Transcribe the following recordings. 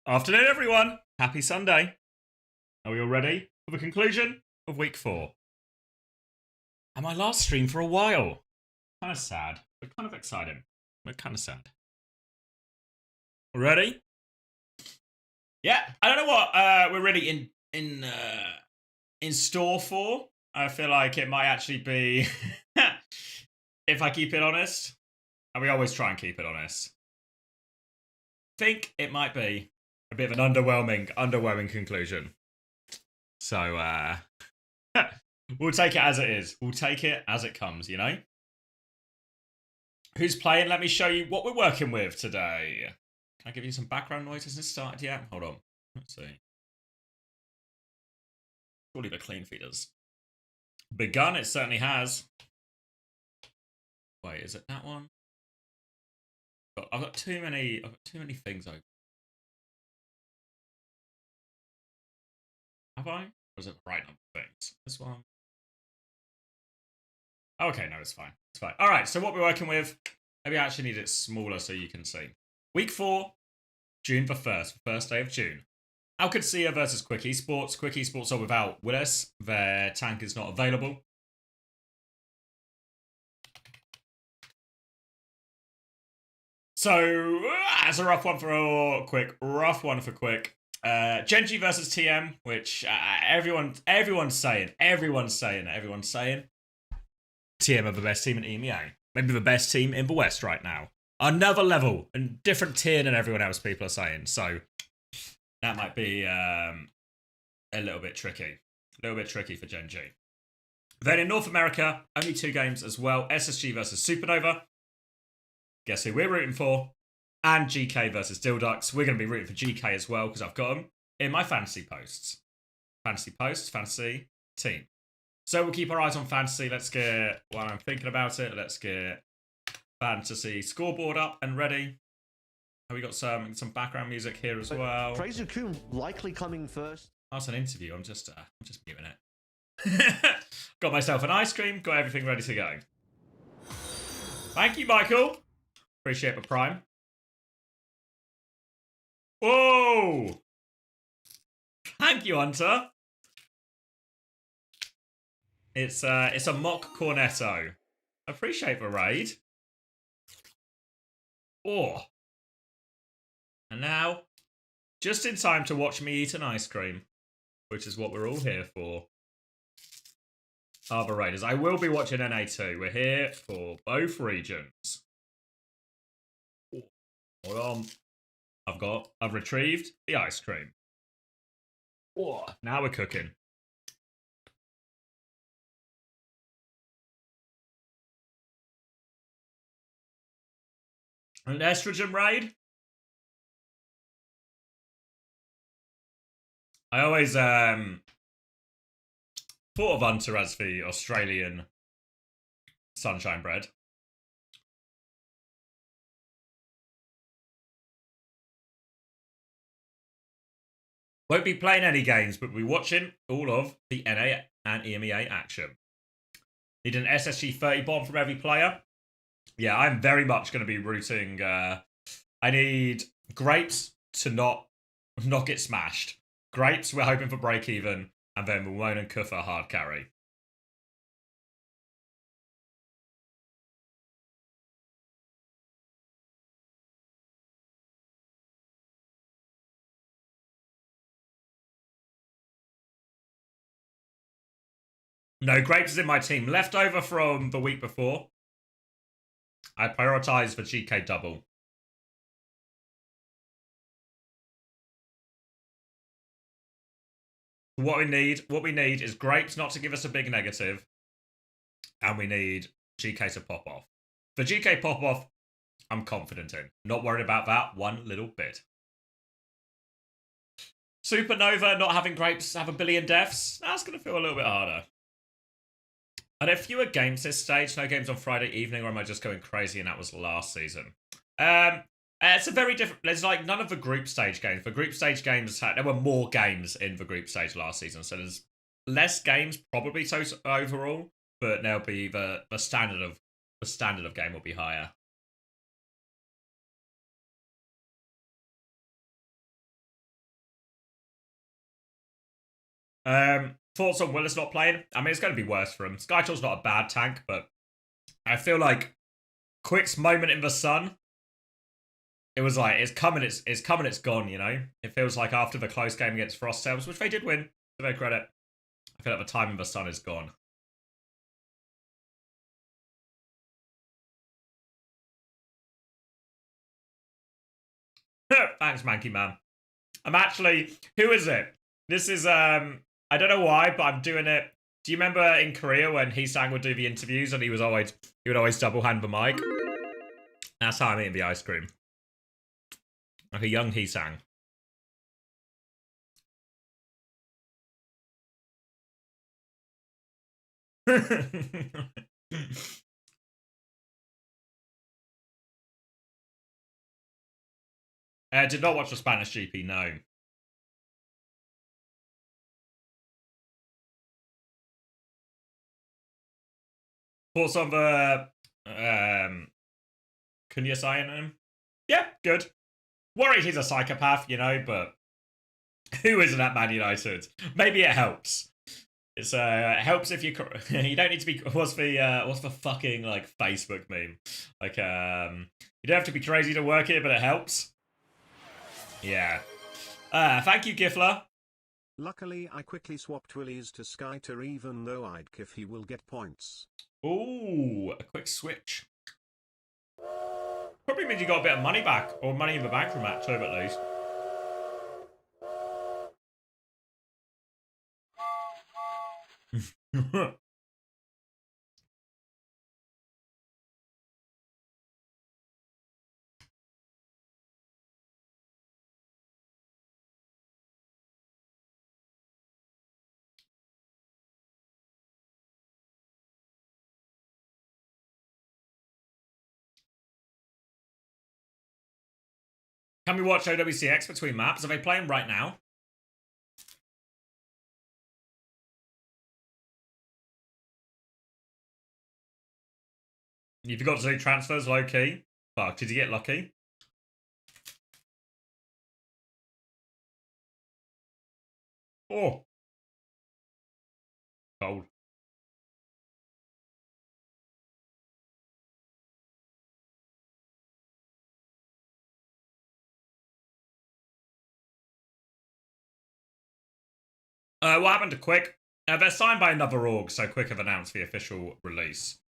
Afternoon, everyone. Happy Sunday. Are we all ready for the conclusion of week 4? And my last stream for a while. Kind of sad, but kind of exciting. But kind of sad. Ready? Yeah, I don't know what we're really in store for. I feel like it might actually be, if I keep it honest, and we always try and keep it honest. Think it might be a bit of an underwhelming conclusion. So we'll take it as it is. We'll take it as it comes, you know? Who's playing? Let me show you what we're working with today. Can I give you some background noise? Hasn't it started yet? Hold on. Let's see. Surely the clean feeders. Begun, it certainly has. Wait, is it that one? I've got too many things open. Have I? Or is it the right number of things? This one? Okay, no, it's fine. It's fine. All right, so what we're working with, maybe I actually need it smaller so you can see. Week 4, June the 1st, first day of June. OWCS versus Quick Esports. Quick Esports are without Willis. Their tank is not available. So, that's a rough one for Quick. Genji versus TM, which everyone's saying. TM are the best team in EMEA. Maybe the best team in the West right now. Another level and different tier than everyone else, people are saying. So that might be a little bit tricky. A little bit tricky for Genji. Then in North America, only 2 games as well. SSG versus Supernova. Guess who we're rooting for? And GK versus Dilducks. We're going to be rooting for GK as well because I've got them in my fantasy posts. Fantasy team. So we'll keep our eyes on fantasy. Let's get, while I'm thinking about it, let's get fantasy scoreboard up and ready. Have we got some background music here as well? Fraser Kuhn likely coming first. That's an interview. I'm just muting it. Got myself an ice cream. Got everything ready to go. Thank you, Michael. Appreciate the prime. Whoa! Thank you, Hunter. It's a mock cornetto. Appreciate the raid. Oh. And now, just in time to watch me eat an ice cream, which is what we're all here for. Other raiders. I will be watching NA2. We're here for both regions. Hold on. I've retrieved the ice cream. Oh, now we're cooking. An estrogen raid? I always thought of Hunter as the Australian sunshine bread. Won't be playing any games, but we'll be watching all of the NA and EMEA action. Need an SSG 30 bomb from every player. Yeah, I'm very much going to be rooting. I need Grapes to not get smashed. Grapes, we're hoping for break even, and then Malone and Kuffa hard carry. No, Grapes is in my team. Leftover from the week before. I prioritise the GK double. What we need is Grapes not to give us a big negative. And we need GK to pop off. The GK pop off, I'm confident in. Not worried about that one little bit. Supernova not having Grapes have a billion deaths. That's going to feel a little bit harder. Are there fewer games this stage? No games on Friday evening, or am I just going crazy and that was last season? It's a very different... There's like none of the group stage games. The group stage games, there were more games in the group stage last season, so there's less games probably overall, but there'll be the standard of game will be higher. Thoughts on Willis not playing? I mean, it's going to be worse for him. Skytour's not a bad tank, but I feel like Quick's moment in the sun, it was like, it's coming, it's gone, you know? It feels like after the close game against Frost Selves, which they did win, to their credit, I feel like the time in the sun is gone. Thanks, Manky Man. I'm actually, who is it? This is, I don't know why, but I'm doing it. Do you remember in Korea when Heesang would do the interviews and he would always double hand the mic? That's how I'm eating the ice cream. Like a young Heesang. Did not watch the Spanish GP, no. Thoughts on the Kunya signing? Yeah, good. Worried he's a psychopath, you know, but who isn't at Man United? Maybe it helps. It's it helps if you you don't need to be what's the fucking like Facebook meme? Like you don't have to be crazy to work here, but it helps. Yeah. Thank you, Gifler. Luckily, I quickly swapped Willies to Skyter even though I'd if he will get points. Ooh, a quick switch. Probably means you got a bit of money back, or money in the bank from that too, at least. Can we watch OWCS between maps? Are they playing right now? You forgot to do transfers low key. Fuck, did you get lucky? Oh. Cold. What happened to Quick? They're signed by another org, so Quick have announced the official release.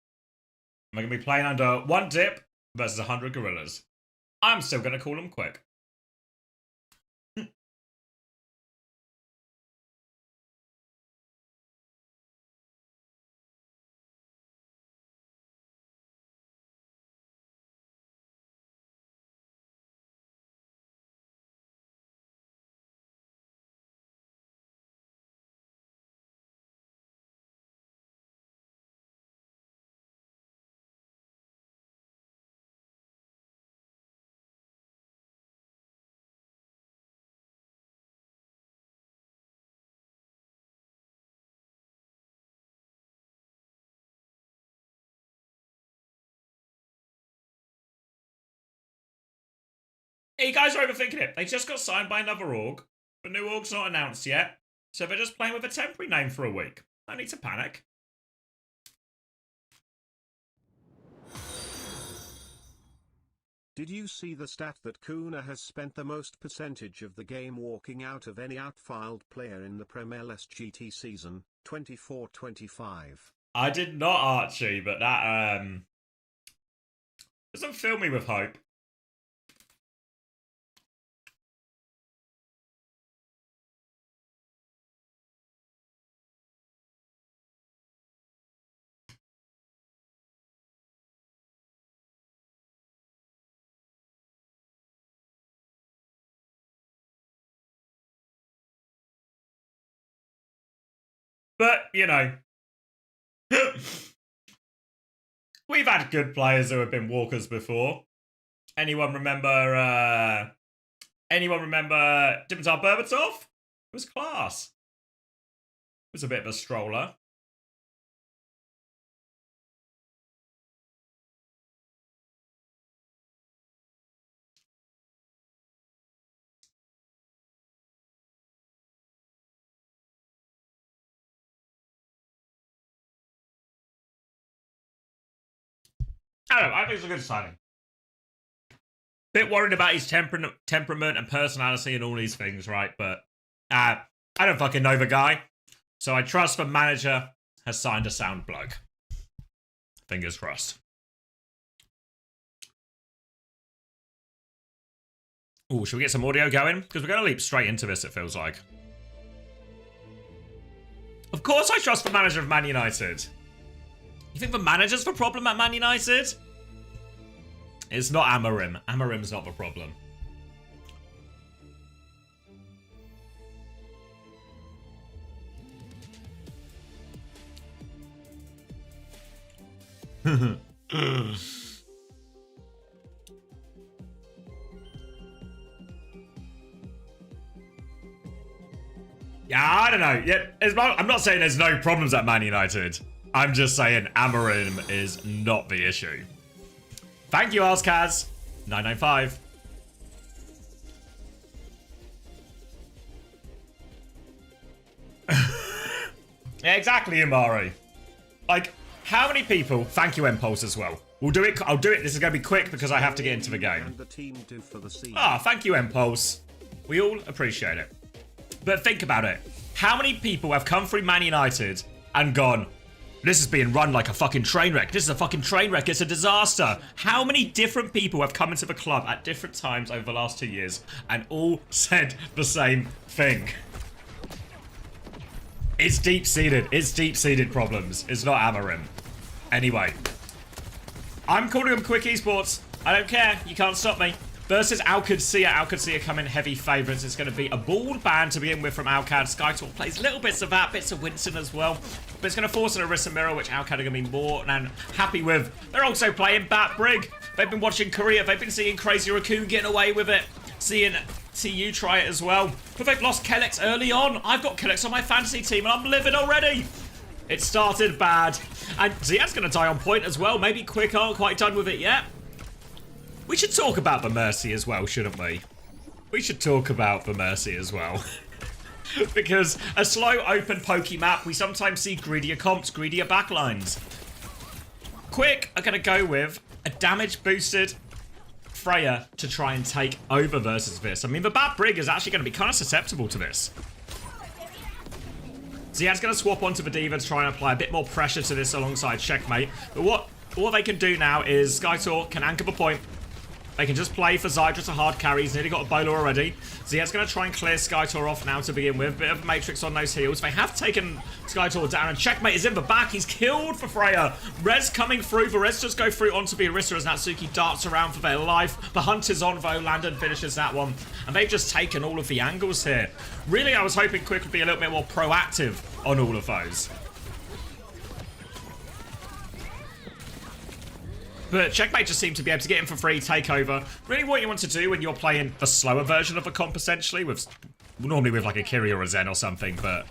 We're going to be playing under 1 dip versus 100 gorillas. I'm still going to call them Quick. Hey, you guys are overthinking it. They just got signed by another org. The new org's not announced yet, so they're just playing with a temporary name for a week. No need to panic. Did you see the stat that Kuna has spent the most percentage of the game walking out of any outfiled player in the Prem LSGT season, 24-25? I did not, Archie, but that doesn't fill me with hope. But, you know, we've had good players who have been walkers before. Anyone remember Dimitar Berbatov? It was class. It was a bit of a stroller. I don't know. I think it's a good signing. Bit worried about his temperament and personality and all these things, right? But I don't fucking know the guy. So I trust the manager has signed a sound bloke. Fingers crossed. Oh, should we get some audio going? Because we're going to leap straight into this, it feels like. Of course I trust the manager of Man United. You think the manager's the problem at Man United? It's not Amorim. Amorim's not the problem. Yeah, I don't know. Yeah, I'm not saying there's no problems at Man United. I'm just saying Amorim is not the issue. Thank you, OWCS. 995. Yeah, exactly, Imari. Like, how many people? Thank you, Impulse, as well. We'll do it. I'll do it. This is going to be quick because I have to get into the game. Thank you, Impulse. We all appreciate it. But think about it. How many people have come through Man United and gone, this is being run like a fucking train wreck. This is a fucking train wreck. It's a disaster. How many different people have come into the club at different times over the last 2 years and all said the same thing? It's deep-seated. It's deep-seated problems. It's not Amorim. Anyway. I'm calling them quick esports. I don't care. You can't stop me. Versus OWCS. OWCS come in heavy favourites. It's going to be a bald ban to begin with from Alcad. SkyTalk plays little bits of that, bits of Winston as well. But it's going to force an Orisa mirror, which Alcad are going to be more than happy with. They're also playing Bat Brig. They've been watching Korea. They've been seeing Crazy Raccoon getting away with it. Seeing TU try it as well. But they've lost Kellex early on. I've got Kellex on my fantasy team and I'm livid already. It started bad. And Ziad's going to die on point as well. Maybe Quick aren't quite done with it yet. We should talk about the Mercy as well, shouldn't we? We should talk about the Mercy as well. Because a slow open pokey map, we sometimes see greedier comps, greedier backlines. Quick are going to go with a damage boosted Freya to try and take over versus this. I mean, the Bat Brig is actually going to be kind of susceptible to this. Ziad's going to swap onto the Diva to try and apply a bit more pressure to this alongside Checkmate. But what they can do now is SkyTalk can anchor the point. They can just play for Zydra to hard carry. He's nearly got a bowler already. Ziad's going to try and clear SkyTalk off now to begin with. Bit of Matrix on those heels. They have taken SkyTalk down, and Checkmate is in the back. He's killed for Freya. Rez coming through. The Rez just go through onto the Orisa as Natsuki darts around for their life. The hunt is on, though. Landon finishes that one. And they've just taken all of the angles here. Really, I was hoping Quick would be a little bit more proactive on all of those. But Checkmate just seemed to be able to get in for free, take over. Really what you want to do when you're playing the slower version of a comp, essentially, with normally with like a Kiri or a Zen or something, but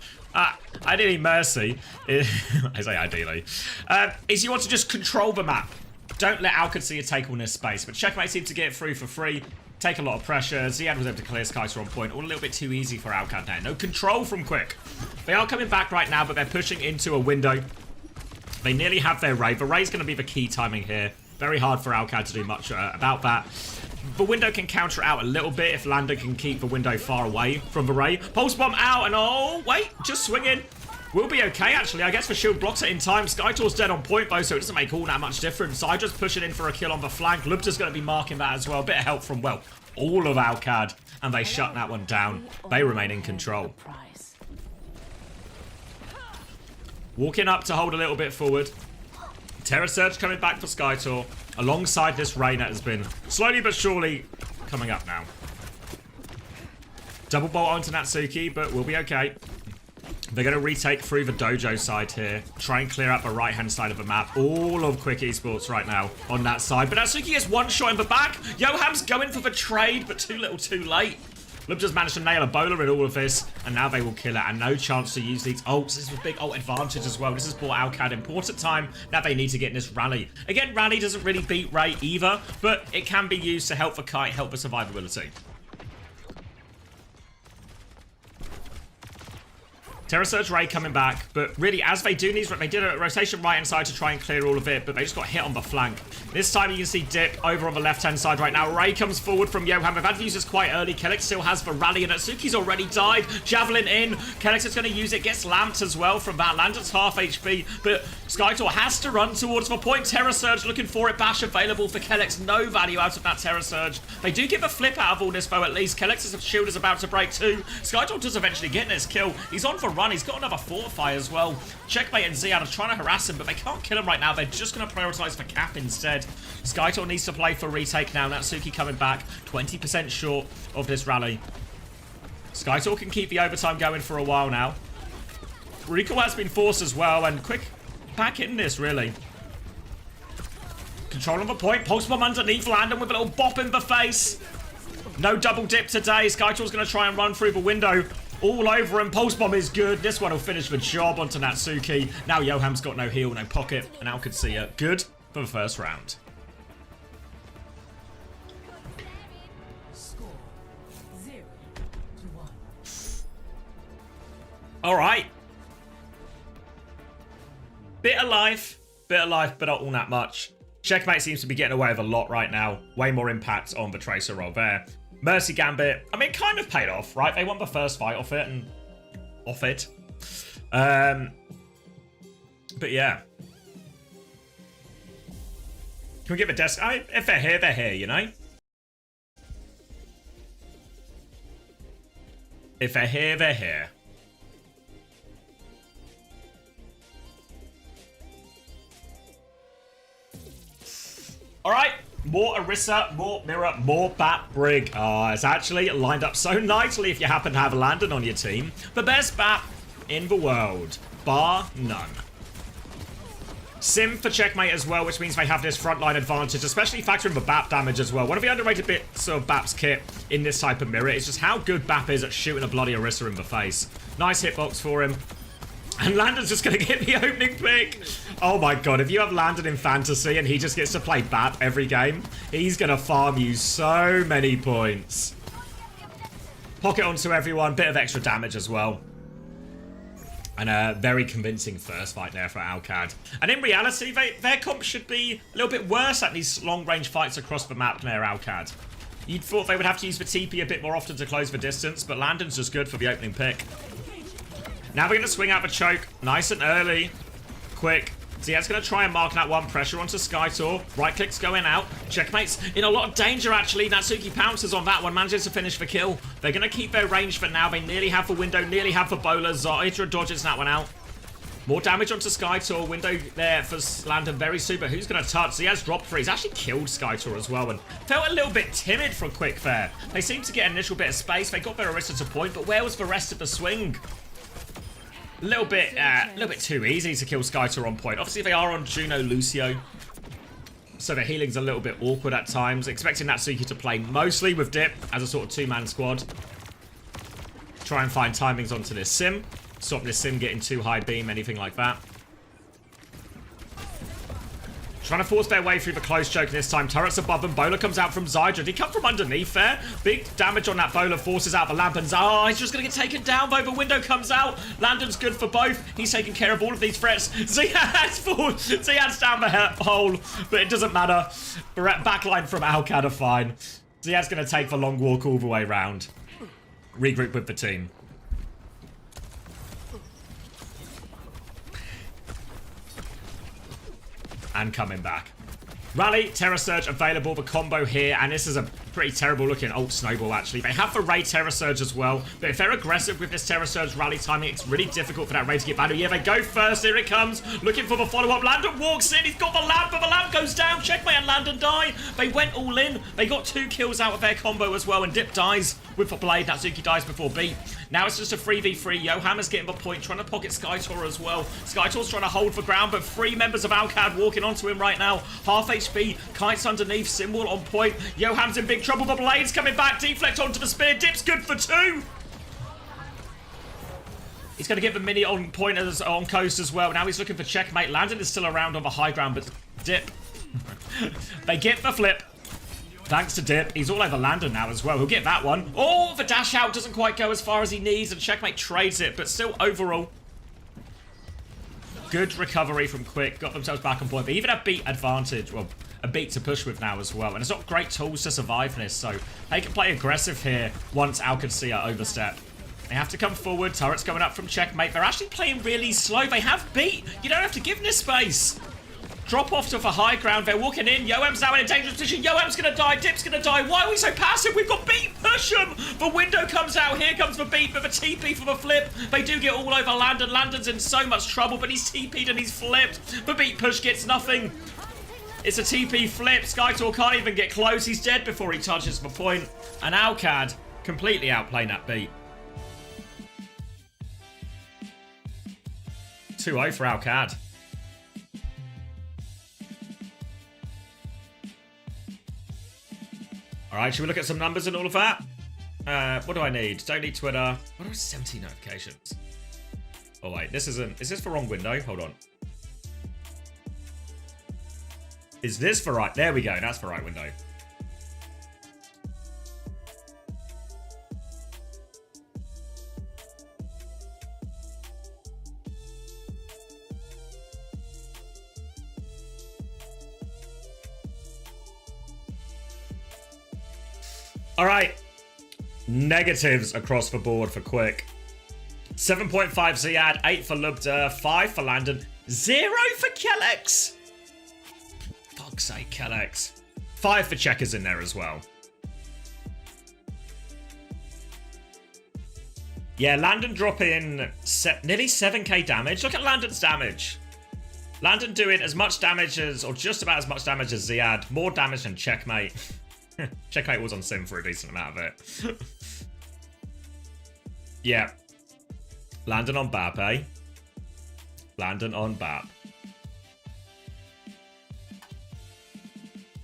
ideally Mercy, I say ideally, is you want to just control the map. Don't let OWCS take all this space. But Checkmate seemed to get it through for free, take a lot of pressure. Ziad was able to clear Skyter on point, all a little bit too easy for Alcad now. No control from Quick. They are coming back right now, but they're pushing into a window. They nearly have their Ray. The Ray's going to be the key timing here. Very hard for Alcad to do much about that. The window can counter out a little bit if Lander can keep the window far away from the Ray. Pulse bomb out, and oh, wait, just swinging. We'll be okay, actually. I guess the shield blocks it in time. Skytor's dead on point, though, so it doesn't make all that much difference. So I just push it in for a kill on the flank. Lubta's going to be marking that as well. A bit of help from, well, all of Alcad, and they shut that one down. They remain in control. Walking up to hold a little bit forward. Terra Surge coming back for Skytor, alongside this Ray that has been slowly but surely coming up now. Double bolt onto Natsuki, but we'll be okay. They're going to retake through the dojo side here, try and clear up the right-hand side of the map. All of Quick Esports right now on that side, but Natsuki gets one shot in the back. Yoham's going for the trade, but too little too late. Lub just managed to nail a bowler in all of this, and now they will kill it, and no chance to use these ults. This is a big ult advantage as well. This has bought Alcad important time that they need to get in this rally. Again, rally doesn't really beat Ray either, but it can be used to help the kite, help the survivability. Terra Surge Ray coming back, but really, as they do these, they did a rotation right-hand side to try and clear all of it, but they just got hit on the flank. This time you can see Dip over on the left-hand side right now. Ray comes forward from Yoham. They've had to use this quite early. Kellex still has the rally, and Atsuki's already died. Javelin in. Kellex is going to use it. Gets lamped as well from that. Landon's half HP, but Skytor has to run towards the point. Terra Surge looking for it. Bash available for Kellex. No value out of that Terra Surge. They do give a flip out of all this, though, at least. Kellex's shield is about to break too. Skytor does eventually get this kill. He's on for run. He's got another Fortify as well. Checkmate and Ziad are trying to harass him, but they can't kill him right now. They're just going to prioritize for Cap instead. Skytor needs to play for retake now. Natsuki coming back. 20% short of this rally. Skytor can keep the overtime going for a while now. Recall has been forced as well, and quick back in this, really. Control on the point. Pulse bomb underneath. Landon with a little bop in the face. No double dip today. Skytor's going to try and run through the window. All over him. Pulse bomb is good. This one will finish the job onto Natsuki. Now Yoham's got no heal, no pocket, and Al could see it. Good for the first round. Score 0-1. All right. Bit of life, but not all that much. Checkmate seems to be getting away with a lot right now. Way more impact on the Tracer role there. Mercy Gambit, I mean, it kind of paid off, right? They won the first fight off it and off it. But yeah. Can we give a desk? I mean, if they're here, you know? If they're here, they're here. All right. More Orisa, more Mirror, more Bat Brig. It's actually lined up so nicely if you happen to have Landon on your team. The best Bat in the world, bar none. Sim for Checkmate as well, which means they have this frontline advantage, especially factoring the BAP damage as well. One of the underrated bits of BAP's kit in this type of mirror is just how good BAP is at shooting a bloody Orisa in the face. Nice hitbox for him. And Landon's just going to get the opening pick. Oh my god, if you have Landon in Fantasy and he just gets to play BAP every game, he's going to farm you so many points. Pocket onto everyone, bit of extra damage as well. And a very convincing first fight there for Alcad. And in reality, their comp should be a little bit worse at these long-range fights across the map there, Alcad. You'd thought they would have to use the TP a bit more often to close the distance, but Landon's just good for the opening pick. Now we're going to swing out the choke. Nice and early. Quick. Ziad's going to try and mark that one. Pressure onto Skytor. Right click's going out. Checkmate's in a lot of danger, actually. Natsuki pounces on that one. Manages to finish the kill. They're going to keep their range for now. They nearly have the window. Nearly have the bowler. Hydra dodges that one out. More damage onto Skytor. Window there for Landon. Very super. Who's going to touch? Ziad's dropped three. He's actually killed Skytor as well. And felt a little bit timid for a quick there. They seemed to get an initial bit of space. They got their Orisa to point. But where was the rest of the swing? A little bit too easy to kill Skytor on point. Obviously, they are on Juno Lucio, so the healing's a little bit awkward at times. Expecting Natsuki to play mostly with Dip as a sort of two-man squad. Try and find timings onto this Sim. Stop this Sim getting too high beam, anything like that. Trying to force their way through the close choke this time. Turrets above them. Bowler comes out from Zydra. Did he come from underneath there? Big damage on that Bowler. Forces out the lamp. And he's just going to get taken down though. The window comes out. Landon's good for both. He's taking care of all of these threats. Ziad's down the hole. But it doesn't matter. Backline from Alcad are fine. Ziad's going to take the long walk all the way round. Regroup with the team. And coming back. Rally, Terra Surge available, the combo here, and this is a pretty terrible looking ult snowball actually. They have the Ray Terra Surge as well, but if they're aggressive with this Terra Surge rally timing, it's really difficult for that Ray to get value. Yeah, they go first, here it comes, looking for the follow-up. Landon walks in, he's got the lamp, but the lamp goes down. Checkmate and Landon die. They went all in. They got 2 kills out of their combo as well, and Dip dies with the blade. Natsuki dies before beat. Now it's just a 3v3. Yohammer's getting the point, trying to pocket Skytor as well. Skytor's trying to hold for ground, but 3 members of Alcad walking onto him right now. Half HP, Kite's underneath, Symbol on point. Yoham's in big trouble, the blade's coming back. Deflect onto the spear, Dip's good for 2. He's going to get the mini on point on coast as well. Now he's looking for Checkmate. Landon is still around on the high ground, but Dip. They get the flip. Thanks to Dip. He's all over Landon now as well. He'll get that one. Oh, the dash out doesn't quite go as far as he needs, and Checkmate trades it, but still overall. Good recovery from Quick. Got themselves back on point, but even a beat advantage. Well, a beat to push with now as well. And it's not great tools to survive this, so they can play aggressive here once OWCS overstep. They have to come forward. Turret's going up from Checkmate. They're actually playing really slow. They have beat. You don't have to give this space. Drop off to for high ground. They're walking in. Yoem's now in a dangerous position. Yoem's going to die. Dip's going to die. Why are we so passive? We've got beat. Push him. The window comes out. Here comes the beat for the TP for the flip. They do get all over Landon. Landon's in so much trouble, but he's TP'd and he's flipped. The beat push gets nothing. It's a TP flip. Skytor can't even get close. He's dead before he touches the point. And OWCS completely outplaying that beat. 2-0 for OWCS. Alright, should we look at some numbers and all of that? What do I need? Don't need Twitter. What are 17 notifications? Oh wait, this isn't... Is this the wrong window? Hold on. Is this the right... There we go, that's the right window. All right, negatives across the board for Quick. 7.5 Ziad, 8 for Lubda, 5 for Landon, 0 for Kellex. Fuck's sake, Kellex. 5 for Checkers in there as well. Yeah, Landon dropping nearly 7k damage. Look at Landon's damage. Landon doing as much damage as, or just about as much damage as Ziad. More damage than Checkmate. Checkmate was on sim for a decent amount of it. Yeah. Landon on BAP, eh? Landon on BAP.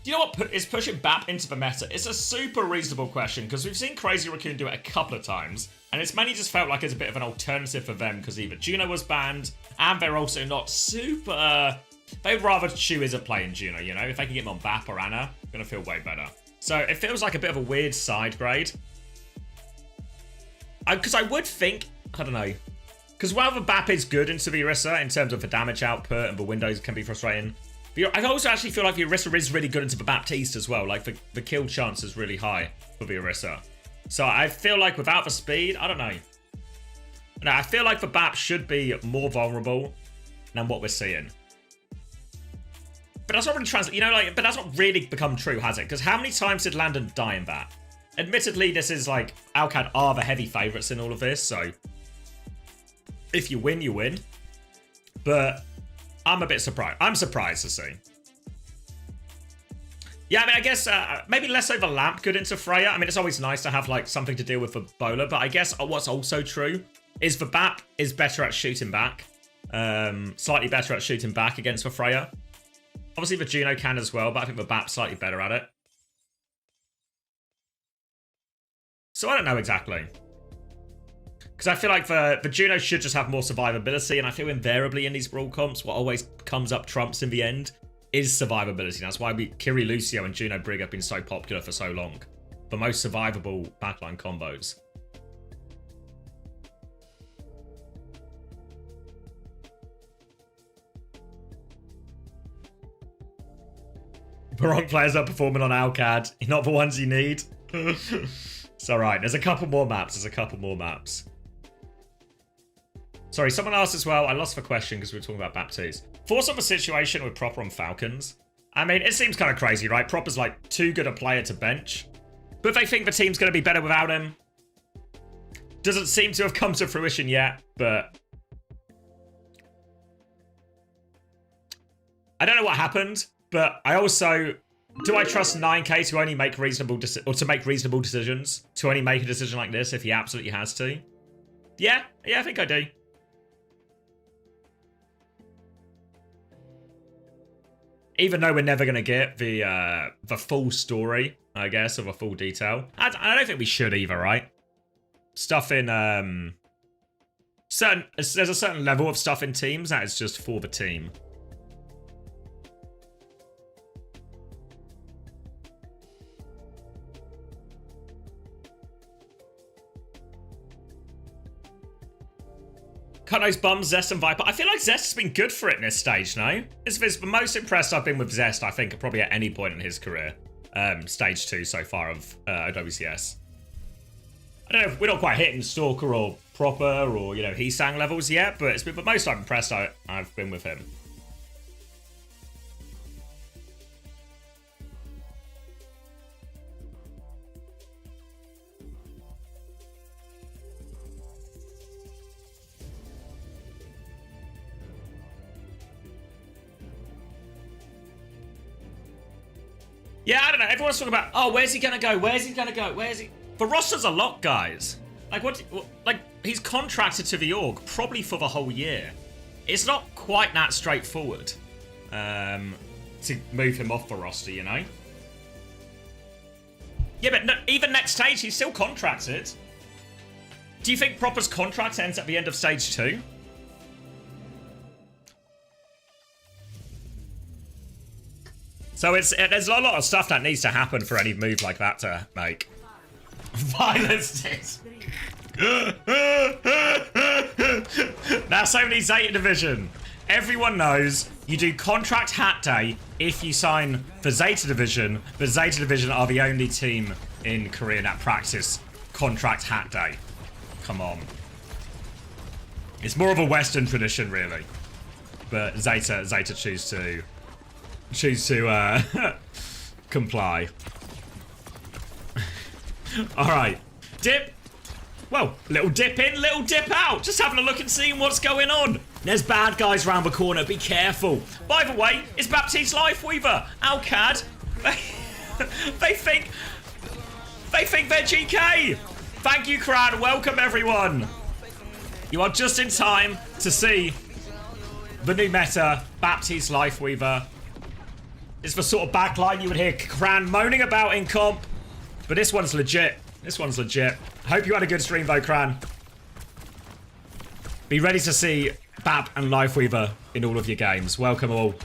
Do you know what is pushing BAP into the meta? It's a super reasonable question, because we've seen Crazy Raccoon do it a couple of times, and it's mainly just felt like it's a bit of an alternative for them, because either Juno was banned, and they're also not super... They'd rather choose a playing Juno, you know? If they can get him on BAP or Ana, gonna feel way better. So it feels like a bit of a weird side grade. Because I would think, I don't know. Because while the BAP is good into the Orisa in terms of the damage output and the windows can be frustrating, I also actually feel like the Orisa is really good into the Baptiste as well. Like the kill chance is really high for the Orisa. So I feel like without the speed, I don't know. No, I feel like the BAP should be more vulnerable than what we're seeing. But that's not really translate, you know, like, but that's not really become true, has it? Because how many times did Landon die in that? Admittedly, this is like, OWCS are the heavy favourites in all of this, so if you win, you win. But I'm a bit surprised. I'm surprised to see. Yeah, I mean, I guess maybe less over Lamp good into Freya. I mean, it's always nice to have like something to deal with for Bowler, but I guess what's also true is the BAP is better at shooting back. Slightly better at shooting back against the Freya. Obviously, the Juno can as well, but I think the BAP's slightly better at it. So I don't know exactly. Because I feel like the Juno should just have more survivability, and I feel invariably in these Brawl comps, what always comes up trumps in the end is survivability. That's why Kiri Lucio and Juno Brig have been so popular for so long. The most survivable backline combos. The wrong players are performing on OWCS. You're not the ones you need. It's alright. There's a couple more maps. Sorry, someone asked as well. I lost the question because we were talking about Baptiste. Force of a situation with Proper on Falcons. I mean, it seems kind of crazy, right? Proper's like too good a player to bench. But they think the team's going to be better without him. Doesn't seem to have come to fruition yet, but... I don't know what happened. But I also, do I trust 9K to only make reasonable decisions? To only make a decision like this if he absolutely has to? Yeah, I think I do. Even though we're never going to get the full story, I guess, of a full detail. I don't think we should either, right? Stuff in, there's a certain level of stuff in teams that is just for the team. Cut those bums, Zest and Viper. I feel like Zest has been good for it in this stage, no? It's the most impressed I've been with Zest, I think, probably at any point in his career. Stage 2 so far of OWCS. I don't know if we're not quite hitting Stalker or Proper or, you know, Heesang levels yet, but it's been the most I'm impressed I've been with him. Yeah, I don't know. Everyone's talking about, oh, where's he gonna go? Where's he gonna go? Where's he? The roster's a lot, guys. Like, like, he's contracted to the org, probably for the whole year. It's not quite that straightforward to move him off the roster, you know? Yeah, but no, even next stage, he's still contracted. Do you think Proper's contract ends at the end of stage 2? So there's a lot of stuff that needs to happen for any move like that to make. Violence is. That's only Zeta Division. Everyone knows you do contract hat day if you sign for Zeta Division, but Zeta Division are the only team in Korea that practice contract hat day. Come on. It's more of a Western tradition, really. But Zeta choose to comply. Alright. Dip. Well, little dip in, little dip out. Just having a look and seeing what's going on. There's bad guys around the corner. Be careful. By the way, it's Baptiste Lifeweaver. Alcad. They think they're GK. Thank you, Crowd. Welcome, everyone. You are just in time to see the new meta, Baptiste Lifeweaver. It's the sort of backline you would hear Cran moaning about in comp. But this one's legit. This one's legit. Hope you had a good stream though, Cran. Be ready to see Bap and Lifeweaver in all of your games. Welcome all.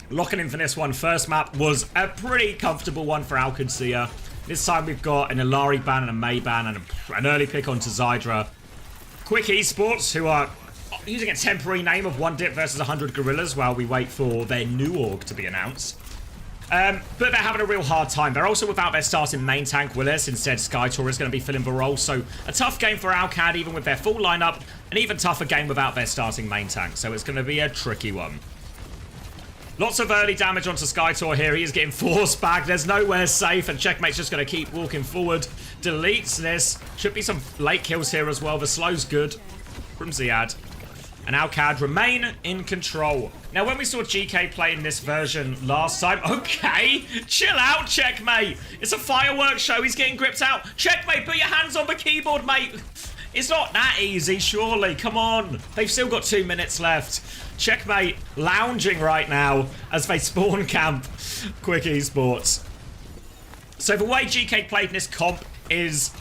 Locking in for this one. First map was a pretty comfortable one for Alcancia. This time we've got an Ilari ban and a May ban and an early pick onto Zydra. Quick Esports, who are using a temporary name of 1 Dip versus 100 Gorillas while we wait for their new org to be announced. But they're having a real hard time. They're also without their starting main tank, Willis. Instead, Skytor is going to be filling the role. So a tough game for Alcad, even with their full lineup. An even tougher game without their starting main tank. So it's going to be a tricky one. Lots of early damage onto Skytor here. He is getting forced back. There's nowhere safe. And Checkmate's just going to keep walking forward. Deletes this. Should be some late kills here as well. The slow's good from Ziad. And Alcad remain in control. Now, when we saw GK play in this version last time... Okay, chill out, Checkmate. It's a fireworks show. He's getting gripped out. Checkmate, put your hands on the keyboard, mate. It's not that easy, surely. Come on. They've still got 2 minutes left. Checkmate lounging right now as they spawn camp Quick Esports. So the way GK played in this comp is...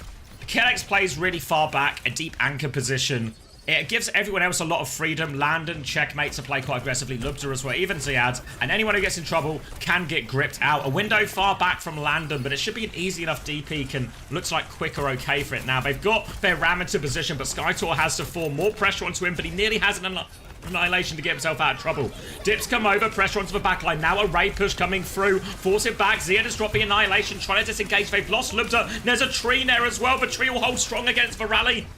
Kellex plays really far back, a deep anchor position. It gives everyone else a lot of freedom. Landon, Checkmate to play quite aggressively. Lubda as well, even Ziad. And anyone who gets in trouble can get gripped out. A window far back from Landon, but it should be an easy enough DP. And looks like Quick are okay for it now. They've got their Ram into position, but Skytor has to form more pressure onto him, but he nearly has an annihilation to get himself out of trouble. Dips come over, pressure onto the backline. Now a raid push coming through. Force it back. Ziad has dropped the annihilation, trying to disengage. They've lost Lubda. There's a tree there as well. The tree will hold strong against the rally.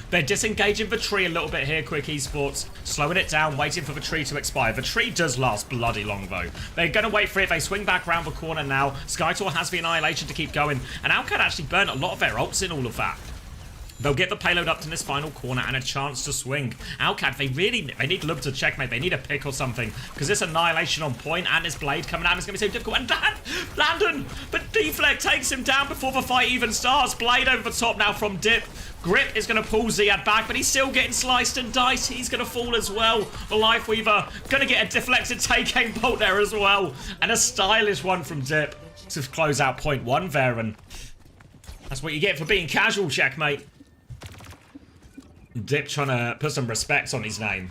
They're disengaging the tree a little bit here, Quick Esports. Slowing it down, waiting for the tree to expire. The tree does last bloody long, though. They're going to wait for it. They swing back around the corner now. Skytor has the annihilation to keep going. And Alcad actually burnt a lot of their ults in all of that. They'll get the payload up to this final corner and a chance to swing. Alcad, they need Lub to checkmate. They need a pick or something. Because this annihilation on point and this blade coming out is going to be so difficult. And Landon! But Deflect takes him down before the fight even starts. Blade over the top now from Dip. Grip is going to pull Ziad back, but he's still getting sliced and diced. He's going to fall as well. The Lifeweaver going to get a deflected take-aim bolt there as well. And a stylish one from Dip to close out point 1 there. And that's what you get for being casual, Checkmate. Dip trying to put some respect on his name.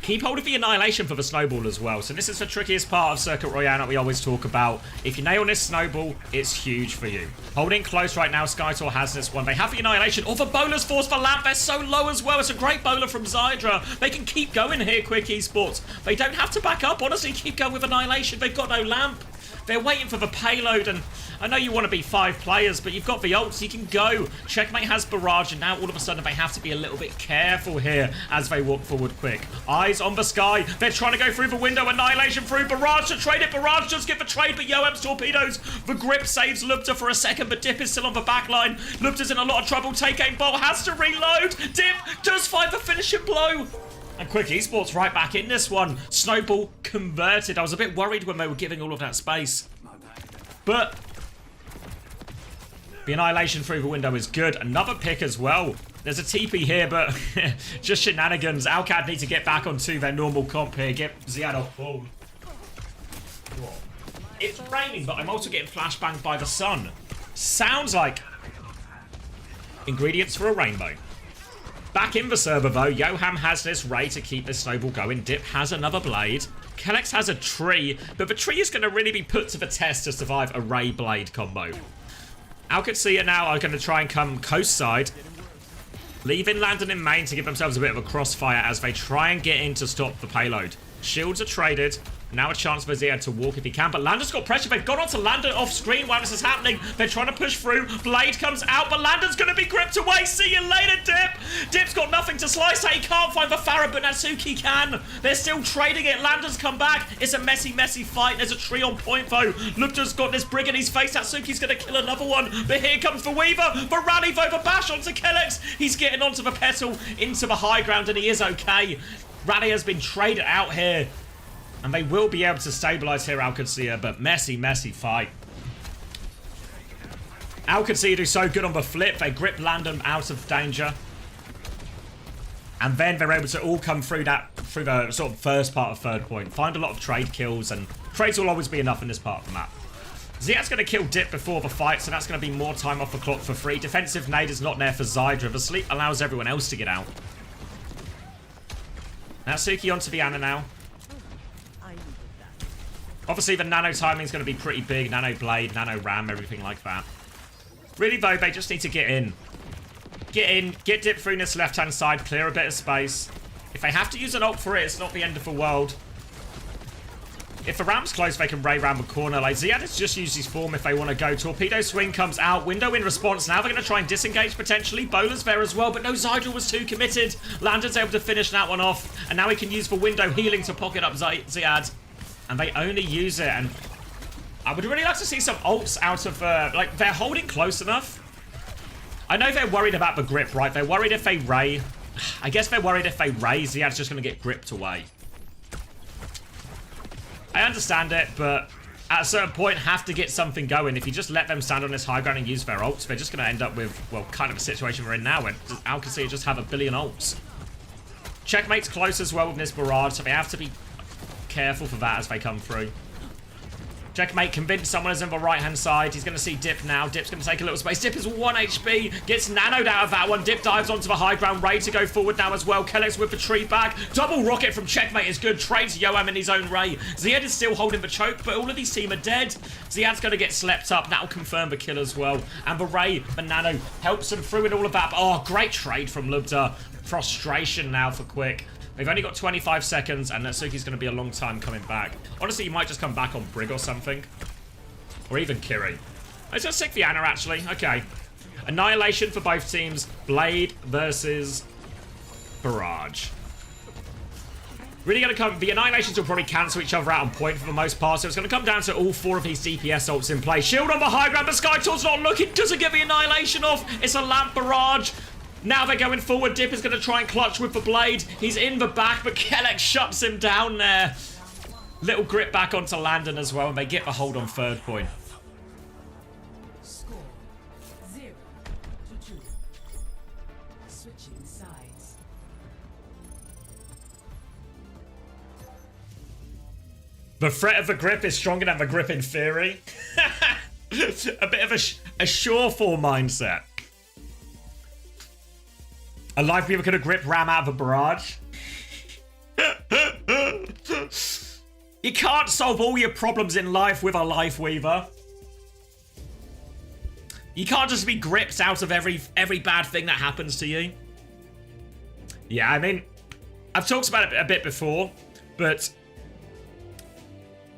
Keep hold of the Annihilation for the Snowball as well. So this is the trickiest part of Circuit Royale that we always talk about. If you nail this Snowball, it's huge for you. Holding close right now, Skytor has this one. They have the Annihilation. Oh, the Bowler's Force for Lamp. They're so low as well. It's a great bowler from Zydra. They can keep going here, Quick Esports. They don't have to back up. Honestly, keep going with Annihilation. They've got no Lamp. They're waiting for the payload, and I know you want to be 5 players, but you've got the ults, you can go. Checkmate has Barrage, and now all of a sudden they have to be a little bit careful here as they walk forward quick. Eyes on the sky. They're trying to go through the window. Annihilation through. Barrage to trade it. Barrage does get the trade, but Yoam's torpedoes. The grip saves Lupta for a second, but Dip is still on the back line. Lupta's in a lot of trouble. Take aim. Bolt has to reload. Dip does find the finishing blow. And Quick Esports right back in this one. Snowball converted. I was a bit worried when they were giving all of that space. But the Annihilation through the window is good. Another pick as well. There's a TP here, but just shenanigans. Alcad need to get back onto their normal comp here. Get Ziad off ball. It's raining, but I'm also getting flashbanged by the sun. Sounds like ingredients for a rainbow. Back in the server though, Yoham has this Ray to keep this Snowball going. Dip has another Blade. Kellex has a tree, but the tree is going to really be put to the test to survive a Ray Blade combo. OWCS now are going to try and come coast side, leaving Landon in main to give themselves a bit of a crossfire as they try and get in to stop the payload. Shields are traded. Now a chance for Ziad to walk if he can, but Landon's got pressure. They've gone on to Landon off screen while this is happening. They're trying to push through. Blade comes out, but Landon's going to be gripped away. See you later, Dip. Dip's got nothing to slice at. He can't find the Farah, but Natsuki can. They're still trading it. Landon's come back. It's a messy, messy fight. There's a tree on point, though. Lupta's got this brig in his face. Natsuki's going to kill another one, but here comes the Weaver. The rally, though, the bash onto Kellex. He's getting onto the petal, into the high ground, and he is okay. Rally has been traded out here. And they will be able to stabilize here, OWCS, but messy, messy fight. OWCS do so good on the flip. They grip Landon out of danger. And then they're able to all come through the sort of first part of third point. Find a lot of trade kills, and trades will always be enough in this part of the map. Ziad's going to kill Dip before the fight, so that's going to be more time off the clock for free. Defensive nade is not there for Zydra. The sleep allows everyone else to get out. Natsuki onto the Ana now. Obviously, the nano timing is going to be pretty big. Nano blade, nano ram, everything like that. Really, though, they just need to get in. Get in, get Dip through this left-hand side, clear a bit of space. If they have to use an ult for it, it's not the end of the world. If the ramp's close, they can ray ram the corner. Like, Ziad has just used his form if they want to go. Torpedo swing comes out. Window in response. Now they're going to try and disengage, potentially. Bowler's there as well, but no, Zydra was too committed. Landon's able to finish that one off. And now he can use the window healing to pocket up Ziad. And they only use it, and I would really like to see some ults out of, like, they're holding close enough. I know they're worried about the grip, right? They're worried if they ray. I guess they're worried if they ray, Ziad's just going to get gripped away. I understand it, but at a certain point, have to get something going. If you just let them stand on this high ground and use their ults, they're just going to end up with, well, kind of a situation we're in now, where OWCS just have a billion ults. Checkmate's close as well with this barrage, so they have to be careful for that as they come through. Checkmate convinced someone is on the right-hand side. He's going to see Dip now. Dip's going to take a little space. Dip is 1 HP. Gets nanoed out of that one. Dip dives onto the high ground. Ray to go forward now as well. Kellex with the tree back. Double rocket from Checkmate is good. Trades Yoam in his own Ray. Ziad is still holding the choke, but all of these team are dead. Ziad's going to get slept up. That'll confirm the kill as well. And the Ray, the nano, helps him through in all of that. Oh, great trade from Lubda. Frustration now for Quick. They've only got 25 seconds, and Natsuki's going to be a long time coming back. Honestly, he might just come back on Brig or something. Or even Kiri. Let's just stick the Ana, actually. Okay. Annihilation for both teams. Blade versus Barrage. Really going to come... The Annihilations will probably cancel each other out on point for the most part, so it's going to come down to all 4 of these DPS ults in play. Shield on the high ground, but Skytor's not looking. Doesn't get the Annihilation off. It's a Lamp Barrage. Now they're going forward. Dip is going to try and clutch with the blade. He's in the back, but Kellex shuts him down there. Little grip back onto Landon as well, and they get the hold on third point. Score 0-2. Switching sides. The threat of the grip is stronger than the grip in theory. A bit of a Surefour mindset. A live people could have gripped Ram out of a barrage. You can't solve all your problems in life with a Life Weaver. You can't just be gripped out of every bad thing that happens to you. Yeah, I mean, I've talked about it a bit before, but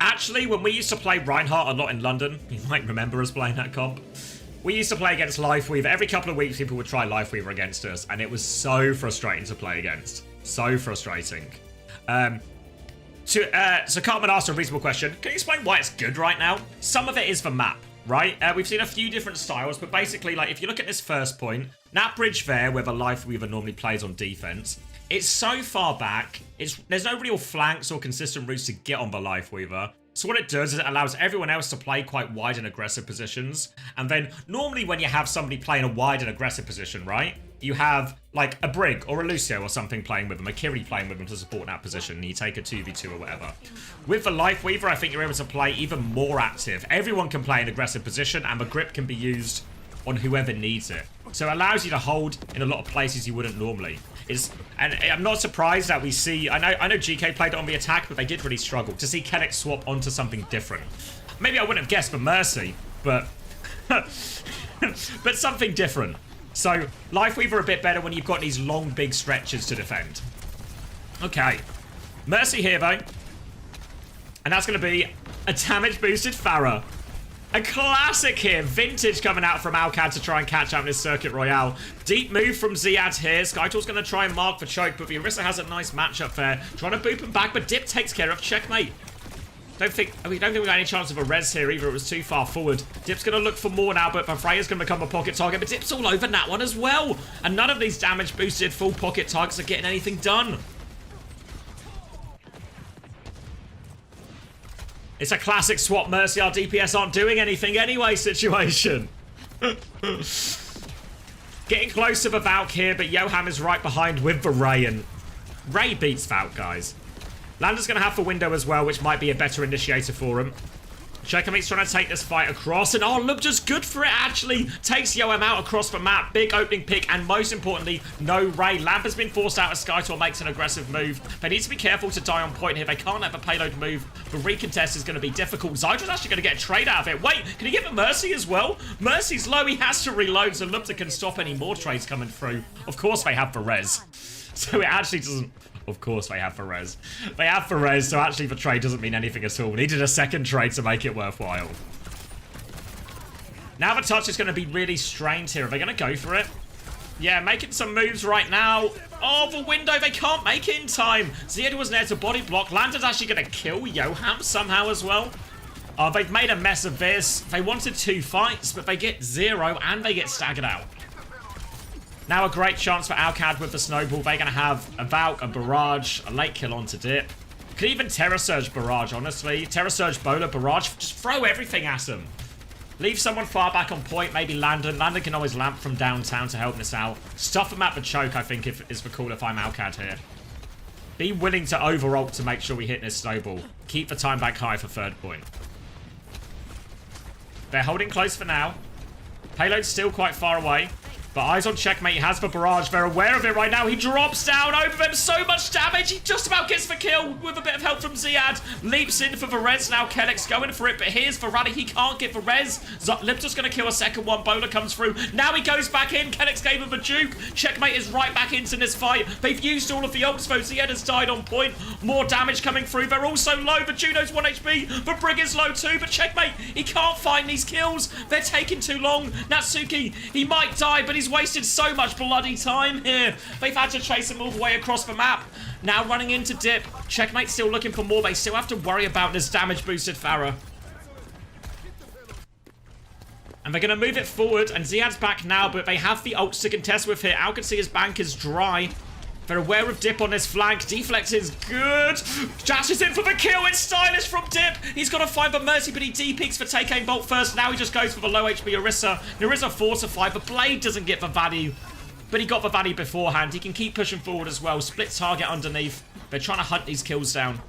actually, when we used to play Reinhardt a lot in London, you might remember us playing that comp. We used to play against Life Weaver. Every couple of weeks, people would try Life Weaver against us, and it was so frustrating to play against. So frustrating. So Cartman asked a reasonable question. Can you explain why it's good right now? Some of it is for map, right? We've seen a few different styles, but basically, like, if you look at this first point, that bridge there, where the Life Weaver normally plays on defense, it's so far back, there's no real flanks or consistent routes to get on the Life Weaver. So what it does is it allows everyone else to play quite wide and aggressive positions. And then normally when you have somebody playing a wide and aggressive position, right? You have like a Brig or a Lucio or something playing with them, a Kiri playing with them to support that position. And you take a 2v2 or whatever. With the Life Weaver, I think you're able to play even more active. Everyone can play an aggressive position and the grip can be used on whoever needs it. So it allows you to hold in a lot of places you wouldn't normally. And I'm not surprised that we see... I know GK played it on the attack, but they did really struggle to see Kennex swap onto something different. Maybe I wouldn't have guessed for Mercy, but... but something different. So, Life Weaver a bit better when you've got these long, big stretches to defend. Okay. Mercy here, though. And that's going to be a damage-boosted Pharah. A classic here. Vintage coming out from Alcad to try and catch out in this Circuit Royale. Deep move from Ziad here. Skytor's going to try and mark for choke, but the Orisa has a nice matchup there. Trying to boop him back, but Dip takes care of checkmate. Don't think we got any chance of a res here either. It was too far forward. Dip's going to look for more now, but Freya's going to become a pocket target. But Dip's all over that one as well. And none of these damage boosted full pocket targets are getting anything done. It's a classic swap Mercy, our DPS aren't doing anything anyway situation. Getting close to the Valk here, but Yoham is right behind with the Ray, and Ray beats Valk, guys. Lander's going to have the window as well, which might be a better initiator for him. Checkmate's trying to take this fight across, and oh, look, just good for it, actually. Takes Yoam out across the map. Big opening pick, and most importantly, no Ray. Lamp has been forced out as Skytor makes an aggressive move. They need to be careful to die on point here. They can't have a payload move. The recontest is going to be difficult. Zydra's actually going to get a trade out of it. Wait, can he get the Mercy as well? Mercy's low. He has to reload, so Lupta can stop any more trades coming through. Of course, they have the res. So it actually doesn't... Of course they have for res. They have for res, so actually the trade doesn't mean anything at all. We needed a second trade to make it worthwhile. Now the touch is going to be really strained here. Are they going to go for it? Yeah, making some moves right now. Oh, the window, they can't make it in time. Ziad was there to body block. Lander's actually going to kill Yoham somehow as well. Oh, they've made a mess of this. They wanted 2 fights, but they get 0 and they get staggered out. Now a great chance for Alcad with the snowball. They're going to have a Valk, a Barrage, a late kill onto Dip. Could even Terra Surge Barrage, honestly. Terra Surge Bowler Barrage. Just throw everything at them. Leave someone far back on point, maybe Landon. Landon can always lamp from downtown to help this out. Stuff them at the choke, I think, is the call if I'm Alcad here. Be willing to over-ult to make sure we hit this snowball. Keep the time back high for third point. They're holding close for now. Payload's still quite far away. But eyes on checkmate. He has the barrage. They're aware of it right now. He drops down over them. So much damage. He just about gets the kill with a bit of help from Ziad. Leaps in for the res now. Kellex going for it. But here's Varane. He can't get the res. Lipta's going to kill a second one. Bowler comes through. Now he goes back in. Kellex gave him the juke. Checkmate is right back into this fight. They've used all of the ults though. Ziad has died on point. More damage coming through. They're also low. The Juno's 1 HP. The Brig is low too. But checkmate, he can't find these kills. They're taking too long. Natsuki, he might die, but he's wasted so much bloody time here. They've had to chase him all the way across the map. Now running into Dip. Checkmate still looking for more. They still have to worry about this damage boosted Pharah. And they're going to move it forward. And Ziad's back now, but they have the ults to contest with here. Al can see his bank is dry. They're aware of Dip on this flank. Deflex is good. Dashes in for the kill. It's stylish from Dip. He's got to find the Mercy, but he D-peaks for take aim bolt first. Now he just goes for the low HP Orisa. Orisa fortified. The Blade doesn't get the value, but he got the value beforehand. He can keep pushing forward as well. Split target underneath. They're trying to hunt these kills down.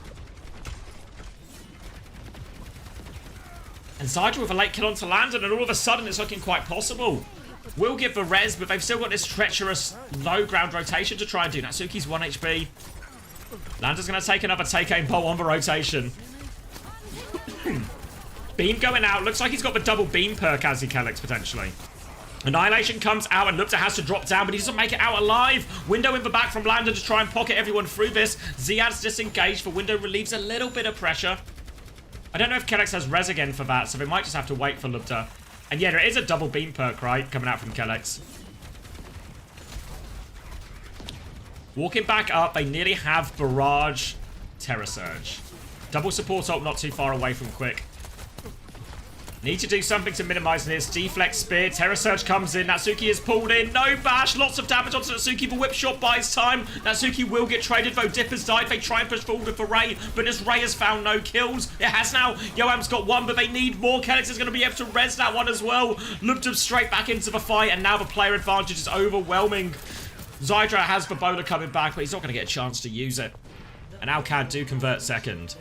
And Zydra with a late kill onto Landon, and all of a sudden it's looking quite possible. Will give the res, but they've still got this treacherous low ground rotation to try and do. Natsuki's 1 HP. Lander's going to take another take-aim bolt on the rotation. Beam going out. Looks like he's got the double beam perk as he Kellex potentially. Annihilation comes out and Lupta has to drop down, but he doesn't make it out alive. Window in the back from Lander to try and pocket everyone through this. Ziad's disengaged. The window relieves a little bit of pressure. I don't know if Kellex has res again for that, so they might just have to wait for Lupta. And yeah, there is a double beam perk, right, coming out from Kellex. Walking back up, they nearly have Barrage, Terror Surge. Double support ult not too far away from Quick. Need to do something to minimize this. Deflect Spear. Terror Surge comes in. Natsuki is pulled in. No bash. Lots of damage onto Natsuki. The whip shot buys time. Natsuki will get traded, though Dip has died. They try and push forward with the Ray, but this Ray has found no kills. It has now. Yoam's got one, but they need more. Kellex is going to be able to res that one as well. Looped him straight back into the fight, and now the player advantage is overwhelming. Zydra has the bowler coming back, but he's not going to get a chance to use it. And Alcad do convert second.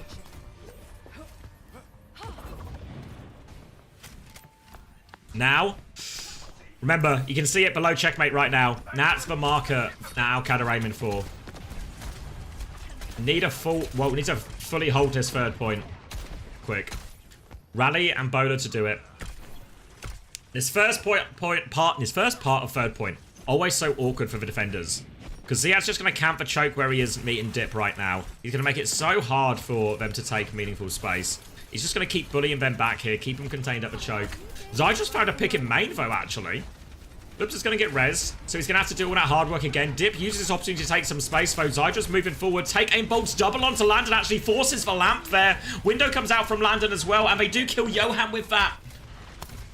Now, remember, you can see it below checkmate right now. That's the marker that Alcad are aiming for. Need to fully hold this third point. Quick. Rally and bowler to do it. This first part of third point, always so awkward for the defenders. Because Ziad's just going to camp the choke where he is meeting Dip right now. He's going to make it so hard for them to take meaningful space. He's just going to keep bullying them back here, keep them contained at the choke. Zydra's found a pick in main, though, actually. Loops is going to get res, so he's going to have to do all that hard work again. Dip uses this opportunity to take some space, though. Zydra's moving forward. Take aim bolts double onto Landon, actually forces the lamp there. Window comes out from Landon as well, and they do kill Johan with that.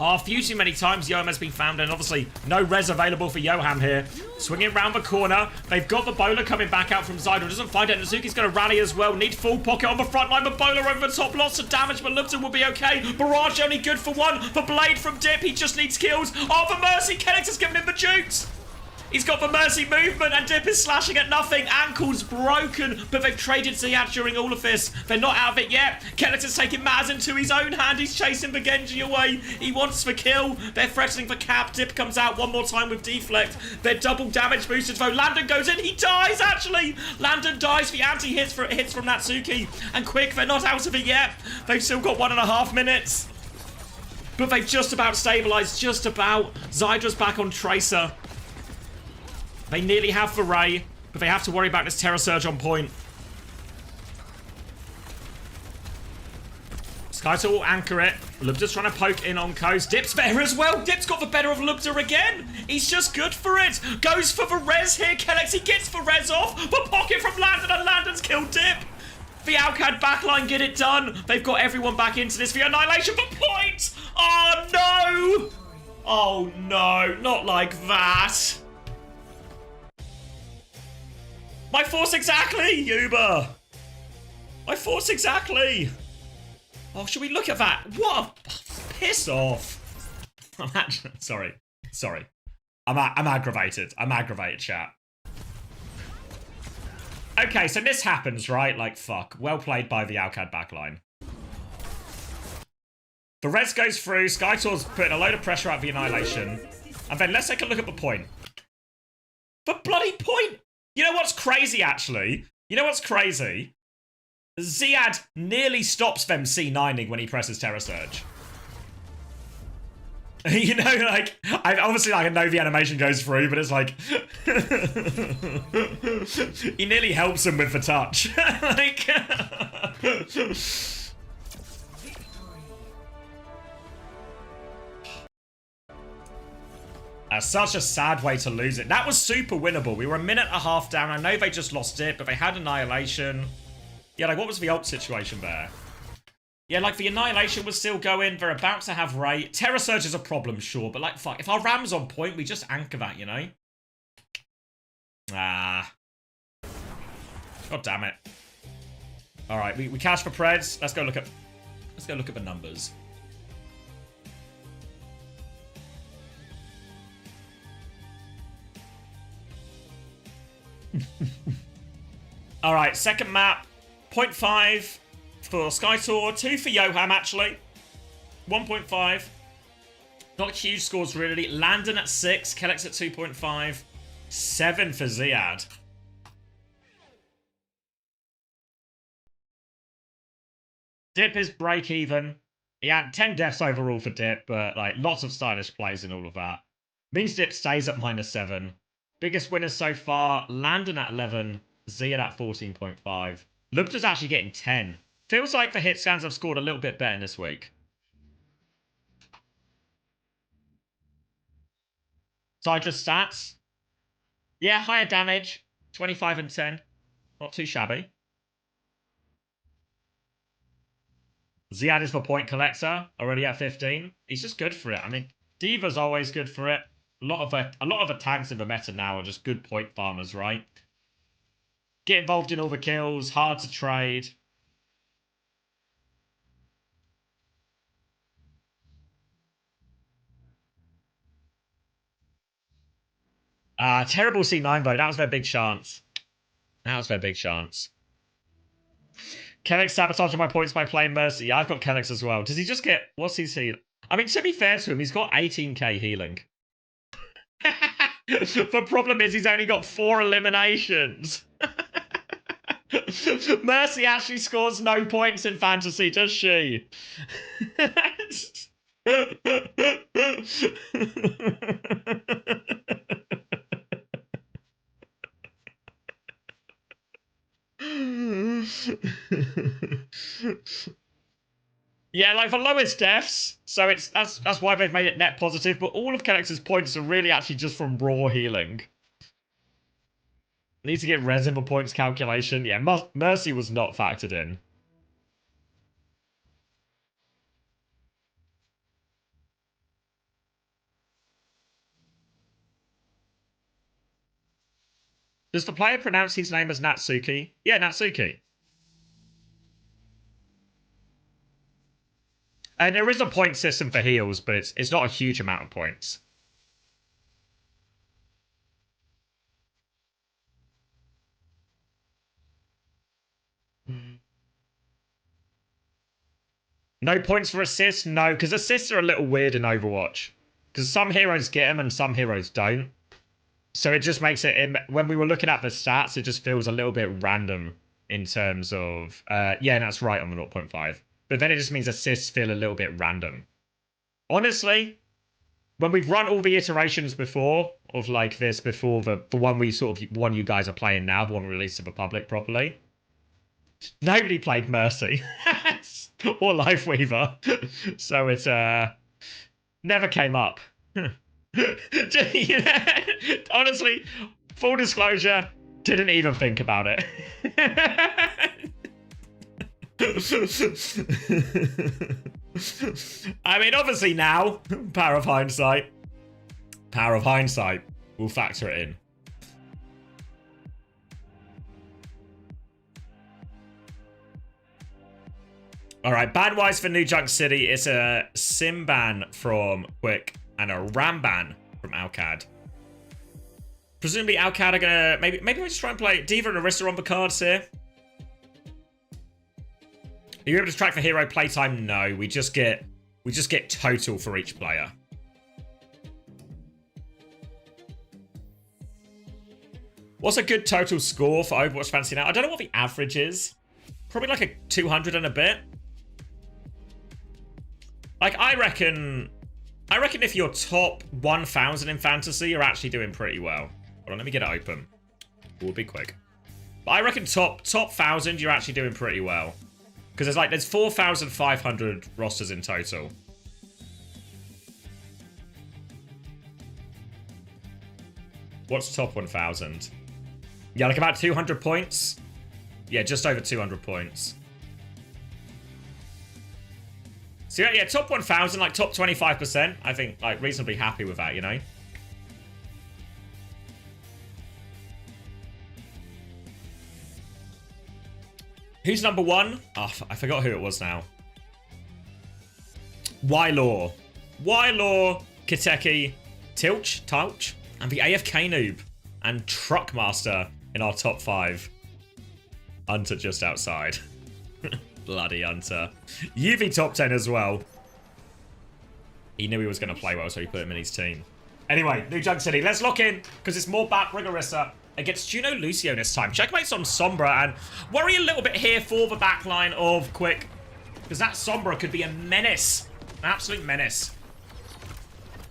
A few too many times Johan has been found, and obviously no res available for Johan here. Swinging around the corner. They've got the bowler coming back out from Zydra. Doesn't find it. Nazuki's going to rally as well. Need full pocket on the front line. The bowler over the top. Lots of damage, but Lupton will be okay. Barrage only good for one. The blade from Dip. He just needs kills. Oh, the Mercy. Kellex has given him the jukes. He's got the Mercy movement, and Dip is slashing at nothing. Ankle's broken, but they've traded Ziad during all of this. They're not out of it yet. Kellex is taking matters into his own hand. He's chasing the Genji away. He wants the kill. They're threatening for cap. Dip comes out one more time with deflect. They're double damage boosted, though. Landon goes in. He dies, actually. Landon dies. The anti-hits hits from Natsuki. And Quick, they're not out of it yet. They've still got 1.5 minutes. But they've just about stabilized. Just about. Zydra's back on Tracer. They nearly have the Ray, but they have to worry about this Terror Surge on point. Skytor will anchor it. Lubda's trying to poke in on Coast. Dip's there as well. Dip's got the better of Lubda again. He's just good for it. Goes for the res here. Kellex, he gets the res off. The pocket from Landon, and Landon's killed Dip. The Alcad backline get it done. They've got everyone back into this. The Annihilation for point. Oh, no. Oh, no. Not like that. My force exactly, Uber! My force exactly! Oh, should we look at that? What a piss off! I'm actually... Sorry. I'm aggravated. I'm aggravated, chat. Okay, so this happens, right? Like, fuck. Well played by the Alcad backline. The res goes through. Skytor's putting a load of pressure out the Annihilation. And then let's take a look at the point. The bloody point! You know what's crazy, actually? You know what's crazy? Ziad nearly stops them C9ing when he presses Terror Surge. You know, like, obviously, like, I know the animation goes through, but it's like... he nearly helps him with the touch. Like... That's such a sad way to lose it. That was super winnable. We were 1.5 minutes down. I know they just lost it, but they had Annihilation. Yeah, like, what was the ult situation there? Yeah, like, the Annihilation was still going. They're about to have Ray. Terror Surge is a problem, sure, but, like, fuck. If our Ram's on point, we just anchor that, you know? Ah. God damn it. Alright, we cash for Preds. Let's go look at the numbers. Alright, second map. 0.5 for Skytor. 2 for Yoham, actually. 1.5. Not huge scores, really. Landon at 6. Kellex at 2.5. 7 for Ziad. Dip is break even. He had 10 deaths overall for Dip, but like lots of stylish plays and all of that. Means Dip stays at -7. Biggest winners so far, Landon at 11, Ziad at 14.5. Lubta's actually getting 10. Feels like the hit scans have scored a little bit better this week. Sydra's stats. Yeah, higher damage. 25 and 10. Not too shabby. Ziad is the point collector, already at 15. He's just good for it. I mean, Diva's always good for it. A lot of the tanks in the meta now are just good point farmers, right? Get involved in all the kills, hard to trade. Terrible C9 though. That was their big chance. That was their big chance. Kennex sabotaging my points by playing Mercy. Yeah, I've got Kennex as well. Does he just get... What's his heal? I mean, to be fair to him, he's got 18k healing. The problem is he's only got 4 eliminations. Mercy actually scores no points in fantasy, does she? Yeah, like the lowest deaths, so that's why they've made it net positive, but all of Kennex's points are really actually just from raw healing. Need to get resin for points calculation. Yeah, Mercy was not factored in. Does the player pronounce his name as Natsuki? Yeah, Natsuki. And there is a point system for heals, but it's not a huge amount of points. No points for assists? No, because assists are a little weird in Overwatch. Because some heroes get them and some heroes don't. So it just makes it... When we were looking at the stats, it just feels a little bit random in terms of... yeah, that's right on the 0.5. But then it just means assists feel a little bit random. Honestly, when we've run all the iterations before of like this, before the one we sort of... one you guys are playing now, the one released to the public properly, nobody played Mercy. Or Lifeweaver. So it never came up. Honestly, full disclosure, didn't even think about it. I mean, obviously now, power of hindsight will factor it in. Alright, ban-wise for New Junk City, it's a sim ban from Quick and a ram ban from Alcad. Presumably Alcad are gonna... Maybe we just try and play Diva and Orisa on the cards here. Are you able to track the hero playtime? No, we just get total for each player. What's a good total score for Overwatch Fantasy now? I don't know what the average is. Probably like a 200 and a bit. Like, I reckon if you're top 1,000 in fantasy, you're actually doing pretty well. Hold on, let me get it open. We'll be quick. But I reckon top 1,000, you're actually doing pretty well. Because there's 4,500 rosters in total. What's top 1,000? Yeah, like about 200 points. Yeah, just over 200 points. So yeah, top 1,000, like top 25%. I think, like, reasonably happy with that, you know? Who's number one? Oh, I forgot who it was now. Ylaw, Kiteki, Tilch, and the AFK noob, and Truckmaster in our top 5. Hunter just outside. Bloody Hunter. UV top 10 as well. He knew he was going to play well, so he put him in his team. Anyway, New Junk City. Let's lock in, because it's more back Rigorissa against Juno Lucio this time. Checkmates on Sombra, and worry a little bit here for the backline of Quick. Because that Sombra could be a menace. An absolute menace.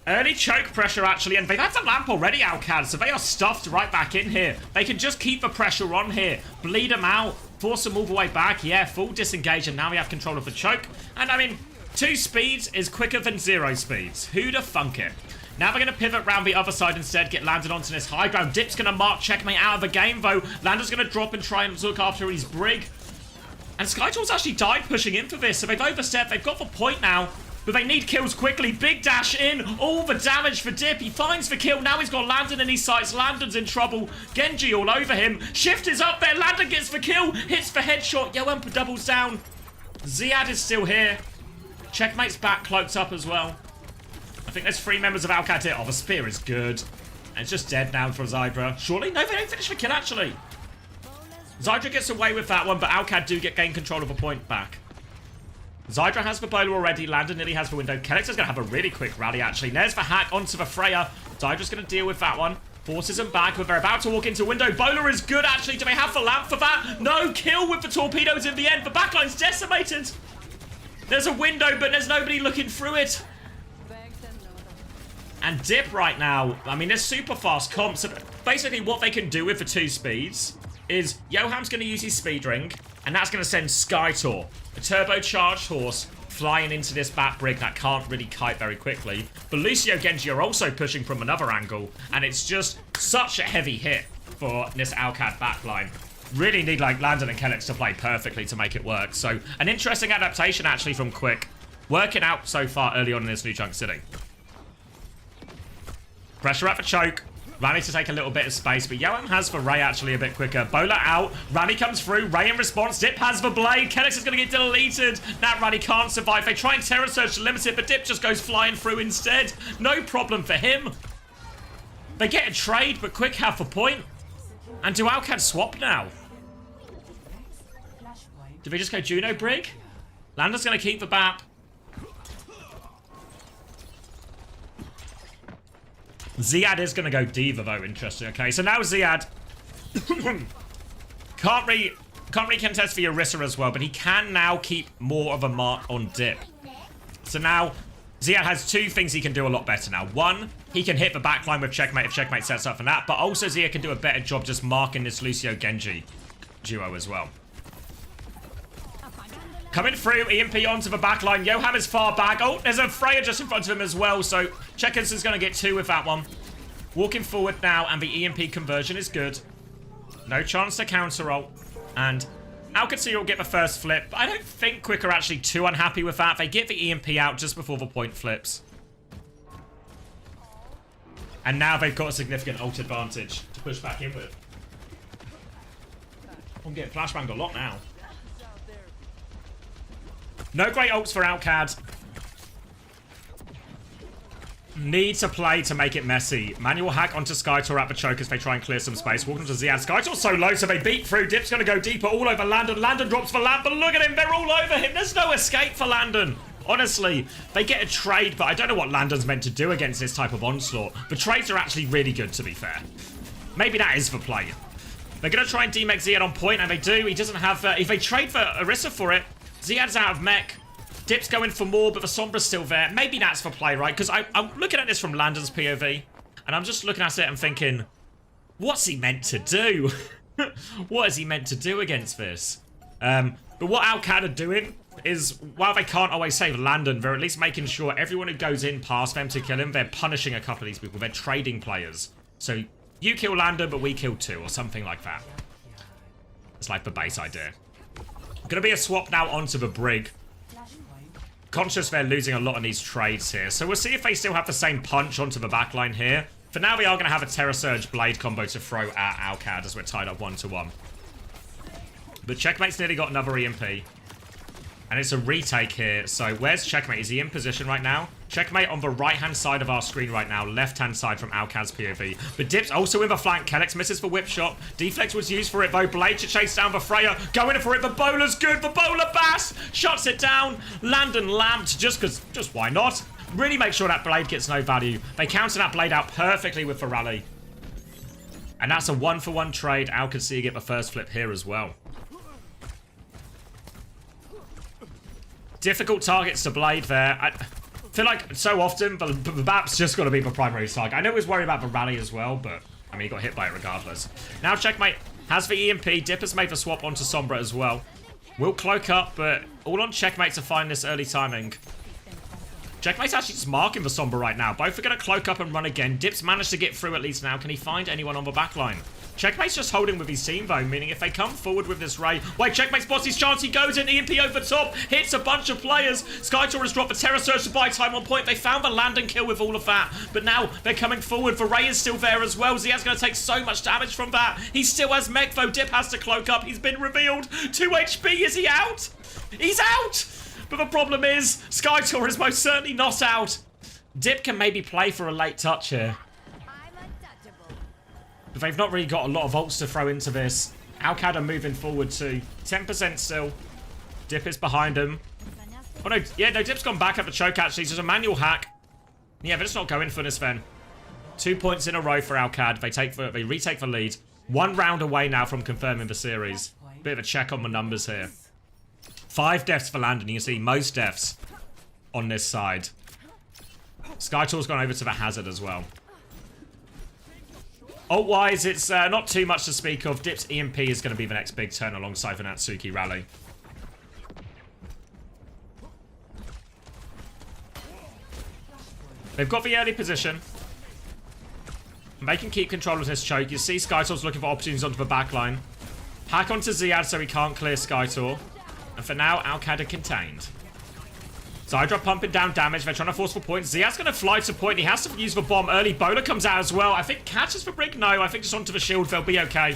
Early choke pressure, actually, and they've had the lamp already, Alcad, so they are stuffed right back in here. They can just keep the pressure on here, bleed them out, force them all the way back. Yeah, full disengage, and now we have control of the choke. And, I mean, 2 speeds is quicker than 0 speeds. Who'd have thunk it? Now they're going to pivot around the other side instead, get landed onto this high ground. Dip's going to mark Checkmate out of the game, though. Lander's going to drop and try and look after his Brig. And Skytour's actually died pushing in for this, so they've overstepped. They've got the point now. But they need kills quickly. Big dash in. All the damage for Dip. He finds the kill. Now he's got Landon in his sights. Landon's in trouble. Genji all over him. Shift is up there. Landon gets the kill. Hits the headshot. Yoempa doubles down. Ziad is still here. Checkmate's back cloaked up as well. I think there's 3 members of Alcat here. Oh, the spear is good. And it's just dead now for Zydra. Surely? No, they don't finish the kill, actually. Zydra gets away with that one, but Alcat do gain control of a point back. Zydra has the bowler already. Landon nearly has the window. Kelix is going to have a really quick rally, actually. There's the hack onto the Freya. Zydra's going to deal with that one. Forces them back, but they're about to walk into window. Bowler is good, actually. Do they have the lamp for that? No, kill with the torpedoes in the end. The backline's decimated. There's a window, but there's nobody looking through it. And Dip right now, I mean, there's super fast comps. So basically, what they can do with the 2 speeds is Yoham's going to use his speed ring, and that's going to send Skytour, a turbocharged horse, flying into this bat Brig that can't really kite very quickly. But Lucio Genji are also pushing from another angle, and it's just such a heavy hit for this Alcad backline. Really need, like, Landon and Kelix to play perfectly to make it work. So, an interesting adaptation, actually, from Quick. Working out so far early on in this new Chunk City. Pressure at the choke. Rally to take a little bit of space, but Yoam has the Ray actually a bit quicker. Bowler out. Rally comes through. Ray in response. Dip has the blade. Kelix is going to get deleted. That Rally can't survive. They try and Terror Surge to limit it, but Dip just goes flying through instead. No problem for him. They get a trade, but Quick have the point. And do Alcad swap now? Do they just go Juno Brig? Lander's going to keep the BAP. Ziad is going to go Diva, though. Interesting. Okay, so now Ziad can't really contest for Orisa as well, but he can now keep more of a mark on Dip. So now Ziad has 2 things he can do a lot better now. 1, he can hit the backline with Checkmate if Checkmate sets up for that, but also Ziad can do a better job just marking this Lucio Genji duo as well. Coming through, EMP onto the backline. Yoham is far back. Oh, there's a Freya just in front of him as well. So Checkers is going to get 2 with that one. Walking forward now, and the EMP conversion is good. No chance to counter ult. And Alcatraz will get the first flip. But I don't think Quick are actually too unhappy with that. They get the EMP out just before the point flips. And now they've got a significant ult advantage to push back in with. I'm getting flashbanged a lot now. No great ults for Alcad. Need to play to make it messy. Manual hack onto Skytour at the choke as they try and clear some space. Walking to Ziad. Skytour's so low, so they beat through. Dip's going to go deeper all over Landon. Landon drops for Lamp, but look at him. They're all over him. There's no escape for Landon. Honestly, they get a trade, but I don't know what Landon's meant to do against this type of onslaught. The trades are actually really good, to be fair. Maybe that is the play. They're going to try and demech Ziad on point, and they do. He doesn't have... if they trade for Orisa for it, Ziad's out of mech. Dip's going for more, but the Sombra's still there. Maybe that's for play, right? Because I'm looking at this from Landon's POV, and I'm just looking at it and thinking, what's he meant to do? What is he meant to do against this? But what Alcad are doing is, while they can't always save Landon, they're at least making sure everyone who goes in past them to kill him, they're punishing a couple of these people. They're trading players. So you kill Landon, but we kill 2, or something like that. It's like the base idea. Gonna be a swap now onto the Brig. Conscious they're losing a lot on these trades here. So we'll see if they still have the same punch onto the backline here. For now, we are going to have a Terror Surge Blade combo to throw at Alcad as we're tied up 1-1. But Checkmate's nearly got another EMP. And it's a retake here. So where's Checkmate? Is he in position right now? Checkmate on the right-hand side of our screen right now. Left-hand side from Alcad's POV. But Dip's also in the flank. Kelix misses for whip shot. Deflex was used for it though. Blade to chase down the Freya. Going for it. The bowler's good. The bowler bass. Shuts it down. Landon lamped just why not? Really make sure that blade gets no value. They counter that blade out perfectly with the rally. And that's a 1-for-1 trade. Al can see get the first flip here as well. Difficult targets to blade there. I feel like so often the Bap's just got to be the primary target. I know he was worried about the rally as well, but I mean, he got hit by it regardless. Now Checkmate has the EMP. Dip has made the swap onto Sombra as well. Will cloak up, but all on Checkmate to find this early timing. Checkmate's actually just marking the Sombra right now. Both are going to cloak up and run again. Dip's managed to get through at least now. Can he find anyone on the backline? Checkmate's just holding with his team though, meaning if they come forward with this Ray... Wait, Checkmate spots his chance. He goes in, EMP over top, hits a bunch of players. Skytor has dropped the Terror Surge to buy time on point. They found the land and kill with all of that. But now they're coming forward. The Ray is still there as well. Ziad's going to take so much damage from that. He still has mech though. Dip has to cloak up. He's been revealed. 2 HP. Is he out? He's out! But the problem is, Skytor is most certainly not out. Dip can maybe play for a late touch here. But they've not really got a lot of ults to throw into this. OWCS are moving forward too. 10% still. Dip is behind him. Oh no, yeah, no, Dip's gone back at the choke actually. So it's a manual hack. Yeah, they're just not going for this then. 2 points in a row for OWCS. They retake the lead. 1 round away now from confirming the series. Bit of a check on the numbers here. 5 deaths for Landon. You can see most deaths on this side. Skytor's gone over to the Hazard as well. Ult-wise, it's not too much to speak of. Dip's EMP is going to be the next big turn alongside the Natsuki rally. They've got the early position. They can keep control of this choke. You see Skytor's looking for opportunities onto the backline. Hack onto Ziad so he can't clear Skytor. And for now, OWCS are contained. Zydra pumping down damage. They're trying to force for points. Ziad's going to fly to point. He has to use the bomb early. Bowler comes out as well. I think catches the brick. No, I think just onto the shield. They'll be okay.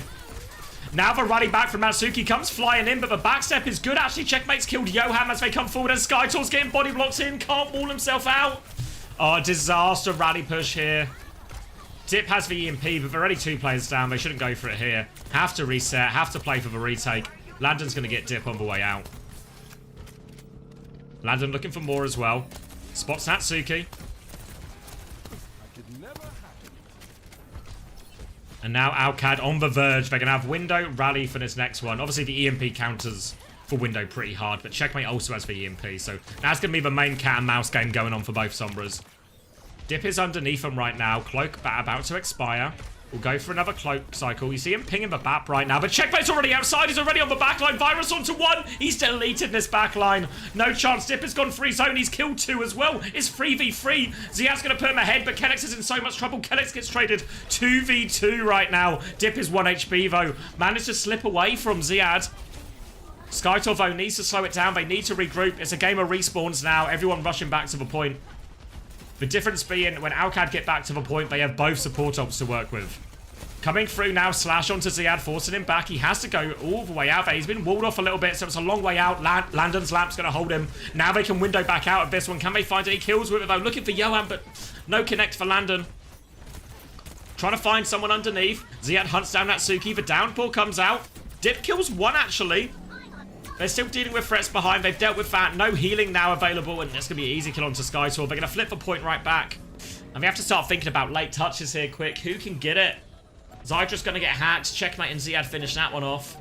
Now the rally back from Natsuki comes flying in, but the backstep is good. Actually, Checkmate's killed Yoham as they come forward, and Skytor's getting body blocked in. Can't wall himself out. Oh, disaster rally push here. Dip has the EMP, but they're already 2 players down. They shouldn't go for it here. Have to reset. Have to play for the retake. Landon's going to get Dip on the way out. Landon looking for more as well. Spots Natsuki. And now OWCS on the verge. They're going to have Window, Rally for this next one. Obviously, the EMP counters for Window pretty hard, but Checkmate also has the EMP. So that's going to be the main cat and mouse game going on for both Sombras. Dip is underneath them right now. Cloak about to expire. We'll go for another cloak cycle. You see him pinging the BAP right now, but Checkmate's already outside. He's already on the backline. Virus onto 1. He's deleted this backline. No chance. Dip has gone free zone. He's killed 2 as well. It's 3v3. Ziad's going to put him ahead, but Kellex is in so much trouble. Kellex gets traded 2v2 right now. Dip is 1 HP though. Managed to slip away from Ziad. Skytor though needs to slow it down. They need to regroup. It's a game of respawns now. Everyone rushing back to the point. The difference being when OWCS get back to the point, they have both support ops to work with. Coming through now, Slash onto Ziad, forcing him back. He has to go all the way out there. He's been walled off a little bit, so it's a long way out. Landon's Lamp's going to hold him. Now they can window back out of this one. Can they find any kills with it, though? Looking for Johan, but no connect for Landon. Trying to find someone underneath. Ziad hunts down Natsuki. The downpour comes out. Dip kills 1, actually. They're still dealing with threats behind. They've dealt with that. No healing now available, and it's going to be an easy kill onto Skytor. They're going to flip the point right back. And we have to start thinking about late touches here quick. Who can get it? Zydra's going to get hacked. Checkmate and Ziad finish that one off.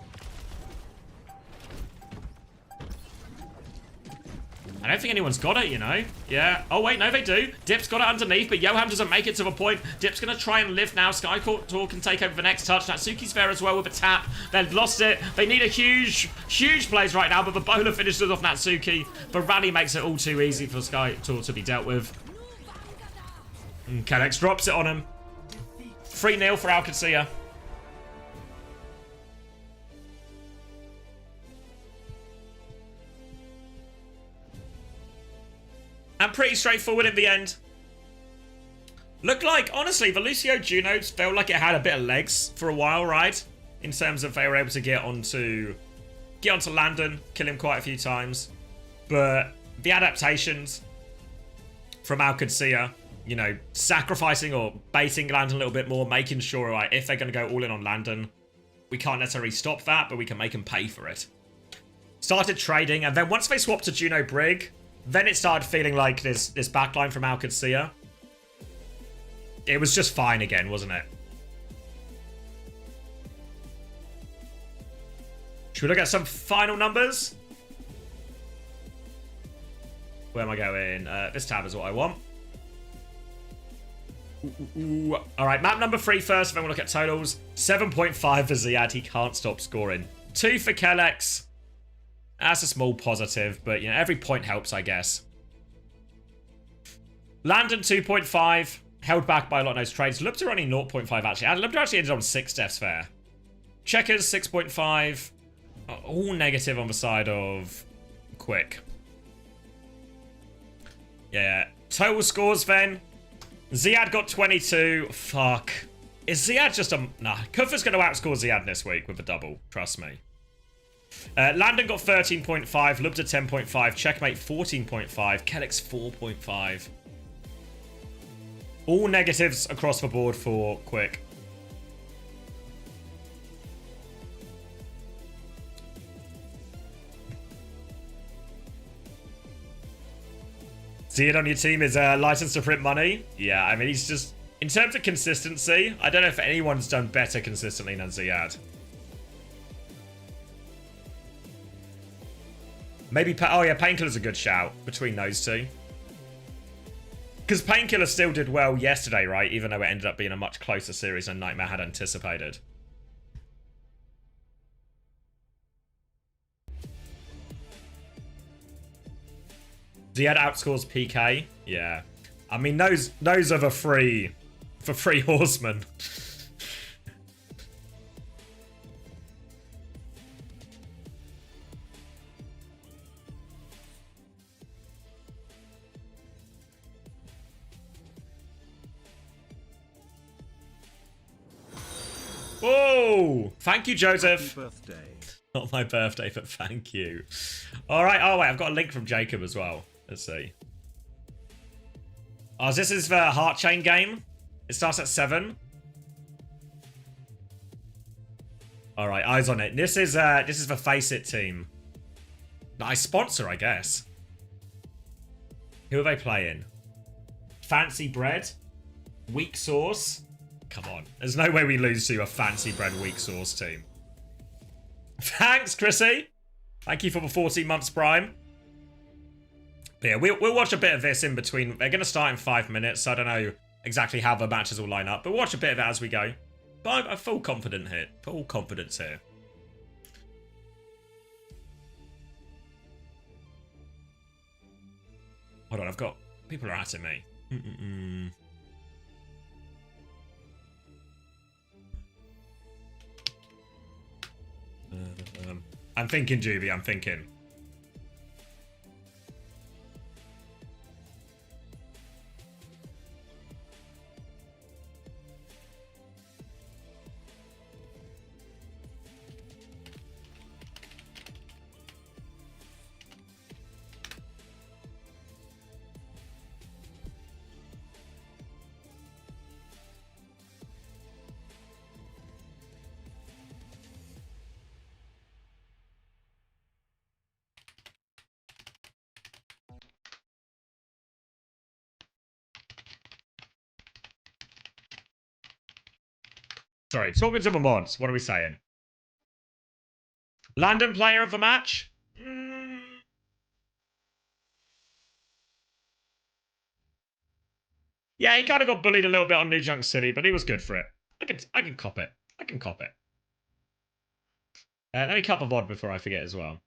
I don't think anyone's got it, you know. Yeah. Oh, wait. No, they do. Dip's got it underneath, but Johan doesn't make it to the point. Dip's going to try and live now. Skytor can take over the next touch. Natsuki's there as well with a tap. They've lost it. They need a huge plays right now, but the bowler finishes off Natsuki. The rally makes it all too easy for Skytor to be dealt with. And Kellex drops it on him. 3-0 for OWCS. And pretty straightforward in the end. Looked like, honestly, the Lucio Junos felt like it had a bit of legs for a while, right? In terms of they were able to get onto Landon, kill him quite a few times. But the adaptations from OWCS, you know, sacrificing or baiting Landon a little bit more, making sure, right, if they're going to go all in on Landon, we can't necessarily stop that, but we can make them pay for it. Started trading, and then once they swapped to Juno Brig, then it started feeling like this backline from OWCS. It was just fine again, wasn't it? Should we look at some final numbers? Where am I going? This tab is what I want. Ooh. All right, map number 3 first. If I want to look at totals, 7.5 for Ziad. He can't stop scoring. 2 for Kellex. That's a small positive, but you know, every point helps, I guess. Landon 2.5, held back by a lot of those trades. Lupta only 0.5 actually. And Lupta actually ended on 6 deaths fair. Checkers 6.5. All negative on the side of Quick. Yeah. Total scores then. Ziad got 22. Fuck. Is Ziad just a... Nah. Kufa's going to outscore Ziad this week with a double. Trust me. Landon got 13.5. Lubda 10.5. Checkmate 14.5. Kellex 4.5. All negatives across the board for Quick. Ziad on your team is licensed to print money. Yeah, I mean, he's just... In terms of consistency, I don't know if anyone's done better consistently than Ziad. Maybe... Oh, yeah, Painkiller's a good shout between those two. Because Painkiller still did well yesterday, right? Even though it ended up being a much closer series than Nightmare had anticipated. Ziad outscores PK. Yeah. I mean, those are the three horsemen. Oh, thank you, Joseph. Happy birthday. Not my birthday, but thank you. All right. Oh, wait, I've got a link from Jacob as well. Let's see. Oh, this is the Heart Chain game. It starts at 7. All right, eyes on it. This is the Face It team. Nice sponsor, I guess. Who are they playing? Fancy Bread, Weak Sauce. Come on, there's no way we lose to a Fancy Bread Weak Sauce team. Thanks, Chrissy. Thank you for the 14 months prime. But yeah, we'll watch a bit of this in between. They're going to start in 5 minutes, so I don't know exactly how the matches will line up. But we'll watch a bit of it as we go. But I'm full confident here. Full confidence here. Hold on, I've got... People are atting me. I'm thinking, Juby, I'm thinking. Sorry, talking to the mods. What are we saying? Landon player of the match? Yeah, he kind of got bullied a little bit on New Junk City, but he was good for it. I can cop it. I can cop it. Let me cup a VOD before I forget as well.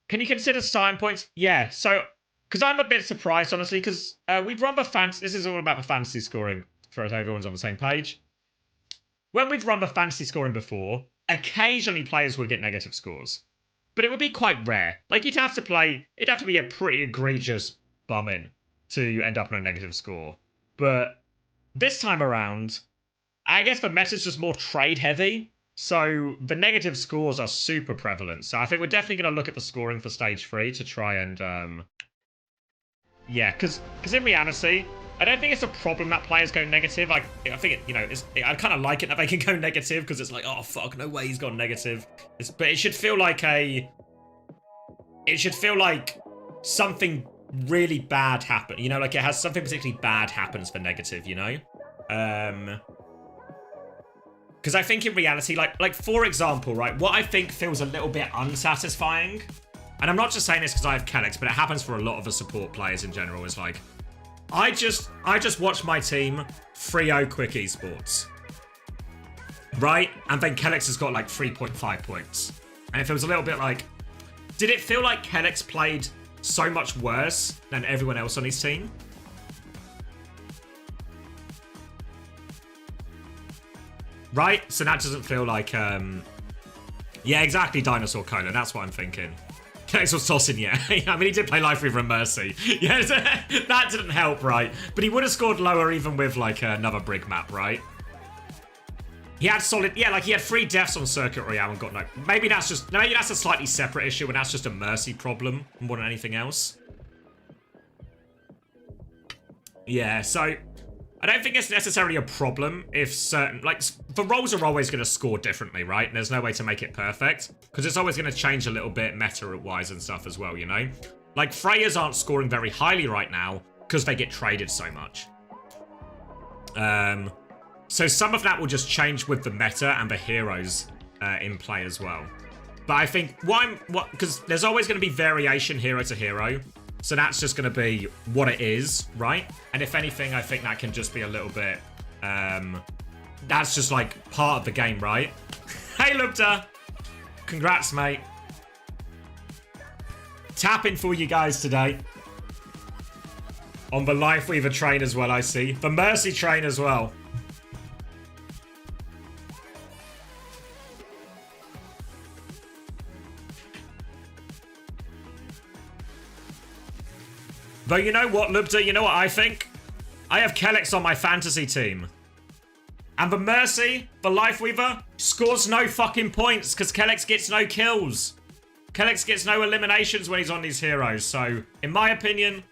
Can you consider starting points? Yeah, so... Because I'm a bit surprised, honestly, because we've run the fantasy... This is all about the fantasy scoring, for everyone's on the same page. When we've run the fantasy scoring before, occasionally players would get negative scores. But it would be quite rare. Like, you'd have to play... It'd have to be a pretty egregious bumming to end up on a negative score. But this time around, I guess the meta's just more trade-heavy. So the negative scores are super prevalent. So I think we're definitely going to look at the scoring for Stage 3 to try and... Yeah, because in reality, I don't think it's a problem that players go negative. I think it, you know, I kind of like it that they can go negative because it's like, oh fuck, no way he's gone negative. But it should feel like something really bad happened. You know, like it has something particularly bad happens for negative. You know, Because I think in reality, like for example, right, what I think feels a little bit unsatisfying, and I'm not just saying this because I have Kellex, but it happens for a lot of the support players in general, is like, I just watch my team 3-0 quick esports, right? And then Kellex has got like 3.5 points. And it feels a little bit like, did it feel like Kellex played so much worse than everyone else on his team? Right? So that doesn't feel like, yeah, exactly, Dinosaur Cola. That's what I'm thinking. Kellex was tossing, yeah. I mean, he did play Life Weaver and Mercy. Yeah, that didn't help, right? But he would have scored lower even with, like, another Brig map, right? He had solid, yeah, like, he had 3 deaths on Circuit Royale and got no... Maybe that's a slightly separate issue, and that's just a Mercy problem more than anything else. Yeah, so... I don't think it's necessarily a problem if certain... Like, the roles are always going to score differently, right? And there's no way to make it perfect. Because it's always going to change a little bit meta-wise and stuff as well, you know? Like, Freyas aren't scoring very highly right now because they get traded so much. So some of that will just change with the meta and the heroes in play as well. But I think... Because there's always going to be variation hero to hero. So that's just going to be what it is, right? And if anything, I think that can just be a little bit... that's just, like, part of the game, right? Hey, Lubda! Congrats, mate. Tapping for you guys today. On the Life Weaver train as well, I see. The Mercy train as well. But you know what, Lubda? You know what I think? I have Kellex on my fantasy team. And the Mercy, the Life Weaver, scores no fucking points because Kellex gets no kills. Kellex gets no eliminations when he's on these heroes. So, in my opinion,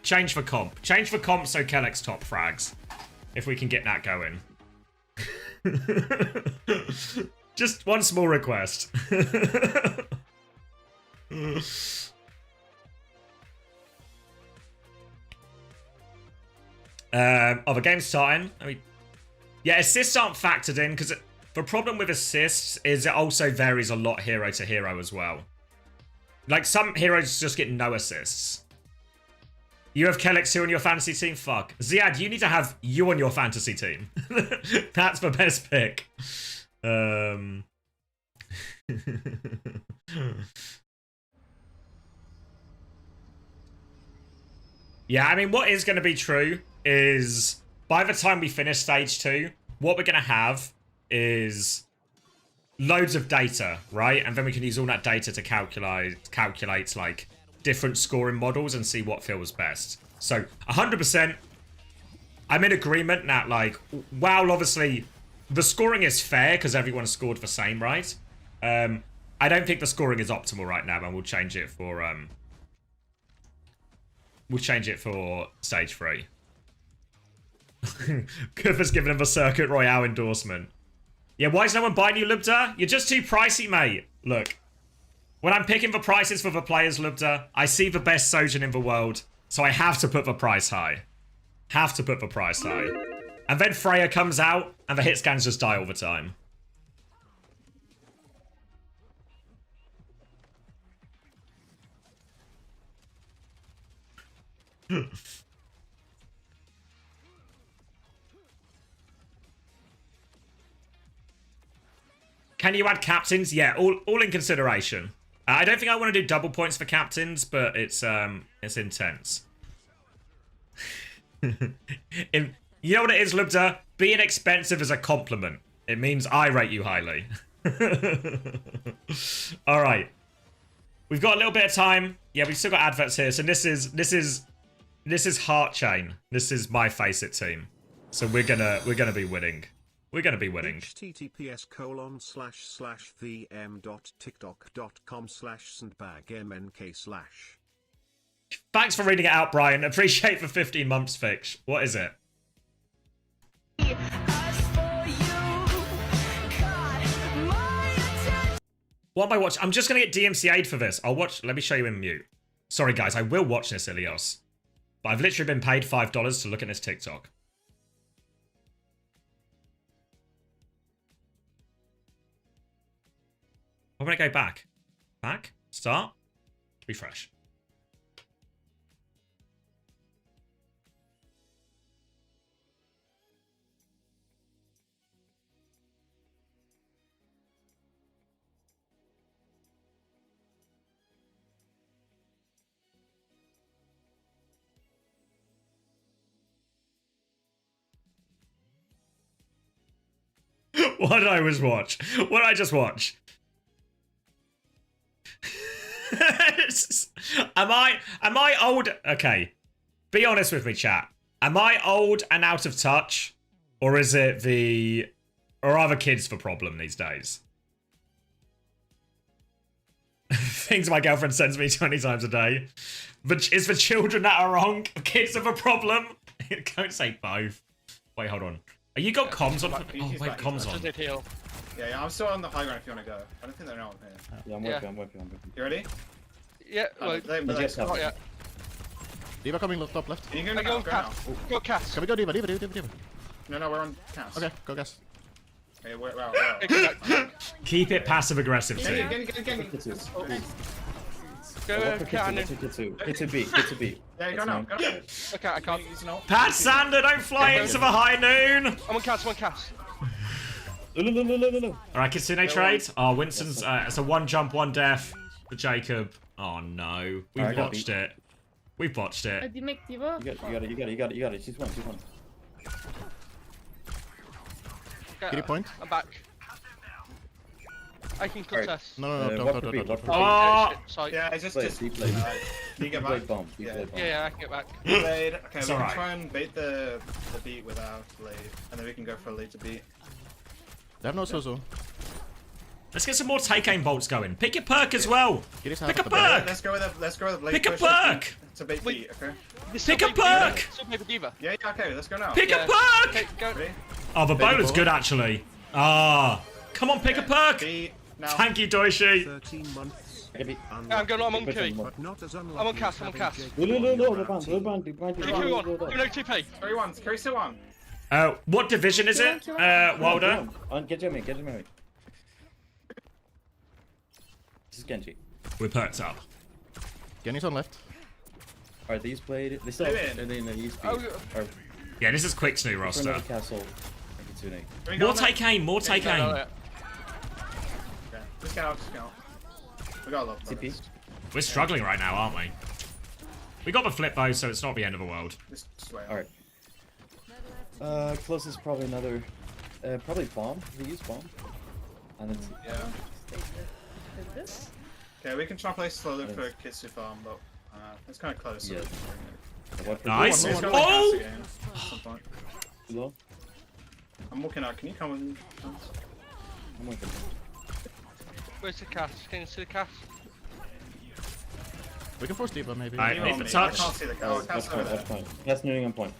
change for comp. Change for comp so Kellex top frags. If we can get that going. Just one small request. The game's starting. I mean, yeah, assists aren't factored in because the problem with assists is it also varies a lot hero to hero as well. Like, some heroes just get no assists. You have Kellex here on your fantasy team? Fuck. Ziad, you need to have you on your fantasy team. That's the best pick. Yeah, I mean, what is going to be true is by the time we finish stage 2, what we're going to have is loads of data, right? And then we can use all that data to calculate like different scoring models and see what feels best. So 100%, I'm in agreement that, like, while obviously the scoring is fair because everyone scored the same, right? I don't think the scoring is optimal right now, and we'll change it for stage 3. Cooper's giving him a Circuit Royale endorsement. Yeah, why is no one buying you, Lubda? You're just too pricey, mate. Look, when I'm picking the prices for the players, Lubda, I see the best Sojin in the world, so I have to put the price high. Have to put the price high. And then Freya comes out, and the hit scans just die all the time. Can you add captains? Yeah, all in consideration. I don't think I want to do double points for captains, but it's intense. You know what it is, Lubda? Being expensive is a compliment. It means I rate you highly. All right, we've got a little bit of time. Yeah, we've still got adverts here. So this is Heart Chain. This is my Face It team. So we're gonna be winning. We're gonna be winning. https://vm.tiktok.com/sandbagmnk/. Thanks for reading it out, Brian. Appreciate the 15 months fix. What is it? What am I watching? I'm just gonna get DMCA'd for this. I'll watch. Let me show you in mute. Sorry, guys. I will watch this, Ilios. But I've literally been paid $5 to look at this TikTok. Why would I go back? Back? Start? Refresh. What did I just watch? What did I just watch? Am I old? Okay. Be honest with me, chat. Am I old and out of touch? Or is it or are the kids the problem these days? Things my girlfriend sends me 20 times a day. But is the children that are wrong? The kids are the problem? Don't say both. Wait, hold on. Are you got comms on? Oh, wait, comms on. Yeah, I'm still on the high ground if you want to go. I don't think they're on here. Yeah, I'm working. You ready? Yeah, well, Oh, yeah. D.Va coming top left. You can I go go now. cast. Go cast. Can we go D.Va? No, we're on cast. Okay, go gas. Okay, we're out. Keep it passive aggressive too. Go cannon. Get to B. Yeah, go now. Go. Okay, I can't. Pat Sander, don't fly into the high noon! I'm on cast, No. Alright, Kitsune trade. Oh, Winston's, it's a one jump, one death for Jacob. Oh no. We've botched it. We've botched it. You got it. She's one. Okay, Get a point. I'm back. I can contest. No, don't. Oh! Sorry. Yeah, it's just. He played. You get He back. played bomb. Yeah, I can get back. Blade. Okay, It's we can alright. try and bait the beat without Blade, and then we can go for a lead to beat. They have no Sozo. Let's get some more take aim bolts going. Pick your perk as well. Get his Pick a half at the back. perk. Let's go with the Blade. Pick a push perk. to bait Wait. beat. Okay. Pick a perk. Still play with D.Va. Yeah. Okay. Let's go now. Pick a Yeah. perk. Okay, go. Ready? Oh, the bowler's good actually. Ah, come on, pick a perk. Beat now. Thank you, Doishi. 13 months. I'm going on Q. But not as unlucky I'm on cast, as I'm on having cast. Jacob No, on your the team. band. Give me Q1. Give me no TP. Carry one. Carry still one. What division is it? Wilder? Get your man. This is Genji. We're perked up. Genny's on left. Alright, these played. They still They're they're in the East B. Oh, Or Yeah, this is Quick's new for roster. another castle. Kitsune. Here we go More now. take aim, more take No, aim. Okay. Just get out. We got a lot. TP. We're struggling right now, aren't we? We got the flip bow, so it's not the end of the world. Just wait. Alright. Closest probably another. Probably bomb. We use bomb. And then Yeah. Okay, we can try and play slowly for Kitsu farm, but it's kind of close. So Yeah. What Nice. Let's go Oh! with Cassie again at some point. Too low? I'm walking out. Can you come in? I'm working. Where's the cast? Can you see the cast? We can force D.Va maybe. Alright, You make on the me. touch. I can't see the Oh, cat. Cat's over there. that's fine. That's nooning on point.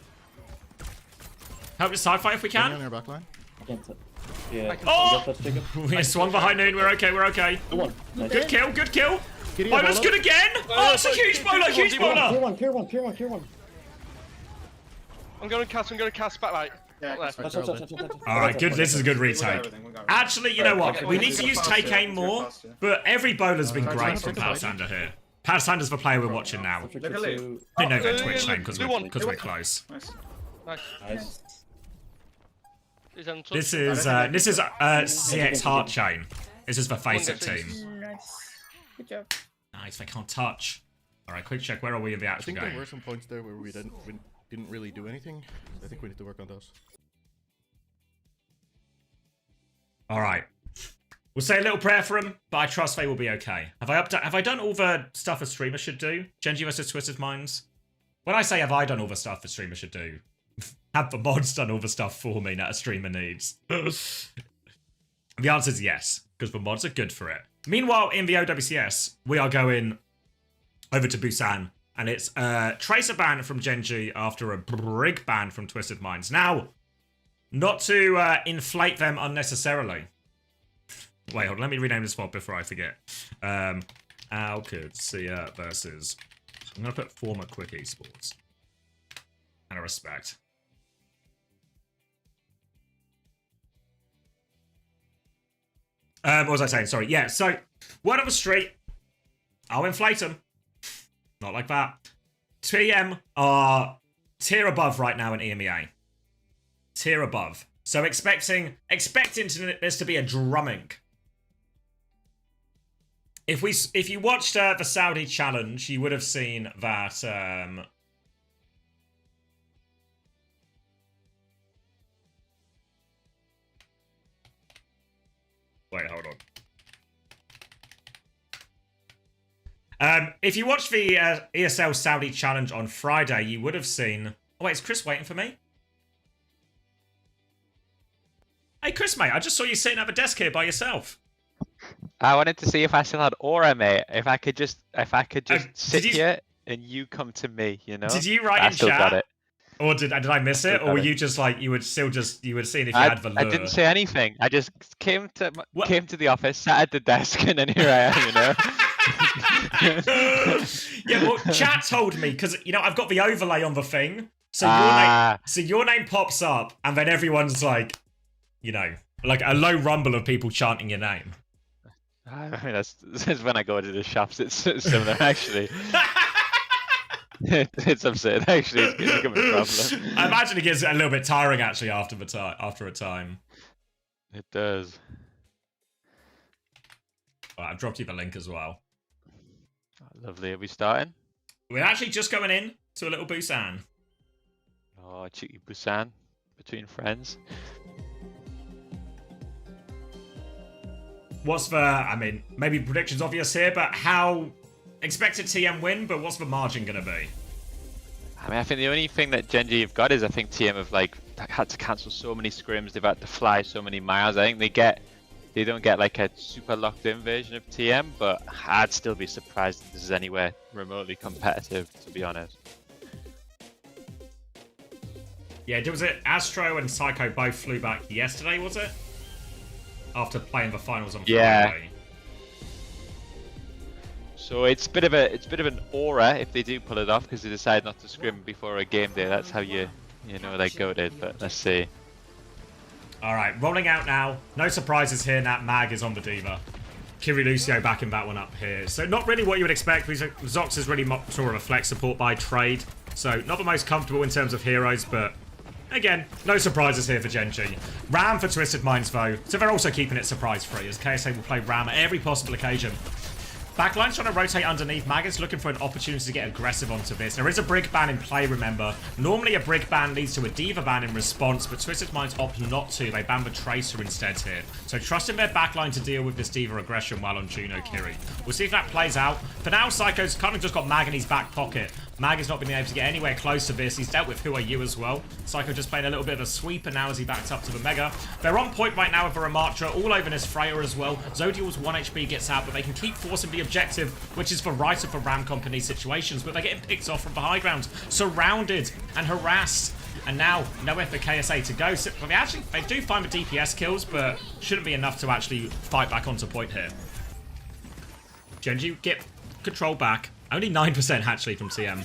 Help the sci-fi if we Genny on can. your back line. I can't yeah. Oh! You got touch, Jacob? We swung behind noon, we're okay, we're okay. Good one. Nice. Good kill, good kill. Kitty Bowler's ball good up. again! Oh, it's a huge bowler, huge bowler! Clear one. I'm going to cast back right. Yeah, Not there. Touch. Alright, good, this is a good we got retake. everything. We got everything. Actually, you know what? Okay, We well, need to let's use go take faster, aim let's go more, faster. but every bowler's been Try great to from take it. Palisander here. Palisander's the player we're watching now. Look at Lou. They know their Oh, Twitch yeah, name because Lou we're won. close. Nice. Nice. Nice. He's on touch. This is CX Heart Chain. This is the face it team. Nice. Good job. Nice, they can't touch. Alright, quick check, where are we in the I actual think there game? were some points there where we didn't really do anything. I think we need to work on those. Alright. We'll say a little prayer for him, but I trust they will be okay. Have I done all the stuff a streamer should do? Genji vs Twisted Minds? When I say have I done all the stuff a streamer should do, have the mods done all the stuff for me that a streamer needs? The answer is yes, because the mods are good for it. Meanwhile, in the OWCS, we are going over to Busan, and it's a Tracer ban from Genji after a Brig ban from Twisted Minds. Now, not to inflate them unnecessarily. Wait, hold on, let me rename this mod before I forget. OWCS versus... I'm going to put former Quick Esports. And a respect. What was I saying? Sorry. Yeah, so, word on the street. I'll inflate them. Not like that. TM are tier above right now in EMEA. Tier above. So expecting this to be a drumming. If you watched the Saudi challenge, you would have seen that wait, hold on. If you watched the ESL Saudi challenge on Friday, you would have seen. Oh wait, is Chris waiting for me? Hey Chris, mate, I just saw you sitting at the desk here by yourself. I wanted to see if I still had aura, mate. If I could just sit here and you come to me, you know. Did you write in chat? Or did I miss it? Or were you just like you would see if you had the lure? I didn't say anything. I just came to the office, sat at the desk, and then here I am, you know. Yeah, well, chat told me because I've got the overlay on the thing, so your name pops up, and then everyone's like, like a low rumble of people chanting your name. I mean, that's when I go to the shops. It's similar, actually. It's absurd, actually. It's becoming a problem. I imagine it gets a little bit tiring, actually, after a time. It does. All right, I've dropped you the link as well. Lovely. Are we starting? We're actually just going in to a little Busan. Oh, cheeky Busan between friends. Maybe predictions obvious here, but how expected TM win, but what's the margin going to be? I mean, I think the only thing that Genji have got is I think TM have had to cancel so many scrims, they've had to fly so many miles. I think they don't get like a super locked in version of TM, but I'd still be surprised if this is anywhere remotely competitive, to be honest. Yeah, was it Astro and Psycho both flew back yesterday, was it? After playing the finals on Friday. Yeah. So it's a bit of an aura if they do pull it off because they decide not to scrim before a game day. That's how you they go it. But let's see. All right, rolling out now. No surprises here. Nat Mag is on the Diva. Kiri Lucio backing that one up here. So not really what you would expect. Zox is really sort of a flex support by trade. So not the most comfortable in terms of heroes, but again, no surprises here for Genji. Ram for Twisted Minds, though. So they're also keeping it surprise-free, as KSA will play Ram at every possible occasion. Backline's trying to rotate underneath. Maggot's looking for an opportunity to get aggressive onto this. There is a Brig ban in play, remember. Normally a Brig ban leads to a Diva ban in response, but Twisted Minds opt not to. They ban the Tracer instead here. So trusting their backline to deal with this Diva aggression while on Juno Kiri. We'll see if that plays out. For now, Psycho's kind of just got Mag in his back pocket. Mag has not been able to get anywhere close to this. He's dealt with Who Are You as well. Psycho just playing a little bit of a sweeper now as he backs up to the Mega. They're on point right now with a Ramattra, all over this Freya as well. Zodial's 1 HP gets out, but they can keep forcing the objective, which is the right of the Ram Company situations, but they're getting picked off from the high ground, surrounded and harassed. And now, nowhere for KSA to go. So they do find the DPS kills, but shouldn't be enough to actually fight back onto point here. Genji get control back. Only 9% actually from TM.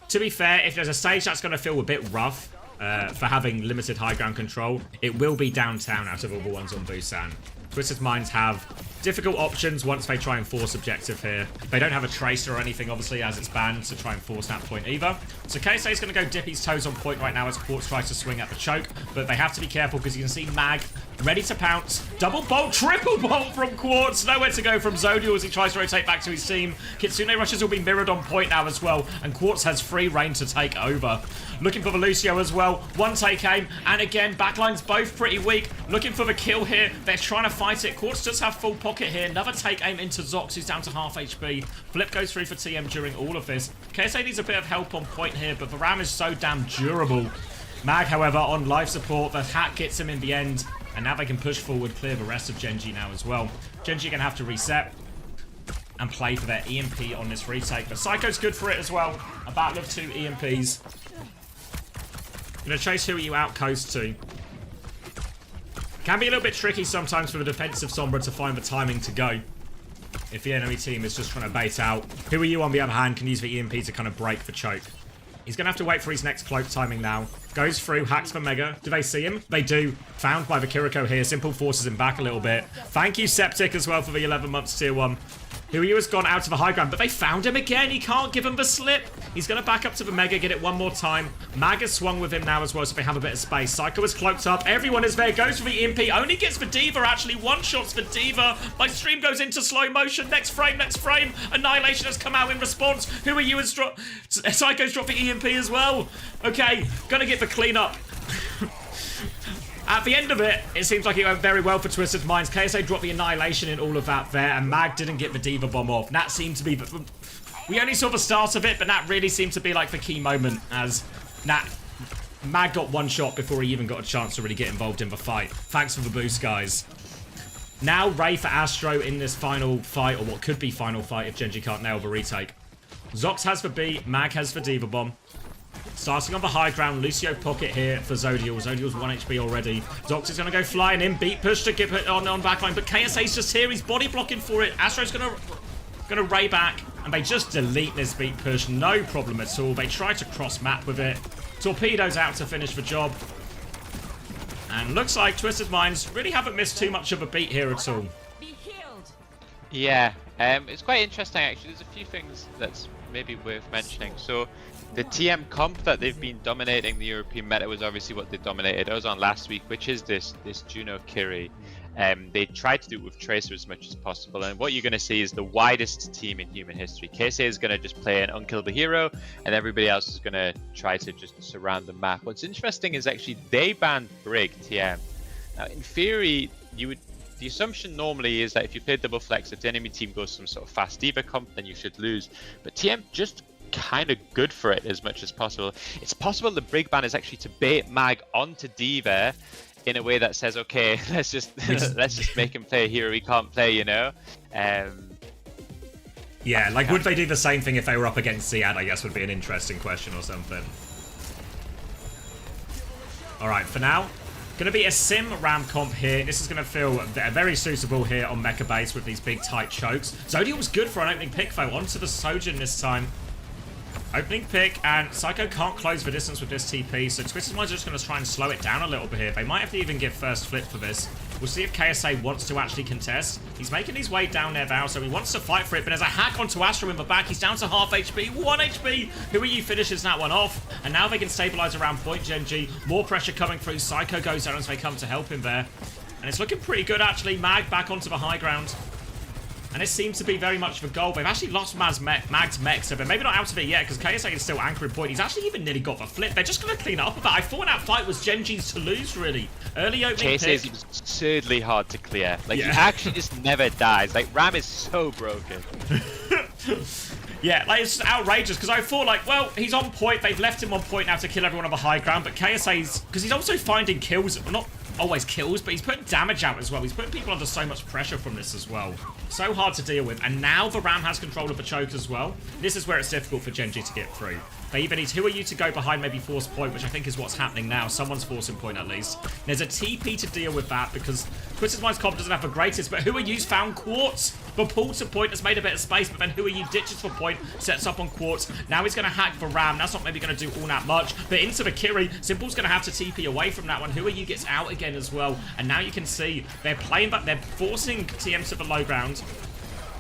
To be fair, if there's a stage that's going to feel a bit rough for having limited high ground control, it will be downtown out of all the ones on Busan. Twisted Minds have difficult options once they try and force objective here. They don't have a Tracer or anything, obviously, as it's banned to try and force that point either. So KSA is going to go dip his toes on point right now as Quartz tries to swing at the choke, but they have to be careful because you can see Mag ready to pounce. Double bolt, triple bolt from Quartz. Nowhere to go from Zodial as he tries to rotate back to his team. Kitsune rushes will be mirrored on point now as well, and Quartz has free reign to take over. Looking for the Lucio as well. One take aim, and again, backline's both pretty weak. Looking for the kill here. They're trying to fight it. Quartz does have full pocket here. Another take aim into Zox, who's down to half HP. Flip goes through for TM during all of this. KSA needs a bit of help on point here, but the Ram is so damn durable. Mag, however, on life support. The hack gets him in the end, and now they can push forward, clear the rest of Genji now as well. Genji going to have to reset and play for their EMP on this retake, but Psycho's good for it as well. A battle of 2 EMPs. Gonna chase Who Are You out coast too. Can be a little bit tricky sometimes for the defensive Sombra to find the timing to go. If the enemy team is just trying to bait out. Who Are You, on the other hand, can use the EMP to kind of break the choke. He's going to have to wait for his next cloak timing now. Goes through, hacks for Mega. Do they see him? They do. Found by the Kiriko here. Simple forces him back a little bit. Thank you, Septic, as well, for the 11 months tier 1. Huiyu has gone out to the high ground, but they found him again. He can't give him the slip. He's going to back up to the Mega, get it one more time. Mag has swung with him now as well, so they have a bit of space. Psycho is cloaked up. Everyone is there. Goes for the EMP. Only gets the Diva, actually. One-shots for Diva. My stream goes into slow motion. Next frame, next frame. Annihilation has come out in response. Huiyu has dropped... Psycho's dropped the EMP as well. Okay, going to get the cleanup. At the end of it, it seems like it went very well for Twisted Minds. KSA dropped the Annihilation in all of that there, and Mag didn't get the Diva Bomb off. And that seemed to be... We only saw the start of it, but that really seemed to be like the key moment, as Mag got one shot before he even got a chance to really get involved in the fight. Thanks for the boost, guys. Now Ray for Astro in this final fight, or what could be final fight if Genji can't nail the retake. Zox has the B, Mag has the Diva Bomb. Starting on the high ground, Lucio pocket here for Zodial. Zodial's 1 HP already. Zox is going to go flying in. Beat push to get it on backline. But KSA's just here. He's body blocking for it. Astro's going to ray back. And they just delete this beat push. No problem at all. They try to cross map with it. Torpedo's out to finish the job. And looks like Twisted Minds really haven't missed too much of a beat here at all. Yeah, it's quite interesting actually. There's a few things that's maybe worth mentioning. So the TM comp that they've been dominating the European meta was obviously what they dominated us on last week, which is this Juno Kiri. They tried to do it with Tracer as much as possible, and what you're going to see is the widest team in human history. KSA is going to just play an unkillable hero, and everybody else is going to try to just surround the map. What's interesting is actually they banned Brig TM. Now, in theory, the assumption normally is that if you play double flex, if the enemy team goes some sort of fast diva comp, then you should lose. But TM just kind of good for it as much as possible. It's possible the Brig ban is actually to bait Mag onto diva in a way that says, okay, let's just make him play a hero he can't play, you know? Yeah, like would they do the same thing if they were up against Ziad, I guess would be an interesting question or something. Alright, for now, gonna be a sim ram comp here. This is gonna feel very suitable here on Mecha base with these big tight chokes. Zodiac was good for an opening pick though, onto the Sojin this time. Opening pick, and Psycho can't close the distance with this TP, so Twisted Minds are just going to try and slow it down a little bit here. They might have to even give first flip for this. We'll see if KSA wants to actually contest. He's making his way down there, Val, so he wants to fight for it, but there's a hack onto Astro in the back. He's down to half HP, 1 HP. Huiyu finishes that one off, and now they can stabilize around point Genji. More pressure coming through. Psycho goes down as they come to help him there. And it's looking pretty good, actually. Mag back onto the high ground. And it seems to be very much the goal. They've actually lost Mag's mech, so they're maybe not out of it yet, because KSA is still anchoring point. He's actually even nearly got the flip. They're just going to clean it up a bit. I thought that fight was Genji's to lose, really. Early opening pick. KSA is absurdly hard to clear. Like, he actually just never dies. Like, Ram is so broken. Yeah, like, it's outrageous, because I thought, like, well, he's on point. They've left him on point now to kill everyone on the high ground, but KSA's... Because he's also finding kills, well, not always kills, but he's putting damage out as well. He's putting people under so much pressure from this as well. So hard to deal with. And now the Ram has control of the choke as well. This is where it's difficult for Genji to get through. They even need Huiyu to go behind, maybe force point, which I think is what's happening now. Someone's forcing point at least. There's a TP to deal with that because Twisted Minds comp doesn't have the greatest, but Huiyu's found Quartz. The pull to point has made a bit of space, but then Huiyu ditches for point, sets up on Quartz. Now he's going to hack for Ram. That's not maybe going to do all that much, but into the Kiri. Simple's going to have to TP away from that one. Huiyu gets out again as well, and now you can see they're playing back. They're forcing TM to the low ground,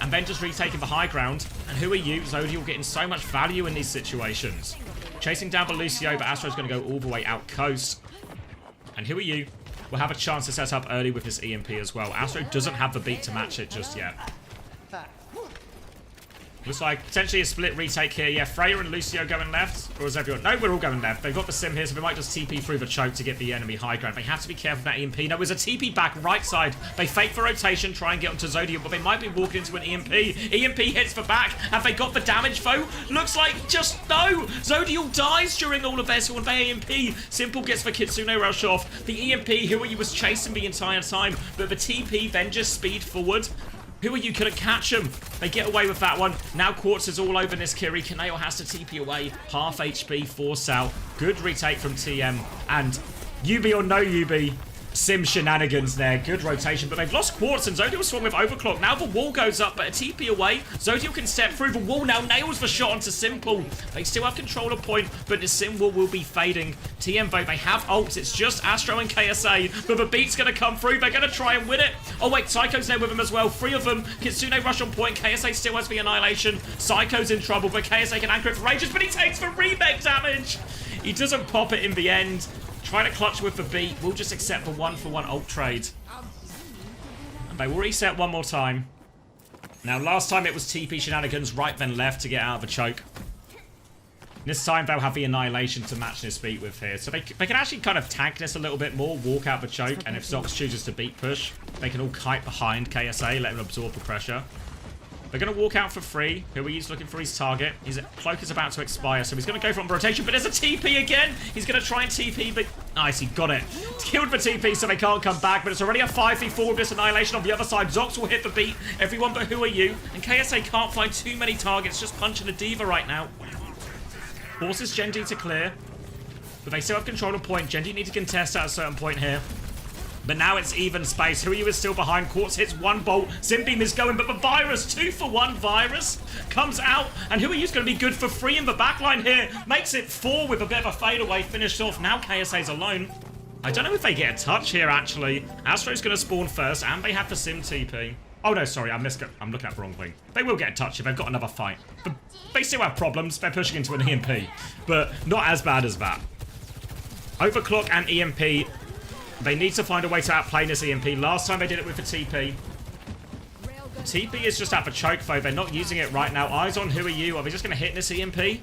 and then just retaking the high ground. And Huiyu, Zodiac getting so much value in these situations. Chasing down the Lucio, but Astro's going to go all the way out coast. And Huiyu will have a chance to set up early with this EMP as well. Astro doesn't have the beat to match it just yet. Looks like potentially a split retake here. Yeah, Freya and Lucio going left. Or is everyone? No, we're all going left. They've got the sim here, so they might just TP through the choke to get the enemy high ground. They have to be careful of that EMP. No, there's a TP back right side. They fake for rotation, try and get onto Zodiac, but they might be walking into an EMP. EMP hits the back. Have they got the damage, though? Looks like just no. Zodiac dies during all of this. One by EMP. Simple gets the Kitsune rush off. The EMP, Huiyu was chasing the entire time, but the TP then just speed forward. Huiyu couldn't catch him. They get away with that one. Now Quartz is all over this Kiri. Kaneo has to TP away. Half HP, force out. Good retake from TM. And UB or no UB, Sim shenanigans there. Good rotation, but they've lost Quartz, and Zodiel swung with Overclock. Now the wall goes up, but a TP away. Zodiel can step through the wall now, nails the shot onto Simple. They still have control of point, but the Sim wall will be fading. TM, though, they have ults. It's just Astro and KSA, but the beat's going to come through. They're going to try and win it. Oh, wait, Psycho's there with him as well. 3 of them. Kitsune rush on point. KSA still has the Annihilation. Psycho's in trouble, but KSA can anchor it for Rages, but he takes the remake damage. He doesn't pop it in the end. Trying to clutch with the beat. We'll just accept the 1-for-1 ult trade. And they will reset one more time. Now, last time it was TP shenanigans, right then left to get out of the choke. This time they'll have the Annihilation to match this beat with here. So they can actually kind of tank this a little bit more, walk out the choke, and if Zox chooses to beat push, they can all kite behind KSA, let him absorb the pressure. They're going to walk out for free. Here he's looking for his target. His cloak is about to expire, so he's going to go for a rotation, but there's a TP again. He's going to try and TP, but nice, he got it. Killed for TP, so they can't come back, but it's already a 5v4 with this Annihilation on the other side. Zox will hit the beat. Everyone but who are you? And KSA can't find too many targets, just punching a Diva right now. Forces Genji to clear, but they still have control of point. Genji need to contest at a certain point here. But now it's even space. Who are you is still behind. Quartz hits 1 bolt. Simbeam is going, but the Virus, 2-for-1 Virus, comes out. And Who are you's going to be good for 3 in the backline here. Makes it 4 with a bit of a fadeaway finished off. Now KSA's alone. I don't know if they get a touch here, actually. Astro's going to spawn first, and they have the Sim TP. Oh, no, sorry, I'm looking at the wrong thing. They will get a touch if they've got another fight. But they still have problems. They're pushing into an EMP, but not as bad as that. Overclock and EMP. They need to find a way to outplay this EMP. Last time they did it with the TP. TP is just at the choke, though. They're not using it right now. Eyes on Who are you? Are they just going to hit this EMP?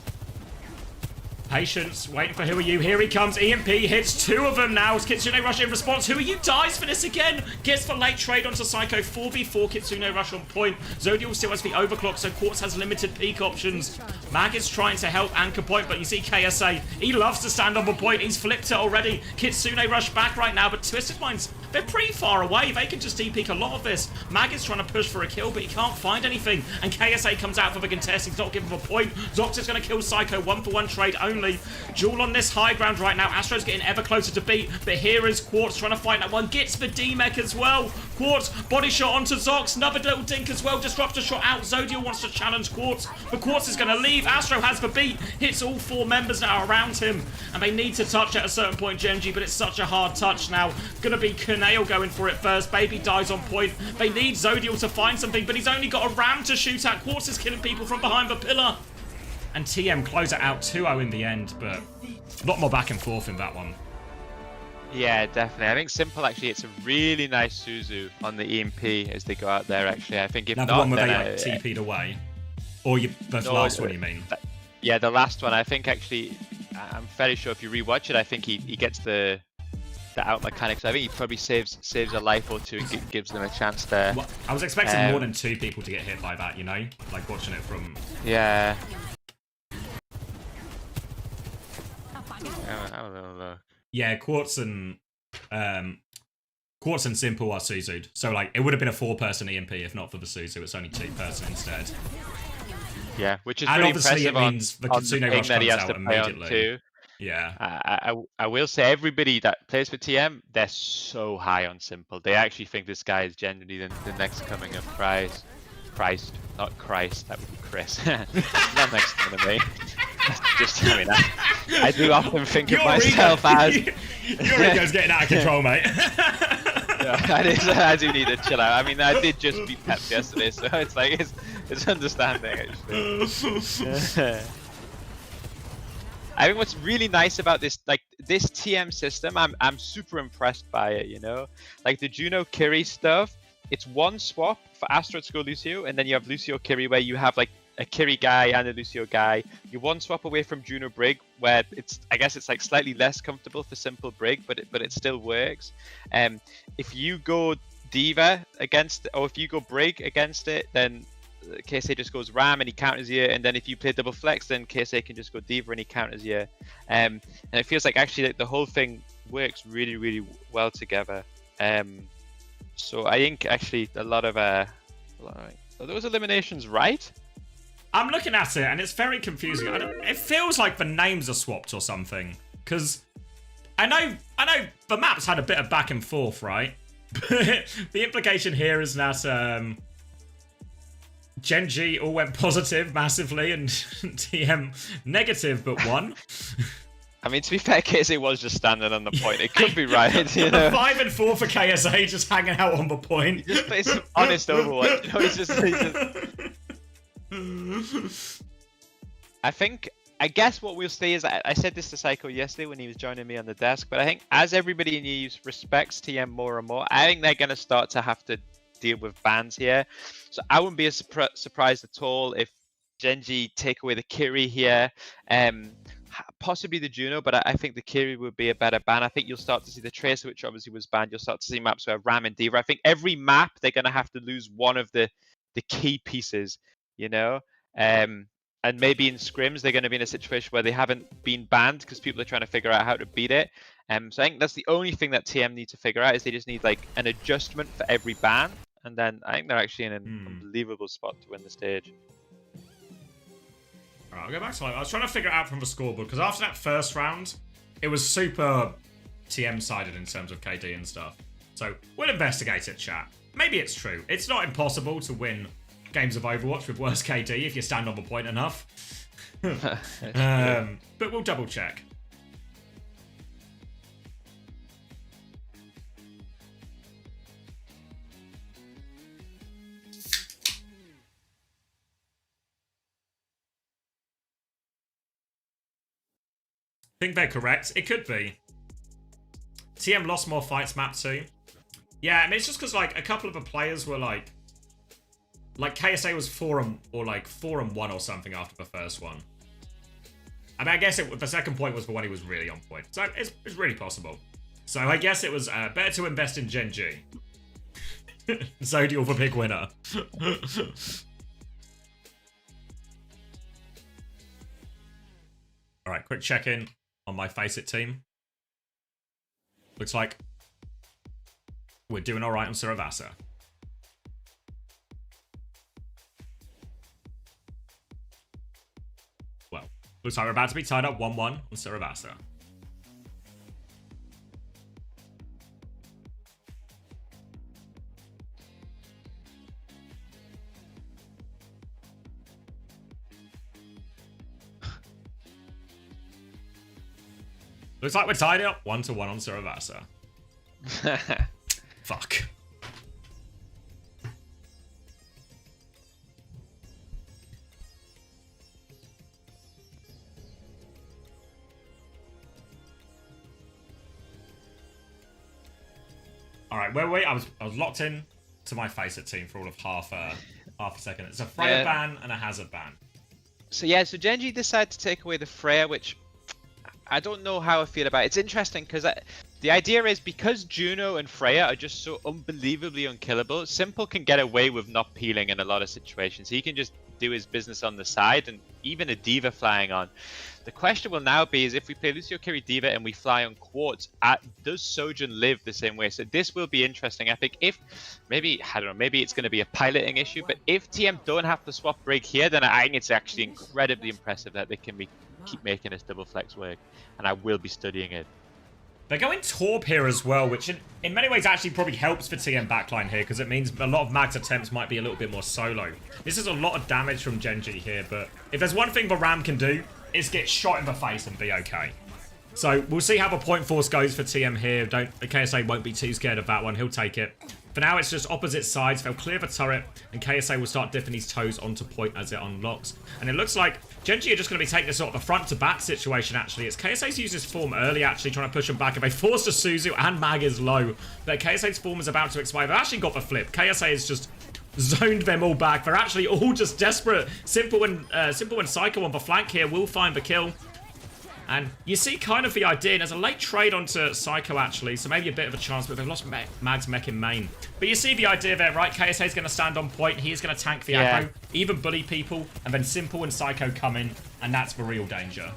Patience, waiting for Who are you. Here he comes. EMP hits 2 of them now. Kitsune rush in response. Who are you dies for this again. Gets the late trade onto Psycho. 4v4 Kitsune rush on point. Zodiel still has the overclock, so Quartz has limited peak options. Mag is trying to help anchor point, but you see KSA. He loves to stand on the point. He's flipped it already. Kitsune rush back right now, but Twisted Minds, they're pretty far away. They can just TP a lot of this. Mag is trying to push for a kill, but he can't find anything. And KSA comes out for the contest. He's not giving a point. Zox is going to kill Psycho. 1-for-1 trade only. Jewel on this high ground right now. Astro's getting ever closer to beat, but here is Quartz trying to fight that one. Gets the D-Mech as well. Quartz, body shot onto Zox. Another little dink as well. Disruptor shot out. Zodiel wants to challenge Quartz, but Quartz is going to leave. Astro has the beat. Hits all 4 members now around him, and they need to touch at a certain point, Genji, but it's such a hard touch now. Going to be Kaneo going for it first. Baby dies on point. They need Zodiel to find something, but he's only got a ram to shoot at. Quartz is killing people from behind the pillar. And TM close it out 2-0 in the end, but a lot more back and forth in that one. Yeah, definitely. I think Simple actually hits a really nice Suzu on the EMP as they go out there, actually. I think if now, not, the one where then they TP'd away? Or the last one, you mean? Yeah, the last one. I think actually, I'm fairly sure if you rewatch it, I think he gets the out mechanics. I think he probably saves a life or 2 and gives them a chance there. Well, I was expecting more than 2 people to get hit by that, you know? Like watching it from... Yeah. Have a little look. Yeah, Quartz and Simple are Suzu'd. So like it would have been a 4-person EMP if not for the Suzu. It's only 2-person instead. Yeah, which is and really obviously impressive it means the Kitsune rush comes out immediately. Too. Yeah. I will say everybody that plays for TM, they're so high on Simple. They actually think this guy is genuinely the next coming of Christ, not Christ. That would be Chris. Not next coming of me. Just I mean, I do often think of myself as your ego's getting out of control, mate. I do need to chill out. I mean, I did just beat Pep yesterday, so it's like it's understanding actually. I think what's really nice about this TM system, I'm super impressed by it. You know, like the Juno Kiri stuff. It's one swap for Astro to go Lucio, and then you have Lucio Kiri where you have like a Kiri guy and a Lucio guy. You're one swap away from Juno Brig, where I guess it's like slightly less comfortable for Simple Brig, but it still works. If you go Diva against, or if you go Brig against it, then KSA just goes Ram and he counters you, and then if you play double flex, then KSA can just go Diva and he counters you. And it feels like actually the whole thing works really, really well together. So I think actually a lot of are those eliminations right? I'm looking at it and it's very confusing. It feels like the names are swapped or something. Because I know I know the map's had a bit of back and forth, right? The implication here is that Gen G all went positive massively and TM negative but won. I mean, to be fair, KSA was just standing on the point. It could be right, you know. 5 and 4 for KSA, just hanging out on the point. He just plays some honest Overwatch. You know, he's just... I guess what we'll see is, I said this to Psycho yesterday when he was joining me on the desk, but I think as everybody in EU respects TM more and more, I think they're going to start to have to deal with bans here. So I wouldn't be surprised at all if Genji take away the Kiri here. Possibly the Juno, but I think the Kiri would be a better ban. I think you'll start to see the Tracer, which obviously was banned. You'll start to see maps where Ram and Diva. I think every map they're going to have to lose one of the key pieces, you know. And maybe in scrims they're going to be in a situation where they haven't been banned because people are trying to figure out how to beat it. So I think that's the only thing that TM need to figure out is they just need like an adjustment for every ban, and then I think they're actually in an unbelievable spot to win the stage. Alright, I'll go back to I was trying to figure it out from the scoreboard because after that first round, it was super TM-sided in terms of KD and stuff. So we'll investigate it, chat. Maybe it's true. It's not impossible to win games of Overwatch with worse KD if you stand on the point enough. But we'll double check. I think they're correct. It could be. TM lost more fights map 2. Yeah, I mean, it's just because, like, a couple of the players were, like KSA was 4-1 or something after the first one. I mean, I guess the second point was the one he was really on point. So it's really possible. So I guess it was better to invest in Gen G. Zodial the big winner. Alright, quick check-in on my Face It team. Looks like we're doing alright on Saravasa. Well, looks like we're about to be tied up 1-1 on Saravasa. Looks like we're tied up 1-1 on Saravasa. Fuck. All right, wait. I was locked in to my Face It team for all of half a second. It's a Freya ban and a Hazard ban. So Genji decided to take away the Freya, which I don't know how I feel about it. It's interesting because the idea is because Juno and Freya are just so unbelievably unkillable, Simple can get away with not peeling in a lot of situations. He can just do his business on the side, and even a Diva flying on. The question will now be is if we play Lucio Carry Diva and we fly on Quartz, does Sojourn live the same way? So this will be interesting. I think if, maybe it's going to be a piloting issue, but if TM don't have to swap break here, then I think it's actually incredibly impressive that they can keep making this double flex work, and I will be studying it. They're going Torp here as well, which in many ways actually probably helps for TM backline here, because it means a lot of Mag's attempts might be a little bit more solo. This is a lot of damage from Genji here, but if there's one thing the Ram can do, it's get shot in the face and be okay. So we'll see how the point force goes for TM here. The KSA won't be too scared of that one. He'll take it. For now, it's just opposite sides. They'll clear the turret, and KSA will start dipping his toes onto point as it unlocks. And it looks like Genji are just going to be taking this sort of the front-to-back situation, actually. It's KSA's used his form early, actually, trying to push him back. And they forced a Suzu, and Mag is low. But KSA's form is about to expire. They've actually got the flip. KSA has just zoned them all back. They're actually all just desperate. Simple and Psycho on the flank here will find the kill. And you see kind of the idea. There's a late trade onto Psycho, actually, so maybe a bit of a chance, but they've lost Mag's mech in main. But you see the idea there, right? KSA's going to stand on point. He is going to tank the aggro, even bully people, and then Simple and Psycho come in, and that's the real danger.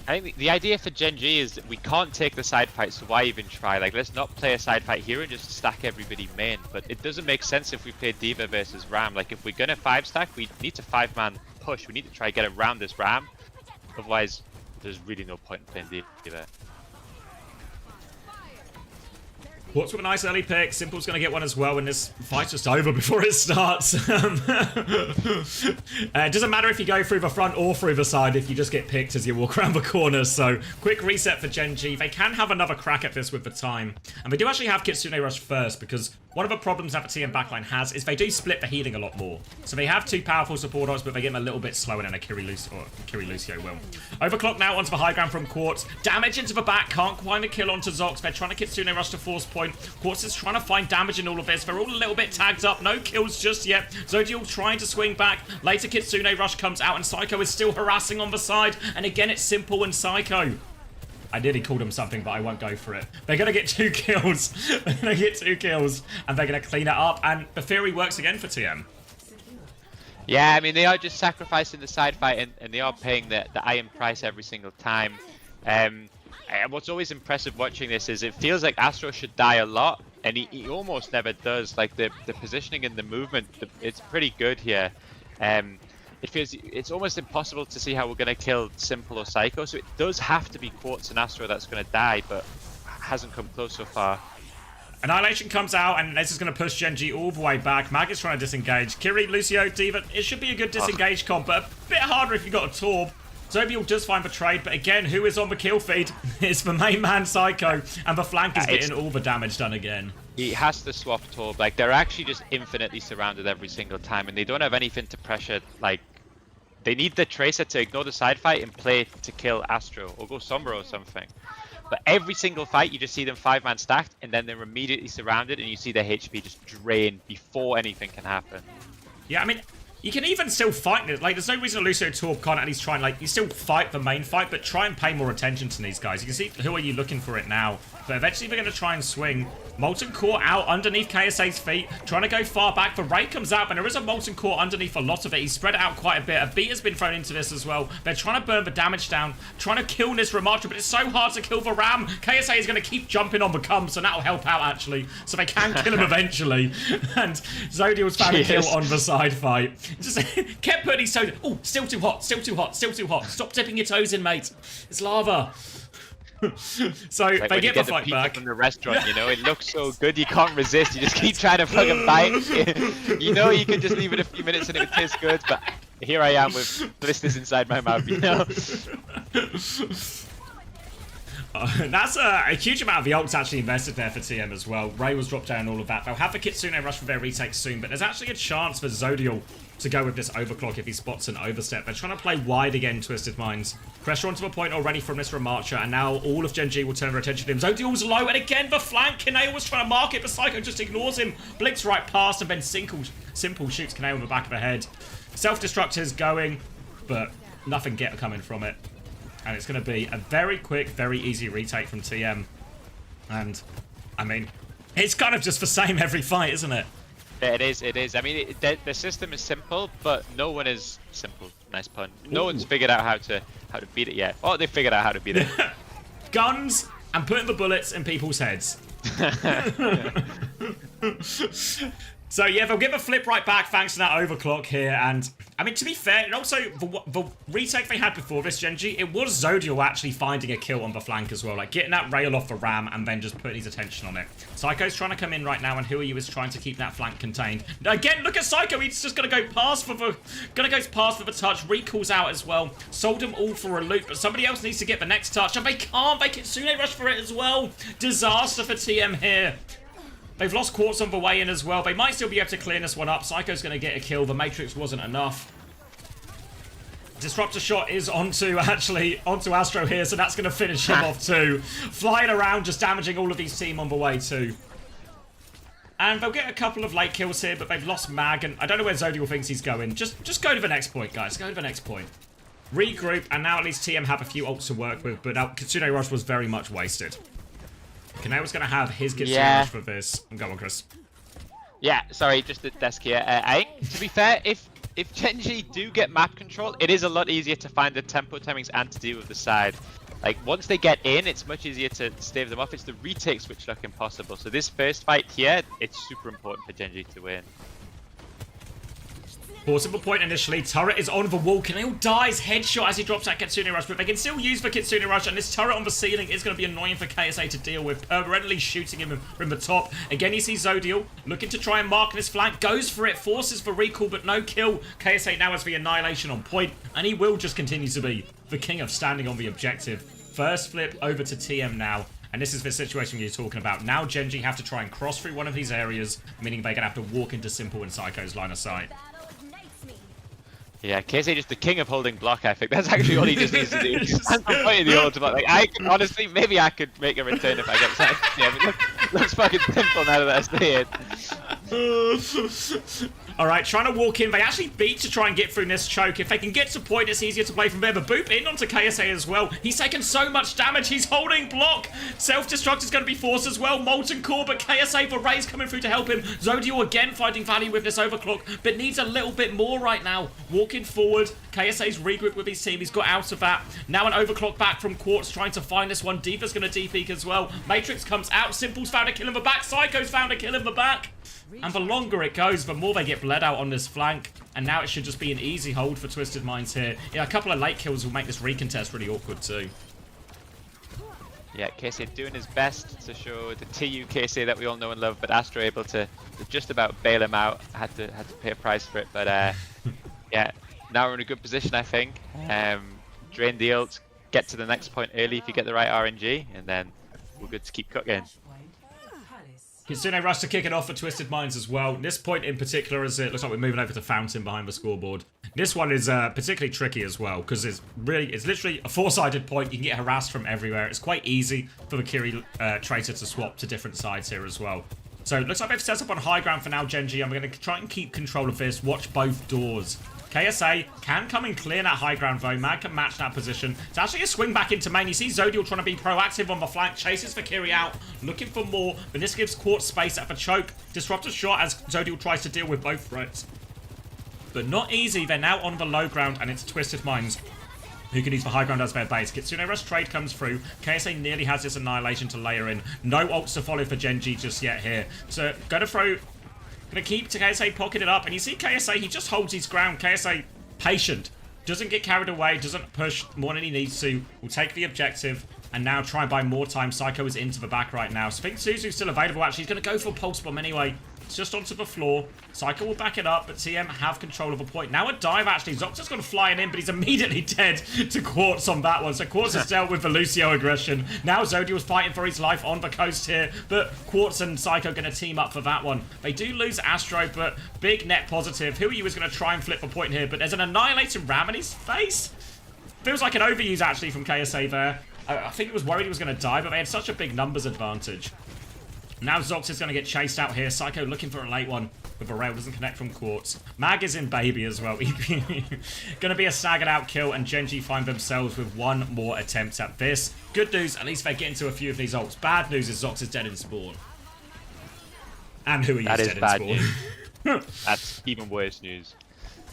I think the idea for Genji is that we can't take the side fight, so why even try? Like, let's not play a side fight here and just stack everybody main. But it doesn't make sense if we play Diva versus Ram. Like, if we're going to 5-stack, we need to 5-man push. We need to try to get around this Ram. Otherwise, there's really no point in playing Diva. Quartz with a nice early pick. Simple's going to get one as well, and this fight's just over before it starts. It doesn't matter if you go through the front or through the side if you just get picked as you walk around the corner. So, quick reset for Gen G. They can have another crack at this with the time. And they do actually have Kitsune Rush first, because one of the problems that the TM backline has is they do split the healing a lot more. So they have two powerful supporters, but they get them a little bit slower than a Kiri Lucio will. Overclock now onto the high ground from Quartz. Damage into the back. Can't find a kill onto Zox. They're trying to Kitsune Rush to force point. Quartz is trying to find damage in all of this. They're all a little bit tagged up. No kills just yet. Zodial trying to swing back. Later Kitsune Rush comes out and Psycho is still harassing on the side. And again, it's Simple and Psycho. I nearly called him something, but I won't go for it. They're going to get 2 kills. They're going to get 2 kills. And they're going to clean it up. And the theory works again for TM. Yeah, I mean, they are just sacrificing the side fight, and they are paying the iron price every single time. What's always impressive watching this is it feels like Astro should die a lot, and he almost never does. Like, the positioning and the movement, it's pretty good here. It feels it's almost impossible to see how we're going to kill Simple or Psycho, so it does have to be Quartz and Astro that's going to die, but hasn't come close so far. Annihilation comes out, and this is going to push Gen G all the way back. Mag is trying to disengage. Kiri, Lucio, D.Va, it should be a good disengage comp, but a bit harder if you've got a Torb. Zodial does find the trade, but again, who is on the kill feed? It's the main man, Psycho, and the flank is getting all the damage done again. He has to swap Torb. Like, they're actually just infinitely surrounded every single time, and they don't have anything to pressure. Like, they need the Tracer to ignore the side fight and play to kill Astro, or go Sombra or something. But every single fight, you just see them 5-man stacked, and then they're immediately surrounded, and you see their HP just drain before anything can happen. Yeah, I mean, you can even still fight it. Like, there's no reason Lucio Torb can't at least try and, like, you still fight the main fight, but try and pay more attention to these guys. You can see who are you looking for it now. But eventually they're going to try and swing. Molten Core out underneath KSA's feet, trying to go far back. The Ray comes out, and there is a Molten Core underneath a lot of it. He's spread it out quite a bit. A beat has been thrown into this as well. They're trying to burn the damage down, trying to kill this Ramatra, but it's so hard to kill the Ram. KSA is going to keep jumping on the cum, so that'll help out, actually. So they can kill him eventually. And Zodial's found a kill on the side fight. Just kept putting his toes. Oh, still too hot, still too hot, still too hot. Stop dipping your toes in, mate. It's lava. So like they get the fight back from the restaurant, you know, it looks so good you can't resist. You just keep trying to fucking bite. You know, you can just leave it a few minutes and it would taste good, but here I am with blisters inside my mouth, you know. That's a huge amount of the ults actually invested there for TM as well. Ray was dropped down, all of that. They'll have the Kitsune Rush for their retake soon, but there's actually a chance for Zodial to go with this overclock if he spots an overstep. They're trying to play wide again, Twisted Minds. Pressure onto the point already from this Ramatra, and now all of Gen G will turn their attention to him. Zodial's low, and again the flank. Kaneo was trying to mark it, but Psycho just ignores him. Blinks right past, and then Simple shoots Kaneo in the back of the head. Self-destruct is going, but nothing coming from it. And it's going to be a very quick, very easy retake from TM. And, I mean, it's kind of just the same every fight, isn't it? It is, it is. I mean, the system is simple, but no one is simple. Nice pun. No one's figured out how to beat it yet. Oh, they figured out how to beat it. Guns and putting the bullets in people's heads. So yeah, they'll get the flip right back thanks to that overclock here, and I mean, to be fair, and also the retake they had before this Gen G, it was Zodial actually finding a kill on the flank as well, like getting that rail off the Ram and then just putting his attention on it. Psycho's trying to come in right now, and Huiyu is trying to keep that flank contained. Again, look at Psycho, he's just gonna go past for the touch. Recalls out as well. Sold them all for a loop, but somebody else needs to get the next touch, and they can't. They Kitsune Rush for it as well. Disaster for TM here. They've lost Quartz on the way in as well. They might still be able to clear this one up. Psycho's going to get a kill. The Matrix wasn't enough. Disruptor shot is onto Astro here, so that's going to finish him off too. Flying around, just damaging all of these team on the way too. And they'll get a couple of late kills here, but they've lost Mag, and I don't know where Zodial thinks he's going. Just go to the next point, guys. Go to the next point. Regroup, and now at least TM have a few ults to work with, but Kitsune Rush was very much wasted. Kaneo's going to have his Kitsune Rush for this. Go on, Chris. Yeah, sorry, just the desk here. I think, to be fair, if Gen G do get map control, it is a lot easier to find the tempo timings and to deal with the side. Like, once they get in, it's much easier to stave them off. It's the retakes which look impossible. So this first fight here, it's super important for Gen G to win. Forcing the point initially. Turret is on the wall. Camille dies. Headshot as he drops that Kitsune Rush, but they can still use the Kitsune Rush, and this turret on the ceiling is going to be annoying for KSA to deal with, permanently shooting him from the top. Again, you see Zodial looking to try and mark this flank. Goes for it, forces the recall, but no kill. KSA now has the Annihilation on point, and he will just continue to be the king of standing on the objective. First flip over to TM now. And this is the situation you're talking about. Now Genji have to try and cross through one of these areas, meaning they're going to have to walk into Simple and Psycho's line of sight. Yeah, KSA just the king of holding block, I think. That's actually all he just needs to do. Just stand on point in the ultimate. Like, I can, honestly, maybe I could make a return if I get signed. Yeah, but looks fucking simple now that I see it. Alright, trying to walk in. They actually beat to try and get through this choke. If they can get to point, it's easier to play from there. But Boop in onto KSA as well. He's taken so much damage. He's holding block. Self-destruct is going to be forced as well. Molten Core, but KSA for Ray's coming through to help him. Zodial again finding value with this overclock, but needs a little bit more right now. Walking forward. KSA's regrouped with his team. He's got out of that. Now an overclock back from Quartz trying to find this one. Diva's going to DP as well. Matrix comes out. Simple's found a kill in the back. Psycho's found a kill in the back. And the longer it goes, the more they get bled out on this flank. And now it should just be an easy hold for Twisted Minds here. Yeah, a couple of late kills will make this recontest really awkward too. Yeah, KSA doing his best to show the TU KSA that we all know and love, but Astro able to just about bail him out. Had to pay a price for it, but yeah, now we're in a good position, I think. Drain the ult, get to the next point early if you get the right RNG, and then we're good to keep cooking. Kitsune Rush to kick it off for Twisted Minds as well. This point in particular, as it looks like we're moving over to Fountain behind the scoreboard. This one is particularly tricky as well, because it's literally a four-sided point. You can get harassed from everywhere. It's quite easy for the Kiri Traitor to swap to different sides here as well. So it looks like they've set up on high ground for now, Genji, and we're going to try and keep control of this. Watch both doors. KSA can come and clear that high ground though. Mag can match that position. It's actually a swing back into main. You see Zodial trying to be proactive on the flank. Chases for Kiri out. Looking for more. But this gives Quartz space at the choke. Disruptor shot as Zodial tries to deal with both threats. But not easy. They're now on the low ground and it's Twisted Minds who can use the high ground as their base. Kitsune Rush trade comes through. KSA nearly has this Annihilation to layer in. No ults to follow for Genji just yet here. So gonna throw... Gonna keep KSA pocketed up, and you see KSA, he just holds his ground. KSA, patient. Doesn't get carried away, doesn't push more than he needs to. Will take the objective, and now try and buy more time. Psycho is into the back right now. Sphinx Suzu's still available, actually. He's gonna go for Pulse Bomb anyway. It's just onto the floor. Psycho will back it up, but TM have control of a point. Now a dive, actually. Zox's gonna fly in, but he's immediately dead to Quartz on that one. So Quartz has dealt with the Lucio aggression. Now Zodial's fighting for his life on the coast here, but Quartz and Psycho gonna team up for that one. They do lose Astro, but big net positive. Who is gonna try and flip the point here, but there's an Annihilating Ram in his face. Feels like an overuse, actually, from KSA there. I think he was worried he was gonna die, but they had such a big numbers advantage. Now Zox is going to get chased out here. Psycho looking for a late one, but the rail doesn't connect from Quartz. Mag is in baby as well. Going to be a staggered out kill, and Genji find themselves with one more attempt at this. Good news, at least they get into a few of these ults. Bad news is Zox is dead in spawn. And who are you dead in spawn? News. That's even worse news.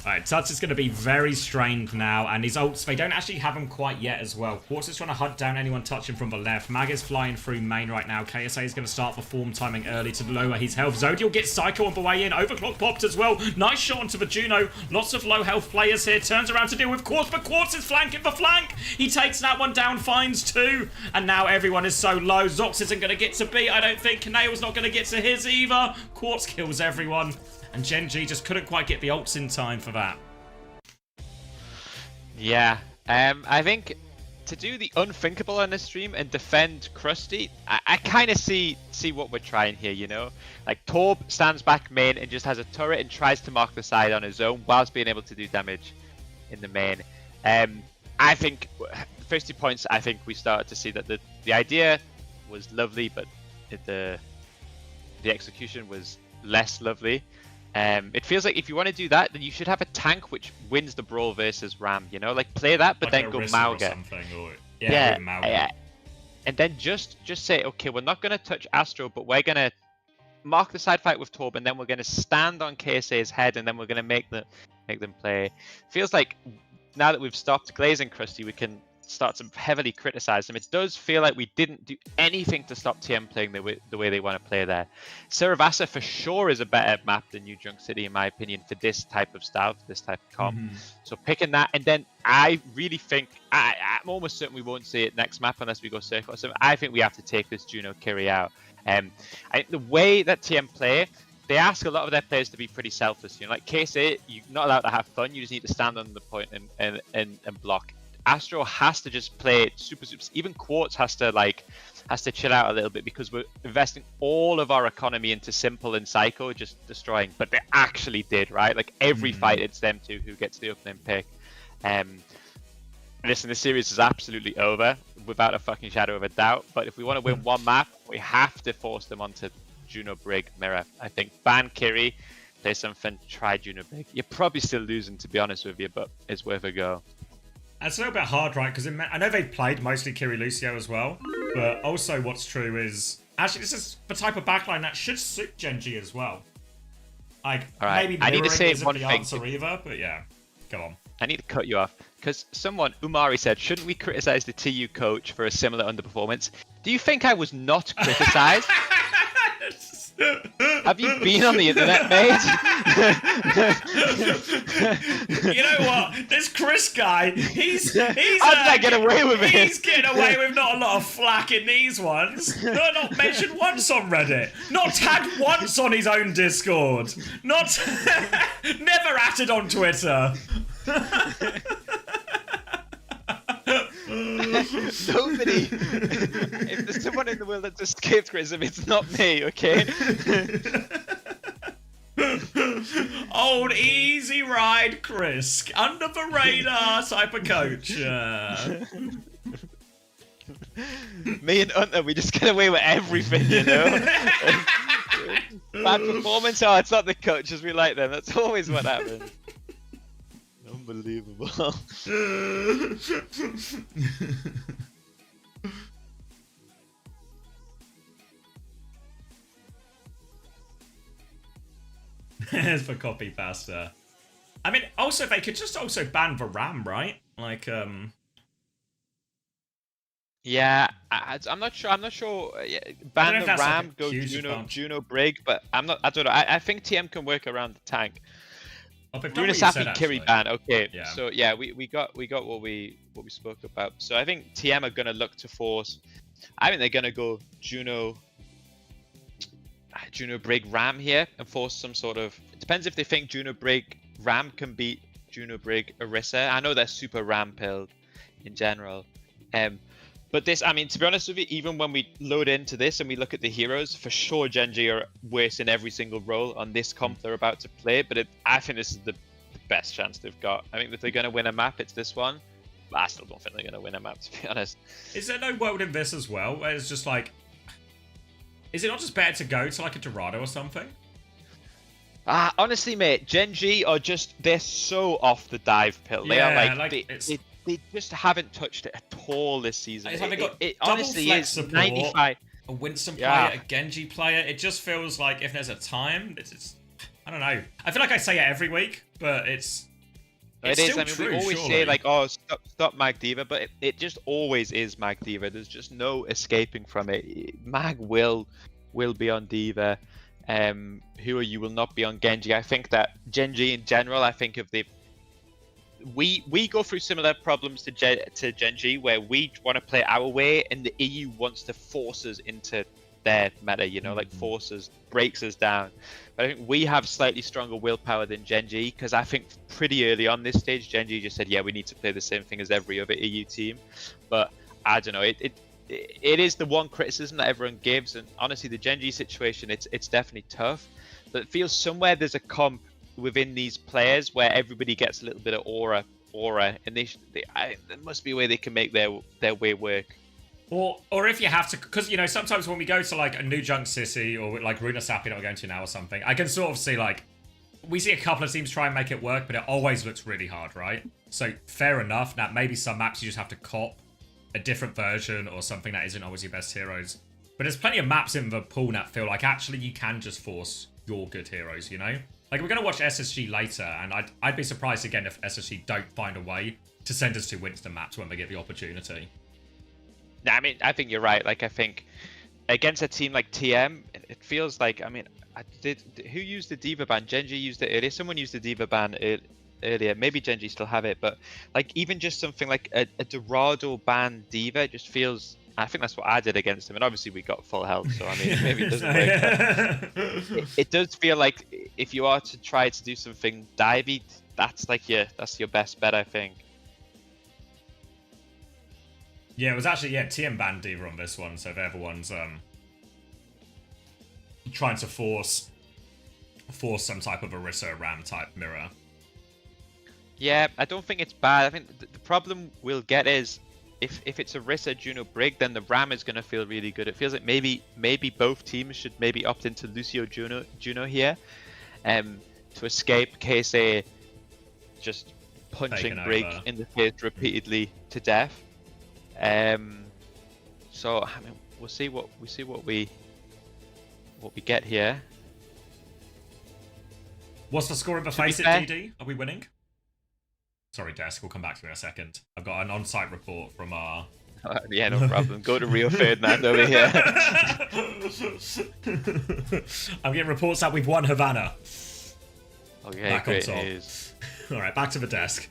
Alright, Tuts is going to be very strained now, and his ults, they don't actually have them quite yet as well. Quartz is trying to hunt down anyone touching from the left. Mag is flying through main right now. KSA is going to start the form timing early to lower his health. Zodial gets Psycho on the way in. Overclock popped as well. Nice shot onto the Juno. Lots of low health players here. Turns around to deal with Quartz, but Quartz is flanking the flank. He takes that one down, finds two, and now everyone is so low. Zox isn't going to get to B, I don't think. Kanail's not going to get to his either. Quartz kills everyone. And Genji just couldn't quite get the ults in time for that. Yeah, I think to do the unthinkable on this stream and defend Krusty, I kind of see what we're trying here, you know? Like, Torb stands back main and just has a turret and tries to mark the side on his own whilst being able to do damage in the main. I think, the first 2 points, I think we started to see that the idea was lovely, but the execution was less lovely. It feels like if you want to do that, then you should have a tank which wins the brawl versus Ram, you know? Like, play that, but like then go Mauga. Yeah. And then just say, okay, we're not going to touch Astro, but we're going to mark the side fight with Torb, and then we're going to stand on KSA's head, and then we're going to make them play. Feels like now that we've stopped glazing Krusty, we can start to heavily criticize them. It does feel like we didn't do anything to stop TM playing the way they want to play there. Saravasa for sure is a better map than New Junk City, in my opinion, for this type of style, for this type of comp. So picking that, and then I really think, I'm almost certain we won't see it next map unless we go circle or something. I think we have to take this Juno Kiri out. I think the way that TM play, they ask a lot of their players to be pretty selfless. You know, like KSA, you're not allowed to have fun. You just need to stand on the point and block. Astro has to just play super. Even Quartz has to chill out a little bit because we're investing all of our economy into Simple and Psycho, just destroying. But they actually did, right? Like every fight, it's them two who gets the opening pick. Listen, the series is absolutely over without a fucking shadow of a doubt. But if we want to win one map, we have to force them onto Juno Brig Mirror. I think ban Kiri, play something, try Juno Brig. You're probably still losing, to be honest with you, but it's worth a go. And it's a little bit hard, right? Because I know they played mostly Kiri Lucio as well, but also what's true is actually this is the type of backline that should suit Genji as well. Like maybe I need to say isn't one the thing. answer either, but yeah, go on. I need to cut you off because someone, Umari, said, shouldn't we criticize the TU coach for a similar underperformance? Do you think I was not criticized? Have you been on the internet, mate? You know what? This Chris guy, he's how did I get away with it? He's getting away with not a lot of flack in these ones. Not mentioned once on Reddit. Not tagged once on his own Discord. Not never atted on Twitter. Nobody. If there's someone in the world that escaped criticism, it's not me, okay? Old easy ride Chris, under the radar type of coach. Me and Hunter, we just get away with everything, you know? Bad performance, oh, it's not the coaches, we like them. That's always what happens. Unbelievable. There's for copy pasta. I mean, also they could just also ban the RAM, right? Like, yeah, I'm not sure. I'm not sure. Ban the RAM, go Juno Brig, but I don't know. I think TM can work around the tank. Runasapi Kiri ban. Okay, yeah. So yeah, we got what we spoke about. So I think TM are gonna look to force. I think they're gonna go Juno Brig Ram here and force some sort of. It depends if they think Juno Brig Ram can beat Juno Brig Orisa. I know they're super Ram pilled in general. But this, I mean, to be honest with you, even when we load into this and we look at the heroes, for sure Genji are worse in every single role on this comp they're about to play. But I think this is the best chance they've got. I think if they're going to win a map, it's this one. But I still don't think they're going to win a map, to be honest. Is there no world in this as well, where it's just like... Is it not just better to go to like a Dorado or something? Honestly, mate, Genji are just... They're so off the dive pill. They are like they just haven't touched it at all this season. It's like they got it double honestly flex is support, 95. A Winston player, a Genji player. It just feels like if there's a time, it's I don't know. I feel like I say it every week, but it's It is. still I mean, true, we always surely. say like, "Oh, stop Mag Diva," but it just always is Mag Diva. There's just no escaping from it. Mag will be on Diva. You will not be on Genji. I think that Genji in general. I think if they we go through similar problems to Genji, where we want to play our way, and the EU wants to force us into their meta. You know, like breaks us down. But I think we have slightly stronger willpower than Genji, because I think pretty early on this stage, Genji just said, yeah, we need to play the same thing as every other EU team. But I don't know, it is the one criticism that everyone gives, and honestly, the Genji situation, it's definitely tough. But it feels somewhere there's a comp within these players where everybody gets a little bit of aura, and there must be a way they can make their way work. Or if you have to, because, you know, sometimes when we go to, like, a New Junk City or, like, Runasapi that we're going to now or something, I can sort of see, like, we see a couple of teams try and make it work, but it always looks really hard, right? So, fair enough. Now, maybe some maps you just have to cop a different version or something that isn't always your best heroes. But there's plenty of maps in the pool that feel like, actually, you can just force your good heroes, you know? Like, we're going to watch SSG later, and I'd be surprised, again, if SSG don't find a way to send us to Winston maps when they get the opportunity. Nah, I mean, I think you're right. Like, I think against a team like TM, it feels like, I mean, who used the Diva ban? Genji used it earlier. Someone used the Diva ban earlier. Maybe Genji still have it, but like even just something like a Dorado ban Diva, it just feels. I think that's what I did against him, and obviously we got full health, so I mean maybe it doesn't work. It does feel like if you are to try to do something divey, that's your best bet, I think. Yeah, it was actually TM banned Diva on this one, so if everyone's trying to force some type of Orisa Ram type mirror. Yeah, I don't think it's bad. I think the problem we'll get is if it's a Orisa Juno Brig, then the Ram is going to feel really good. It feels like maybe both teams should maybe opt into Lucio Juno here, to escape KSA just punching Brig in the face repeatedly to death. So I mean, we'll see what we get here. What's the score of the face at DD? Are we winning? Sorry, Desk, we'll come back to me in a second. I've got an on-site report from our... Yeah, no problem. Go to Rio Ferdinand over here. I'm getting reports that we've won Havana. Okay, back great on top. news. Alright, back to the desk.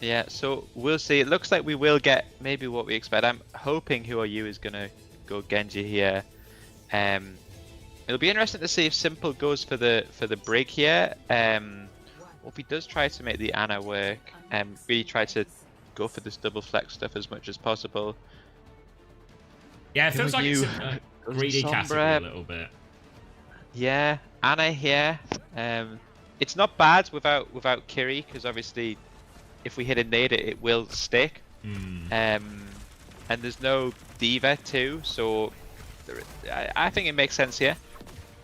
Yeah, so we'll see. It looks like we will get maybe what we expect. I'm hoping Who Are You is going to go Genji here. It'll be interesting to see if Simple goes for the Brig here. Or if he does try to make the Ana work, really try to go for this double flex stuff as much as possible. Yeah, it feels like it's a greedy category a little bit. Yeah, Ana here. It's not bad without Kiri, because obviously if we hit a nade it will stick. And there's no Diva too, so I think it makes sense here.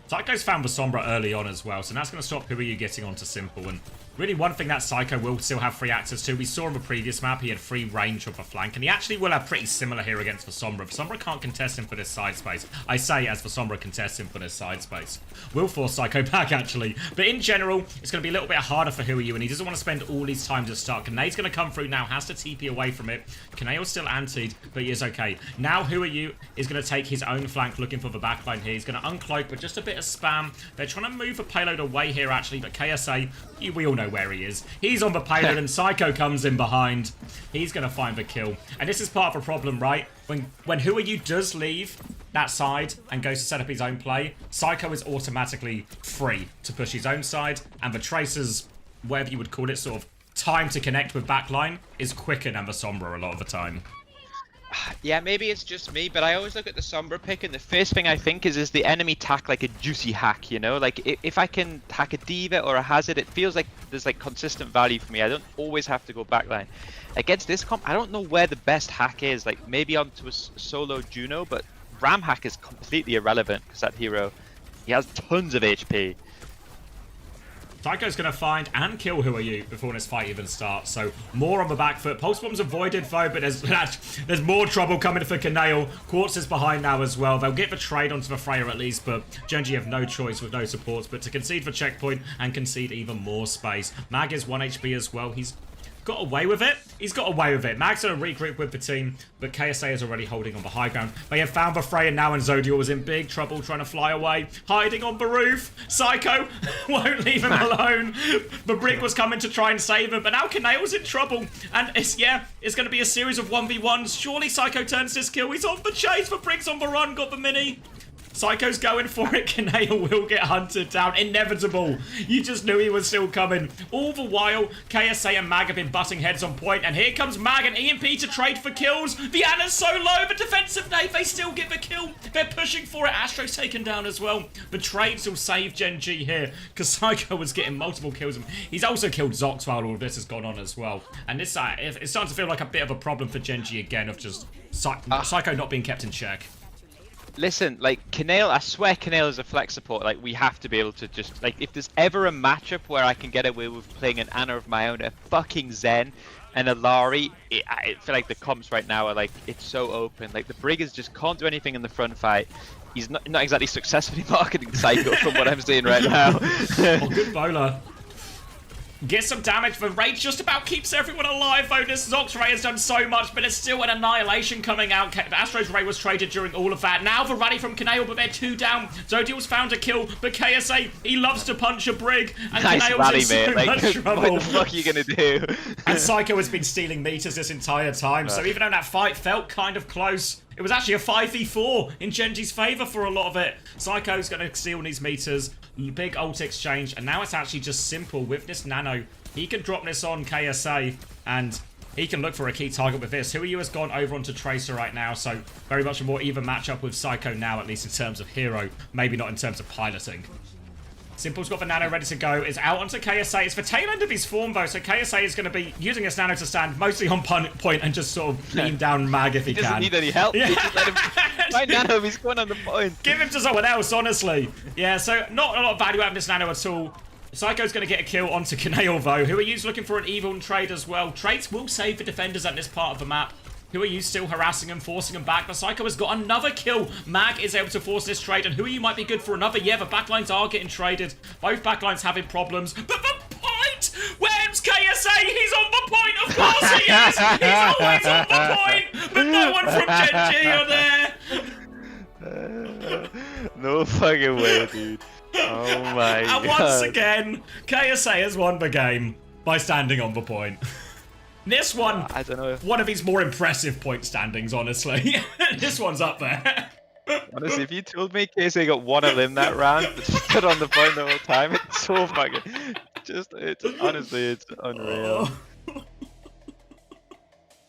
Psycho's found the Sombra early on as well, so that's going to stop Who Are You getting onto Simple. And really one thing that Psycho will still have free access to, we saw on the previous map he had free range of the flank, and he actually will have pretty similar here against the Sombra. The Sombra can't contest him for this side space. I say as the Sombra contests him for this side space. Will force Psycho back actually, but in general it's going to be a little bit harder for Who Are You, and he doesn't want to spend all his time just stuck. Kanae's going to come through now, has to TP away from it. Kanae's still antied, but he is okay. Now Who Are You is going to take his own flank looking for the backline here. He's going to uncloak, but just a bit of spam. They're trying to move the payload away here actually, but KSA, we all know where he is. He's on the payload and Psycho comes in behind. He's going to find the kill. And this is part of the problem, right? When Who Are You does leave that side and goes to set up his own play, Psycho is automatically free to push his own side, and the Tracer's, whatever you would call it, sort of time to connect with backline is quicker than the Sombra a lot of the time. Yeah, maybe it's just me, but I always look at the Sombra pick and the first thing I think is the enemy tack like a juicy hack, you know? Like, if I can hack a Diva or a Hazard, it feels like there's like consistent value for me. I don't always have to go backline. Against this comp, I don't know where the best hack is. Like, maybe onto a solo Juno, but Ram hack is completely irrelevant because that hero, he has tons of HP. Psycho's going to find and kill Who Are You before this fight even starts, so more on the back foot. Pulse Bomb's avoided though, but there's more trouble coming for Kanae. Quartz is behind now as well. They'll get the trade onto the Freya at least, but Genji have no choice with no supports but to concede for checkpoint and concede even more space. Mag is 1 HP as well. He's got away with it. He's got away with it. Mag's going to regroup with the team, but KSA is already holding on the high ground. They have found the Freya now, and Zodiac was in big trouble trying to fly away. Hiding on the roof. Psycho won't leave him alone. The Brick was coming to try and save him, but now Kanae's in trouble. And it's going to be a series of 1v1s. Surely Psycho turns this kill. He's on the chase. The Brick's on the run. Got the mini. Psycho's going for it. Kanae will get hunted down. Inevitable. You just knew he was still coming. All the while, KSA and Mag have been butting heads on point. And here comes Mag and EMP to trade for kills. The Ana's so low. The defensive nade, they still get the kill. They're pushing for it. Astro's taken down as well. The trades will save Genji here, because Psycho was getting multiple kills. He's also killed Zox while all of this has gone on as well. And this it's starting to feel like a bit of a problem for Genji again, of just Psycho not being kept in check. Listen, like, Kanae, I swear Kanae is a flex support. Like, we have to be able to just, like, if there's ever a matchup where I can get away with playing an Ana of my own, a fucking Zen and a Lari, I feel like the comps right now are, like, it's so open. Like, the Briggers just can't do anything in the front fight. He's not exactly successfully marketing Psycho from what I'm seeing right now. Oh, good bowler. Get some damage. The Rage just about keeps everyone alive, though. This Zox Ray has done so much, but it's still an annihilation coming out. Astro's Ray was traded during all of that. Now the rally from Kanale, but they're 2 down. Zodiel's found a kill, but KSA, he loves to punch a brig. And Nice Kanale's rally, in so mate. much Like, trouble. what the fuck are you gonna do? And Psycho has been stealing meters this entire time, so even though that fight felt kind of close, it was actually a 5v4 in Genji's favour for a lot of it. Psycho's going to steal these meters, big ult exchange, and now it's actually just simple with this Nano. He can drop this on KSA, and he can look for a key target with this. Who has gone over onto Tracer right now, so very much a more even matchup with Psycho now, at least in terms of hero, maybe not in terms of piloting. Simple's got the Nano ready to go. Is out onto KSA. It's the tail end of his form, though, so KSA is going to be using his Nano to stand mostly on point and just sort of beam down Mag if he can. He doesn't need any help. Yeah. He just let him find Nano. He's going on the point. Give him to someone else, honestly. Yeah, so not a lot of value out of this Nano at all. Psycho's going to get a kill onto Kanale, though. Who are you looking for an even trade as well? Trades will save the defenders at this part of the map. Who are you still harassing and forcing him back? But Psycho has got another kill. Mag is able to force this trade. And who are you might be good for another? Yeah, the backlines are getting traded. Both backlines having problems. But the point! Where's KSA? He's on the point. Of course he is. He's always on the point. But no one from Genji are there. No fucking way, dude. Oh my god. And once again, KSA has won the game by standing on the point. This one, I don't know. One of his more impressive point standings, honestly. This one's up there. Honestly, if you told me KSA got one of them that round, but stood on the point the whole time, it's so fucking. Honestly, it's unreal.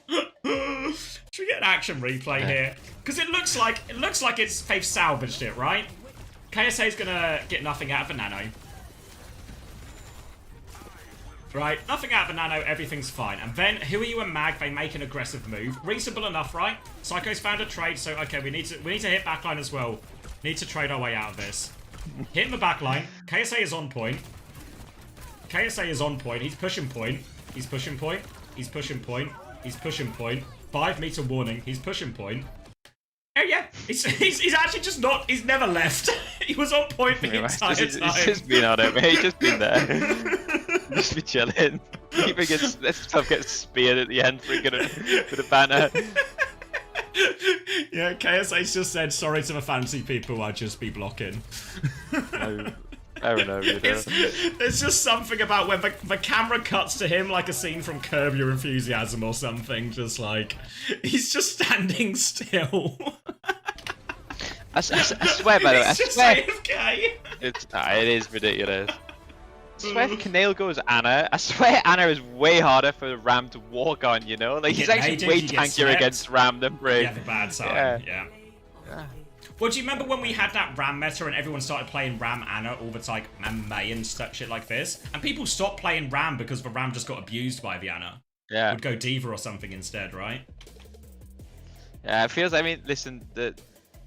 Should we get an action replay here? Because it looks like they've salvaged it, right? KSA's gonna get nothing out of the Nano. Right, nothing out of the Nano, everything's fine. And then, who are you and Mag? They make an aggressive move. Reasonable enough, right? Psycho's found a trade, so okay, we need to hit backline as well. Need to trade our way out of this. Hitting the backline. KSA is on point. KSA is on point. He's pushing point. He's pushing point. He's pushing point. He's pushing point. 5 meter warning. He's pushing point. Oh yeah, he's actually just not. He's never left. He was on point the entire time. He's just been on it, mate. He's just been there. Just be chilling. Even let stuff get speared at the end for a banner. Yeah, KSA's just said sorry to the fancy people. I'd just be blocking. I don't know. There's just something about when the camera cuts to him like a scene from Curb Your Enthusiasm or something. Just like he's just standing still. I swear, by the way, I swear. AFK. It is ridiculous. I swear if Kanale goes Anna, I swear Anna is way harder for Ram to walk on, you know? Like, he's actually way tankier against Ram than Brig. Yeah, the bad side, yeah. Well, do you remember when we had that Ram meta and everyone started playing Ram Anna all the time, and May and shit like this? And people stopped playing Ram because the Ram just got abused by the Anna. Yeah. Would go Diva or something instead, right? Yeah, it feels, I mean, listen,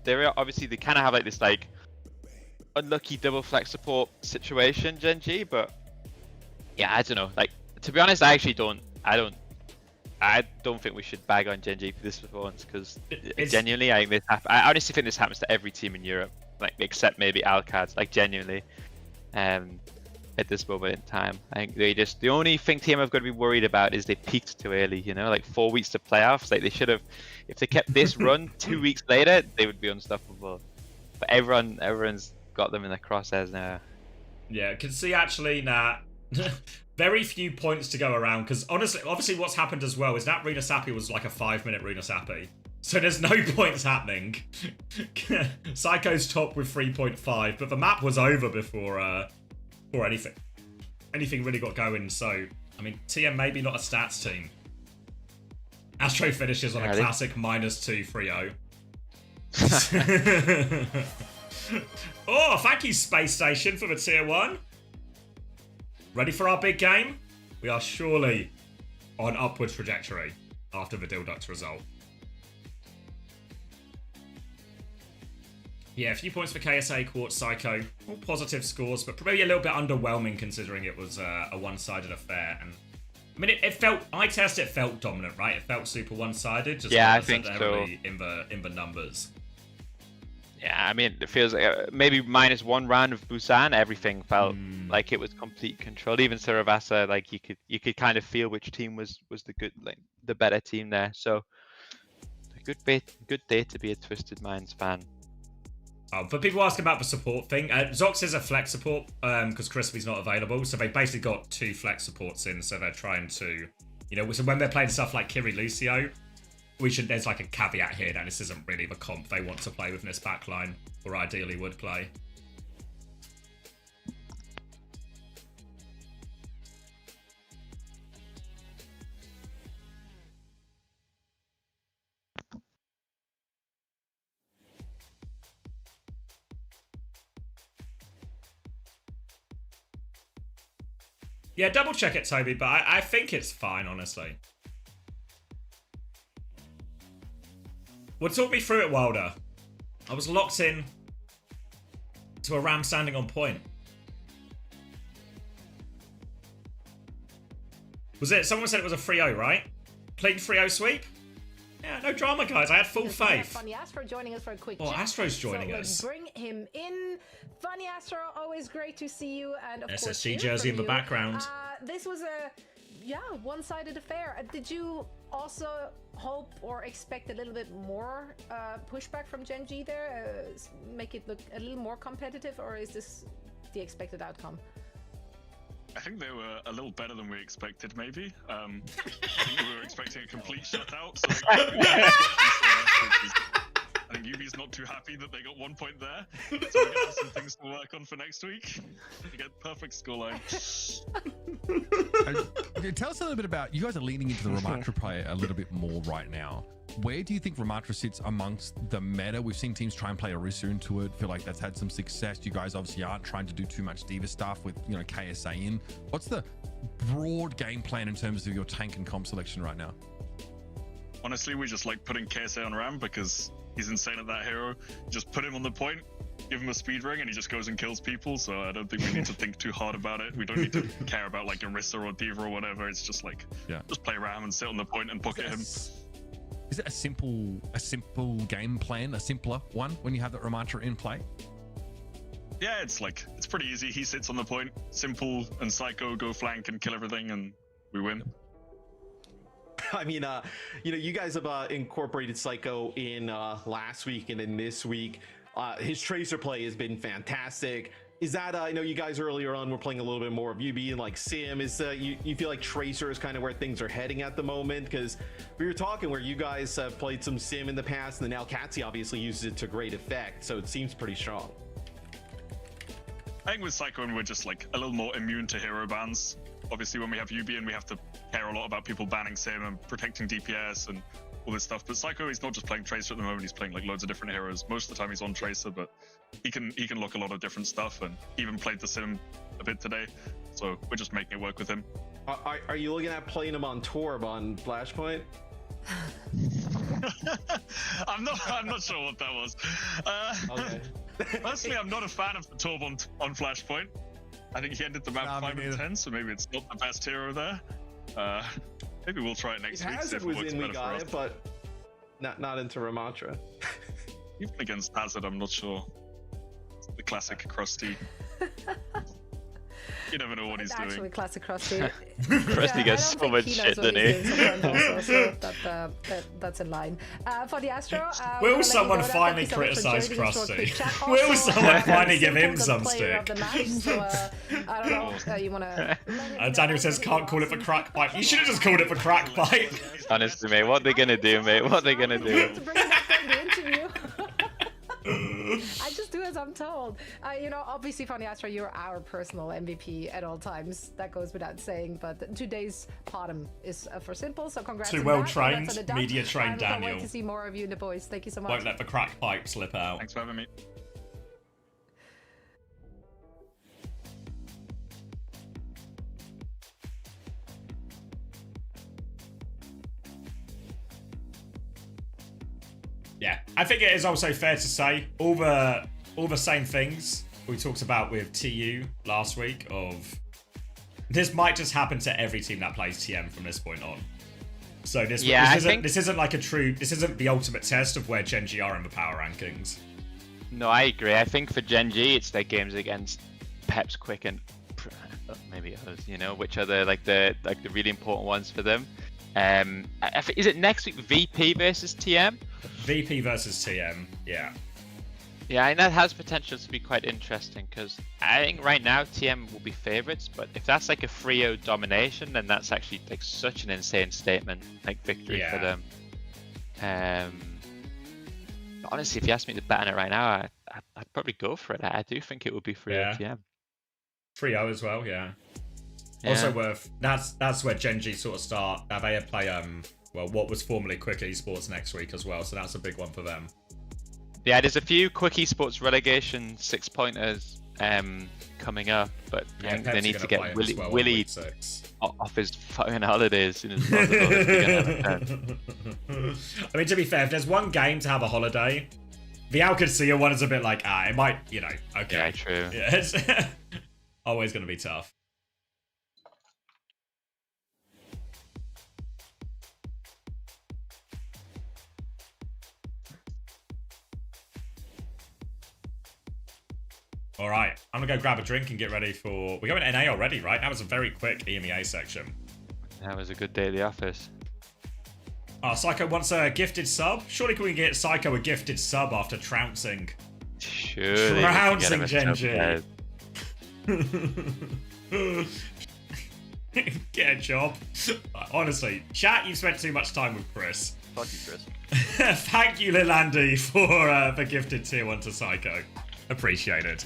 they're obviously, they kind of have like this, like, unlucky double flex support situation, Genji, but yeah, I don't know. Like, to be honest, I don't think we should bag on Genji for this performance because genuinely, I honestly think this happens to every team in Europe, like except maybe Alcad. Like genuinely, at this moment in time, I think the only thing team I've got to be worried about is they peaked too early. You know, like 4 weeks to playoffs. Like they should have, if they kept this run 2 weeks later, they would be unstoppable. But everyone's got them in the crosshairs now. Yeah, I can see actually very few points to go around because obviously what's happened as well is that Runa Sappy was like a 5-minute Runa Sappy. So there's no points happening. Psycho's top with 3.5, but the map was over before anything really got going. So, I mean, TM maybe not a stats team. Astro finishes on a classic -2 3-0. Oh, thank you, Space Station, for the tier 1. Ready for our big game? We are surely on upward trajectory after the Dildux result. Yeah, a few points for KSA, Quartz, Psycho. All positive scores, but probably a little bit underwhelming considering it was a one-sided affair. And I mean, it felt, eye test, it felt dominant, right? It felt super one-sided. Just yeah, I think so. In the numbers. Yeah, I mean, it feels like maybe minus one round of Busan, everything felt like it was complete control. Even Saravasa, like you could kind of feel which team was the better team there. So a good day to be a Twisted Minds fan. For people asking about the support thing, Zox is a flex support because Crispy's not available, so they basically got 2 flex supports in, so they're trying to, so when they're playing stuff like Kiri Lucio, there's like a caveat here that this isn't really the comp they want to play with in this backline, or ideally would play. Yeah, double check it, Toby, but I think it's fine, honestly. Well, talk me through it, Wilder. I was locked in to a ram standing on point. Was it? Someone said it was a 3-0, right? Clean 3-0 sweep? Yeah, no drama, guys. I had full faith. Funny Astro joining us for a quick Oh, chat. Astro's joining so us. Bring him in. Funny Astro, always great to see you. And of course, SSG hear jersey from in the you. background. This was a one-sided affair. Did you also hope or expect a little bit more pushback from Gen G there? Make it look a little more competitive, or is this the expected outcome? I think they were a little better than we expected, maybe. I think we were expecting a complete shutout. So I think UB's not too happy that they got 1 point there. So we're going to have some things to work on for next week to get perfect scoreline. Tell us a little bit about, you guys are leaning into the Ramatra play a little bit more right now. Where do you think Ramatra sits amongst the meta? We've seen teams try and play Orisa into it. Feel like that's had some success. You guys obviously aren't trying to do too much Diva stuff with, KSA in. What's the broad game plan in terms of your tank and comp selection right now? Honestly, we just like putting KSA on Ram because he's insane at that hero. Just put him on the point, give him a speed ring, and he just goes and kills people. So I don't think we need to think too hard about it. We don't need to care about like Orisa or Diva or whatever. It's just like, just play Ram and sit on the point and pocket him. Is it a simple game plan, a simpler one when you have that Ramatra in play? Yeah, it's pretty easy. He sits on the point, simple, and Psycho go flank and kill everything, and we win. I mean, you guys have incorporated Psycho in last week and in this week. His Tracer play has been fantastic. Is that, I know you guys earlier on were playing a little bit more of UB and like Sim. Is you feel like Tracer is kind of where things are heading at the moment? Because we were talking where you guys have played some Sim in the past, and then now Katsi obviously uses it to great effect, so it seems pretty strong. I think with Psycho, we're just like a little more immune to hero bans. Obviously, when we have UB and we have to care a lot about people banning Sim and protecting DPS and all this stuff. But Psycho, he's not just playing Tracer at the moment. He's playing like loads of different heroes. Most of the time, he's on Tracer, but he can look a lot of different stuff. And he even played the Sim a bit today. So we're just making it work with him. Are you looking at playing him on Torb on Flashpoint? I'm not sure what that was. Okay. Personally, I'm not a fan of the Torb on Flashpoint. I think he ended the map 5 and 10, so maybe it's not the best hero there. Maybe we'll try it next week. Hazard was in, we got it, but not into Ramatra. Even against Hazard, I'm not sure. It's the classic Krusty. You never know what he's doing. Actually, classic Krusty. Krusty gets so much shit, doesn't he? So that's in line. For the Astro, will someone finally criticize Krusty? Will someone finally give him some stick? I don't know. You wanna? Daniel says can't call it for crack pipe. You should have just called it for crack pipe. Honestly, mate, what are they gonna do, mate? What are they gonna do? I just do as I'm told. Obviously, Funny Astro, you're our personal MVP at all times. That goes without saying. But today's bottom is for simple. So congrats. Too well trained, media trained Daniel. I can't wait to see more of you in the boys. Thank you so much. Won't let the crack pipe slip out. Thanks for having me. Yeah, I think it is also fair to say all the same things we talked about with TU last week. Of this might just happen to every team that plays TM from this point on. So this isn't like this isn't the ultimate test of where Gen G are in the power rankings. No, I agree. I think for Gen G, it's their games against Peps, Quick, and maybe others. You know, which are the really important ones for them. Is it next week VP versus TM? VP versus TM, yeah. Yeah, and that has potential to be quite interesting because I think right now TM will be favorites, but if that's like a 3-0 domination, then that's actually like such an insane statement, like victory for them. Honestly, if you ask me to bet on it right now, I'd probably go for it. I do think it would be 3-0 TM. 3-0 as well, yeah. Also worth, that's where Gen G sort of start. They play well, what was formerly Quick Esports next week as well, so that's a big one for them. Yeah, there's a few Quick Esports relegation 6-pointers coming up, but they need to get Willie off his fucking holidays as soon as possible. I mean, to be fair, if there's one game to have a holiday, the OWCS one is a bit like, it might, you know, okay. Yeah, true. Yeah, it's always going to be tough. All right, I'm gonna go grab a drink and get ready for. We're going NA already, right? That was a very quick EMEA section. That was a good day at the office. Oh, Psycho wants a gifted sub. Surely can we get Psycho a gifted sub after trouncing? Sure. Trouncing Gen G. Get a job. Honestly, chat, you've spent too much time with Chris. Fuck you, Chris. Thank you, Lilandy, for gifted tier 1 to Psycho. Appreciated.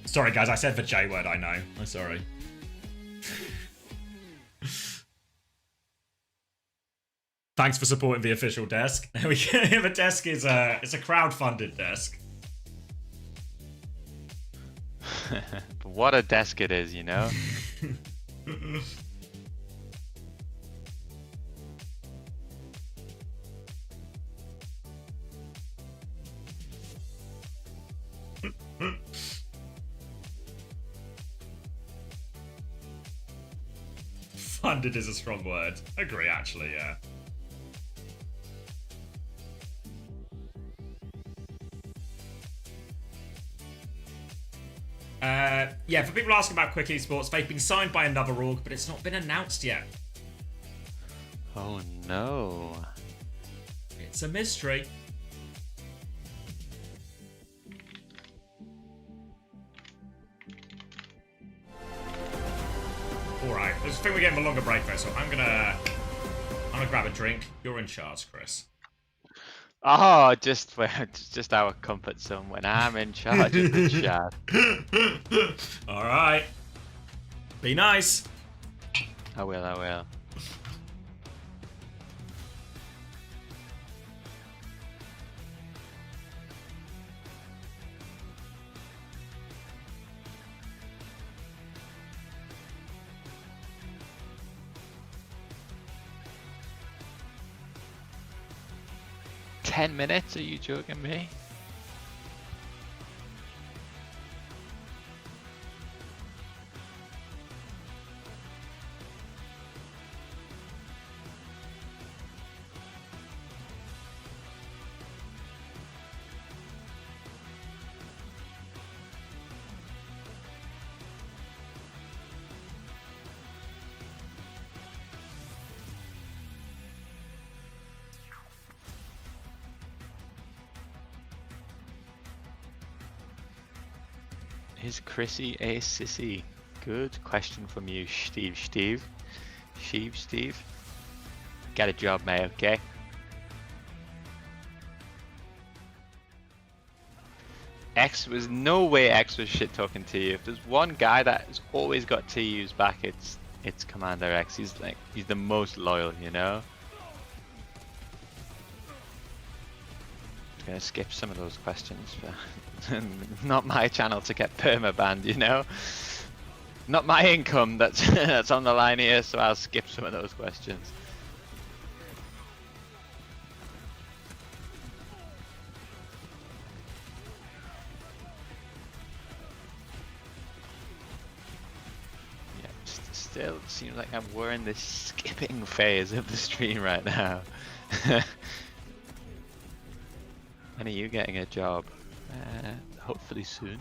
Sorry, guys, I said the J word, I know. I'm sorry. Thanks for supporting the official desk. There we go. The desk is it's a crowd-funded desk. What a desk it is, you know? Funded is a strong word. Agree, actually, yeah. Yeah, for people asking about Quick Esports, they've been signed by another org, but it's not been announced yet. Oh no. It's a mystery. Alright, I think we're getting a longer break though, so I'm gonna grab a drink. You're in charge, Chris. Oh, just our comfort zone when I'm in charge of the chat. Alright. Be nice. I will. 10 minutes? Are you joking me? Is Chrissy a sissy? Good question from you, Steve. Get a job, mate, okay? X was no way X was shit talking to you. If there's one guy that has always got TU's back, it's Commander X. He's the most loyal, you know? I'm gonna skip some of those questions, but not my channel to get perma banned, you know. Not my income that's on the line here, so I'll skip some of those questions. Yeah, still seems like I'm wearing this skipping phase of the stream right now. When are you getting a job? Hopefully soon.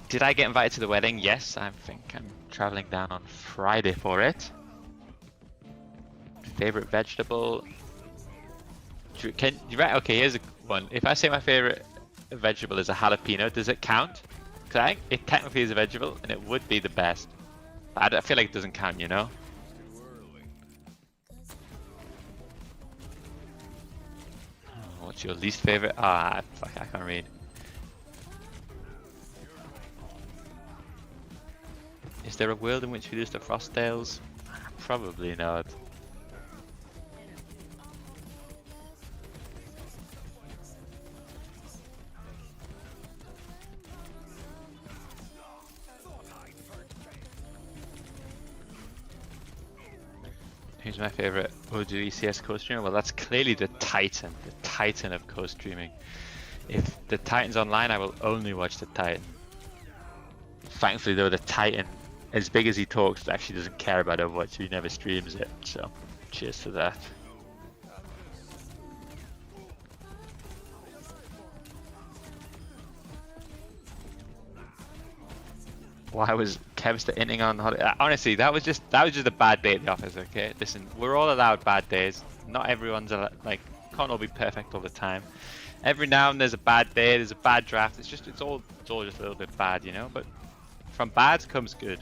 Did I get invited to the wedding? Yes, I think I'm traveling down on Friday for it. Favorite vegetable? Right, okay, here's a one. If I say my favorite vegetable is a jalapeno, does it count? Because it technically is a vegetable, and it would be the best. But I feel like it doesn't count, you know? What's your least favorite? Ah, fuck, I can't read. Is there a world in which we lose to Frostdales? Probably not. Who's my favorite OWCS co-streamer? Well, that's clearly the Titan of co-streaming. If the Titan's online, I will only watch the Titan. Thankfully though, the Titan, as big as he talks, actually doesn't care about Overwatch, so he never streams it, so cheers to that. Why was Kevster inting on holiday? Honestly, that was just a bad day at the office. Okay, listen, we're all allowed bad days. Not everyone's like can't all be perfect all the time. Every now and there's a bad day, there's a bad draft. It's all just a little bit bad, you know. But from bad comes good.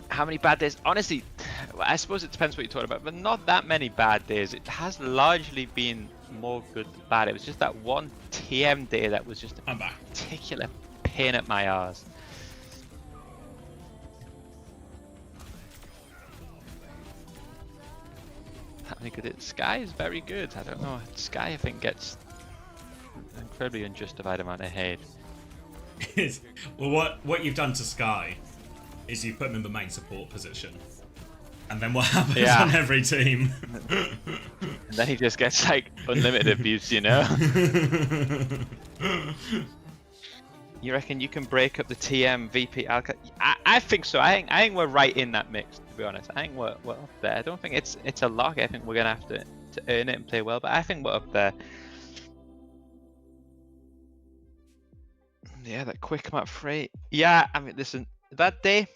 How many bad days? Honestly, I suppose it depends what you're talking about, but not that many bad days. It has largely been more good than bad. It was just that one TM day that was just a particular pain at my arse. How many good at Sky is very good. I don't know. Sky I think gets an incredibly unjustified amount of hate. Well, what you've done to Sky is you put him in the main support position. And then what happens on every team? And then he just gets like unlimited abuse, you know? You reckon you can break up the TM, VP, Alka? I think so. I think we're right in that mix, to be honest. I think we're up there. I don't think it's a lock. I think we're gonna have to earn it and play well, but I think we're up there. Yeah, that quick map freight. Yeah, I mean, listen, that day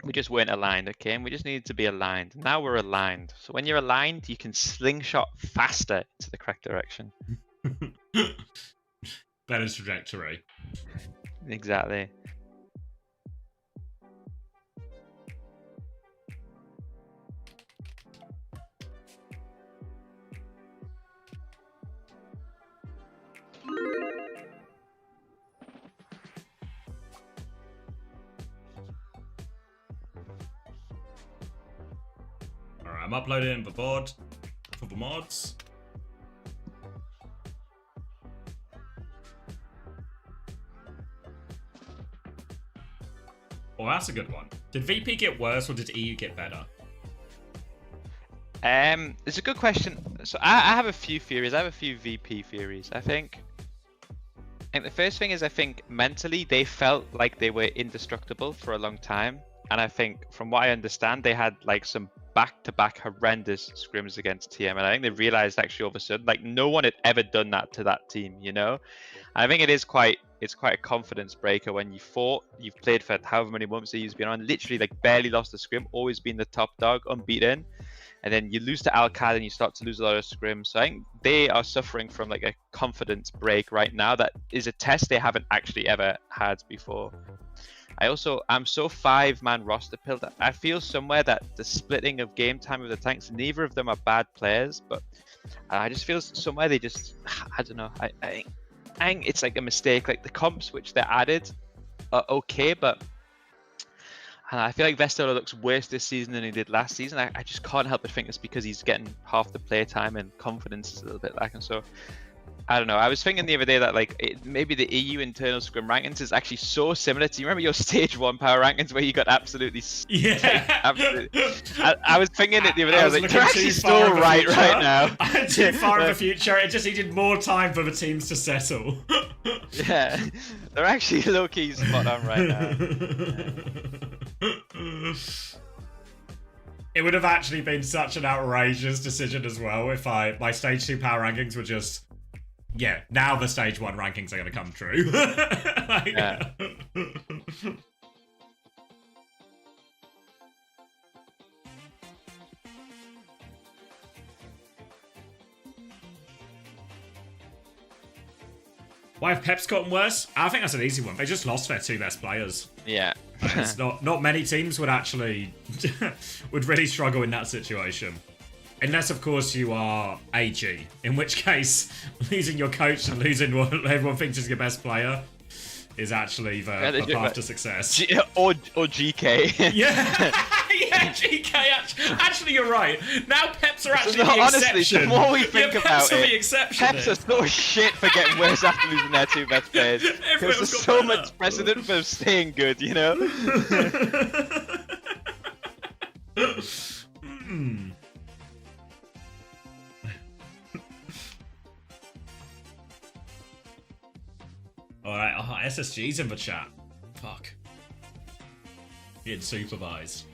we just weren't aligned, okay? And we just needed to be aligned. Now we're aligned. So when you're aligned, you can slingshot faster into the correct direction. Better trajectory. Exactly. Alright, I'm uploading the board for the mods. Oh, that's a good one. Did VP get worse or did EU get better? It's a good question. So I have a few theories. I have a few VP theories. I think the first thing is I think mentally they felt like they were indestructible for a long time. And I think from what I understand, they had like some back-to-back horrendous scrims against TM. And I think they realized actually all of a sudden, like no one had ever done that to that team, you know? And I think it's quite a confidence breaker when you've played for however many months you've been on, literally like barely lost a scrim, always been the top dog, unbeaten. And then you lose to Alcad and you start to lose a lot of scrims. So I think they are suffering from like a confidence break right now. That is a test they haven't actually ever had before. I'm so 5-man roster built. I feel somewhere that the splitting of game time of the tanks, neither of them are bad players, but I just feel somewhere they just, I don't know. I think it's like a mistake. Like the comps which they're added are okay, but I feel like Vestola looks worse this season than he did last season. I just can't help but think it's because he's getting half the play time and confidence is a little bit lacking. So I don't know. I was thinking the other day that like maybe the EU internal scrim rankings is actually so similar. Do you remember your stage 1 power rankings where you got absolutely? Yeah. Absolutely. I was thinking it the other day. I was like, they're actually still right now. Too far in the future. It just needed more time for the teams to settle. Yeah, they're actually low key spot on right now. It would have actually been such an outrageous decision as well if my stage 2 power rankings were just, yeah, now the stage 1 rankings are going to come true. Like, Yeah. Why have Pep's gotten worse? I think that's an easy one. They just lost their 2 best players. Yeah. It's not many teams would actually would really struggle in that situation. Unless, of course, you are AG, in which case losing your coach and losing what everyone thinks is your best player is actually the path to success. Or GK. Yeah, yeah, GK. Actually, you're right. Now Peps are actually the honestly, exception. the more we think yeah, about Peps are it, the exception. Peps are so shit for getting worse after losing their 2 best players. Because there's so much precedent for staying good, you know? Alright, SSG's in the chat. Fuck. Being supervised.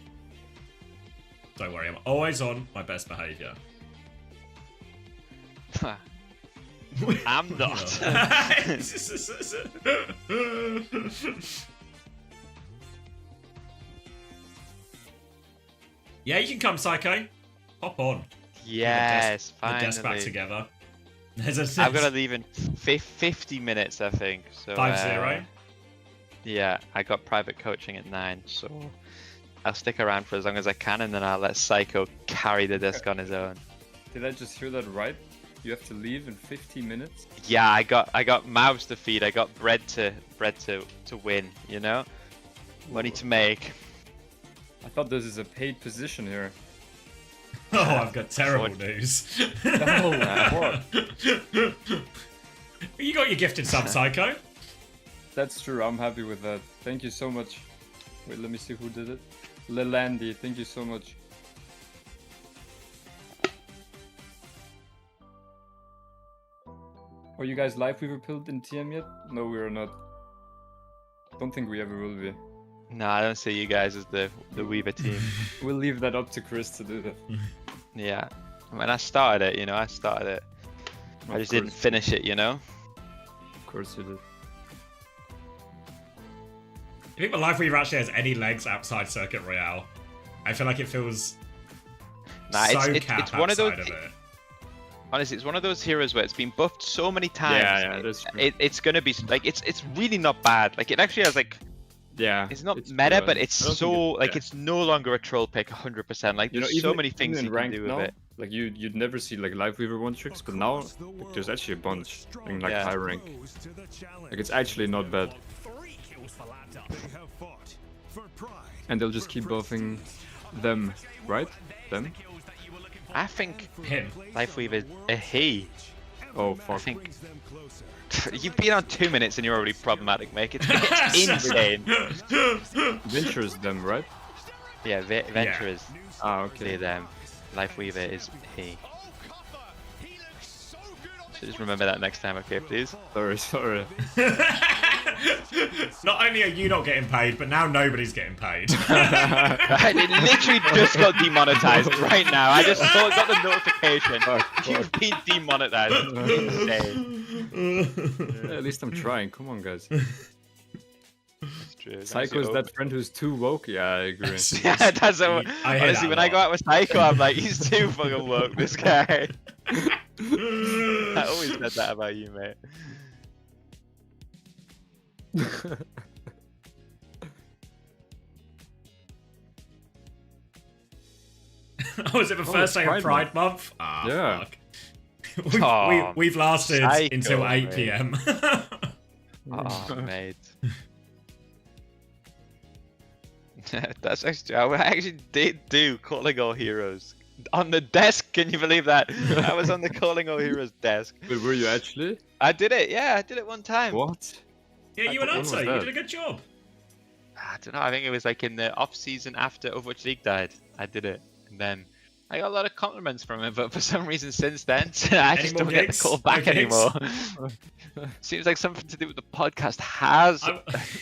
Don't worry, I'm always on my best behaviour. I'm not. Yeah, you can come, Psycho. Hop on. Yes, the desk back finally. together. I've got to leave in 50 minutes, I think. So 5-0. Yeah, I got private coaching at 9, so I'll stick around for as long as I can, and then I'll let Psycho carry the disc on his own. Did I just hear that right? You have to leave in 15 minutes? Yeah, I got mouths to feed. I got bread to win. You know, money to make. I thought this is a paid position here. Oh, I've got terrible news. What? You got your gifted sub, Psycho. That's true, I'm happy with that. Thank you so much. Wait, let me see who did it. Lelandy, thank you so much. Are you guys live Weaver Pilled in TM yet? No, we are not. Don't think we ever will be. No, I don't see you guys as the Weaver team. We'll leave that up to Chris to do that. Yeah, when I started it, you know, I started it. I just didn't finish it, you know. Of course you did. You think the Life Weaver actually has any legs outside Circuit Royale? I feel like it feels so capped it's one of those. outside of it. Honestly, it's one of those heroes where it's been buffed so many times. Yeah, that's true. It's gonna be like it's really not bad. Like it actually has like. Yeah. It's not meta, but it's so like it's no longer a troll pick 100%. Like there's so many things you can do with it. Like you'd never see like Live Weaver one tricks, but now like, there's actually a bunch in like high rank. Like it's actually not bad. And they'll just keep buffing them, right? Them? I think him. Life Weaver a he. Oh fuck. I think you've been on 2 minutes and you're already problematic, mate. It's insane. Venture is them, right? Yeah, Venture is. Ah, okay. They're them. Life Weaver is he. So just remember that next time, okay, please? Sorry. Not only are you not getting paid, but now nobody's getting paid. It literally just got demonetized right now. I just got the notification. You've been demonetized. It's insane. Yeah, at least I'm trying. Come on, guys. That's true. Psycho's that friend who's too woke. Yeah, I agree. Yeah, that's what, honestly, when I go out with Psycho, I'm like, he's too fucking woke, this guy. I always said that about you, mate. Oh, is it the first day of Pride Month? Ah, yeah. Fuck. We've lasted until 8 PM. Oh, mate. That's actually, I actually did do Calling All Heroes on the desk. Can you believe that? I was on the Calling All Heroes desk. But were you actually? I did it. Yeah, I did it one time. What? Yeah, you and Answer. You did a good job. I don't know. I think it was like in the off season after Overwatch League died. I did it, and then I got a lot of compliments from him, but for some reason since then, I just more don't get the gigs? call back No gigs? anymore. Seems like something to do with the podcast has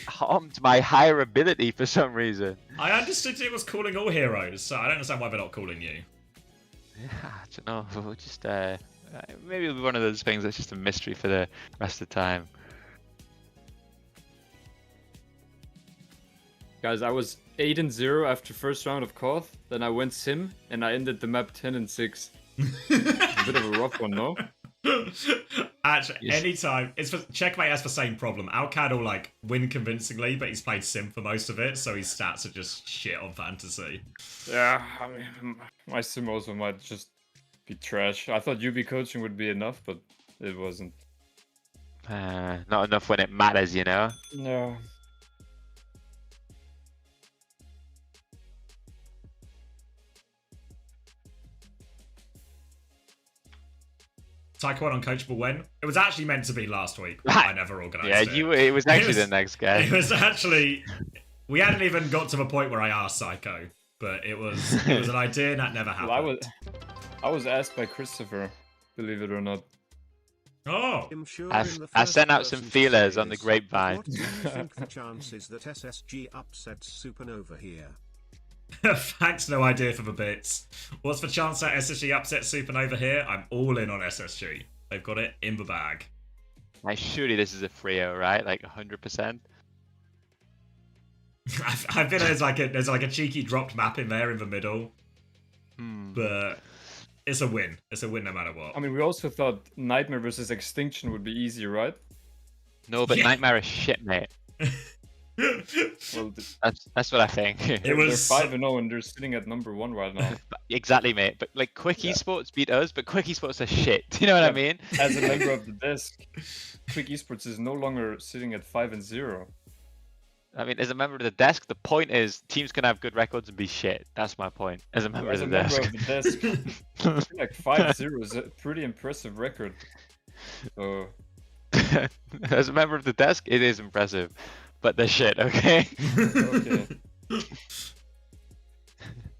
harmed my hireability for some reason. I understood it was calling all heroes, so I don't understand why they're not calling you. Yeah, I don't know. We'll just maybe it'll be one of those things that's just a mystery for the rest of the time. Guys, I was 8-0 after first round of Koth. Then I went sim and I ended the map 10-6. A bit of a rough one, no? Actually, Yes. anytime it's for Checkmate has the same problem. Alcad will like win convincingly, but he's played sim for most of it, so his stats are just shit on fantasy. Yeah, I mean, my sim also might just be trash. I thought UB coaching would be enough, but it wasn't. Not enough when it matters, you know. No. Taekwondo Uncoachable when? It was actually meant to be last week. But I never organised Yeah, it. it was actually the next guy. It was actually... We hadn't even got to the point where I asked Psycho, but it was an idea and that never happened. Well, I was asked by Christopher, believe it or not. Oh! I sent out some feelers on the grapevine. What do you think the chances that SSG upsets Supernova here? Thanks, no idea for the bits. What's the chance that SSG upsets Supernova here? I'm all in on SSG. They've got it in the bag. Like, surely this is a Frio, right? Like 100%. I think there's like a cheeky dropped map in there in the middle, but it's a win. It's a win no matter what. I mean, we also thought Nightmare versus Extinction would be easy, right? No, but Nightmare is shit, mate. Well, that's what I think. They're 5-0 and they're sitting at number 1 right now. Exactly, mate. But like Quick Esports beat us, but Quick Esports are shit. Do you know what I mean? As a member of the desk, Quick Esports is no longer sitting at 5-0. I mean, as a member of the desk, the point is teams can have good records and be shit. That's my point. As a member of the desk. Like 5-0 is a pretty impressive record. So... As a member of the desk, it is impressive. But they're shit, okay? Okay.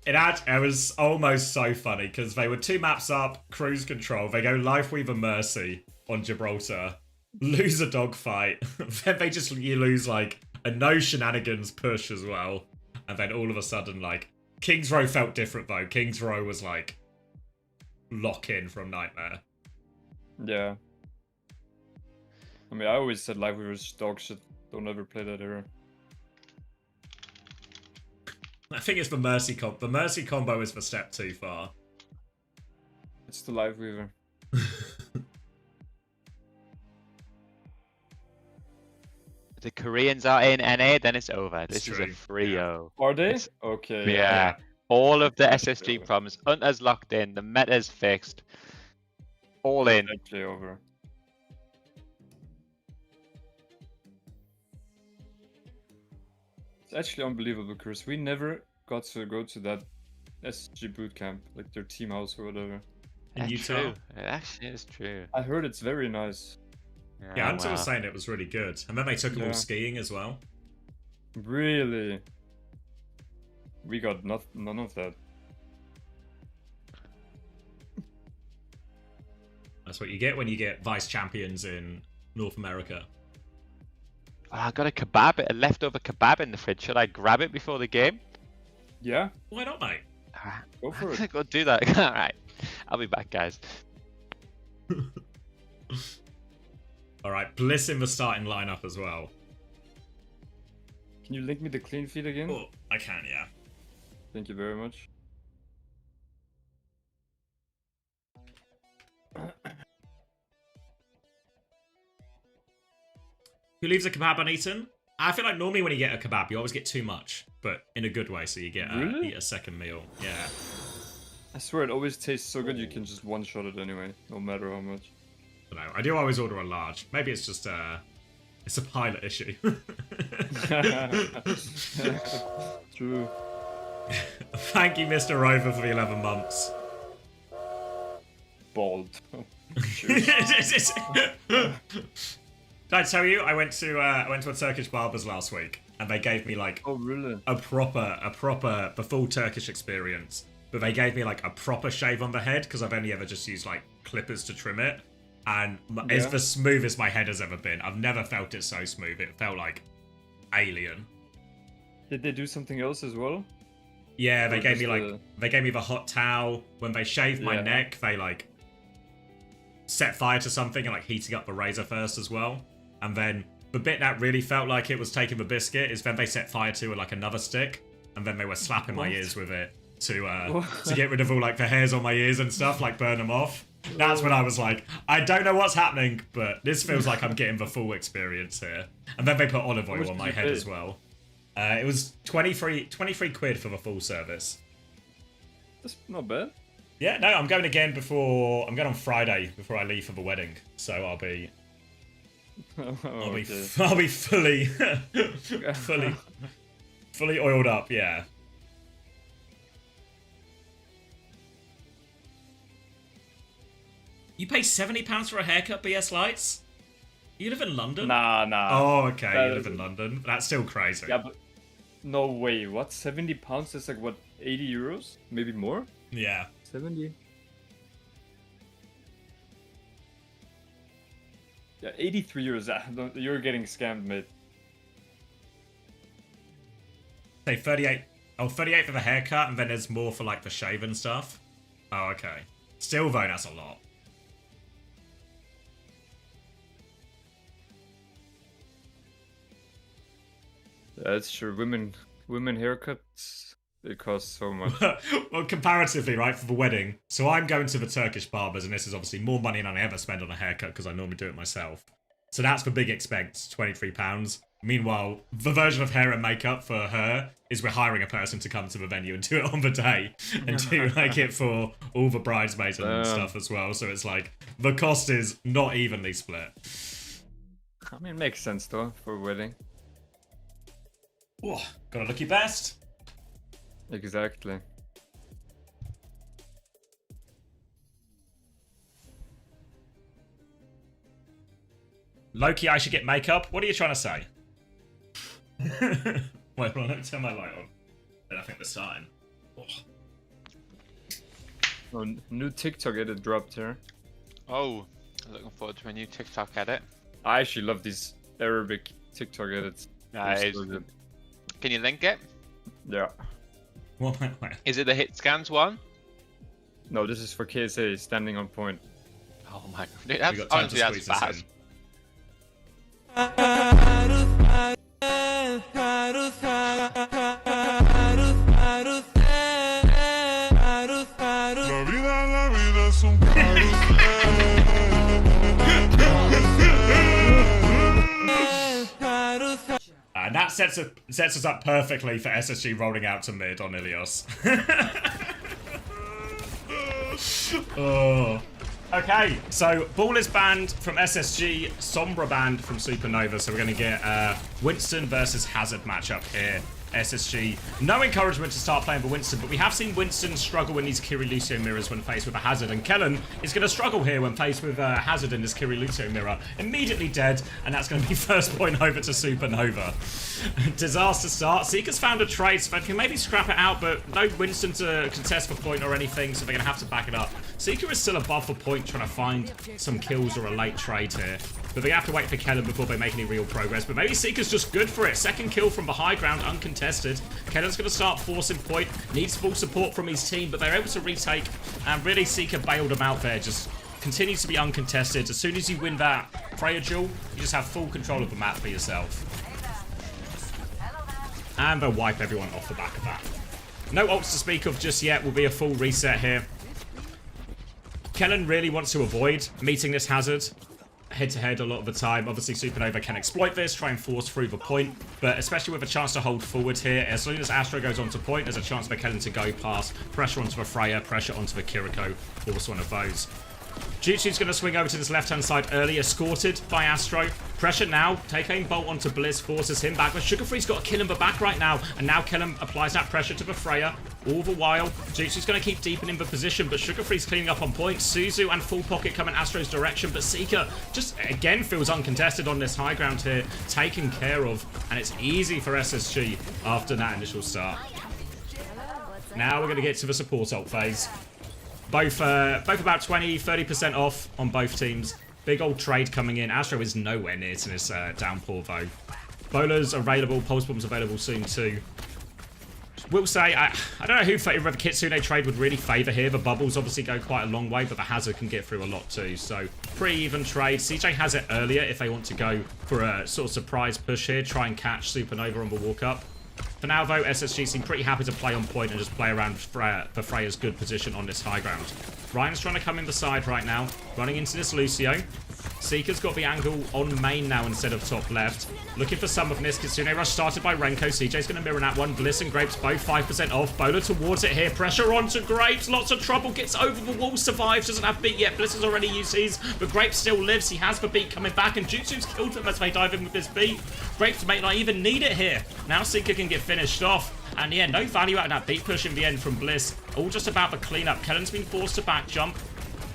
It was almost so funny because they were 2 maps up, cruise control. They go Lifeweaver Mercy on Gibraltar, lose a dogfight, then you lose like a no shenanigans push as well, and then all of a sudden like King's Row felt different though. King's Row was like lock in from Nightmare. Yeah. I mean, I always said Lifeweaver's dog shit. Don't ever play that era. I think it's the Mercy combo. The Mercy combo is the step too far. It's the Lifeweaver. The Koreans are in NA, then it's over. This is a Frio. Are they? Okay. Yeah. All of the SSG problems. Hunter's locked in. The meta's fixed. All in. Actually over. It's actually unbelievable, Chris. We never got to go to that SSG bootcamp, like their team house or whatever. In Utah? True. It actually is true. I heard it's very nice. Yeah, Hunter was saying it was really good. And then they took them all skiing as well. Really? We got none of that. That's what you get when you get vice champions in North America. Oh, I got a leftover kebab in the fridge. Should I grab it before the game? Yeah. Why not, mate? Go for it. I'm gonna do that. All right. I'll be back, guys. All right, Bliss in the starting lineup as well. Can you link me the clean feed again? Oh, I can, yeah. Thank you very much. Who leaves a kebab uneaten? I feel like normally when you get a kebab, you always get too much, but in a good way, so you get eat a second meal. Yeah. I swear it always tastes so good you can just one-shot it anyway, no matter how much. I don't know. I do always order a large. Maybe it's just it's a pilot issue. True. Thank you, Mr. Rover, for the 11 months. Bald. Did I tell you I went to a Turkish barber's last week and they gave me like really? a proper the full Turkish experience. but they gave me like a proper shave on the head because I've only ever just used like clippers to trim it. And it's the smoothest my head has ever been. I've never felt it so smooth. It felt like alien. Did they do something else as well? Yeah, they gave me like they gave me the hot towel. When they shaved my neck, they like set fire to something and like heating up the razor first as well. And then the bit that really felt like it was taking the biscuit is then they set fire to like another stick, and then they were slapping my ears with it to get rid of all like the hairs on my ears and stuff, like burn them off. That's when I was like, I don't know what's happening, but this feels like I'm getting the full experience here. And then they put olive oil on my head as well. It was 23 quid for the full service. That's not bad. Yeah, no, I'm going again I'm going on Friday before I leave for the wedding. So I'll be fully oiled up, yeah. You pay £70 for a haircut, BS Lights? You live in London? Nah. Oh, okay, you live in London. That's still crazy. Yeah, but no way. What? £70? That's like what? 80 euros? Maybe more? Yeah. 70. Yeah, 83 euros. You're getting scammed, mate. Say 38. Oh, 38 for the haircut, and then there's more for like the shave and stuff. Oh, okay. Still though, that's a lot. That's true. Women haircuts, they cost so much. Well, comparatively, right, for the wedding. So I'm going to the Turkish barbers, and this is obviously more money than I ever spend on a haircut because I normally do it myself. So that's the big expense, £23. Meanwhile, the version of hair and makeup for her is we're hiring a person to come to the venue and do it on the day and do like it for all the bridesmaids and stuff as well. So it's like the cost is not evenly split. I mean, it makes sense though for a wedding. Oh, gotta look your best. Exactly. Loki, I should get makeup? What are you trying to say? Wait, hold on, let me turn my light on. Then I think they're starting. Oh. Oh, new TikTok edit dropped here. Oh, looking forward to a new TikTok edit. I actually love these Arabic TikTok edits. Nice. So good. Can you link it? Yeah. What? Is it the hit scans one? No, this is for KSA standing on point. Oh my god, dude, that's honestly that's bad. And that sets us up perfectly for SSG rolling out to mid on Ilios. Oh. Okay, so Ball is banned from SSG, Sombra banned from Supernova, so we're going to get Winston versus Hazard matchup here. SSG, no encouragement to start playing for Winston, but we have seen Winston struggle in these Kiri Lucio mirrors when faced with a Hazard, and Kellen is going to struggle here when faced with Hazard in this Kiri Lucio mirror. Immediately dead, and that's going to be first point over to Supernova. Disaster start. Seeker's found a trade, so they can maybe scrap it out, but no Winston to contest for point or anything, so they're going to have to back it up. Seeker is still above the point, trying to find some kills or a late trade here. But they have to wait for Kellen before they make any real progress. But maybe Seeker's just good for it. Second kill from the high ground, uncontested. Kellen's going to start forcing point. Needs full support from his team, but they're able to retake. And really, Seeker bailed him out there. Just continues to be uncontested. As soon as you win that Freya duel, you just have full control of the map for yourself. And they'll wipe everyone off the back of that. No ults to speak of just yet. Will be a full reset here. Kellen really wants to avoid meeting this Hazard head-to-head a lot of the time. Obviously, Supernova can exploit this, try and force through the point, but especially with a chance to hold forward here, as soon as Astro goes onto point, there's a chance for Kellen to go past, pressure onto the Freya, pressure onto the Kiriko, force one of those. Jutsu's going to swing over to this left-hand side early, escorted by Astro. Pressure now, take aim bolt onto Bliss, forces him back, but Sugarfree's got to kill him the back right now, and now Kellen applies that pressure to the Freya. All the while, Jutsu's going to keep deepening the position, but Sugarfree's cleaning up on point. Suzu and Full Pocket come in Astro's direction, but Seeker just, again, feels uncontested on this high ground here, taken care of, and it's easy for SSG after that initial start. Now we're going to get to the support ult phase. Both about 20-30% off on both teams. Big old trade coming in. Astro is nowhere near to this downpour though. Bowler's available. Pulse Bomb's available soon too. Will say, I don't know who the Kitsune trade would really favour here. The bubbles obviously go quite a long way, but the hazard can get through a lot too. So, pretty even trade. CJ has it earlier if they want to go for a sort of surprise push here. Try and catch Supernova on the walk up. For now, though, SSG seem pretty happy to play on point and just play around for Freya's good position on this high ground. Ryan's trying to come in the side right now, running into this Lucio. Seeker's got the angle on main now instead of top left. Looking for some of this. Kitsune Rush started by Renko. CJ's going to mirror that one. Bliss and Grapes both 5% off. Bowler towards it here. Pressure onto Grapes. Lots of trouble. Gets over the wall. Survives. Doesn't have beat yet. Bliss has already used his. But Grapes still lives. He has the beat coming back. And Jutsu's killed them as they dive in with this beat. Grapes may not even need it here. Now Seeker can get finished off. And yeah, no value out of that beat push in the end from Bliss. All just about the cleanup. Kellen's been forced to back jump.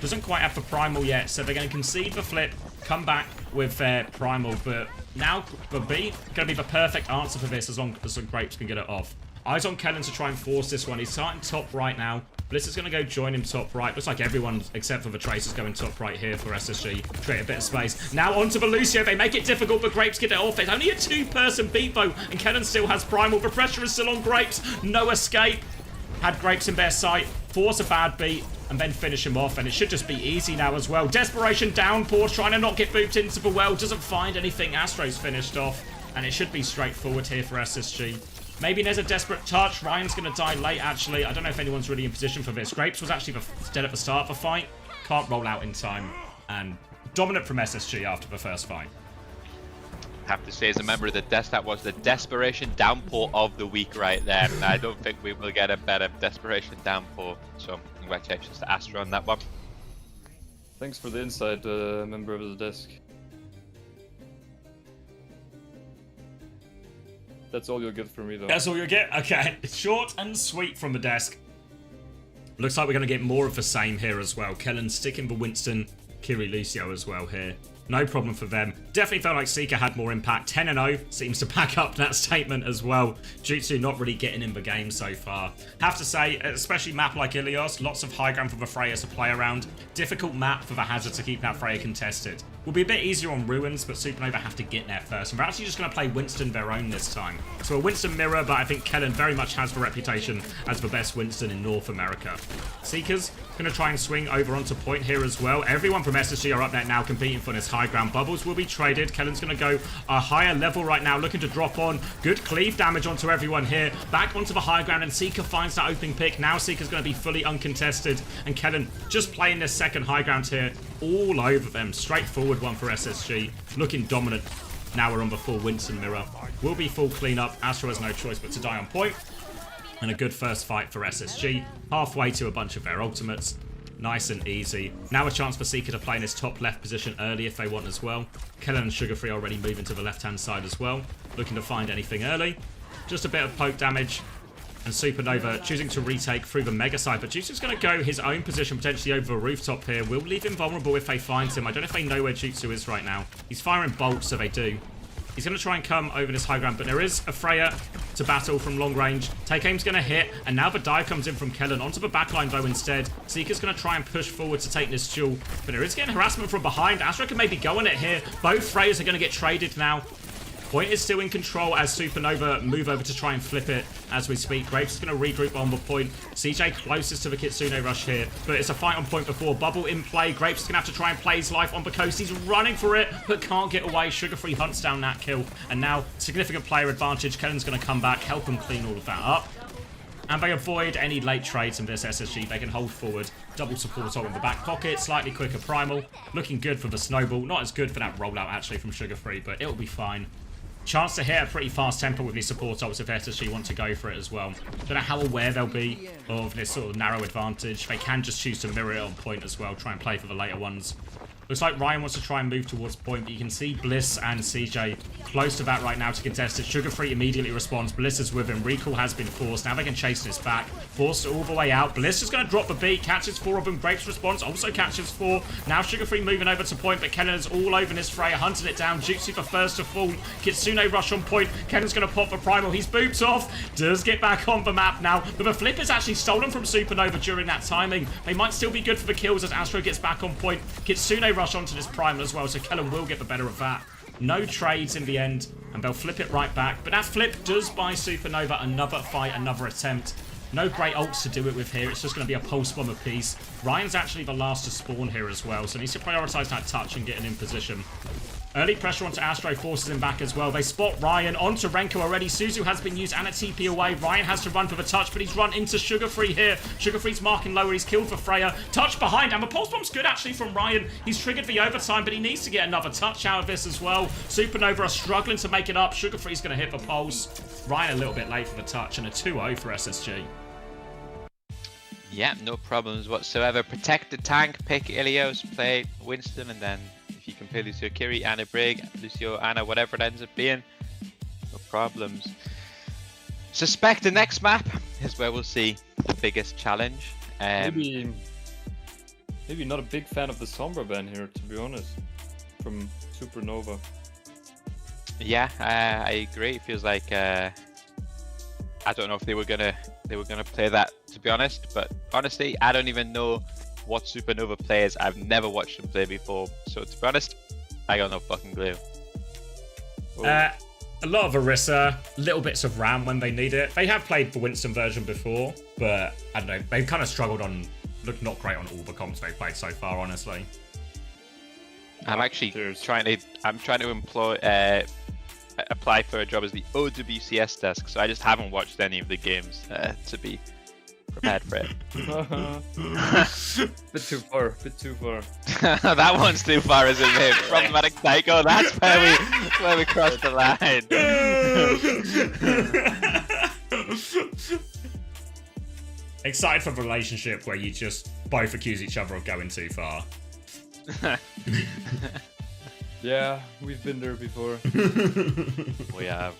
Doesn't quite have the primal yet. So they're going to concede the flip. Come back with their primal, but now the B going to be the perfect answer for this as long as the Grapes can get it off. Eyes on Kellen to try and force this one. He's starting top right now. Bliss is going to go join him top right. Looks like everyone except for the Trace is going top right here for SSG. Create a bit of space. Now onto the Lucio. They make it difficult, but Grapes get it off. It's only a two-person beat though, and Kellen still has primal. The pressure is still on Grapes. No escape. Had Grapes in their sight. Force a bad beat. And then finish him off, and it should just be easy now as well. Desperation downpour, trying to not get booped into the well. Doesn't find anything. Astro's finished off, and it should be straightforward here for SSG. Maybe there's a desperate touch. Ryan's going to die late, actually. I don't know if anyone's really in position for this. Grapes was actually dead at the start of the fight. Can't roll out in time, and dominant from SSG after the first fight. Have to say, as a member of the desk, that was the desperation downpour of the week right there. And I don't think we will get a better desperation downpour. So congratulations to Astro on that one. Thanks for the insight, member of the desk. That's all you'll get from me, though. That's all you'll get? Okay. It's short and sweet from the desk. Looks like we're going to get more of the same here as well. Kellen sticking the Winston, Kiri Lucio as well here. No problem for them. Definitely felt like Seeker had more impact. 10-0 seems to back up that statement as well. Jutsu not really getting in the game so far. Have to say, especially map like Ilios, lots of high ground for the Freya to play around. Difficult map for the Hazard to keep that Freya contested. Will be a bit easier on Ruins, but Supernova have to get there first. And they're actually just going to play Winston their own this time. So a Winston mirror, but I think Kellen very much has the reputation as the best Winston in North America. Seekers going to try and swing over onto point here as well. Everyone from SSG are up there now competing for this high ground. Bubbles will be traded. Kellen's going to go a higher level right now, looking to drop on. Good cleave damage onto everyone here. Back onto the high ground, and Seeker finds that opening pick. Now Seeker's going to be fully uncontested, and Kellen just playing this second high ground here all over them. Straightforward one for SSG. Looking dominant. Now we're on the full Winston mirror. Will be full cleanup. Astro has no choice but to die on point. And a good first fight for SSG. Halfway to a bunch of their ultimates. Nice and easy. Now a chance for Seeker to play in his top left position early if they want as well. Kellen and Sugarfree already moving to the left-hand side as well. Looking to find anything early. Just a bit of poke damage. And Supernova choosing to retake through the Mega side. But Jutsu's going to go his own position, potentially over the rooftop here. Will leave him vulnerable if they find him. I don't know if they know where Jutsu is right now. He's firing bolts, so they do. He's going to try and come over this high ground, but there is a Freya to battle from long range. Take aim's going to hit, and now the dive comes in from Kellen onto the backline though instead. Seeker's going to try and push forward to take this duel, but there is getting harassment from behind. Astro can maybe go on it here. Both Freyas are going to get traded now. Point is still in control as Supernova move over to try and flip it as we speak. Grapes is going to regroup on the point. CJ closest to the Kitsune rush here, but it's a fight on point before. Bubble in play. Grapes is going to have to try and play his life on the coast. He's running for it, but can't get away. Sugarfree hunts down that kill, and now significant player advantage. Kellen's going to come back, help him clean all of that up. And they avoid any late trades from this SSG. They can hold forward. Double support all in the back pocket. Slightly quicker primal. Looking good for the snowball. Not as good for that rollout actually from Sugarfree, but it'll be fine. Chance to hit a pretty fast tempo with these support ults if SSG want to go for it as well. Don't know how aware they'll be of this sort of narrow advantage. They can just choose to mirror it on point as well. Try and play for the later ones. Looks like Ryan wants to try and move towards point, but you can see Bliss and CJ close to that right now to contest it. Sugar Free immediately responds. Bliss is with him. Recall has been forced. Now they can chase this back. Forced all the way out. Bliss is going to drop the beat. Catches 4 of them. Grapes response. Also catches 4. Now Sugar Free moving over to point, but Kennen is all over this Freya. Hunting it down. Jutsu for first to fall. Kitsune rush on point. Kennen's going to pop the primal. He's booped off. Does get back on the map now. But the flip is actually stolen from Supernova during that timing. They might still be good for the kills as Astro gets back on point. Kitsune rush onto this primal as well, so Kellen will get the better of that. No trades in the end, and they'll flip it right back. But that flip does buy Supernova another fight, another attempt. No great ults to do it with here. It's just going to be a pulse bomb apiece. Ryan's actually the last to spawn here as well, so needs to prioritize that touch and getting in position. Early pressure onto Astro forces him back as well. They spot Ryan onto Renko already. Suzu has been used and a TP away. Ryan has to run for the touch, but he's run into Sugar Free here. Sugar Free's marking lower. He's killed for Freya. Touch behind, and the pulse bomb's good actually from Ryan. He's triggered the overtime, but he needs to get another touch out of this as well. Supernova are struggling to make it up. Sugar Free's going to hit the pulse. Ryan a little bit late for the touch, and a 2-0 for SSG. Yeah, no problems whatsoever. Protect the tank, pick Ilios, play Winston, and then if you can play Lucio Kiri, Anna Brig, Lucio, Anna, whatever it ends up being, no problems. Suspect the next map is where we'll see the biggest challenge. Maybe not a big fan of the Sombra ban here, to be honest, from Supernova. Yeah, I agree. It feels like I don't know if they were gonna play that, to be honest. But honestly, I don't even know what Supernova plays. I've never watched them play before, so to be honest, I got no fucking clue. A lot of Orisa, little bits of Ram when they need it. They have played the Winston version before, but I don't know, they've kind of struggled on, look not great on all the comps they've played so far, honestly. I'm actually trying to apply for a job as the OWCS desk, so I just haven't watched any of the games to be prepared for it. Bit too far. That one's too far, isn't it? Problematic Psycho, that's where we crossed the line. Excited for the relationship where you just both accuse each other of going too far. Yeah, we've been there before. We have.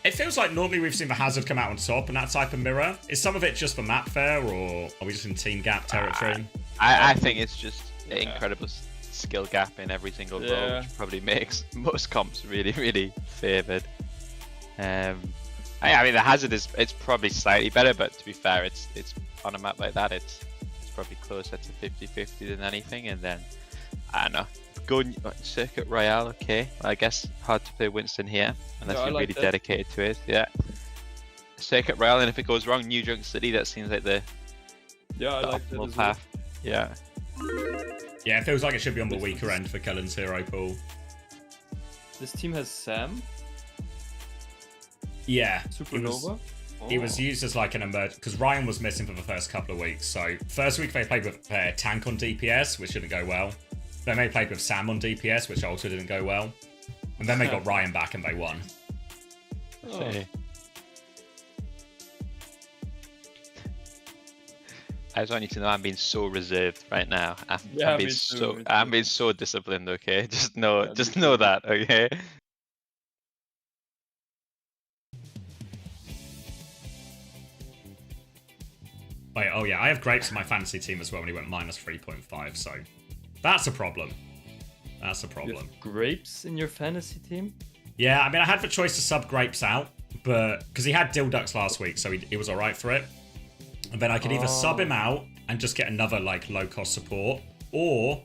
It feels like normally we've seen the Hazard come out on top and that type of mirror. Is some of it just for map fair, or are we just in team gap territory? I think it's just an incredible skill gap in every single role, which probably makes most comps really, really favoured. I mean, the Hazard it's probably slightly better, but to be fair, it's on a map like that, it's probably closer to 50-50 than anything. And then I don't know, going Circuit Royale, okay. I guess hard to play Winston here unless you're really dedicated to it. Yeah, Circuit Royale, and if it goes wrong, New Junk City. That seems like the optimal path. Yeah. Yeah, it feels like it should be on the weaker end for Kellen's hero pool. This team has Sam. Yeah. Supernova. He was used as like an emergent, because Ryan was missing for the first couple of weeks. So first week they played with Tank on DPS, which didn't go well. Then they played with Sam on DPS, which also didn't go well. And then they got Ryan back and they won. Oh. I just want you to know I'm being so reserved right now. I'm being so disciplined, okay? Just know that, okay? Wait, oh yeah, I have Grapes in my fantasy team as well when he went minus 3.5, so that's a problem. That's a problem. You have Grapes in your fantasy team? Yeah, I mean, I had the choice to sub Grapes out, but because he had Dildux last week, so he was alright for it. And then I could either sub him out and just get another like low-cost support, or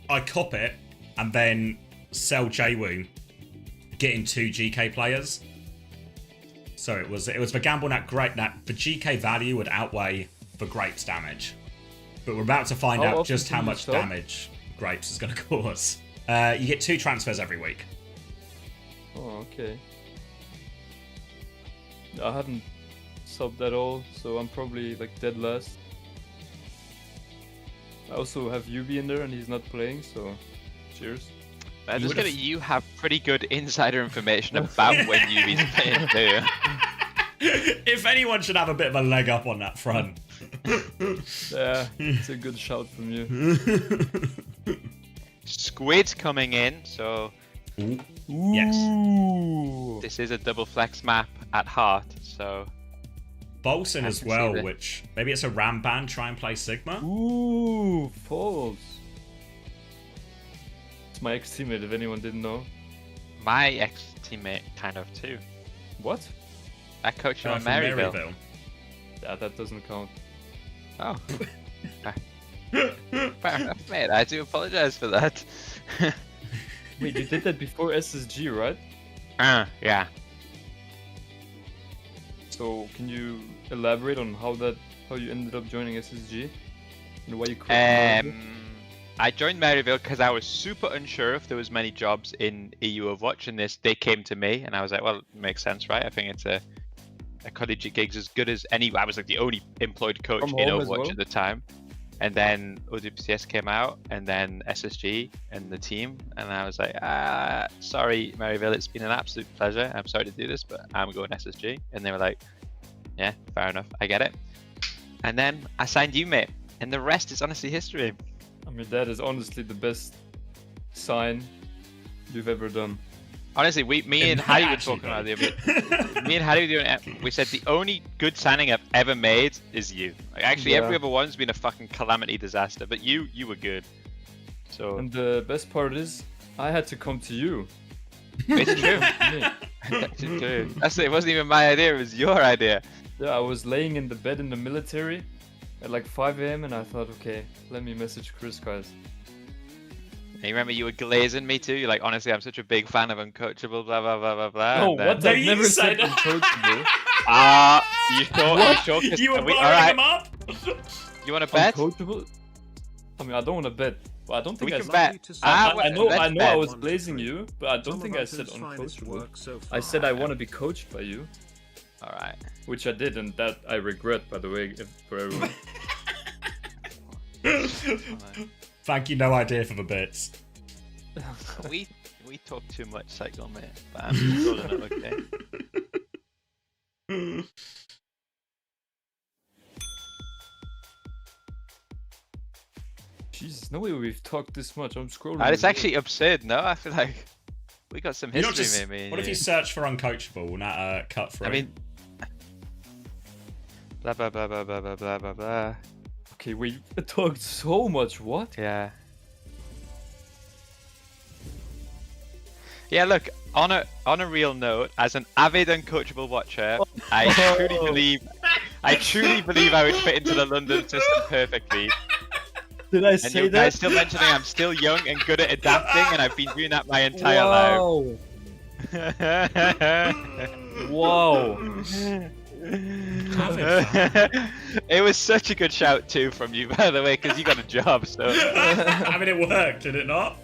I cop it and then sell Jwoo, getting 2 GK players. So it was the gamble that the GK value would outweigh the Grapes damage. But we're about to find out just how much damage Grapes is going to cause. You get 2 transfers every week. Oh, okay. I haven't subbed at all, so I'm probably like dead last. I also have Yubi in there and he's not playing, so cheers. I just get that you have pretty good insider information about when Yubi's playing too. If anyone should have a bit of a leg up on that front. Yeah, it's a good shout from you. Squid coming in, so Yes. this is a double flex map at heart, so Bolson I as can well, see that. which maybe it's a Ram ban, try and play Sigma. Ooh, false. It's my ex-teammate, if anyone didn't know. my ex-teammate kind of too. What? I coached him on From Maryville. Yeah, that doesn't count. Oh. Fair enough, mate. I do apologize for that. Wait, you did that before SSG, right? Yeah. So can you elaborate on how you ended up joining SSG and why you quit? I joined Maryville because I was super unsure if there was many jobs in EU Overwatch, and they came to me, and I was like, well, it makes sense, right? I think it's a collegiate gig's as good as any. I was like the only employed coach From in home as Overwatch well? at the time, and then OWCS came out, and then SSG and the team, and I was like, sorry, Maryville, it's been an absolute pleasure. I'm sorry to do this, but I'm going SSG, and they were like, yeah, fair enough, I get it. And then I signed you, mate, and the rest is honestly history. I mean, that is honestly the best sign you've ever done. Honestly, me and Harry were talking about the other. Me and Harry were doing. We said the only good signing I've ever made is you. Like, actually, every other one's been a fucking calamity disaster, but you were good. So. And the best part is, I had to come to you. It's true. That's true. That's it. It wasn't even my idea. It was your idea. Yeah, I was laying in the bed in the military at like 5 AM, and I thought, okay, let me message Chris, guys. And you remember you were glazing me too. You're like, honestly, I'm such a big fan of Uncoachable, blah blah blah blah blah. Oh, and then... what? I've never said uncoachable. You thought you sure? You were blowing him up? You want to bet? Uncoachable? I mean, I don't want to bet, but I don't think We I can said. bet. I know let's I bet. was blazing you, but I don't think I said uncoachable. I said I want to be coached by you. All right. Which I did, and that I regret, by the way, for everyone. Thank you, no idea for the bits. we talk too much, Cycle, mate. But I'm just rolling it, okay? Jesus, no way we've talked this much. I'm scrolling. It's actually absurd, no? I feel like we got some You're not history, just, maybe. what if you search for uncoachable, not cut through? I mean, blah blah blah blah blah blah blah blah blah. Okay, we talked so much. What? Yeah. Yeah, look, on a real note, as an avid uncoachable watcher, I truly believe I would fit into the London system perfectly. Did I And say you that? guys still mentioning I'm still young and good at adapting, and I've been doing that my entire life. Wow. It was such a good shout too from you, by the way, because you got a job. So I mean, it worked, did it not?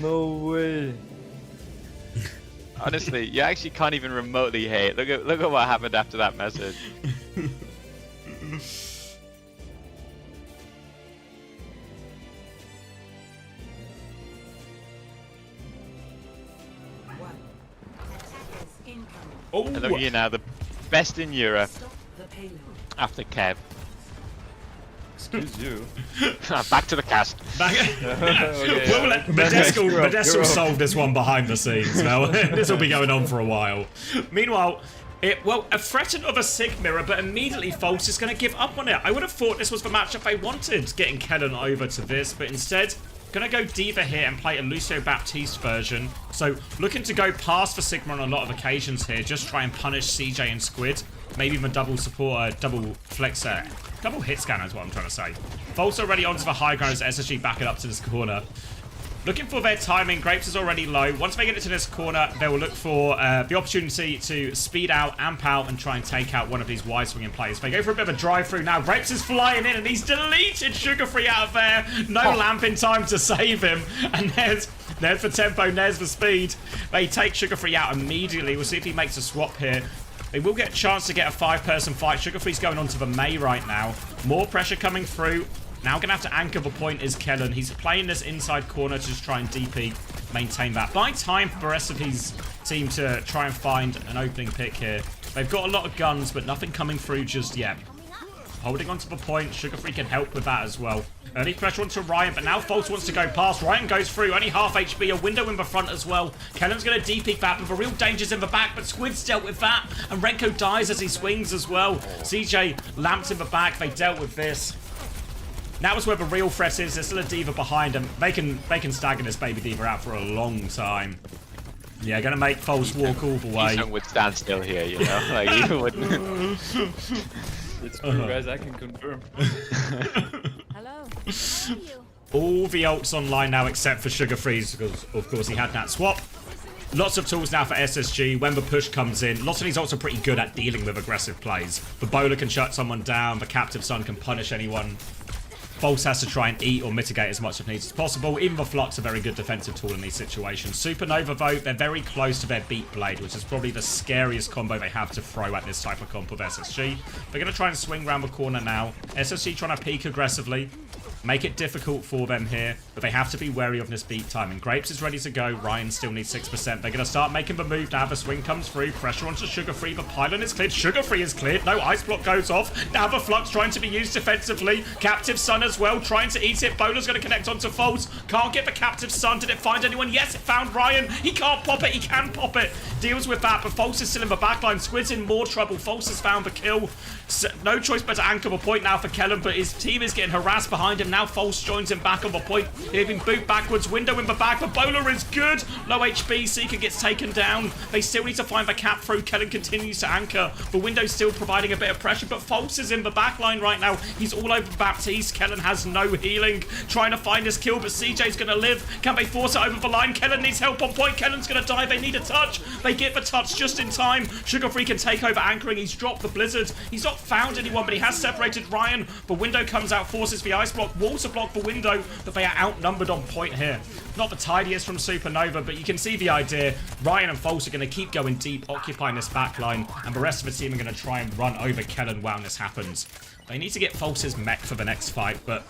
No way. honestly, you actually can't even remotely hate. Look at what happened after that message. Oh, and look at you now, the best in Europe after Kev. Excuse you. Back to the cast. We'll let Modesto solve this one behind the scenes. Now this will be going on for a while. Meanwhile, a threat of a Sig mirror, but immediately False is going to give up on it. I would have thought this was the matchup they wanted, getting Kellen over to this, but instead, going to go Diva here and play a Lucio Baptiste version. So looking to go past for Sigma on a lot of occasions here, just try and punish CJ and Squid. Maybe even double support, double flexer, double hit scanner is what I'm trying to say. False already onto the high ground as SSG back it up to this corner. Looking for their timing. Grapes is already low. Once they get into this corner, they will look for the opportunity to speed out, amp out, and try and take out one of these wide swinging players. They go for a bit of a drive-through now. Grapes is flying in, and he's deleted Sugar Free out of there. No lamp in time to save him. And there's for tempo, there's for speed. They take Sugar Free out immediately. We'll see if he makes a swap here. They will get a chance to get a 5-person fight. Sugar Free's going on to the May right now. More pressure coming through. Now going to have to anchor the point is Kellen. He's playing this inside corner to just try and DP, maintain that. Buy time for the rest of his team to try and find an opening pick here. They've got a lot of guns, but nothing coming through just yet. Holding onto the point. Sugar Free can help with that as well. Early pressure onto Ryan, but now False wants to go past. Ryan goes through, only half HP, a window in the front as well. Kellen's going to DP that, but the real danger's in the back, but Squid's dealt with that, and Renko dies as he swings as well. CJ lamps in the back, they dealt with this. That was where the real threat is. There's still a D.Va behind them. They can stagger this baby D.Va out for a long time. Yeah, gonna make False walk all the way. He's would stand still here, you know? Like, he wouldn't. It's true, guys, I can confirm. Hello. All the ults online now except for Sugar Freeze, because of course he had that swap. Lots of tools now for SSG when the push comes in. Lots of these ults are pretty good at dealing with aggressive plays. The bowler can shut someone down, the Captive Sun can punish anyone. False has to try and eat or mitigate as much of needs as possible. Even the Flux a very good defensive tool in these situations. Supernova though, they're very close to their Beat Blade, which is probably the scariest combo they have to throw at this type of comp of SSG. They're going to try and swing around the corner now. SSG trying to peek aggressively. Make it difficult for them here, but they have to be wary of this beat timing. Grapes is ready to go. Ryan still needs 6%. They're going to start making the move now. The swing comes through. Pressure onto Sugar Free. The pylon is cleared. Sugar Free is cleared. No ice block goes off. Now the Flux trying to be used defensively. Captive Sun as well, trying to eat it. Bowler's going to connect onto False. Can't get the Captive Sun. Did it find anyone? Yes, it found Ryan. He can't pop it. He can pop it. Deals with that, but False is still in the backline. Squid's in more trouble. False has found the kill. So, no choice but to anchor the point now for Kellen, but his team is getting harassed behind him. Now False joins him back on the point. He's been boot backwards. Window in the back. The bowler is good. Low HP. Seeker gets taken down. They still need to find the cap through. Kellen continues to anchor. The window's still providing a bit of pressure, but False is in the back line right now. He's all over Baptiste. Kellen has no healing. Trying to find his kill, but CJ's going to live. Can they force it over the line? Kellen needs help on point. Kellen's going to die. They need a touch. They get the touch just in time. Sugar Free can take over anchoring. He's dropped the Blizzard. He's not found anyone, but he has separated Ryan. The window comes out, forces the ice block. Water block the window, but they are outnumbered on point here. Not the tidiest from Supernova, but you can see the idea. Ryan and False are going to keep going deep, occupying this back line, and the rest of the team are going to try and run over Kellen while this happens. They need to get False's mech for the next fight, but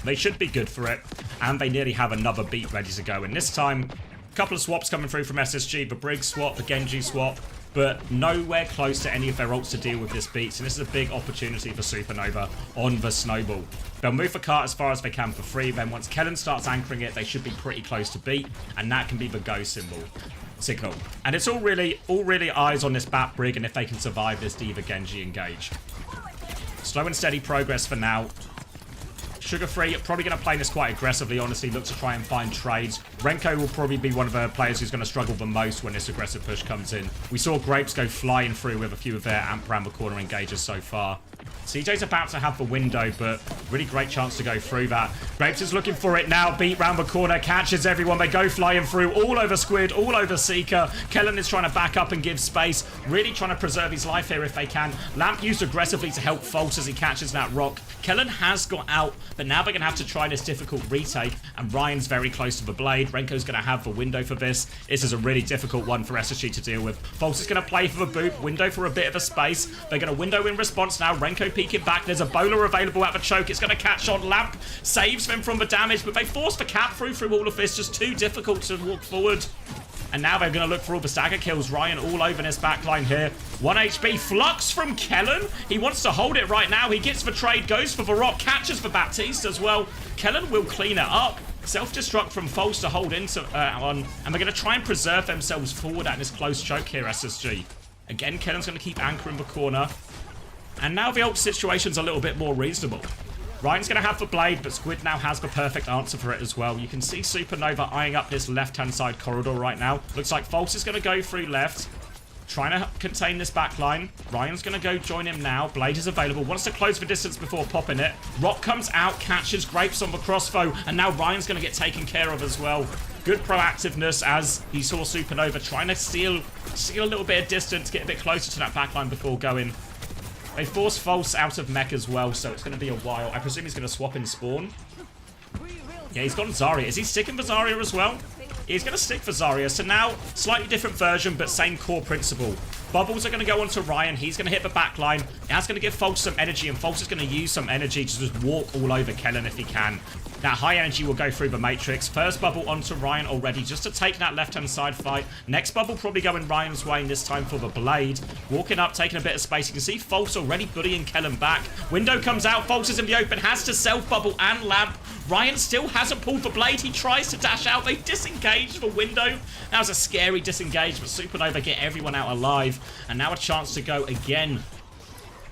they should be good for it, and they nearly have another beat ready to go. And this time, a couple of swaps coming through from SSG, the Briggs swap, the Genji swap, but nowhere close to any of their ults to deal with this beat. So this is a big opportunity for Supernova on the Snowball. They'll move the cart as far as they can for free. Then once Kellen starts anchoring it, they should be pretty close to beat, and that can be the go signal. And it's all really eyes on this Bat Brig and if they can survive this D.Va Genji engage. Slow and steady progress for now. Sugar Free probably going to play this quite aggressively, honestly. Look to try and find trades. Renko will probably be one of the players who's going to struggle the most when this aggressive push comes in. We saw Grapes go flying through with a few of their amp around the corner engagers so far. CJ's about to have the window, but really great chance to go through that. Grapes is looking for it now. Beat round the corner, catches everyone. They go flying through, all over Squid, all over Seeker. Kellen is trying to back up and give space. Really trying to preserve his life here if they can. Lamp used aggressively to help False as he catches that rock. Kellen has got out, but now they're going to have to try this difficult retake, and Ryan's very close to the blade. Renko's going to have the window for this. This is a really difficult one for SSG to deal with. False is going to play for the boot. Window for a bit of a space. They're going to window in response now. Renko peeking back. There's a bowler available at the choke. It's going to catch on. Lamp saves them from the damage, but they force the cap through all of this. Just too difficult to walk forward. And now they're going to look for all the stagger kills. Ryan all over this backline here. 1 HP. Flux from Kellen. He wants to hold it right now. He gets the trade, goes for the rock, catches for Baptiste as well. Kellen will clean it up. Self-destruct from False to hold into on. And they're going to try and preserve themselves forward at this close choke here, SSG. Again, Kellen's going to keep anchoring the corner. And now the ult situation's a little bit more reasonable. Ryan's going to have the blade, but Squid now has the perfect answer for it as well. You can see Supernova eyeing up this left-hand side corridor right now. Looks like False is going to go through left, trying to contain this backline. Ryan's going to go join him now. Blade is available. Wants to close the distance before popping it. Rock comes out, catches Grapes on the crossbow, and now Ryan's going to get taken care of as well. Good proactiveness as he saw Supernova trying to steal a little bit of distance, get a bit closer to that backline before going. They force False out of mech as well, so it's going to be a while. I presume he's going to swap in spawn. Yeah, he's got Zarya. Is he sticking for Zarya as well? He's going to stick for Zarya. So now, slightly different version, but same core principle. Bubbles are going to go onto Ryan. He's going to hit the back line. That's going to give False some energy, and False is going to use some energy to just walk all over Kellen if he can. That high energy will go through the Matrix. First bubble onto Ryan already, just to take that left-hand side fight. Next bubble probably going Ryan's way, and this time for the Blade. Walking up, taking a bit of space. You can see False already bullying Kellen back. Window comes out. False is in the open. Has to self-bubble and lamp. Ryan still hasn't pulled the Blade. He tries to dash out. They disengage for Window. That was a scary disengage, but Supernova get everyone out alive. And now a chance to go again.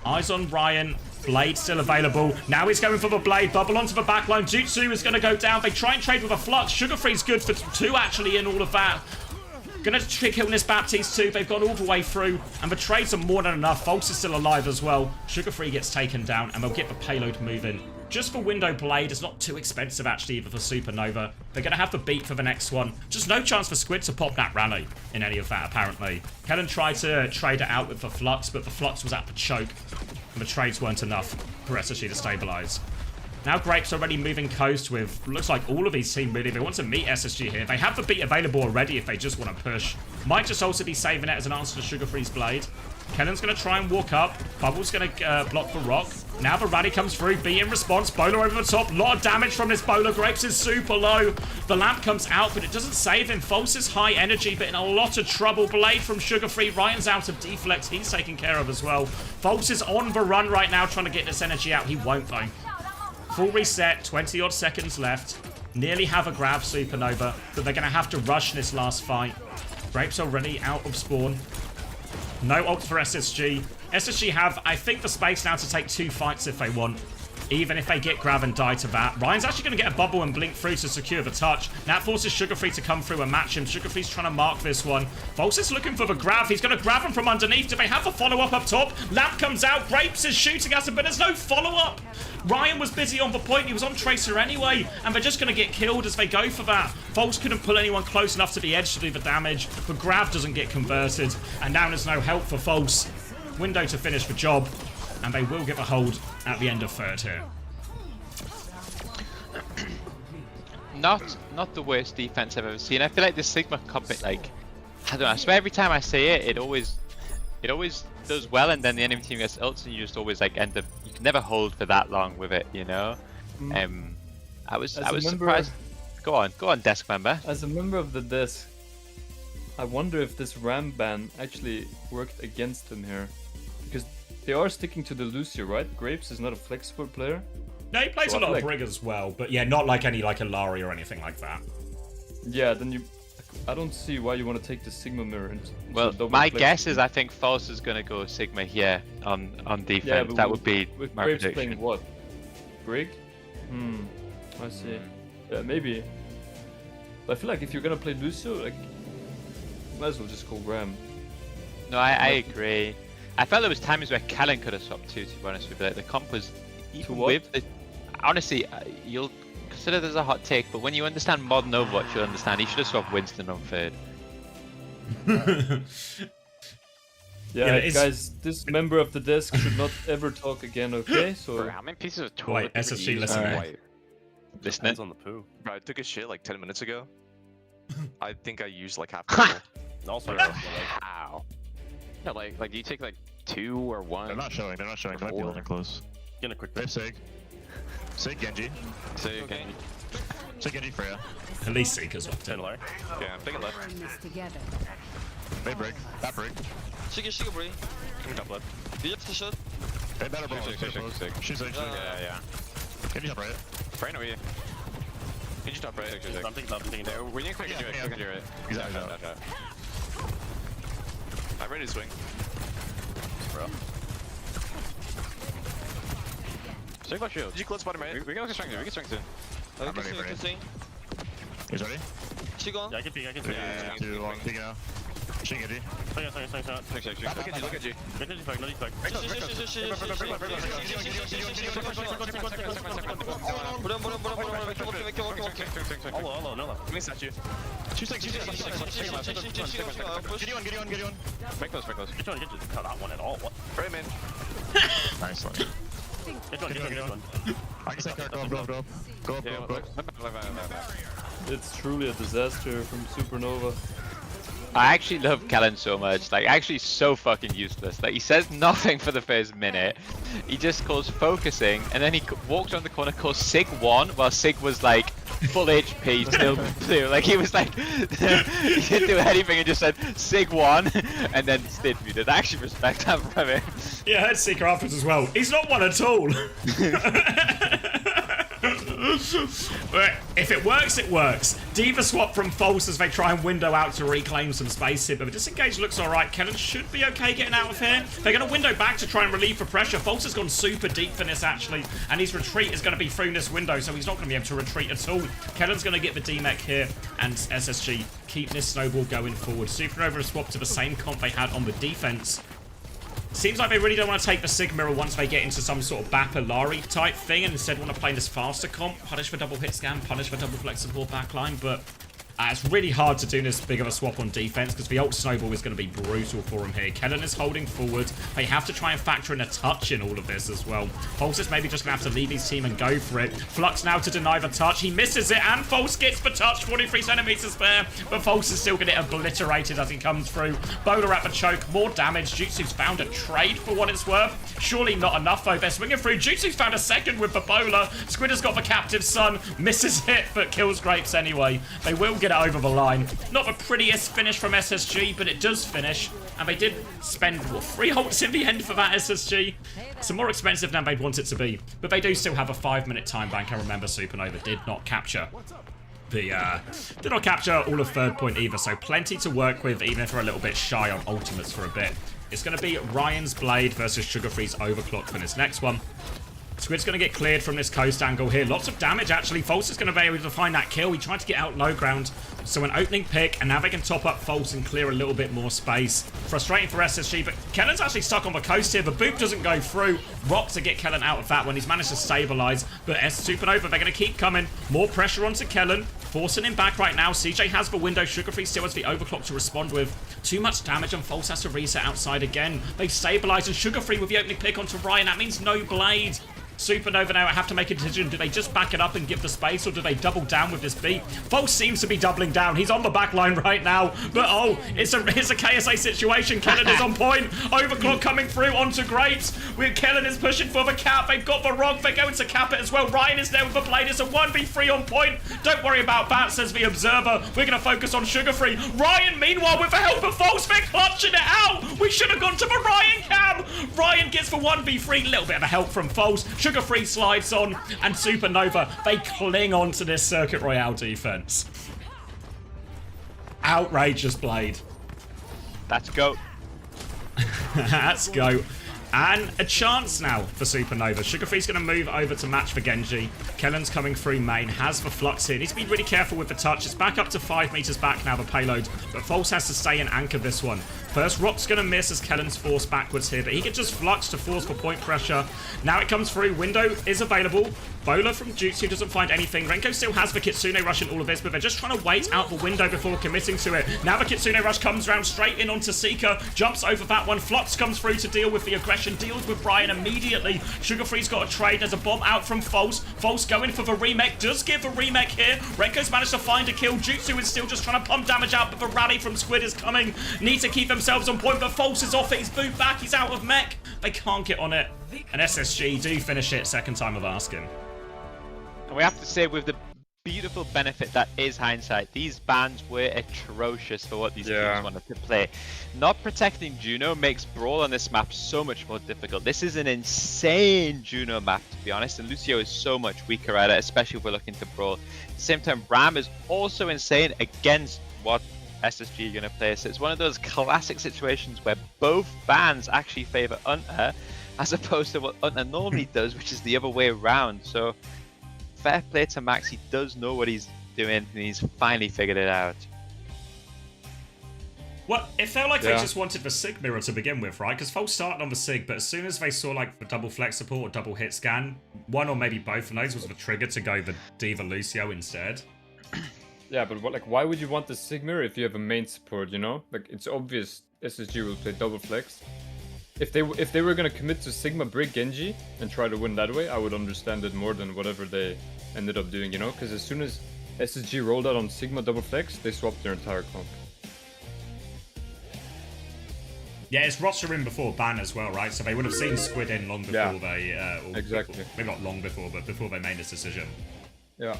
Eyes on Ryan. Blade still available. Now he's going for the Blade. Bubble onto the backline. Jutsu is going to go down. They try and trade with a Flux. Sugarfree's good for 2 actually in all of that. Gonna kill this Baptiste too. They've gone all the way through. And the trades are more than enough. False is still alive as well. Sugarfree gets taken down. And they'll get the payload moving. Just for Window Blade. It's not too expensive actually either for Supernova. They're going to have to beat for the next one. Just no chance for Squid to pop that rally in any of that apparently. Kellen tried to trade it out with the Flux. But the Flux was at the choke. And the trades weren't enough for SSG to stabilize. Now Grape's already moving coast with, looks like all of his team really. They want to meet SSG here. They have the beat available already if they just want to push. Might just also be saving it as an answer to Sugarfree's Blade. Kellen's going to try and walk up. Bubble's going to block the rock. Now the rally comes through. B in response. Bowler over the top. A lot of damage from this Bowler. Grapes is super low. The lamp comes out, but it doesn't save him. False is high energy, but in a lot of trouble. Blade from Sugarfree. Ryan's out of deflex. He's taken care of as well. False is on the run right now, trying to get this energy out. He won't, though. Full reset. 20-odd seconds left. Nearly have a grab, Supernova, but they're going to have to rush this last fight. Grapes already out of spawn. No ult for SSG. SSG have, I think, the space now to take 2 fights if they want. Even if they get grab and die to that. Ryan's actually going to get a bubble and blink through to secure the touch. That forces Sugarfree to come through and match him. Sugarfree's trying to mark this one. False is looking for the grab. He's going to grab him from underneath. Do they have a follow-up up top? Lamp comes out. Grapes is shooting at him, but there's no follow-up. Ryan was busy on the point. He was on Tracer anyway. And they're just going to get killed as they go for that. False couldn't pull anyone close enough to the edge to do the damage. The grab doesn't get converted. And now there's no help for False. Window to finish the job. And they will get the hold at the end of third here. Not the worst defense I've ever seen. I feel like the Sigma comp, like, I don't know, I swear every time I say it, it always does well, and then the enemy team gets ults and you just always like end up, you can never hold for that long with it, you know? I was surprised. Go on, desk member. As a member of the desk, I wonder if this Ram ban actually worked against them here. Because they are sticking to the Lucio, right? Grapes is not a flexible player. No, he plays a lot of Brig as well, but yeah, not like any like Ilari or anything like that. Yeah, then I don't see why you want to take the Sigma mirror and. Well, my guess is I think False is going to go Sigma here on defense. Yeah, that would be with my Grapes prediction. playing what? Brig? I see. Yeah, maybe. But I feel like if you're gonna play Lucio, like, might as well just go Ram. No, I agree. I felt there was times where Callan could have swapped too, to be honest with you. Like, the comp was even with the. Honestly, you'll consider this a hot take, but when you understand modern Overwatch, you'll understand he should have swapped Winston on third. Yeah, guys, this member of the desk should not ever talk again, okay? So how many pieces of toilet Wait, SSG, listen. Right. Listening on the poo. Bro, I took a shit like 10 minutes ago. I think I used like half the also, like, how? Yeah, like you take like 2 or 1. They're not showing. They might be holding close. Get a quick. They have Sig. Sig Genji. Sig Genji. Sig Genji Freya. At least Sig as well. Yeah, I'm thinking left. They break. That break. Sig break. Coming top left. You have to shoot. They better bro. She's Sig. Yeah. Genji top right. Right away. Genji top right. I'm thinking down. We need to quick do it. Exactly. I'm ready to swing. Bro. Take my shield. Did you close bottom right? We can swing soon. I'm ready for it. He's ready? She gone? Yeah, I can peek. Yeah, too long. Peek now. She Genji. Look at you. Hello, no left. Give me a statue. Get on. Make those. Get that one at all. What? Right, man. Nice one. Get on. I can say go up. Go up. It's truly a disaster from Supernova. I actually love Kellen so much. Like, actually so fucking useless. Like, he says nothing for the first minute. He just calls focusing, and then he walks around the corner, calls Sig 1, while Sig was like full HP, still blue. Like, he was like, he didn't do anything and just said Sig 1, and then stayed muted. I actually respect that from him. Yeah, I heard Seeker afterwards as well. He's not one at all. But if it works, it works. Diva swap from false as they try and window out to reclaim some space here, but the disengage looks alright. Kellen should be okay getting out of here. They're going to window back to try and relieve the pressure. False has gone super deep for this, actually, and his retreat is going to be through this window, so he's not going to be able to retreat at all. Kellen's going to get the D-Mech here, and SSG keep this snowball going forward. Supernova has swapped to the same comp they had on the defense. Seems like they really don't want to take the Sig Mirror once they get into some sort of Bapalari type thing, and instead want to play this faster comp, punish for double hit scan, punish for double flexible backline, but it's really hard to do this big of a swap on defense because the ult snowball is going to be brutal for him here. Kellen is holding forward. They have to try and factor in a touch in all of this as well. False is maybe just going to have to leave his team and go for it. Flux now to deny the touch. He misses it, and False gets the touch. 43 centimeters to spare, but False is still going to get obliterated as he comes through. Bowler at the choke. More damage. Jutsu's found a trade for what it's worth. Surely not enough, though. They're swinging through. Jutsu's found a second with the bowler. Squid has got the captive son. Misses it, but kills Grapes anyway. They will get it over the line. Not the prettiest finish from SSG, but it does finish. And they did spend, what, 3 ults in the end for that SSG. Some more expensive than they'd want it to be. But they do still have a 5-minute time bank. I remember Supernova did not capture all of third point either. So plenty to work with, even if they're a little bit shy on ultimates for a bit. It's going to be Ryan's Blade versus Sugarfree's Overclock for this next one. Squid's going to get cleared from this coast angle here. Lots of damage, actually. False is going to be able to find that kill. He tried to get out low ground. So an opening pick, and now they can top up False and clear a little bit more space. Frustrating for SSG, but Kellen's actually stuck on the coast here. The boot doesn't go through. Rock to get Kellen out of that when he's managed to stabilize. But Supernova, they're going to keep coming. More pressure onto Kellen. Forcing him back right now. CJ has the window. Sugarfree still has the overclock to respond with. Too much damage, and False has to reset outside again. They've stabilized, and Sugarfree with the opening pick onto Ryan. That means no blade. Supernova now have to make a decision. Do they just back it up and give the space, or do they double down with this beat? False seems to be doubling down. He's on the back line right now. But oh, it's a KSA situation. Kellen is on point. Overclock coming through onto Grapes. Kellen is pushing for the cap. They've got the rock. They're going to cap it as well. Ryan is there with the blade. It's a 1v3 on point. Don't worry about that, says the Observer. We're going to focus on Sugarfree. Ryan, meanwhile, with the help of False, they're clutching it out. We should have gone to the Ryan cam. Ryan gets the 1v3. Little bit of a help from False. Sugarfree slides on, and Supernova, they cling on to this Circuit Royale defense. Outrageous Blade. Let's go. Let's go. And a chance now for Supernova. Sugarfree's going to move over to match for Genji. Kellen's coming through main, has the Flux here. Needs to be really careful with the touch. It's back up to 5 meters back now, the payload. But False has to stay and anchor this one. First, Rock's going to miss as Kellen's forced backwards here, but he can just Flux to force for point pressure. Now it comes through. Window is available. Bowler from Jutsu doesn't find anything. Renko still has the Kitsune Rush in all of this, but they're just trying to wait out the window before committing to it. Now the Kitsune Rush comes around straight in onto Seeker. Jumps over that one. Flux comes through to deal with the aggression. Deals with Brian immediately. Sugarfree's got a trade. There's a bomb out from False. False going for the remake. Does give a remake here. Renko's managed to find a kill. Jutsu is still just trying to pump damage out, but the rally from Squid is coming. Need to keep themselves on point, but False is off it. He's booed back. He's out of mech. They can't get on it. And SSG do finish it second time of asking. And we have to say, with the beautiful benefit that is hindsight, these bans were atrocious for what these teams wanted to play. Not protecting Juno makes Brawl on this map so much more difficult. This is an insane Juno map, to be honest, and Lucio is so much weaker at it, especially if we're looking to Brawl. At the same time, Ram is also insane against what SSG are going to play. So it's one of those classic situations where both bans actually favor Unter, as opposed to what Unter normally does, which is the other way around. So fair play to Max, he does know what he's doing, and he's finally figured it out. Well, it felt like they just wanted the Sig mirror to begin with, right? Because False started on the Sig, but as soon as they saw like the double flex support or double hit scan, one or maybe both of those was the trigger to go the Diva Lucio instead. Yeah, but what, like, why would you want the Sig mirror if you have a main support, you know? Like, it's obvious SSG will play double flex. If they were gonna commit to Sigma Brick Genji and try to win that way, I would understand it more than whatever they ended up doing, you know? Because as soon as SSG rolled out on Sigma double flex, they swapped their entire comp. Yeah, it's roster in before ban as well, right? So they would have seen Squid in long before they... or exactly. Before, maybe not long before, but before they made this decision. Yeah.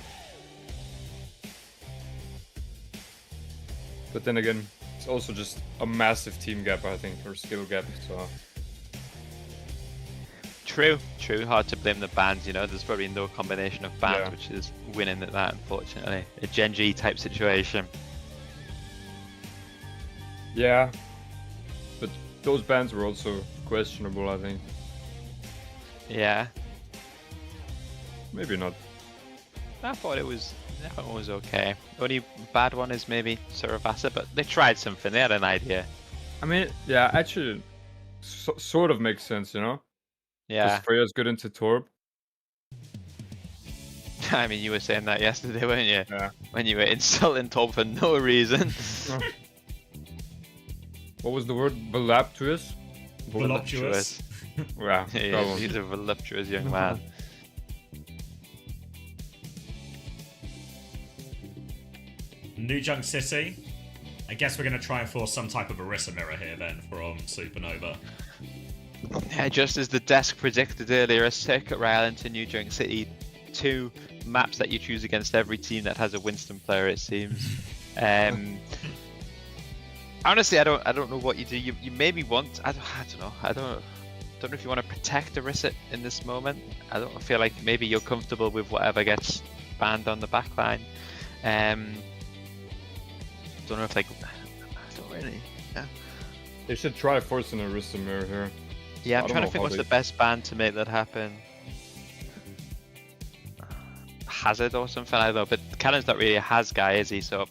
But then again, it's also just a massive team gap, I think, or skill gap, so... True. Hard to blame the bans, you know. There's probably no combination of bans which is winning at that, unfortunately. A Gen G type situation. Yeah. But those bans were also questionable, I think. Yeah. Maybe not. I thought it was okay. The only bad one is maybe Saravasa, but they tried something. They had an idea. I mean, yeah, actually, sort of makes sense, you know? Yeah. Because Freya's good into Torb. I mean, you were saying that yesterday, weren't you? Yeah. When you were insulting Torb for no reason. What was the word? Voluptuous? Voluptuous. Yeah, yeah, he's a voluptuous young man. New Junk City. I guess we're going to try and force some type of Orisa mirror here then from Supernova. Yeah, just as the desk predicted earlier, a circuit rail into New Junk City. 2 maps that you choose against every team that has a Winston player, it seems. Honestly, I don't know what you do. You maybe want... I don't know. I don't know if you want to protect Orisa in this moment. I don't feel like maybe you're comfortable with whatever gets banned on the backline. Don't know if like... I don't really... Yeah. They should try forcing a Orisa mirror here. Yeah, I'm trying to think what's the best ban to make that happen. Hazard or something, I don't know, but Cannon's not really a Haz guy, is he? So,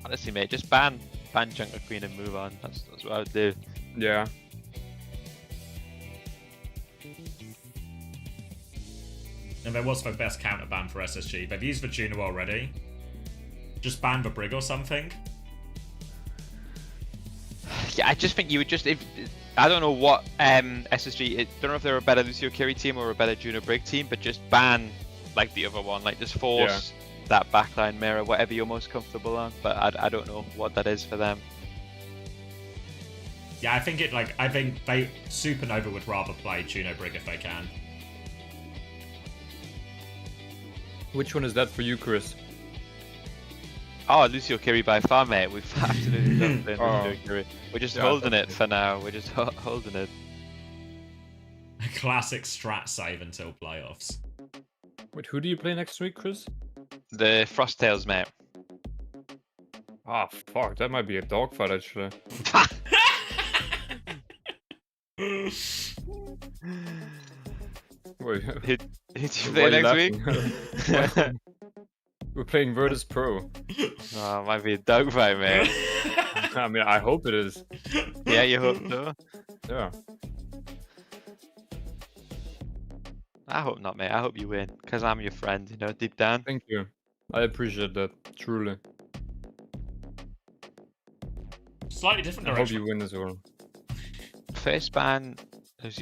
honestly, mate, just ban Jungle Queen and move on. That's what I would do. Yeah. And there was the best counter ban for SSG. They've used the Juno already. Just ban the Brig or something. Yeah, I just think you would just... I don't know what SSG... I don't know if they're a better Lucio Kiri team or a better Juno Brig team, but just ban like the other one. Like, just force that backline mirror, whatever you're most comfortable on. But I don't know what that is for them. Yeah, I think Supernova would rather play Juno Brig if they can. Which one is that for you, Chris? Oh, Lucio Kiri by far, mate. We've absolutely loved it. Lucio Kiri. We're just holding it for now. We're just holding it. A classic strat save until playoffs. Wait, who do you play next week, Chris? The Frosttails, mate. Ah, fuck. That might be a dogfight, actually. Wait, who do you play next week? We're playing Virtus Pro. Oh, it might be a dogfight, man. I mean, I hope it is. Yeah, you hope so? Yeah. I hope not, mate. I hope you win, because I'm your friend, you know, deep down. Thank you. I appreciate that, truly. Slightly different I direction. hope you win as well. First ban,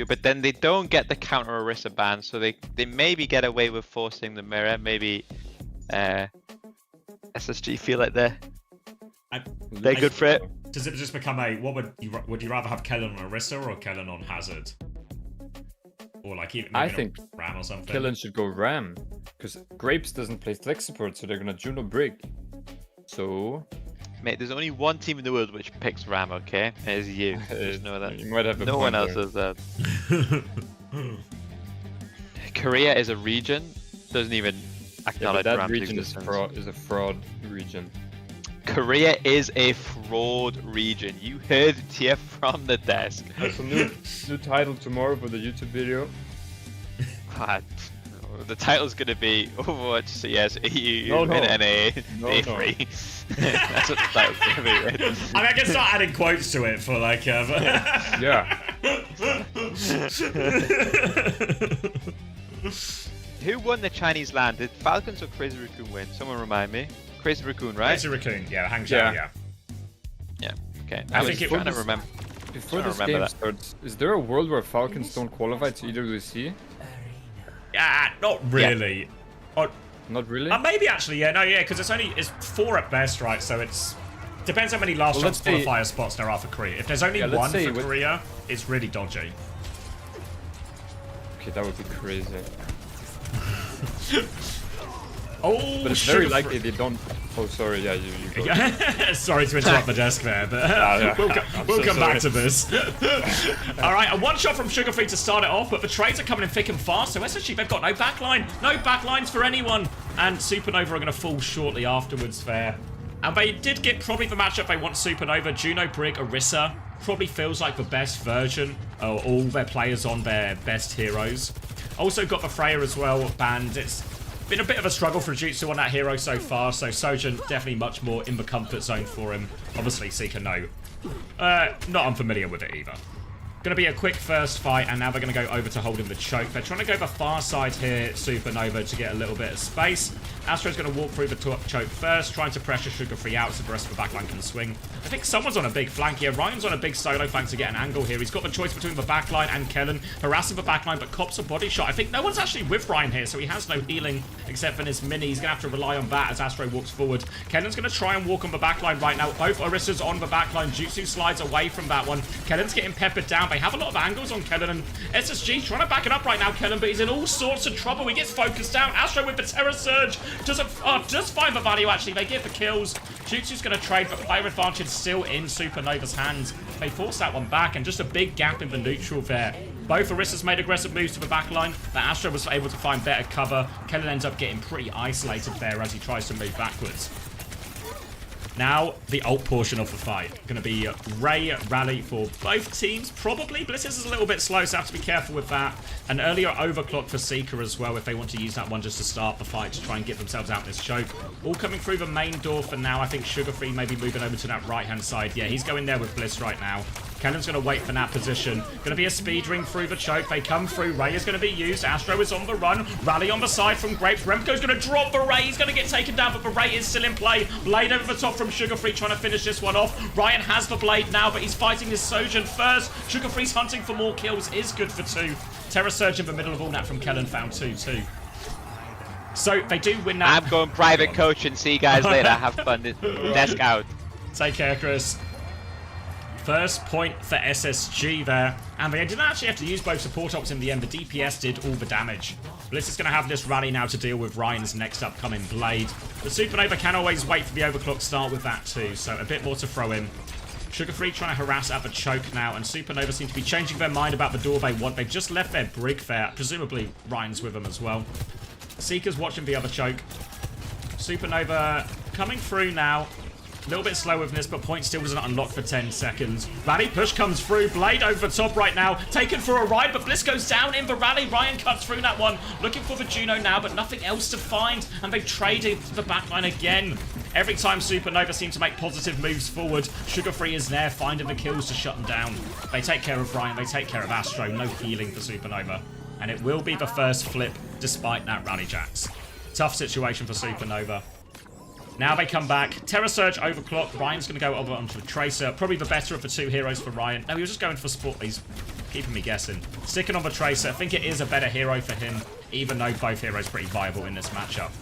but then they don't get the counter Orisa ban, so they maybe get away with forcing the mirror. Maybe SSG feel like they're good for it. Does it just become a would you rather have Kellen on Orisa or Kellen on Hazard? Or like even I think Ram or something. Kellen should go Ram, because Grapes doesn't play flex support, so they're gonna Juno Brig. So, mate, there's only one team in the world which picks Ram. Okay, it's you. Just know that. You might have a no one else does that. Korea is a region. Doesn't even acknowledge that Ram's region existence. is a fraud region. Korea is a fraud region. You heard it here from the desk. That's a new title tomorrow for the YouTube video. The title's gonna be Overwatch CS EU No. NA No. A3. That's what the title's gonna be. Right? I mean, I can start adding quotes to it for like Yeah. Who won the Chinese land? Did Falcons or Crazy Raccoon win? Someone remind me. Crazy Raccoon, right? Crazy Raccoon, yeah, Hangzhou, yeah. Yeah, okay. I I was think trying to remember. Before this game starts, is there a world where Falcons don't qualify to EWC? Yeah, not really. Not really? Maybe actually, yeah, no, yeah, because it's 4 at best, right? So it's depends how many last chance qualifier spots there are for Korea. If there's only one for Korea, it's really dodgy. Okay, that would be crazy. Oh, but it's very likely they don't. Oh, sorry. Yeah, you go. Sorry to interrupt the desk there, but we'll come back to this. All right, a one shot from Sugar Free to start it off, but the trades are coming in thick and fast. So SSG, they've got no backline, no backlines for anyone, and Supernova are going to fall shortly afterwards there. And they did get probably the matchup they want. Supernova, Juno, Brig, Orisa. Probably feels like the best version of all their players on their best heroes. Also got the Freya as well banned. It's been a bit of a struggle for Jutsu on that hero so far, so Sojourn definitely much more in the comfort zone for him. Obviously, Seeker, no. Not unfamiliar with it either. Going to be a quick first fight, and now they're going to go over to holding the choke. They're trying to go the far side here, Supernova, to get a little bit of space. Astro's going to walk through the choke first, trying to pressure Sugar Free out so the rest of the backline can swing. I think someone's on a big flank here. Ryan's on a big solo flank to get an angle here. He's got the choice between the backline and Kellen, harassing the backline, but cops a body shot. I think no one's actually with Ryan here, so he has no healing except for his mini. He's going to have to rely on that as Astro walks forward. Kellen's going to try and walk on the backline right now. Both Orisa's on the backline. Jutsu slides away from that one. Kellen's getting peppered down. They have a lot of angles on Kellen, and SSG trying to back it up right now, Kellen, but he's in all sorts of trouble. He gets focused down. Astro with the Terror Surge doesn't just find the value, actually. They get the kills. Jutsu's going to trade, but player advantage still in Supernova's hands. They force that one back, and just a big gap in the neutral there. Both Orisa's made aggressive moves to the backline, but Astro was able to find better cover. Kellen ends up getting pretty isolated there as he tries to move backwards. Now, the ult portion of the fight. Going to be Ray Rally for both teams, probably. Blizz is a little bit slow, so have to be careful with that. An earlier overclock for Seeker as well, if they want to use that one just to start the fight, to try and get themselves out this choke. All coming through the main door for now. I think Sugar Free may be moving over to that right-hand side. Yeah, he's going there with Blizz right now. Kellen's going to wait for that position. Going to be a speed ring through the choke. They come through. Ray is going to be used. Astro is on the run. Rally on the side from Grapes. Remco's going to drop the Ray. He's going to get taken down, but the Ray is still in play. Blade over the top from Sugar Free, trying to finish this one off. Ryan has the Blade now, but he's fighting his Sojourn first. Sugar Free's hunting for more kills. Is good for 2. Terror Surge in the middle of all that from Kellen found 2 too. So they do win that. I'm going private coach and see you guys later. Have fun. Desk out. Take care, Chris. First point for SSG there. And they didn't actually have to use both support ops in the end. The DPS did all the damage. Blizz is going to have this rally now to deal with Ryan's next upcoming Blade. The Supernova can always wait for the overclock start with that too, so a bit more to throw in. Sugar Free trying to harass at the choke now, and Supernova seem to be changing their mind about the door they want. They've just left their Brig there. Presumably Ryan's with them as well. Seeker's watching the other choke. Supernova coming through now. A little bit slow with this, but point still doesn't unlock for 10 seconds. Rally push comes through. Blade over the top right now. Taken for a ride, but Blizz goes down in the rally. Ryan cuts through that one. Looking for the Juno now, but nothing else to find. And they've traded the backline again. Every time Supernova seem to make positive moves forward, Sugar Free is there finding the kills to shut them down. They take care of Ryan. They take care of Astro. No healing for Supernova. And it will be the first flip despite that rally jacks. Tough situation for Supernova. Now they come back. Terror Surge overclock. Ryan's going to go over onto the Tracer. Probably the better of the 2 heroes for Ryan. No, he was just going for support. He's keeping me guessing. Sticking on the Tracer. I think it is a better hero for him, even though both heroes are pretty viable in this matchup.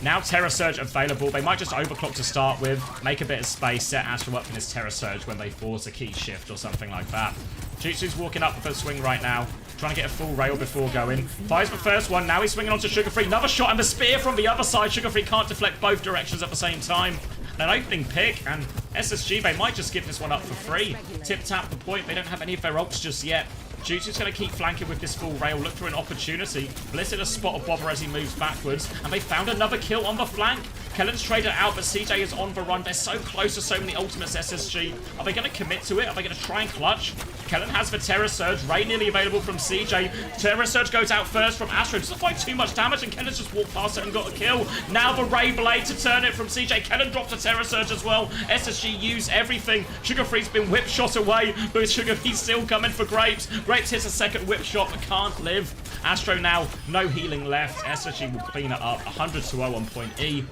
Now Terror Surge available. They might just overclock to start with. Make a bit of space. Set Astro up in this Terror Surge when they force a key shift or something like that. Jutsu's walking up with a swing right now. Trying to get a full rail before going. Fires the first one. Now he's swinging onto Sugar Free. Another shot and the spear from the other side. Sugar Free can't deflect both directions at the same time. An opening pick, and SSG, they might just give this one up for free. Tip-tap the point. They don't have any of their ults just yet. Jutsu's going to keep flanking with this full rail. Look for an opportunity. Blizz in a spot of Bobber as he moves backwards. And they found another kill on the flank. Kellen's traded out, but CJ is on the run. They're so close to so many ultimates, SSG. Are they going to commit to it? Are they going to try and clutch? Kellen has the Terror Surge. Ray nearly available from CJ. Terror Surge goes out first from Astro. Doesn't find too much damage, and Kellen's just walked past it and got a kill. Now the Ray Blade to turn it from CJ. Kellen drops a Terror Surge as well. SSG use everything. Sugar Free's been whip shot away, but Sugar Free's still coming for Grapes. Grapes hits a second whip shot, but can't live. Astro now, no healing left. SSG will clean it up. 100-0 on point E.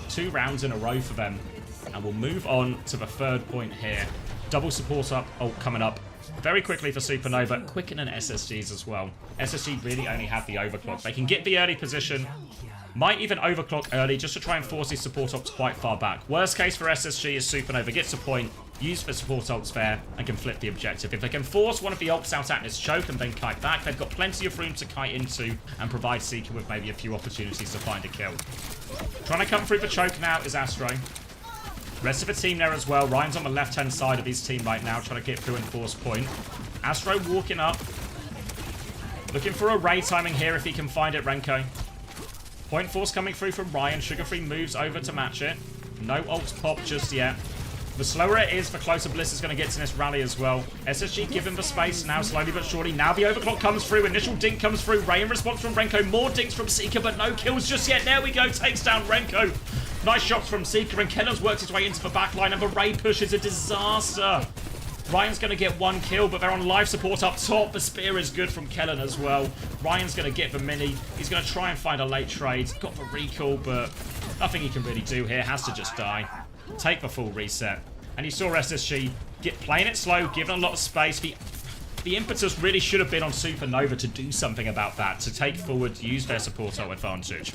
2 rounds in a row for them. And we'll move on to the third point here. Double support up, coming up very quickly for Supernova. Quicken and SSGs as well. SSG really only have the overclock. They can get the early position. Might even overclock early just to try and force his support ops quite far back. Worst case for SSG is Supernova gets a point, use the support ults there, and can flip the objective. If they can force one of the ults out at this choke and then kite back, they've got plenty of room to kite into and provide Seeker with maybe a few opportunities to find a kill. Trying to come through the choke now is Astro. Rest of the team there as well. Ryan's on the left-hand side of his team right now, trying to get through and force point. Astro walking up. Looking for a Ray timing here if he can find it, Renko. Point force coming through from Ryan. Sugar-Free moves over to match it. No ults pop just yet. The slower it is, the closer Bliss is going to get to this rally as well. SSG give him the space now, slowly but surely. Now the overclock comes through. Initial dink comes through. Ray in response from Renko. More dinks from Seeker, but no kills just yet. There we go. Takes down Renko. Nice shots from Seeker, and Kellen's worked his way into the backline, and the Ray push is a disaster. Ryan's going to get one kill, but they're on life support up top. The spear is good from Kellen as well. Ryan's going to get the mini. He's going to try and find a late trade. Got the recall, but nothing he can really do here. Has to just die. Take the full reset. And you saw SSG playing it slow, giving a lot of space. The impetus really should have been on Supernova to do something about that, to take forward, use their support ult advantage.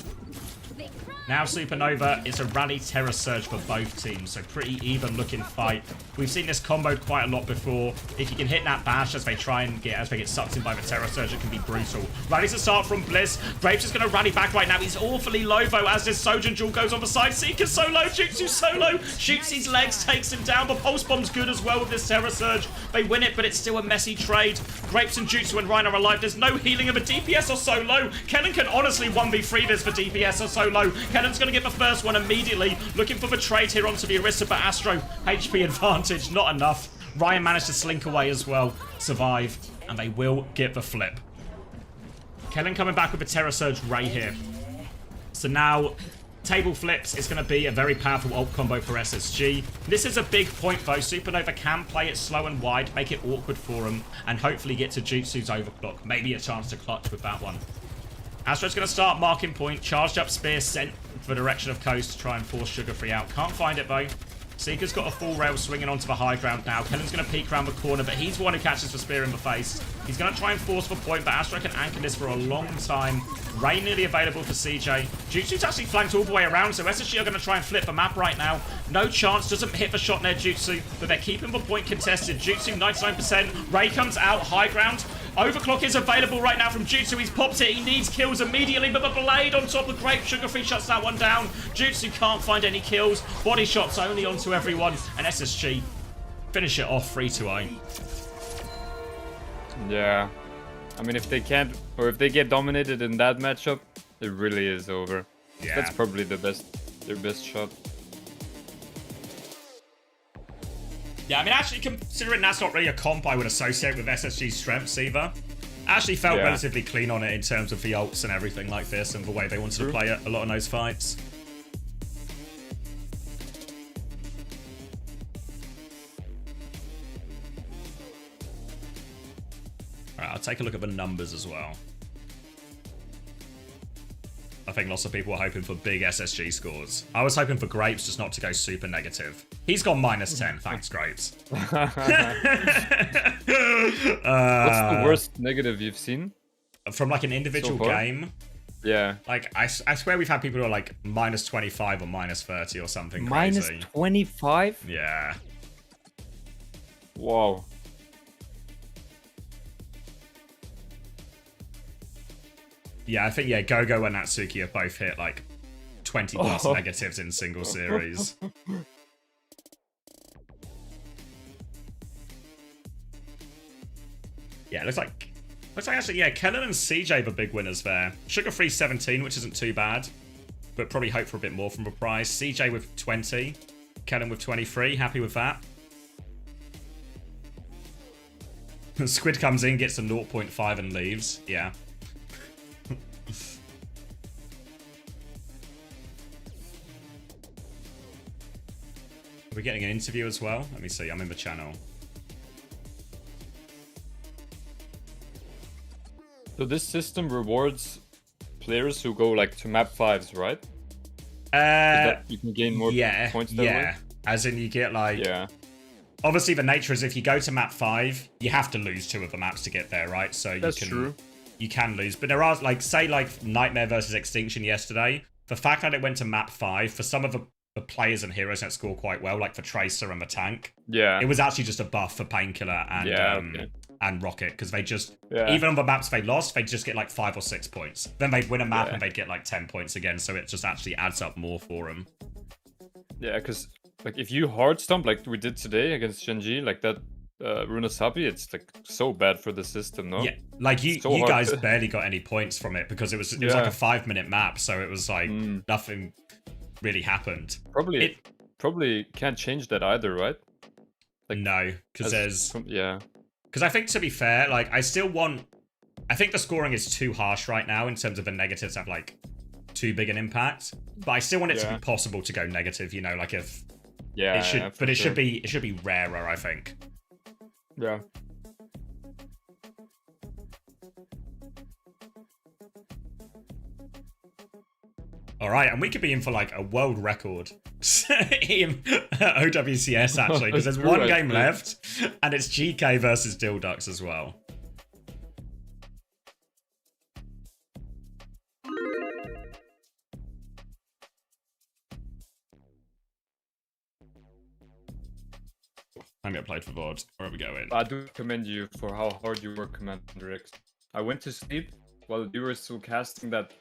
Now Supernova, it's a rally terror surge for both teams, so pretty even looking fight. We've seen this comboed quite a lot before. If you can hit that bash as they get sucked in by the terror surge, it can be brutal. Rallies to start from Bliss. Graves is going to rally back right now. He's awfully low though as this Sojin Jewel goes on the side. Seeker solo, Jutsu solo, shoots his legs, takes him down. The pulse bomb's good as well with this terror surge. They win it, but it's still a messy trade. Grapes and Jutsu and Ryan are alive. There's no healing of a DPS or solo. Kellen can honestly 1v3 this for DPS or solo. Kellen's going to get the first one immediately. Looking for the trade here onto the Orisa, but Astro, HP advantage, not enough. Ryan managed to slink away as well, survive, and they will get the flip. Kellen coming back with a Terror Surge Ray here. So now, table flips is going to be a very powerful ult combo for SSG. This is a big point though. Supernova can play it slow and wide, make it awkward for him, and hopefully get to Jutsu's overclock. Maybe a chance to clutch with that one. Astro's going to start marking point. Charged up spear sent for the direction of Coast to try and force Sugar-Free out. Can't find it though. Seeker's got a full rail swinging onto the high ground now. Kellen's going to peek around the corner, but he's the one who catches the spear in the face. He's going to try and force the point, but Astro can anchor this for a long time. Ray nearly available for CJ. Jutsu's actually flanked all the way around, so SSG are going to try and flip the map right now. No chance, doesn't hit the shot near Jutsu, but they're keeping the point contested. Jutsu 99%. Ray comes out, high ground. Overclock is available right now from Jutsu. He's popped it. He needs kills immediately, but the blade on top of Grape. Sugar-Free shuts that one down. Jutsu can't find any kills. Body shots only onto everyone. And SSG finish it off 3-0. Yeah. I mean, if they can't, or if they get dominated in that matchup, it really is over. Yeah. That's probably their best shot. Yeah, I mean, actually, considering that's not really a comp I would associate with SSG's strengths either. I actually felt relatively clean on it in terms of the ults and everything like this and the way they wanted to play it a lot in those fights. Alright, I'll take a look at the numbers as well. I think lots of people were hoping for big SSG scores. I was hoping for Grapes just not to go super negative. He's gone -10. Thanks, Grapes. What's the worst negative you've seen? From like an individual game? Yeah. Like, I swear we've had people who are like -25 or -30 or something crazy. -25? Yeah. Wow. Yeah, I think, yeah, Gogo and Natsuki have both hit like 20 plus negatives in single series. Yeah, looks like actually, yeah, Kellen and CJ the big winners there. Sugar-Free 17, which isn't too bad, but probably hope for a bit more from the prize. CJ with 20, Kellen with 23, happy with that. Squid comes in, gets a 0.5 and leaves, yeah. Are we getting an interview as well? Let me see, I'm in the channel. So this system rewards players who go like to map 5s, right? You can gain more points that way? As in you get like... Yeah. Obviously the nature is if you go to map 5, you have to lose 2 of the maps to get there, right? So That's true. You can lose. But there are like, say like Nightmare versus Extinction yesterday, the fact that it went to map 5 for some of the players and heroes that score quite well, like for Tracer and the tank. Yeah. It was actually just a buff for Painkiller and and Rocket, because they just even on the maps they lost, they'd just get like 5 or 6 points. Then they'd win a map and they'd get like 10 points again. So it just actually adds up more for them. Yeah, because like if you hard stomp like we did today against Genji, like that Runasabi, it's like so bad for the system, no? Yeah, like you guys barely got any points from it because it was like a 5-minute map, so it was like nothing really happened. Probably can't change that either, right? Like, no, because because I think, to be fair, like I think the scoring is too harsh right now in terms of the negatives have like too big an impact. But I still want it to be possible to go negative, you know, like if it should, but it should be rarer, I think. Yeah. All right, and we could be in for like a world record OWCS actually, because there's one game left, and it's GK versus Dildux as well. I'm gonna play for VOD. Where are we going? I do commend you for how hard you work, Commander X. I went to sleep while you were still casting that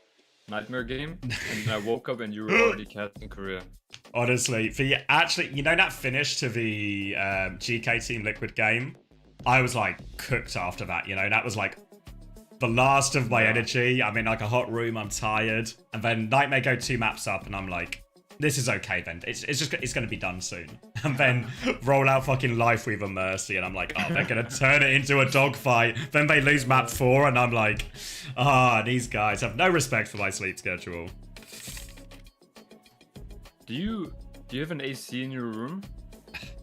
Nightmare game, and I woke up and you were already casting Korea. Honestly, actually, you know that finish to the GK Team Liquid game? I was like cooked after that, you know? That was like the last of my energy. I'm in like a hot room, I'm tired. And then Nightmare go 2 maps up and I'm like, this is okay then. It's gonna be done soon. And then roll out fucking Life Weaver Mercy and I'm like, oh, they're gonna turn it into a dogfight. Then they lose map 4 and I'm like, these guys have no respect for my sleep schedule. Do you have an AC in your room?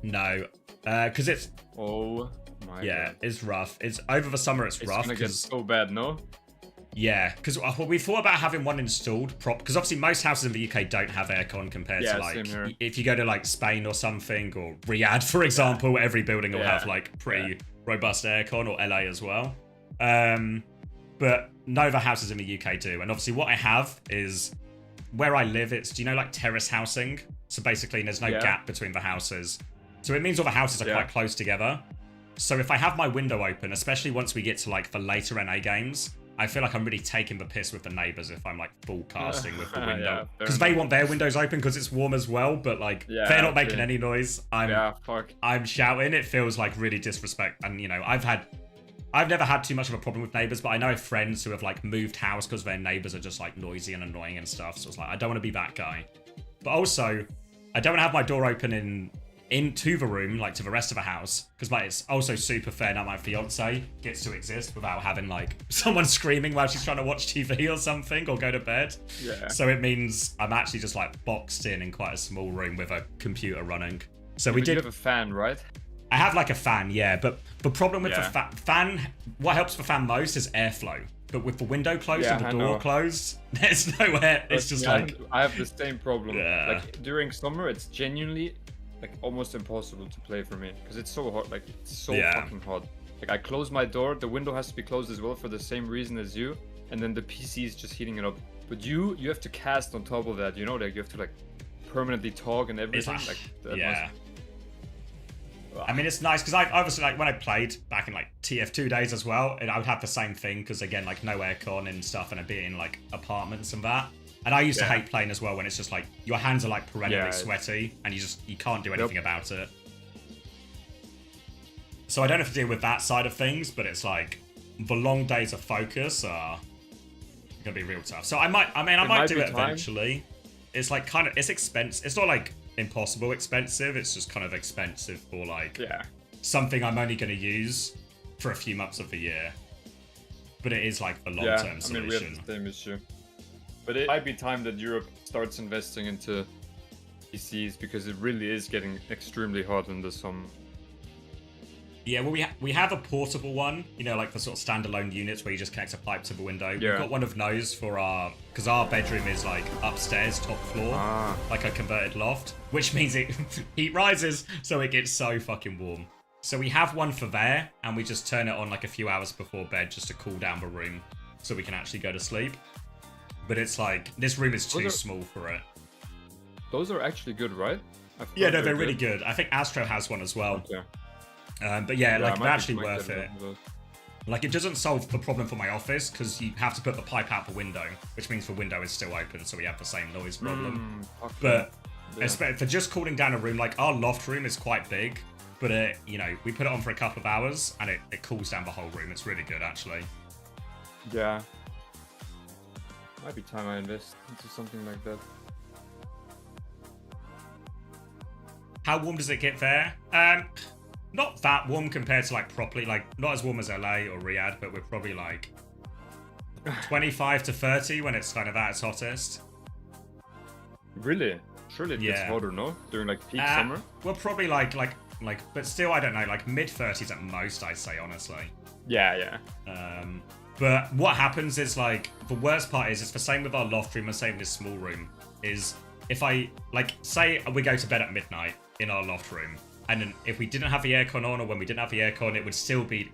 No, because it's... Oh my god. It's rough. It's over the summer. It's rough. It's gonna get so bad, no? Yeah, because we thought about having one installed because obviously most houses in the UK don't have aircon compared to like if you go to like Spain or something, or Riyadh, for example, every building will have like pretty robust aircon, or LA as well. But no other houses in the UK do. And obviously what I have is where I live, it's, do you know, like terrace housing? So basically there's no gap between the houses. So it means all the houses are quite close together. So if I have my window open, especially once we get to like the later NA games, I feel like I'm really taking the piss with the neighbors if I'm like full casting with the window. Because they want their windows open because it's warm as well, but like they're not making any noise. I'm shouting. It feels like really disrespect. And you know, I've never had too much of a problem with neighbors, but I know friends who have like moved house because their neighbors are just like noisy and annoying and stuff. So it's like, I don't want to be that guy. But also, I don't want to have my door open into the room, like to the rest of the house, because like it's also super fair that my fiance gets to exist without having like someone screaming while she's trying to watch TV or something or go to bed. So it means I'm actually just like boxed in quite a small room with a computer running. So we did. You have a fan, right? I have like a fan, but the problem with the fan, what helps the fan most is airflow. But with the window closed and the door closed, there's no air. It's just like I have the same problem. Like during summer, it's genuinely like almost impossible to play for me because it's so hot. Like it's so fucking hot. Like I close my door, the window has to be closed as well for the same reason as you, and then the PC is just heating it up. But you have to cast on top of that. You know, like you have to like permanently talk and everything. I mean, it's nice because I obviously, like, when I played back in like TF2 days as well, and I would have the same thing because again, like no aircon and stuff, and I'd be in like apartments and that. And I used to hate playing as well when it's just like your hands are like perennially sweaty and you can't do anything about it. So I don't have to deal with that side of things, but it's like the long days of focus are gonna be real tough. So I might do it eventually. It's like kind of, it's expensive. It's not like impossible expensive. It's just kind of expensive for like something I'm only going to use for a few months of the year. But it is like a long-term solution. I mean, we have the same issue. But it might be time that Europe starts investing into PCs because it really is getting extremely hot in the summer. Yeah, well, we have a portable one, you know, like the sort of standalone units where you just connect a pipe to the window. We've got one of those for because our bedroom is like upstairs, top floor, like a converted loft, which means it heat rises, so it gets so fucking warm. So we have one for there, and we just turn it on like a few hours before bed just to cool down the room so we can actually go to sleep. but it's like this room is too small for it. Those are actually good, right? Yeah, no, they're really good. I think Astro has one as well. Okay. But yeah, like I they're actually worth it. Like it doesn't solve the problem for my office because you have to put the pipe out the window, which means the window is still open, so we have the same noise problem. But for just cooling down a room, like our loft room is quite big, but you know, we put it on for a couple of hours and it cools down the whole room. It's really good, actually. Yeah. Might be time I invest into something like that. How warm does it get there? Not that warm compared to like properly, like not as warm as LA or Riyadh, but we're probably like 25 to 30 when it's kind of at its hottest. Really? Surely it gets hotter, no? During like peak summer? We're probably like, but still, I don't know, like mid 30s at most, I'd say, honestly. Yeah. But what happens is like, the worst part is, it's the same with our loft room and same with this small room, is if I, like, say we go to bed at midnight in our loft room, and then if we didn't have the aircon on, or when we didn't have the aircon, it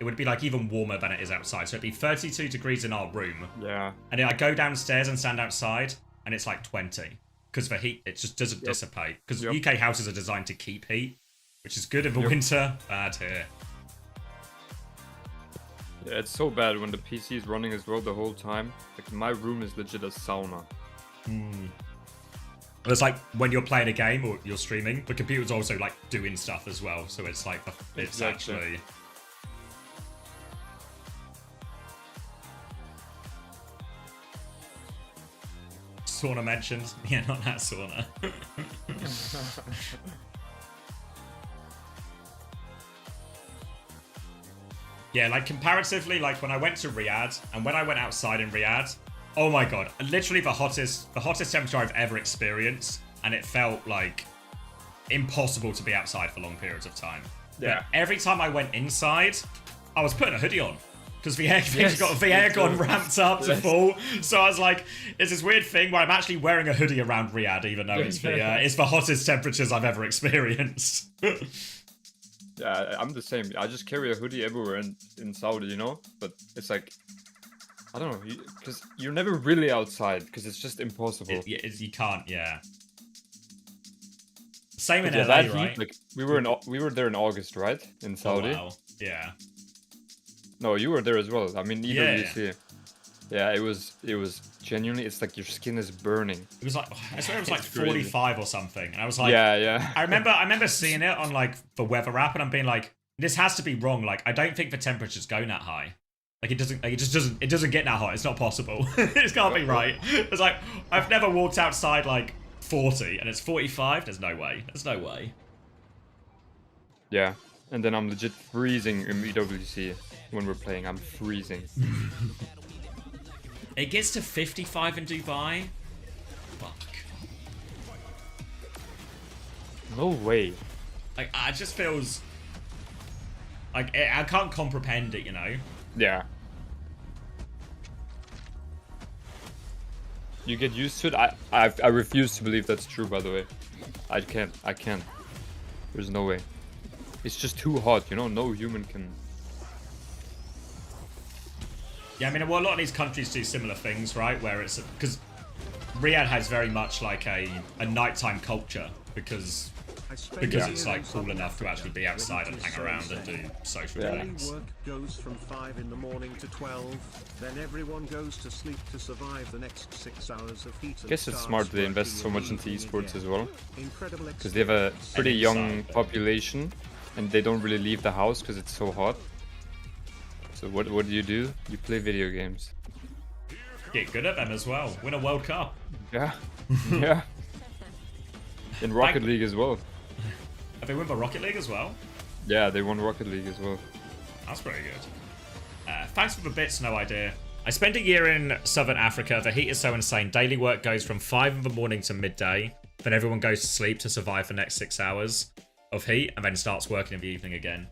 would be like even warmer than it is outside. So it'd be 32 degrees in our room. Yeah. And then I go downstairs and stand outside, and it's like 20. Because the heat, it just doesn't dissipate. Because UK houses are designed to keep heat, which is good in the winter, bad here. Yeah, it's so bad when the PC is running as well the whole time. Like my room is legit a sauna. It's like when you're playing a game or you're streaming, the computer's also like doing stuff as well. So it's like, it's actually... Sauna mentioned. Yeah, not that sauna. Yeah, like comparatively, like when I went to Riyadh and when I went outside in Riyadh, oh my god, literally the hottest temperature I've ever experienced, and it felt like impossible to be outside for long periods of time. Yeah. But every time I went inside, I was putting a hoodie on because the aircon ramped up to full. So I was like, it's this weird thing where I'm actually wearing a hoodie around Riyadh, even though it's the hottest temperatures I've ever experienced. Yeah, I'm the same. I just carry a hoodie everywhere in Saudi, you know? But it's like, I don't know, because you're never really outside, because it's just impossible. You can't, yeah. Same in LA, LA, right? Like, we were there in August, right? In Saudi. Oh, wow. Yeah. No, you were there as well. I mean, EWC. Yeah, it was genuinely, it's like your skin is burning. It was like, I swear it was like 45 or something. And I was like, yeah. I remember seeing it on like the weather app and I'm being like, this has to be wrong. Like, I don't think the temperatures go that high. Like it doesn't get that hot. It's not possible. It can't be right. It's like, I've never walked outside like 40 and it's 45. There's no way. There's no way. Yeah. And then I'm legit freezing in EWC when we're playing. I'm freezing. It gets to 55 in Dubai? Fuck. No way. Like, it just feels... Like, I can't comprehend it, you know? Yeah. You get used to it? I refuse to believe that's true, by the way. I can't. There's no way. It's just too hot, you know? No human can... Yeah, I mean, well, a lot of these countries do similar things, right? Where it's... Because Riyadh has very much like a nighttime culture because it's like cool enough to actually be outside and hang around and do social things. Work goes from 5 in the morning to 12, then everyone goes to sleep to survive the next 6 hours of heat. I guess it's smart they invest so much into esports as well, because they have a pretty young population and they don't really leave the house because it's so hot. So what do? You play video games. Get good at them as well. Win a World Cup. Yeah. Yeah. In Rocket League as well. Have they won the Rocket League as well? Yeah, they won Rocket League as well. That's pretty good. Thanks for the bits, no idea. I spent a year in Southern Africa. The heat is so insane. Daily work goes from 5 in the morning to midday. Then everyone goes to sleep to survive the next 6 hours of heat and then starts working in the evening again.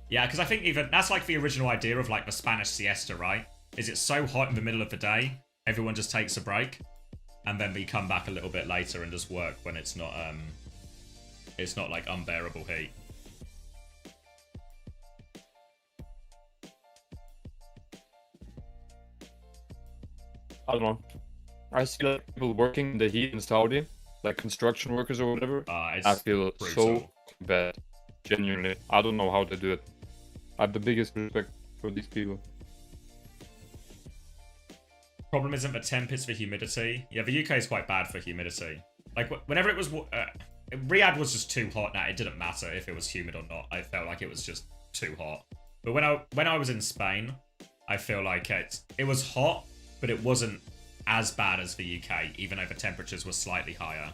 Yeah, because I think even that's like the original idea of like the Spanish siesta, right? Is it's so hot in the middle of the day, everyone just takes a break, and then we come back a little bit later and just work when it's not like unbearable heat. I don't know. I see like people working in the heat in Saudi, like construction workers or whatever. I feel so bad. Genuinely, I don't know how they do it. I have the biggest respect for these people. Problem isn't the temp, it's the humidity. Yeah, the UK is quite bad for humidity. Like, whenever it was... Riyadh was just too hot. Now, it didn't matter if it was humid or not. I felt like it was just too hot. But when I was in Spain, I feel like it was hot, but it wasn't as bad as the UK, even though the temperatures were slightly higher.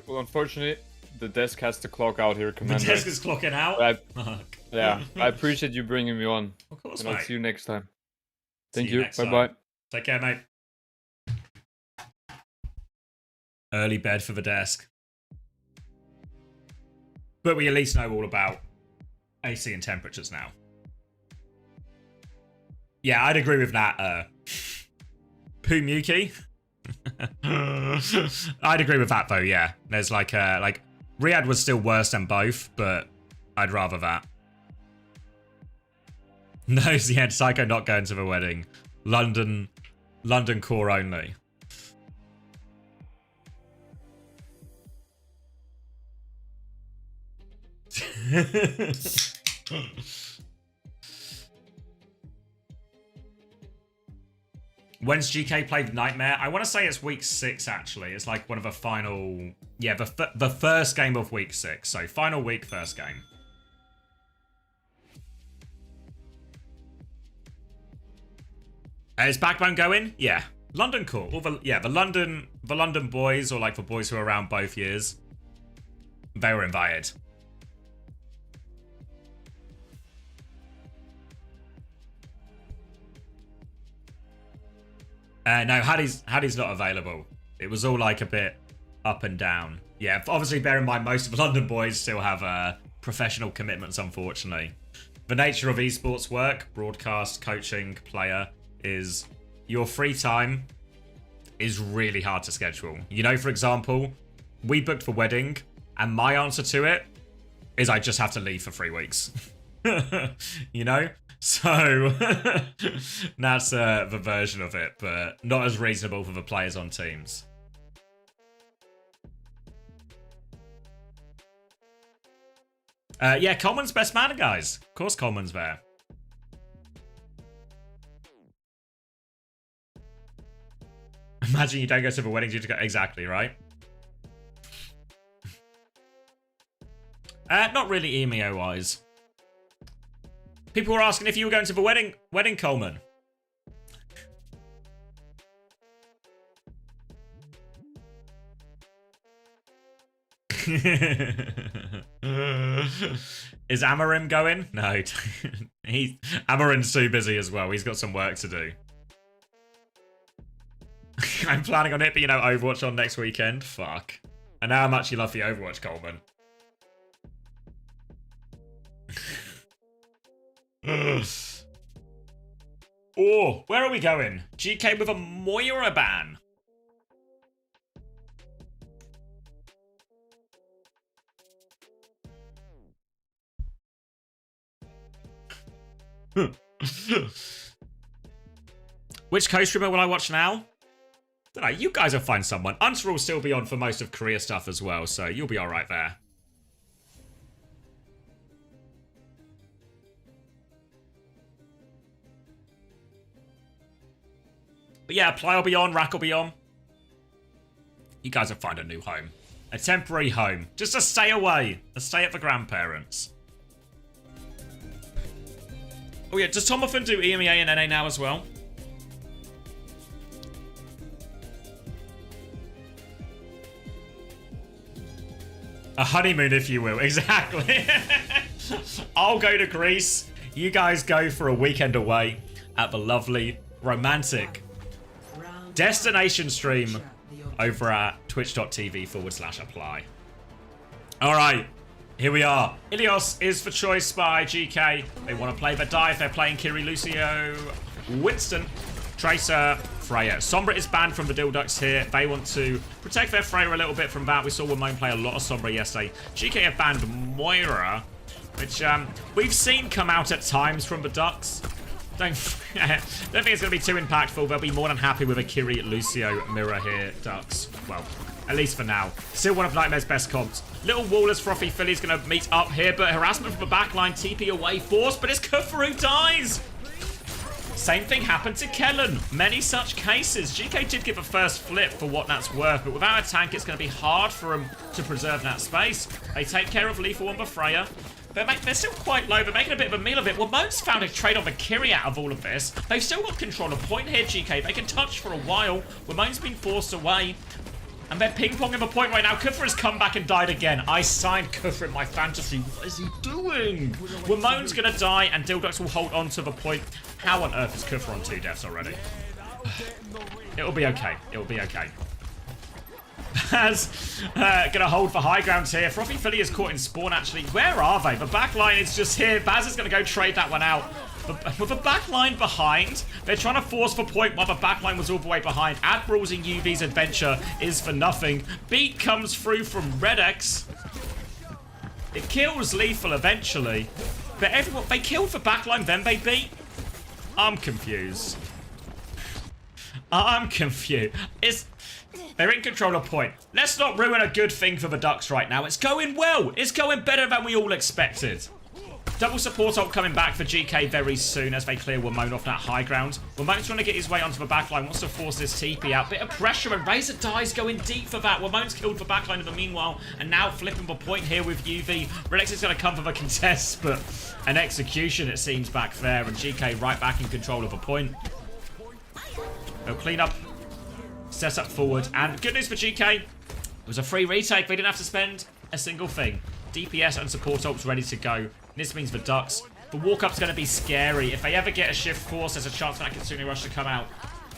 Well, unfortunately, the desk has to clock out here, Commander. The desk is clocking out? Yeah, I appreciate you bringing me on. Of course, and I'll mate. see you next time. See Thank you you. next Bye-bye. time. Take care, mate. Early bed for the desk. But we at least know all about AC and temperatures now. Yeah, I'd agree with that. Pumuki. I'd agree with that though. Yeah, there's like Riyadh was still worse than both, but I'd rather that. No, yeah, Psycho not going to the wedding. London core only. When's GK played Nightmare? I want to say it's week 6, actually. It's like one of the final... Yeah, the first game of week 6. So, final week, first game. Is Backbone going? Yeah. London core. The London boys, or like the boys who were around both years, they were invited. No, Hattie's not available. It was all like a bit up and down. Yeah, obviously bear in mind most of the London boys still have professional commitments, unfortunately. The nature of esports work, broadcast, coaching, player, is your free time is really hard to schedule. You know, for example, we booked the wedding, and my answer to it is I just have to leave for 3 weeks. You know? So, that's the version of it, but not as reasonable for the players on teams. Yeah, Coleman's best man, guys. Of course Coleman's there. Imagine you don't go to the wedding due to go... Exactly, right? Not really EMEA-wise. People were asking if you were going to the wedding, Coleman. Is Amarim going? No. Amarim's too busy as well. He's got some work to do. I'm planning on it, but you know, Overwatch on next weekend. Fuck. I know how much you love the Overwatch, Coleman. Oh, where are we going? GK with a Moira ban. Which co-streamer will I watch now? Don't know, you guys will find someone. Unser will still be on for most of Korea stuff as well, so you'll be alright there. But yeah, Ply will be on, Rack will be on. You guys will find a new home. A temporary home. Just to stay away. To stay at the grandparents. Oh yeah, does Tomofin do EMEA and NA now as well? A honeymoon, if you will. Exactly. I'll go to Greece. You guys go for a weekend away at the lovely, romantic destination stream over at twitch.tv/apply. Alright, here we are. Ilios is for choice by GK. They want to play the dive. They're playing Kiri, Lucio, Winston. Tracer, Freya. Sombra is banned from the Dilducks here. They want to protect their Freya a little bit from that. We saw Wimone play a lot of Sombra yesterday. GK have banned Moira, which we've seen come out at times from the Ducks. Don't think it's going to be too impactful. They'll be more than happy with a Kiri, Lucio, Mirror here, Ducks. Well, at least for now. Still one of Nightmare's best comps. Little Waller's Frothy Philly's going to meet up here, but harassment from the backline, TP away, force, but it's Kufru who dies! Same thing happened to Kellen. Many such cases. GK did give a first flip for what that's worth, but without a tank, it's going to be hard for him to preserve that space. They take care of Lethal on the Freya. They're still quite low. They're making a bit of a meal of it. Well, Moan's found a trade on the Kiri out of all of this. They've still got control of point here, GK. They can touch for a while. Ramon's been forced away. And they're ping-ponging the point right now. Kufra has come back and died again. I signed Kufra in my fantasy. What is he doing? Ramon's going to die, and Dilducks will hold on to the point. How on earth is Kufra on 2 deaths already? It'll be okay. It'll be okay. Baz gonna hold for high ground here. Frothy Philly is caught in spawn, actually. Where are they? The back line is just here. Baz is gonna go trade that one out. With the back line behind, they're trying to force for point while the back line was all the way behind. Admiral's and UV's adventure is for nothing. Beat comes through from Redex. It kills Lethal eventually. But everyone, they killed the back line, then they beat. I'm confused. I'm confused. They're in control of point. Let's not ruin a good thing for the Ducks right now. It's going well. It's going better than we all expected. Double support ult coming back for GK very soon as they clear Wimone off that high ground. Wimone's trying to get his way onto the backline, wants to force this TP out. Bit of pressure, and Razor dies going deep for that. Wimone's killed the backline in the meanwhile, and now flipping the point here with UV. Redex is going to come for the contest, but an execution, it seems, back there, and GK right back in control of the point. They'll clean up, set up forward, and good news for GK. It was a free retake. They didn't have to spend a single thing. DPS and support ults ready to go. This means the Ducks. The walk-up's going to be scary. If they ever get a shift force, there's a chance for that Kitsune Rush to come out.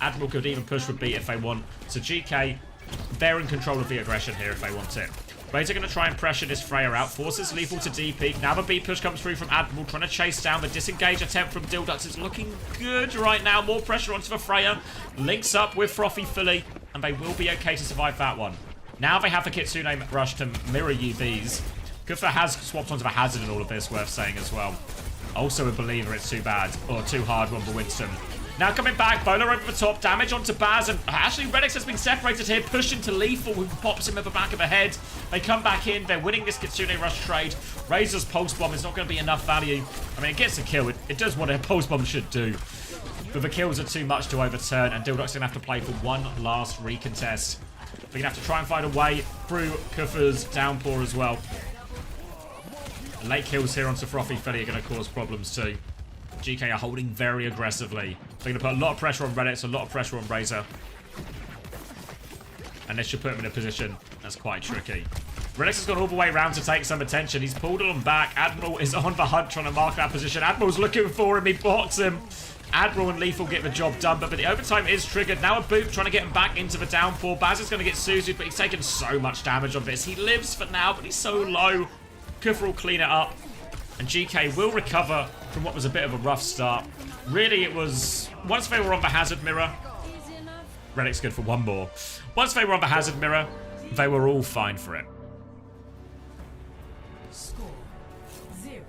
Admiral could even push with beat if they want. So GK, they're in control of the aggression here if they want it. Razor going to try and pressure this Freya out. Forces Lethal to DP. Now the beat push comes through from Admiral, trying to chase down the disengage attempt from Dilducks. It's looking good right now. More pressure onto the Freya. Links up with Frothy Philly, and they will be okay to survive that one. Now they have the Kitsune Rush to mirror UVs. Kufra has swapped onto the Hazard in all of this, worth saying as well. Also a believer it's too bad, or too hard one for Winston. Now coming back, Bowler over the top, damage onto Baz, and actually Redex has been separated here, pushed into Lethal, who pops him at the back of the head. They come back in, they're winning this Kitsune Rush trade. Razor's Pulse Bomb is not going to be enough value. I mean, it gets a kill, it does what a Pulse Bomb should do. But the kills are too much to overturn, and Dilduck's going to have to play for one last recontest. They're going to have to try and find a way through Kufra's downpour as well. Late kills here onto Frothy Philly are going to cause problems too. GK are holding very aggressively. They're going to put a lot of pressure on Reddit, a lot of pressure on Razor. And this should put him in a position that's quite tricky. Redex has gone all the way around to take some attention. He's pulled him back. Admiral is on the hunt trying to mark that position. Admiral's looking for him. He blocks him. Admiral and Lethal get the job done, but the overtime is triggered. Now a boot trying to get him back into the downpour. Baz is going to get Suzu'd, but he's taken so much damage on this. He lives for now, but he's so low. Kufra will clean it up, and GK will recover from what was a bit of a rough start. Really, it was... Once they were on the Hazard Mirror... Reddit's good for one more. Once they were on the Hazard Mirror, they were all fine for it. Score 0-1.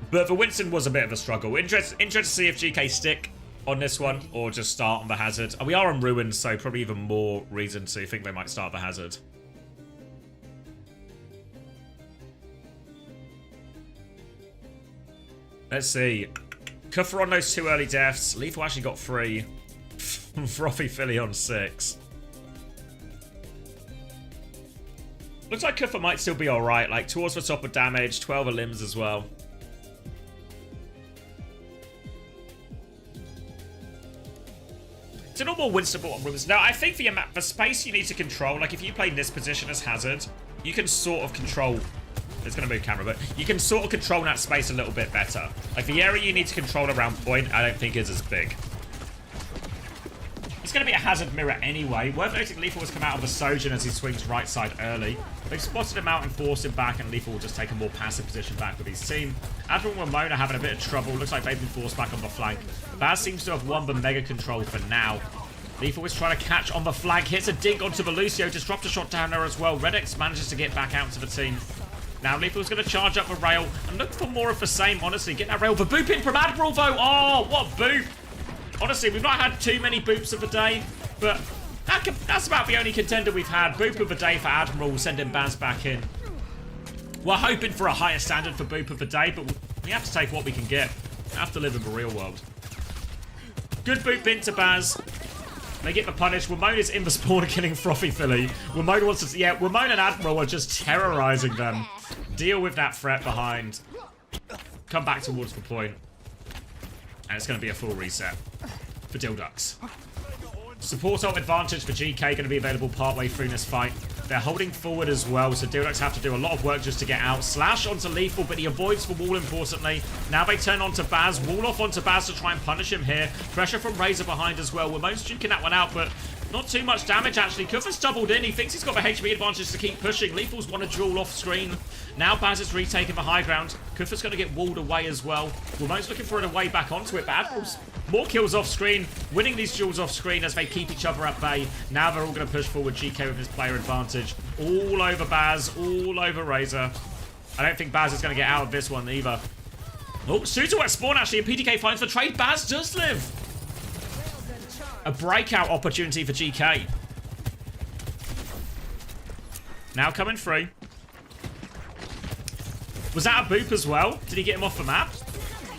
But for Winston was a bit of a struggle. Interested to see if GK stick on this one, or just start on the Hazard. We are on Ruin, so probably even more reason to think they might start the Hazard. Let's see. Kufra on those 2 early deaths. Lethal actually got 3. Frothy Philly on 6. Looks like Kufra might still be alright. Like, towards the top of damage. 12 of limbs as well. It's a normal Winston bottom rooms. Now, I think the space you need to control, like if you play in this position as Hazard, you can sort of control... It's going to move camera, but you can sort of control that space a little bit better. Like, the area you need to control around point, I don't think is as big. It's going to be a Hazard Mirror anyway. Worth noting Lethal has come out of the Sojourn as he swings right side early. They've spotted him out and forced him back, and Lethal will just take a more passive position back with his team. Admiral and Ramona having a bit of trouble. Looks like they've been forced back on the flank. Baz seems to have won the mega control for now. Lethal is trying to catch on the flank. Hits a dink onto the Lucio. Disruptor shot down there as well. Redx manages to get back out to the team. Now Lethal's going to charge up the rail and look for more of the same, honestly. Get that rail. The boop in from Admiral, though. Oh, what boop. Honestly, we've not had too many boops of the day, but that's about the only contender we've had. Boop of the day for Admiral, sending Baz back in. We're hoping for a higher standard for boop of the day, but we have to take what we can get. We have to live in the real world. Good boop into Baz. They get the punish. Ramona's in the spawner killing Frothy Philly. Ramona wants to... Yeah, Ramona and Admiral are just terrorizing them. Deal with that threat behind. Come back towards the point. And it's going to be a full reset for Dildux. Support ult advantage for GK going to be available partway through this fight. They're holding forward as well, so Dildux have to do a lot of work just to get out. Slash onto Lethal, but he avoids the wall importantly. Now they turn onto Baz. Wall off onto Baz to try and punish him here. Pressure from Razor behind as well. Ramon's duking that one out, but not too much damage actually. Kufa's doubled in. He thinks he's got the HP advantage to keep pushing. Lethal's won a duel off screen. Now Baz is retaking the high ground. Kufa's going to get walled away as well. Ramon's looking for a way back onto it, but Admiral's more kills off screen, winning these duels off screen as they keep each other at bay. Now they're all going to push forward. GK with his player advantage. All over Baz, all over Razor. I don't think Baz is going to get out of this one either. Oh, Suto at spawn actually, and PDK finds the trade. Baz does live. A breakout opportunity for GK. Now coming through. Was that a boop as well? Did he get him off the map?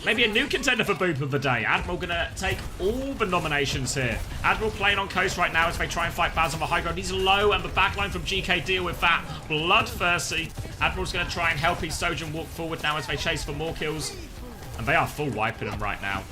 Maybe a new contender for boop of the day. Admiral gonna take all the nominations here. Admiral playing on coast right now as they try and fight Baz on the high ground. He's low, and the backline from GK deal with that. Bloodthirsty. Admiral's gonna try and help his Sojourn walk forward now as they chase for more kills. And they are full wiping him right now.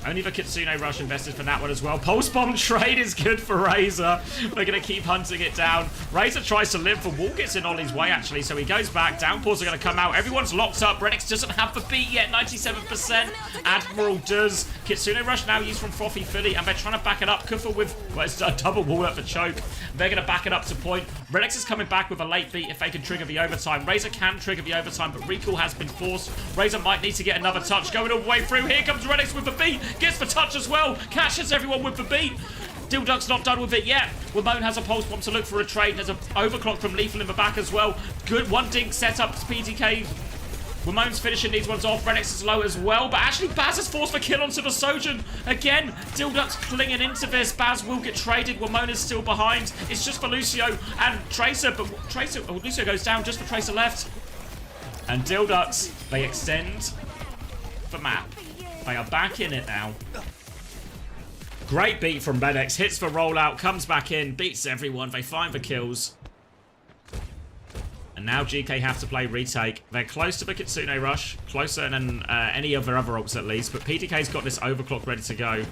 Only the Kitsune Rush invested for that one as well. Pulse Bomb trade is good for Razor. They're going to keep hunting it down. Razor tries to live. The wall gets in Ollie's way, actually, so he goes back. Downpours are going to come out. Everyone's locked up. Redix doesn't have the beat yet. 97%. Admiral does. Kitsune Rush now used from Frothy Philly, and they're trying to back it up. Kufa with, well, it's a double wall up the choke. They're going to back it up to point. Redix is coming back with a late beat if they can trigger the overtime. Razor can trigger the overtime, but recall has been forced. Razor might need to get another touch. Going all the way through. Here comes Redix with the beat. Gets the touch as well. Catches everyone with the beat. Dilduk's not done with it yet. Ramon has a pulse bomb to look for a trade. There's an overclock from Lethal in the back as well. Good one dink set up to PTK. Ramon's finishing these ones off. Renix is low as well, but actually Baz has forced the kill onto the Sojourn. Again, Dilduk's clinging into this. Baz will get traded. Ramon is still behind. It's just for Lucio and Tracer, but Tracer, oh, Lucio goes down just for Tracer left. And Dildux, they extend the map. They are back in it now. Great beat from Bedex. Hits the rollout, comes back in, beats everyone. They find the kills. And now GK have to play retake. They're close to the Kitsune Rush. Closer than any of their other ults at least. But PTK's got this overclock ready to go.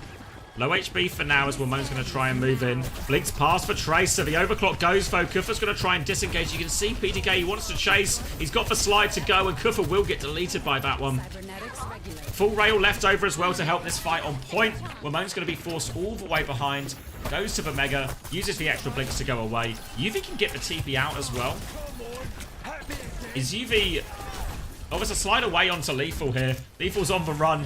Low HP for now as Ramon's going to try and move in. Blinks pass for Tracer. The overclock goes though. Kufa's going to try and disengage. You can see PTK, he wants to chase. He's got the slide to go and Kufa will get deleted by that one. Full rail left over as well to help this fight on point. Ramon's going to be forced all the way behind. Goes to the Mega. Uses the extra blinks to go away. UV can get the TP out as well. Is UV... Oh, there's a slide away onto Lethal here. Lethal's on the run.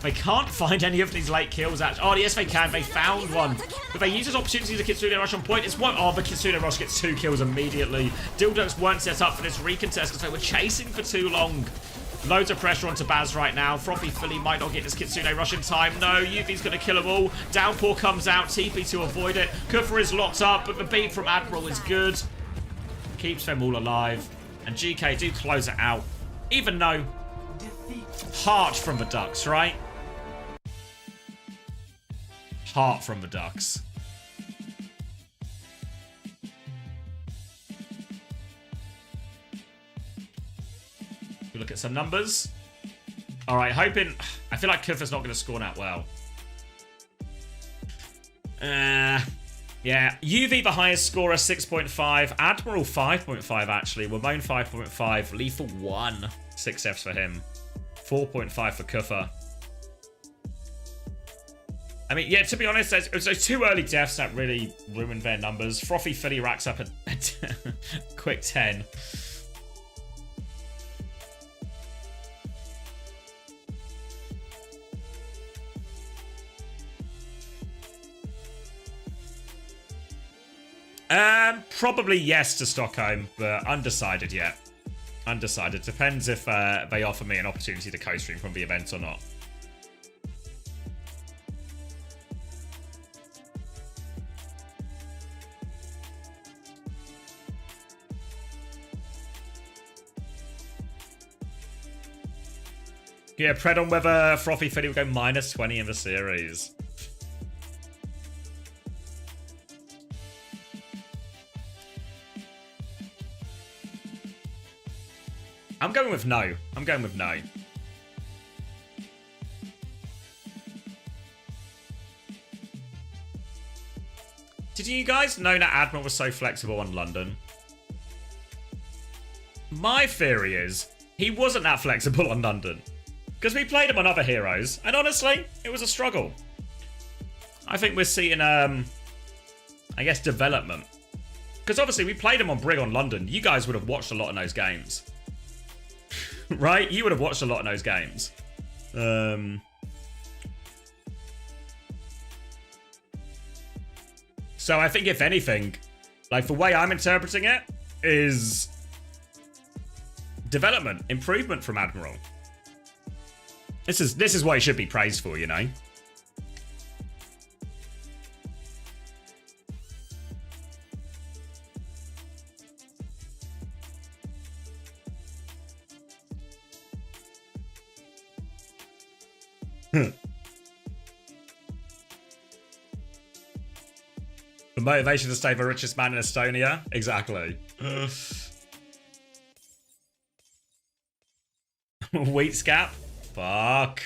They can't find any of these late kills, actually. Oh, yes, they can. They found one. But they use this opportunity to Kitsune Rush on point. It's one. Oh, the Kitsune Rush gets 2 kills immediately. Dildux weren't set up for this recontest because they were chasing for too long. Loads of pressure onto Baz right now. Frothy Philly might not get this Kitsune Rush in time. No, Yuvi's going to kill them all. Downpour comes out. TP to avoid it. Kufa is locked up, but the beat from Admiral is good. Keeps them all alive. And GK do close it out. Even though... Heart from the Ducks, right? Heart from the Ducks. We look at some numbers. All right, hoping... I feel like Kufa's not going to score that well. Yeah, UV the highest scorer, 6.5. Admiral 5.5 actually. Ramon 5.5. Lethal 1. 6 Fs for him. 4.5 for Kufa. I mean, yeah, to be honest, it was those 2 early deaths that really ruined their numbers. Frothy Philly racks up a Quick 10. Probably yes to Stockholm, but undecided yet. Undecided. Depends if they offer me an opportunity to co-stream from the event or not. Yeah, Pred on whether Frothy Fitty will go minus 20 in the series. I'm going with no. I'm going with no. Did you guys know that Admiral was so flexible on London? My theory is he wasn't that flexible on London. Because we played him on other heroes, and honestly, it was a struggle. I think we're seeing, I guess, development. Because obviously we played him on Brig on London. You guys would have watched a lot in those games. Right? You would have watched a lot in those games. So I think if anything, like the way I'm interpreting it is development, improvement from Admiral. This is what he should be praised for, you know. The motivation to stay the richest man in Estonia? Exactly. Wheats gap? Fuck.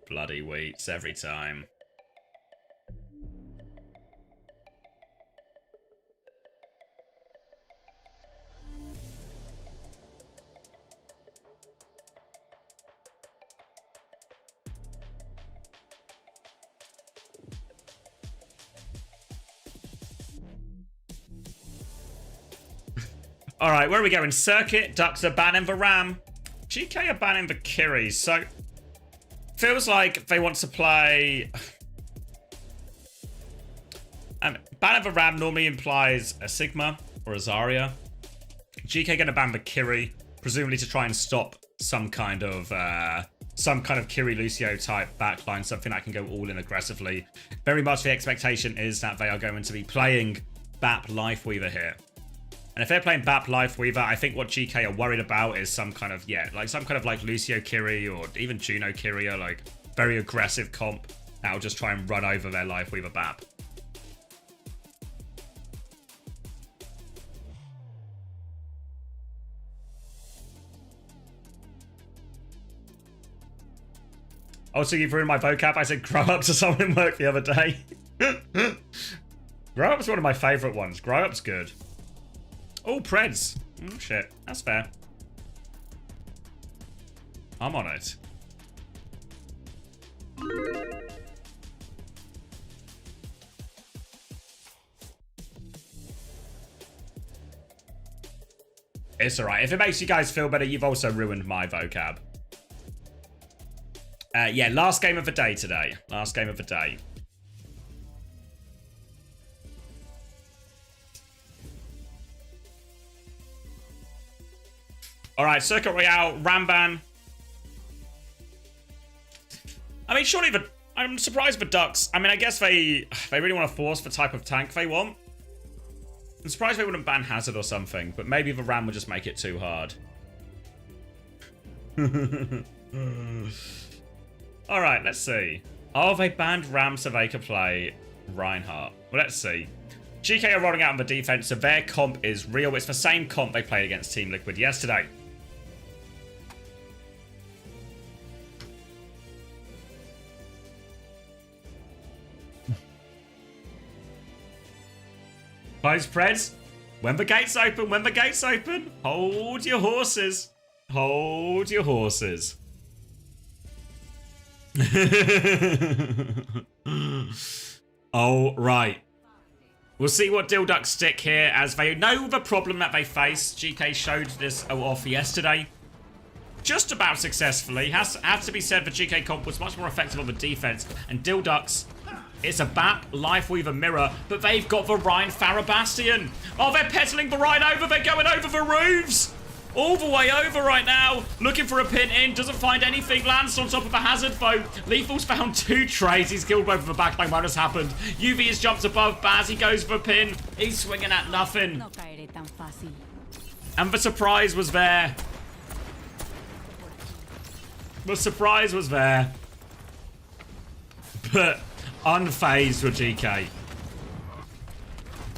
Bloody Wheats every time. Alright, where are we going? Circuit, Ducks are banning the Ram. GK are banning the Kiri, so feels like they want to play. Banning the Ram normally implies a Sigma or a Zarya. GK going to ban the Kiri, presumably to try and stop some kind of Kiri Lucio type backline, something that can go all in aggressively. Very much the expectation is that they are going to be playing BAP Lifeweaver here. And if they're playing BAP Lifeweaver, I think what GK are worried about is some kind of Lucio Kiri or even Juno Kiri, like very aggressive comp that'll just try and run over their Lifeweaver BAP. Also, you've ruined my vocab. I said grow up to someone in work the other day. Grow up's one of my favourite ones. Grow up's good. Oh, Preds. Oh, shit. That's fair. I'm on it. It's alright. If it makes you guys feel better, you've also ruined my vocab. Yeah, last game of the day today. Last game of the day. Alright, Circuit Royale, Ramban. I mean, surely I'm surprised the Ducks. I mean, I guess they really want to force the type of tank they want. I'm surprised they wouldn't ban Hazard or something, but maybe the Ram would just make it too hard. Alright, let's see. Oh, they banned Ram so they could play Reinhardt. Well, let's see. GK are rolling out on the defense, so their comp is real. It's the same comp they played against Team Liquid yesterday. Close Preds. When the gates open, when the gates open, hold your horses. Hold your horses. Oh, right. We'll see what Dilduck stick here, as they know the problem that they face. GK showed this off yesterday. Just about successfully. Has to be said, the GK comp was much more effective on the defense. And Dilduck's, it's a BAP, Lifeweaver Mirror, but they've got the Rhine Farabastian. Oh, they're pedaling the Rhine over. They're going over the roofs. All the way over right now. Looking for a pin in. Doesn't find anything. Lands on top of a hazard foe. Lethal's found 2 trays. He's killed both of the backline. What has happened? UV has jumped above Baz. He goes for a pin. He's swinging at nothing. And the surprise was there. The surprise was there. But unfazed with GK.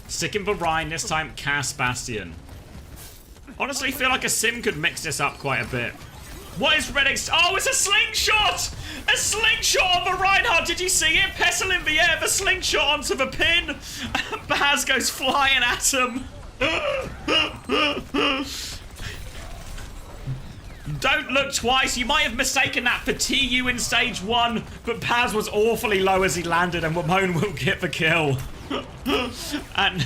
Sticking for Rhine. This time, Cass Bastion. Honestly, feel like a sim could mix this up quite a bit. What is Redix? Oh, it's a slingshot! A slingshot on the Reinhardt. Did you see it? Pestle in the air, the slingshot onto the pin. Baz goes flying at him. Don't look twice. You might have mistaken that for TU in stage 1, but Baz was awfully low as he landed, and Ramon will get the kill. And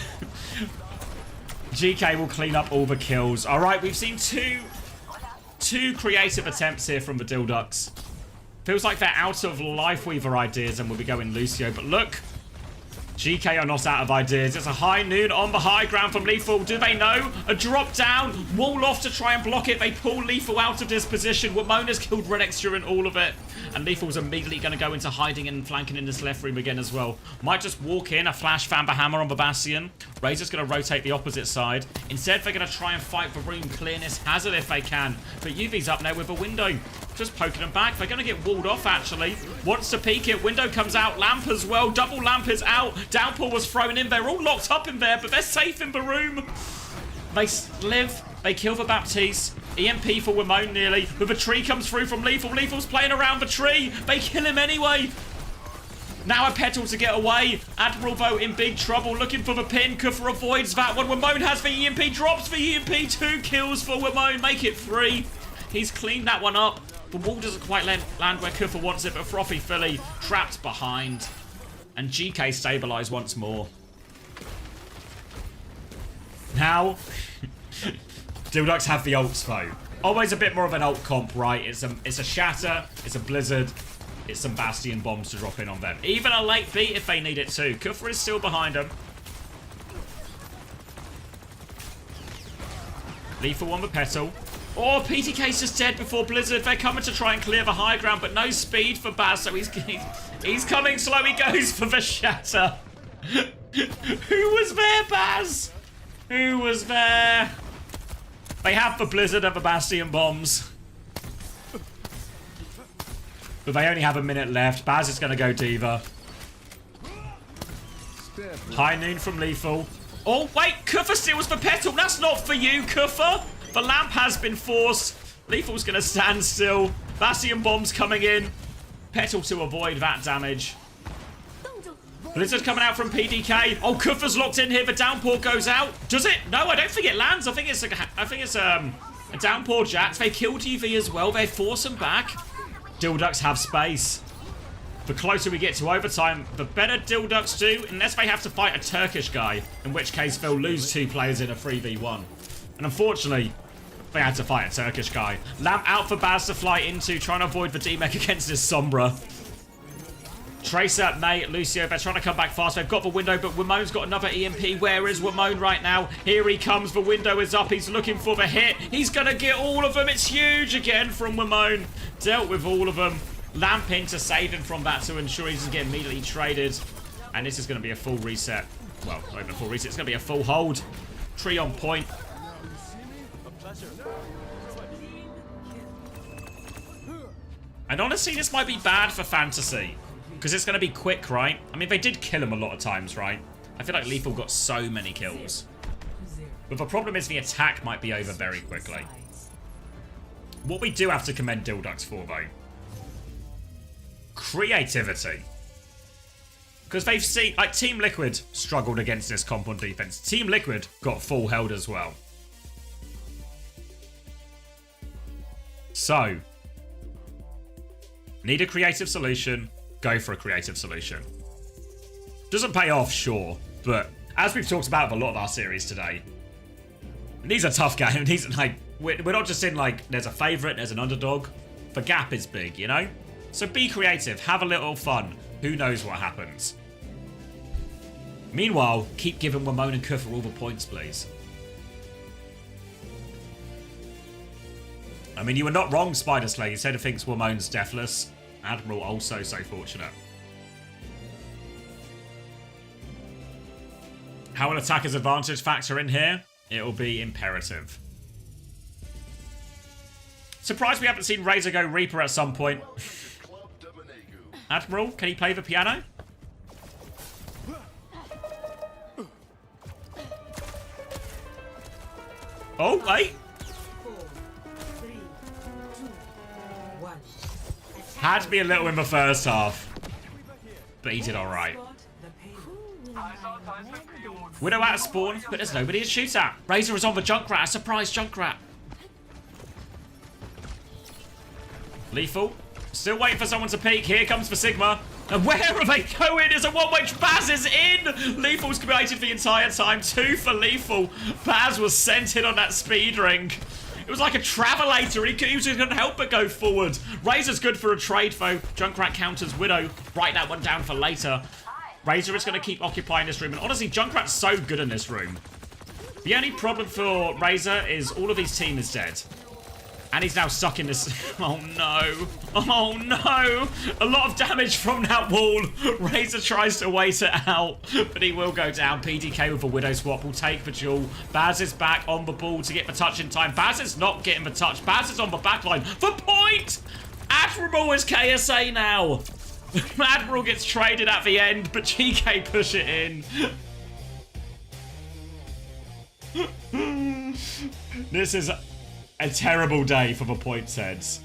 GK will clean up all the kills. All right, we've seen two creative attempts here from the Dilducks. Feels like they're out of Lifeweaver ideas and we'll be going Lucio. But look, GK are not out of ideas. It's a high noon on the high ground from Lethal. Do they know? A drop down. Wall off to try and block it. They pull Lethal out of this position. Wamona's killed Renex during all of it. And Lethal's immediately going to go into hiding and flanking in this left room again as well. Might just walk in. A flash Famba Hammer on the Bastion. Razor's going to rotate the opposite side. Instead, they're going to try and fight the room. Clear this hazard if they can. But UV's up there with a window. Just poking them back. They're going to get walled off, actually. Wants to peek it. Window comes out. Lamp as well. Double lamp is out. Downpour was thrown in. They're all locked up in there, but they're safe in the room. They live. They kill the Baptiste. EMP for Ramon nearly. But the tree comes through from Lethal. Lethal's playing around the tree. They kill him anyway. Now a petal to get away. Admiral Voe in big trouble. Looking for the pin. Kuffer avoids that one. Ramon has the EMP. Drops the EMP. 2 kills for Ramon. Make it 3. He's cleaned that one up. The wall doesn't quite land where Kuffer wants it, but Frothy Philly trapped behind. And GK stabilised once more. Now, Dilducks have the ults though. Always a bit more of an ult comp, right? It's a Shatter, it's a Blizzard, it's some Bastion bombs to drop in on them. Even a late beat if they need it too. Kuffer is still behind them. Lethal on the Petal. Oh, PTK's just dead before Blizzard. They're coming to try and clear the high ground, but no speed for Baz, so he's coming slow. He goes for the Shatter. Who was there, Baz? Who was there? They have the Blizzard and the Bastion bombs. But they only have a minute left. Baz is going to go Diva. High noon from Lethal. Oh, wait, Kuffer steals the Petal. That's not for you, Kuffer. The lamp has been forced. Lethal's going to stand still. Bastion bombs coming in. Petal to avoid that damage. Blizzard coming out from PDK. Oh, Kuffer's locked in here. The downpour goes out. Does it? No, I don't think it lands. I think it's a downpour Jax. They killed UV as well. They force him back. Dilducks have space. The closer we get to overtime, the better Dilducks do, unless they have to fight a Turkish guy, in which case they'll lose 2 players in a 3v1. And unfortunately, they had to fight a Turkish guy. Lamp out for Baz to fly into, trying to avoid the D-Mech against his Sombra. Tracer, May, Lucio, they're trying to come back fast. They've got the window, but Ramon's got another EMP. Where is Ramon right now? Here he comes. The window is up. He's looking for the hit. He's going to get all of them. It's huge again from Ramon. Dealt with all of them. Lamp in to save him from that to ensure he doesn't get immediately traded. And this is going to be a full reset. Well, not even a full reset. It's going to be a full hold. Tree on point. And honestly, this might be bad for Fantasy. Because it's going to be quick, right? I mean, they did kill him a lot of times, right? I feel like Lethal got so many kills. But the problem is the attack might be over very quickly. What we do have to commend Dilducks for, though. Creativity. Because they've seen... Like, Team Liquid struggled against this comp on defense. Team Liquid got full held as well. So... Need a creative solution... Go for a creative solution. Doesn't pay off, sure, but As we've talked about with a lot of our series today, these are tough games. These are like, we're not just in like, there's a favourite, there's an underdog. The gap is big, you know? So be creative, have a little fun. Who knows what happens? Meanwhile, keep giving Wamon and Kufa all the points, please. I mean, you were not wrong, Spider Slayer. You said he thinks Wamon's deathless. Admiral also so fortunate. How will attacker's advantage factor in here? It will be imperative. Surprised we haven't seen Razor go Reaper at some point. Admiral, can he play the piano? Oh, wait. 4, 3, 2, 1. Had to be a little in the first half. But he did alright. Widow out of spawn, but there's nobody to shoot at. Razor is on the Junkrat, a surprise Junkrat. Lethal. Still waiting for someone to peek. Here comes the Sigma. And where are they going? There's a one-way. Baz is in! Lethal's committed the entire time. 2 for Lethal. Baz was sent in on that speed ring. It was like a travelator. He just couldn't help but go forward. Razor's good for a trade, though. Junkrat counters Widow. Write that one down for later. Razor is going to keep occupying this room. And honestly, Junkrat's so good in this room. The only problem for Razor is all of his team is dead. And he's now stuck in this. Oh no. Oh no. A lot of damage from that wall. Razor tries to wait it out, but he will go down. PDK with a Widow swap will take the duel. Baz is back on the ball to get the touch in time. Baz is not getting the touch. Baz is on the back line. For point! Admiral is KSA now. Admiral gets traded at the end, but GK push it in. This is a terrible day for the points heads.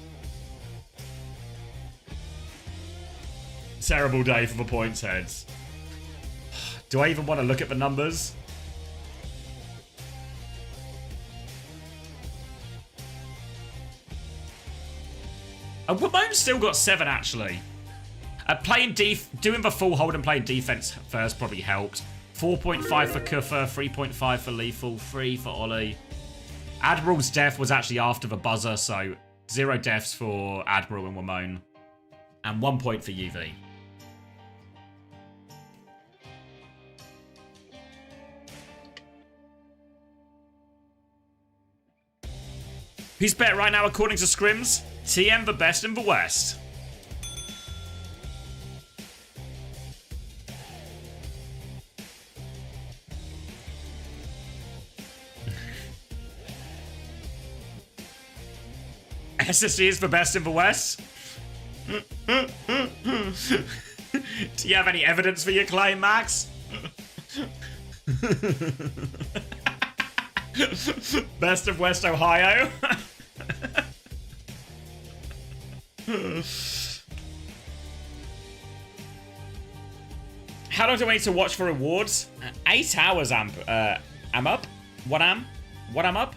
Terrible day for the points heads. Do I even want to look at the numbers? Wamon's still got 7 actually. Doing the full hold and playing defense first probably helped. 4.5 for Kufa, 3.5 for Lethal, 3 for Ollie. Admiral's death was actually after the buzzer, so 0 deaths for Admiral and Wamon. And 1 point for UV. Who's better right now according to scrims? TM the best in the West. SSC is the best in the West? Do you have any evidence for your claim, Max? Best of West Ohio? How long do I need to watch for rewards? 8 hours, I'm up. What am up?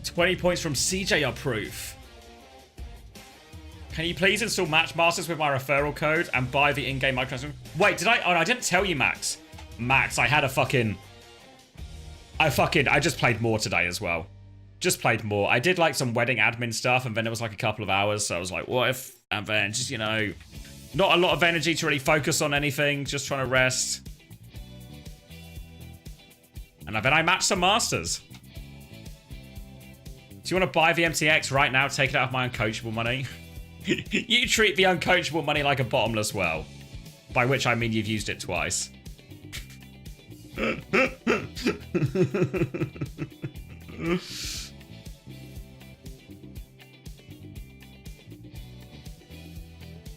20 points from CJ are proof. Can you please install Matchmasters with my referral code and buy the in-game microtransaction? Wait, did I? Oh, I didn't tell you, Max. Max, I had a fucking... I just played more today as well. Just played more. I did like some wedding admin stuff and then it was like a couple of hours. So I was like, what if? And then just, you know, not a lot of energy to really focus on anything. Just trying to rest. And then I matched some masters. Do you want to buy the MTX right now? Take it out of my uncoachable money. You treat the uncoachable money like a bottomless well. By which I mean you've used it twice.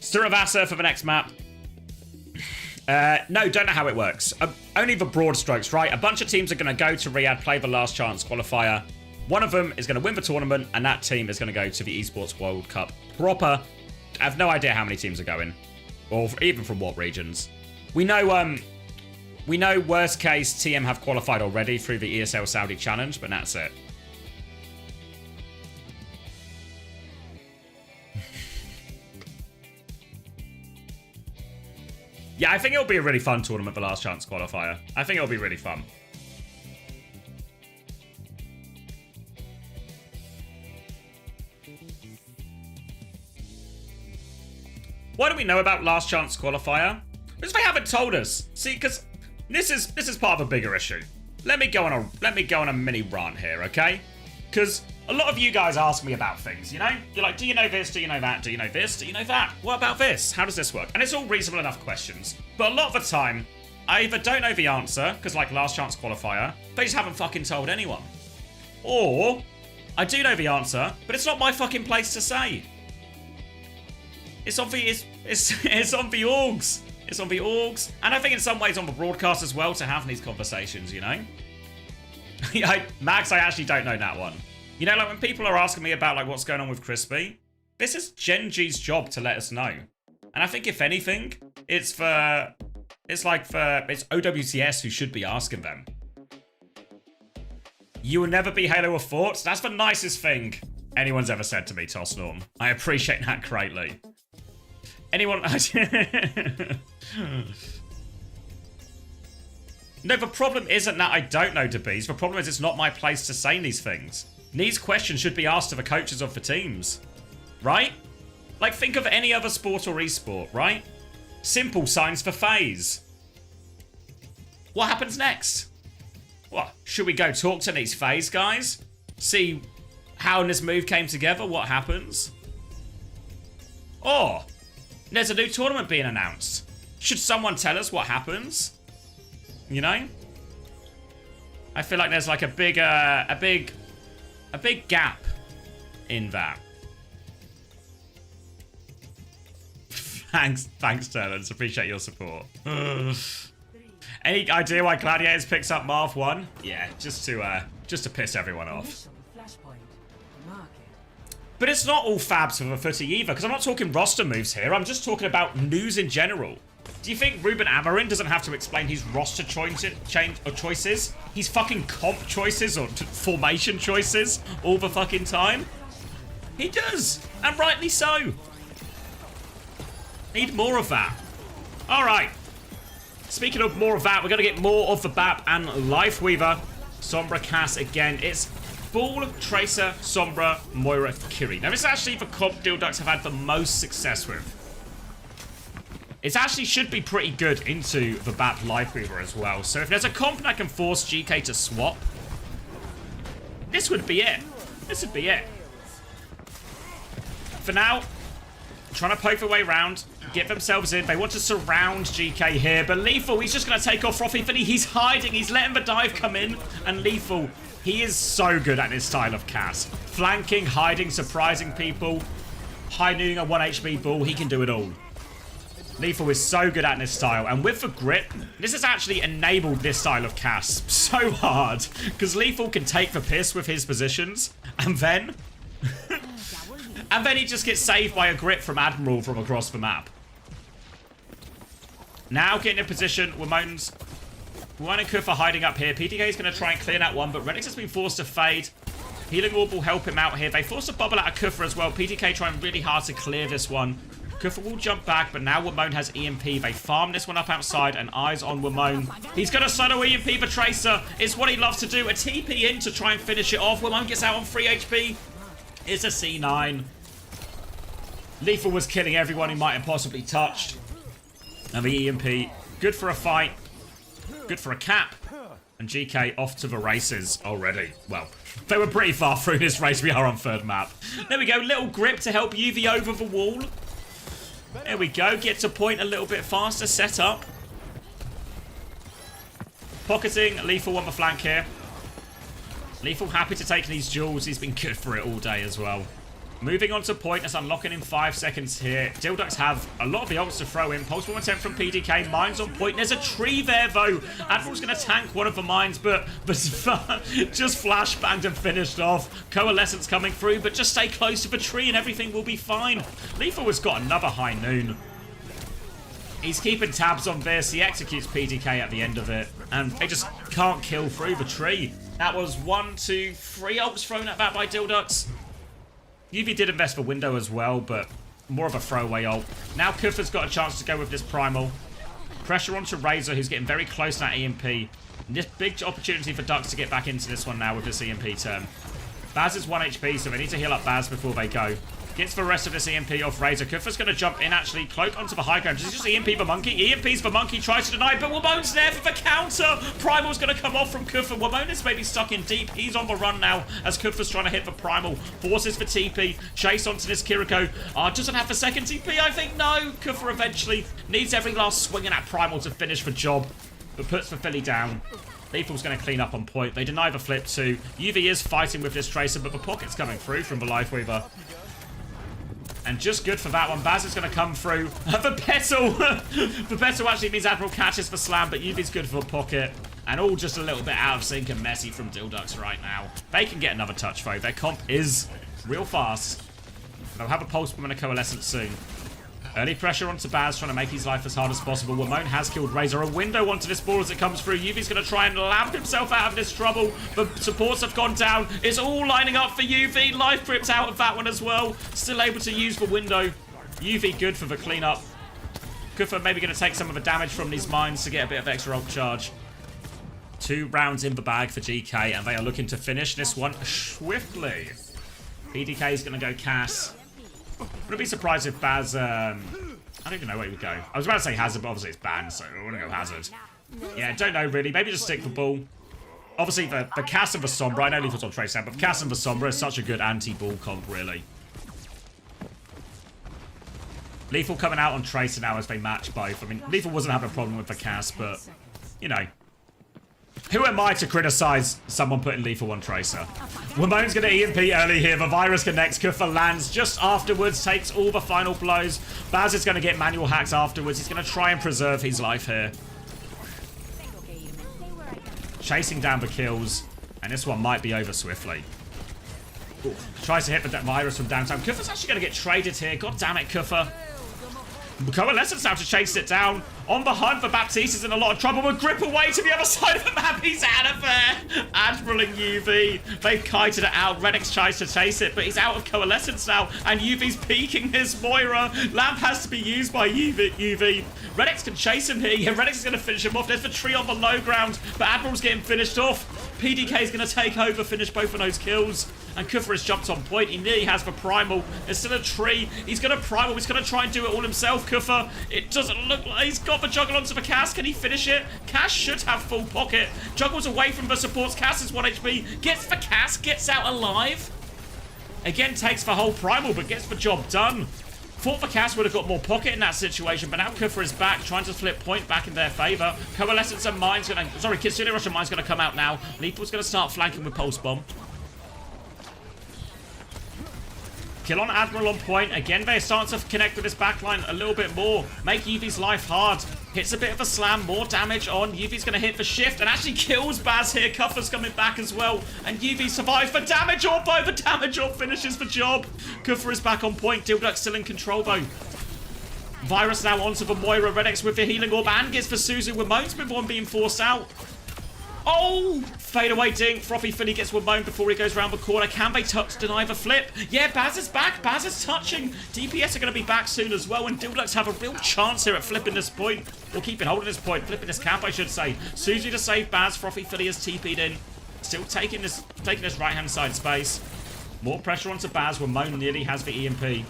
Sturavasa for the next map. No, don't know how it works. Only the broad strokes, right? A bunch of teams are going to go to Riyadh, play the last chance qualifier. One of them is going to win the tournament, and that team is going to go to the Esports World Cup proper. I have no idea how many teams are going, or even from what regions. We know worst case TM have qualified already through the ESL Saudi Challenge, but that's it. Yeah, I think it'll be a really fun tournament, the Last Chance qualifier. I think it'll be really fun. Why do we know about Last Chance qualifier? Because they haven't told us. See, because this is part of a bigger issue. Let me go on a mini rant here, okay? Because a lot of you guys ask me about things, you know? You're like, do you know this? Do you know that? Do you know this? Do you know that? What about this? How does this work? And it's all reasonable enough questions. But a lot of the time, I either don't know the answer, because like Last Chance qualifier, they just haven't fucking told anyone. Or, I do know the answer, but it's not my fucking place to say. It's on the orgs. It's on the orgs. And I think in some ways on the broadcast as well to have these conversations, you know? Max, I actually don't know that one. You know, like when people are asking me about like what's going on with Crispy, this is Gen G's job to let us know. And I think if anything, it's OWCS who should be asking them. You will never be Halo of Thoughts. That's the nicest thing anyone's ever said to me, Tossnorm. I appreciate that greatly. Anyone... No, the problem isn't that I don't know DeBees. The problem is it's not my place to say these things. These questions should be asked to the coaches of the teams. Right? Like, think of any other sport or esport, right? Simple signs for phase. What happens next? What? Should we go talk to these phase guys? See how this move came together? What happens? Or... there's a new tournament being announced. Should someone tell us what happens? You know? I feel like there's like a big gap in that. Thanks, Terlens. Appreciate your support. Any idea why Gladiators picks up Marv 1? Yeah, just to piss everyone off. But it's not all fabs for the footy either, because I'm not talking roster moves here. I'm just talking about news in general. Do you think Ruben Amorim doesn't have to explain his roster choices? His fucking comp choices or formation choices all the fucking time? He does, and rightly so. Need more of that. All right. Speaking of more of that, we're going to get more of the BAP and Lifeweaver. Sombra Cass again. It's Ball, Tracer, Sombra, Moira, Kiri. Now, this is actually the comp Dilducks have had the most success with. It actually should be pretty good into the BAP Lifeweaver as well. So if there's a comp that can force GK to swap, this would be it. This would be it. For now, trying to poke their way around, get themselves in. They want to surround GK here, but Lethal, he's just going to take off Frothy Finny. He's hiding. He's letting the dive come in, and Lethal... he is so good at his style of Cass. Flanking, hiding, surprising people. High-nooning a 1 HP ball. He can do it all. Lethal is so good at this style. And with the grip, this has actually enabled this style of Cass so hard. Because Lethal can take the piss with his positions. And then... and then he just gets saved by a grip from Admiral from across the map. Now getting in position. Ramones... One and Kufa hiding up here. PTK is going to try and clear that one, but Renix has been forced to fade. Healing Orb will help him out here. They force a bubble out of Kufa as well. PTK trying really hard to clear this one. Kufa will jump back, but now Wamone has EMP. They farm this one up outside, and eyes on Wamone. He's going to solo EMP the Tracer. It's what he loves to do. A TP in to try and finish it off. Wamone gets out on 3 HP. It's a C9. Lethal was killing everyone he might have possibly touched. And the EMP, good for a fight. Good for a cap. And GK off to the races already. Well, they were pretty far through this race. We are on third map. There we go. Little grip to help UV over the wall. There we go. Get to point a little bit faster. Set up. Pocketing. Lethal on the flank here. Lethal happy to take these duels. He's been good for it all day as well. Moving on to point. That's unlocking in 5 seconds here. Dilducks have a lot of the ults to throw in. Pulse bomb attempt from PDK. Mines on point. There's a tree there, though. Admiral's going to tank one of the mines, but just flashbanged and finished off. Coalescence coming through, but just stay close to the tree and everything will be fine. Lethal has got another high noon. He's keeping tabs on this. He executes PDK at the end of it, and they just can't kill through the tree. That was 1, 2, 3 ults thrown at that by Dilducks. UV did invest for window as well, but more of a throwaway ult. Now Kufa's got a chance to go with this primal. Pressure onto Razor, who's getting very close to that EMP. This big opportunity for Ducks to get back into this one now with this EMP turn. Baz is 1 HP, so they need to heal up Baz before they go. Gets the rest of this EMP off Razor. Kufa's going to jump in, actually. Cloak onto the high ground. This is just EMP for Monkey. EMP's for Monkey. Tries to deny, but Wamone's there for the counter. Primal's going to come off from Kufa. Wamone is maybe stuck in deep. He's on the run now as Kufa's trying to hit the Primal. Forces for TP. Chase onto this Kiriko. Doesn't have the second TP, I think. No. Kufa eventually needs every last swing in that Primal to finish the job, but puts the Philly down. Lethal's going to clean up on point. They deny the flip too. UV is fighting with this Tracer, but the pocket's coming through from the Lifeweaver. And just good for that one. Baz is going to come through. The petal! The petal actually means Admiral catches the slam, but UV's good for the pocket. And all just a little bit out of sync and messy from Dilducks right now. They can get another touch, though. Their comp is real fast. They'll have a Pulse Bomb and a Coalescence soon. Early pressure onto Baz, trying to make his life as hard as possible. Wamone has killed Razor. A window onto this ball as it comes through. UV's going to try and lamp himself out of this trouble. The supports have gone down. It's all lining up for UV. Life Grip's out of that one as well. Still able to use the window. UV good for the cleanup. Kufa maybe going to take some of the damage from these mines to get a bit of extra ult charge. 2 rounds in the bag for GK, and they are looking to finish this one swiftly. PDK is going to go Cass. Wouldn't be surprised if Baz, I don't even know where he would go. I was about to say Hazard, but obviously it's banned, so I want to go Hazard. Yeah, don't know really. Maybe just stick for Bull. Obviously the Cass and the Sombra, I know Lethal's on Trace now, but Cass and the Sombra is such a good anti-Bull comp, really. Lethal coming out on Tracer now as they match both. I mean, Lethal wasn't having a problem with the Cass, but, you know. Who am I to criticize someone putting Lethal on Tracer? Wamone's going to EMP early here. The virus connects. Kufa lands just afterwards. Takes all the final blows. Baz is going to get manual hacks afterwards. He's going to try and preserve his life here. Chasing down the kills. And this one might be over swiftly. Ooh. Tries to hit the virus from downtown. Kufa's actually going to get traded here. God damn it, Kufa. Coalescence now to chase it down. On the hunt for Baptiste is in a lot of trouble. But grip away to the other side of the map. He's out of there. Admiral and UV. They've kited it out. Redix tries to chase it, but he's out of Coalescence now. And UV's peeking his Moira. Lamp has to be used by UV. Redix can chase him here. Yeah, Redix is going to finish him off. There's the tree on the low ground. But Admiral's getting finished off. PDK is going to take over, finish both of those kills. And Kufa has jumped on point. He nearly has the Primal. There's still a tree. He's going to Primal. He's going to try and do it all himself, Kufa. It doesn't look like he's got the juggle onto the Cass. Can he finish it? Cass should have full pocket. Juggles away from the supports. Cass is 1 HP. Gets the Cass. Gets out alive. Again, takes the whole Primal, but gets the job done. Thought the Cass would have got more pocket in that situation, but now Kufa is back, trying to flip point back in their favour. Coalescence and Mine's going to... Sorry, Kitsune Rush and Mine's going to come out now. Lethal's going to start flanking with Pulse Bomb. Kill on Admiral on point. Again, they're starting to connect with this backline a little bit more. Make UV's life hard. Hits a bit of a slam. More damage on. UV's going to hit the shift and actually kills Baz here. Kufa's coming back as well. And UV survives for damage orb, though. The damage orb finishes the job. Kufa is back on point. Dilduck's still in control, though. Virus now onto the Moira. Redix with the healing orb and gets for Suzu. Wamone's with one being forced out. Oh! Fade away dink. Frothy Philly gets Wamone before he goes around the corner. Can they touch deny the flip? Yeah, Baz is back. Baz is touching. DPS are going to be back soon as well. And Dilducks have a real chance here at flipping this point. Or keeping hold of this point. Flipping this camp, I should say. Suzu to save Baz. Frothy Philly has TP'd in. Still taking this right-hand side space. More pressure onto Baz. Wamone nearly has the EMP.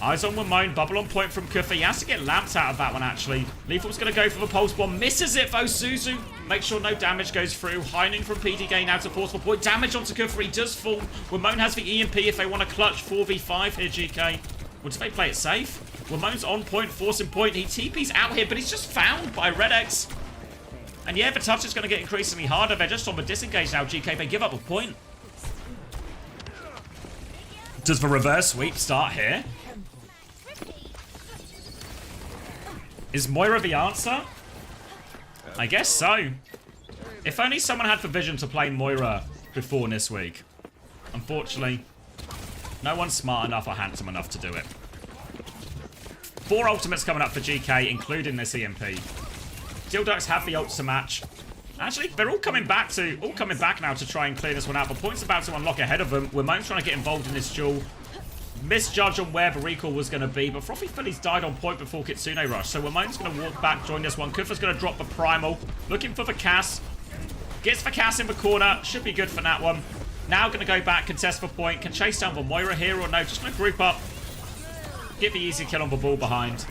Eyes on Wamone, bubble on point from Kufa. He has to get lamped out of that one, actually. Lethal's going to go for the Pulse Bomb. Misses it, though. Suzu makes sure no damage goes through. Heining from PDK now to force the point. Damage onto Kufa. He does fall. Wamone has the EMP if they want to clutch 4v5 here, GK. Or do they play it safe? Wamone's on point, forcing point. He TP's out here, but he's just found by Redix. And yeah, the touch is going to get increasingly harder. They're just on the disengage now, GK. They give up a point. Does the reverse sweep start here? Is Moira the answer? I guess so. If only someone had the vision to play Moira before this week. Unfortunately, no one's smart enough or handsome enough to do it. 4 ultimates coming up for GK, including this EMP. Dilducks have the ults to match. Actually, they're all coming back now to try and clear this one out. But point's about to unlock ahead of them. Wamone's trying to get involved in this duel. misjudge on where the recall was going to be, but Frothy Philly's died on point before Kitsune Rush, so Ramon's going to walk back, join this one. Kufa's going to drop the Primal, looking for the Cass. Gets the Cass in the corner, should be good for that one. Now going to go back, contest the point, can chase down the Moira here or no, just going to group up. Get the easy kill on the ball behind.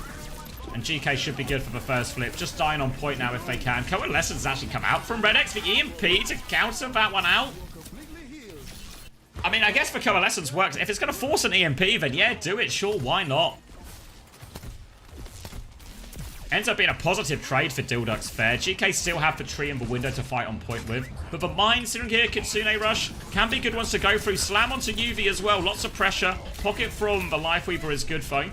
And GK should be good for the first flip. Just dying on point now if they can. Coalescence actually come out from Red X. The EMP to counter that one out. I mean, I guess the Coalescence works. If it's going to force an EMP, then yeah, do it. Sure, why not? Ends up being a positive trade for Dilduck's fair. GK still have the tree in the window to fight on point with. But the mines sitting here, Kitsune Rush, can be good ones to go through. Slam onto UV as well. Lots of pressure. Pocket from the Lifeweaver is good though.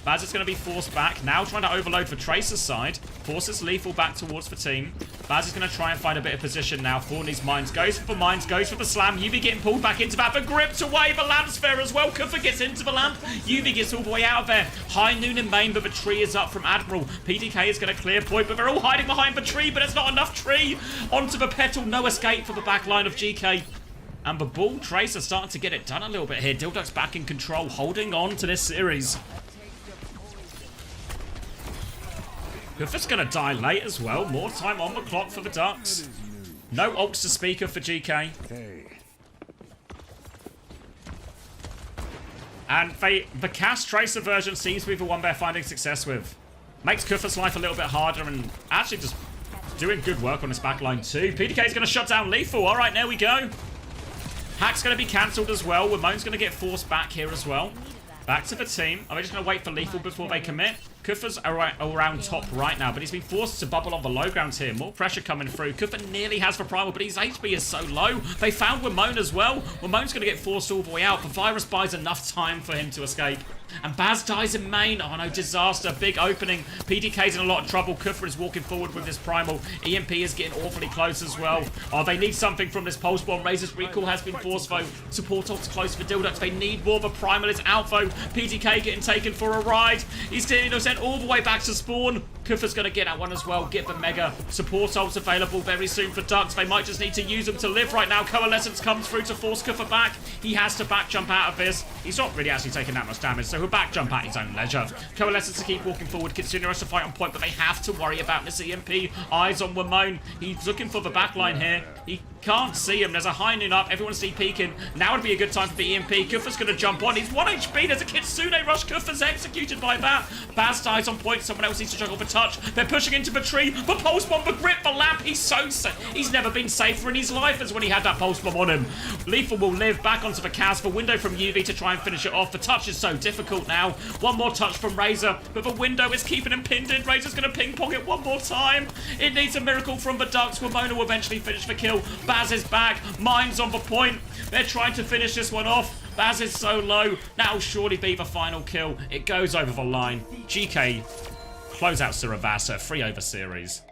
Baz is going to be forced back. Now trying to overload for Tracer's side. Forces Lethal back towards the team. Baz is going to try and find a bit of position now for these mines. Goes for the mines, goes for the slam. UV getting pulled back into that, but gripped away. The lamp's fair as well. Kufa gets into the lamp. UV gets all the way out of there. High noon in main, but the tree is up from Admiral. PDK is going to clear point, but they're all hiding behind the tree, but it's not enough tree. Onto the petal. No escape for the back line of GK. And the ball Tracer starting to get it done a little bit here. Dilduck's back in control, holding on to this series. Kufa's going to die late as well. More time on the clock for the Ducks. No ults to speak of for GK. And the Cass Tracer version seems to be the one they're finding success with. Makes Kufa's life a little bit harder and actually just doing good work on this backline too. PDK is going to shut down Lethal. All right, there we go. Hack's going to be cancelled as well. Ramon's going to get forced back here as well. Back to the team. Are we just going to wait for Lethal before they commit? Kufa's around top right now, but he's been forced to bubble on the low ground here. More pressure coming through. Kufa nearly has the Primal, but his HP is so low. They found Ramon as well. Ramon's going to get forced all the way out. The Virus buys enough time for him to escape. And Baz dies in main. Oh no, disaster. Big opening. PDK's in a lot of trouble. Kufa is walking forward with this Primal. EMP is getting awfully close as well. Oh, they need something from this Pulse Bomb. Razor's recall has been forced though. Support ult's close for Dilducks. They need more. The Primal is out though. PDK getting taken for a ride. He's getting sent all the way back to spawn. Kufa's going to get that one as well. Get the Mega. Support ults available very soon for Ducks. They might just need to use them to live right now. Coalescence comes through to force Kufa back. He has to back jump out of this. He's not really actually taking that much damage, so he'll back jump at his own leisure. Coalescence to keep walking forward. Kitsune Rush to fight on point, but they have to worry about this EMP. Eyes on Ramon. He's looking for the backline here. He can't see him. There's a high noon up. Everyone's peeking. Now would be a good time for the EMP. Kufa's going to jump on. He's 1 HP. There's a Kitsune Rush. Kufa's executed by that. Baz dies on point. Someone else needs to juggle for touch. They're pushing into the tree. The Pulse Bomb, the grip, the lamp. He's so safe. He's never been safer in his life as when he had that Pulse Bomb on him. Lethal will live back onto the Cas. The window from UV to try and finish it off. The touch is so difficult now. One more touch from Razor, but the window is keeping him pinned in. Razor's going to ping pong it one more time. It needs a miracle from the Ducks. Ramona will eventually finish the kill. Baz is back. Mine's on the point. They're trying to finish this one off. Baz is so low. That'll surely be the final kill. It goes over the line. GK close out Suravasa. 3-over series.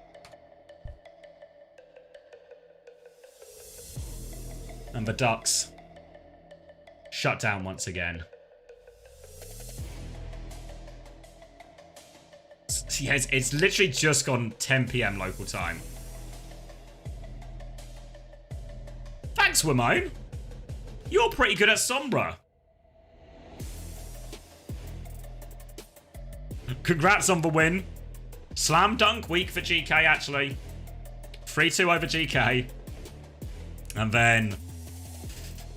And the Ducks shut down once again. Yes, it's literally just gone 10 PM local time. Thanks, Ramon. You're pretty good at Sombra. Congrats on the win. Slam dunk week for GK, actually. 3-2 over GK. And then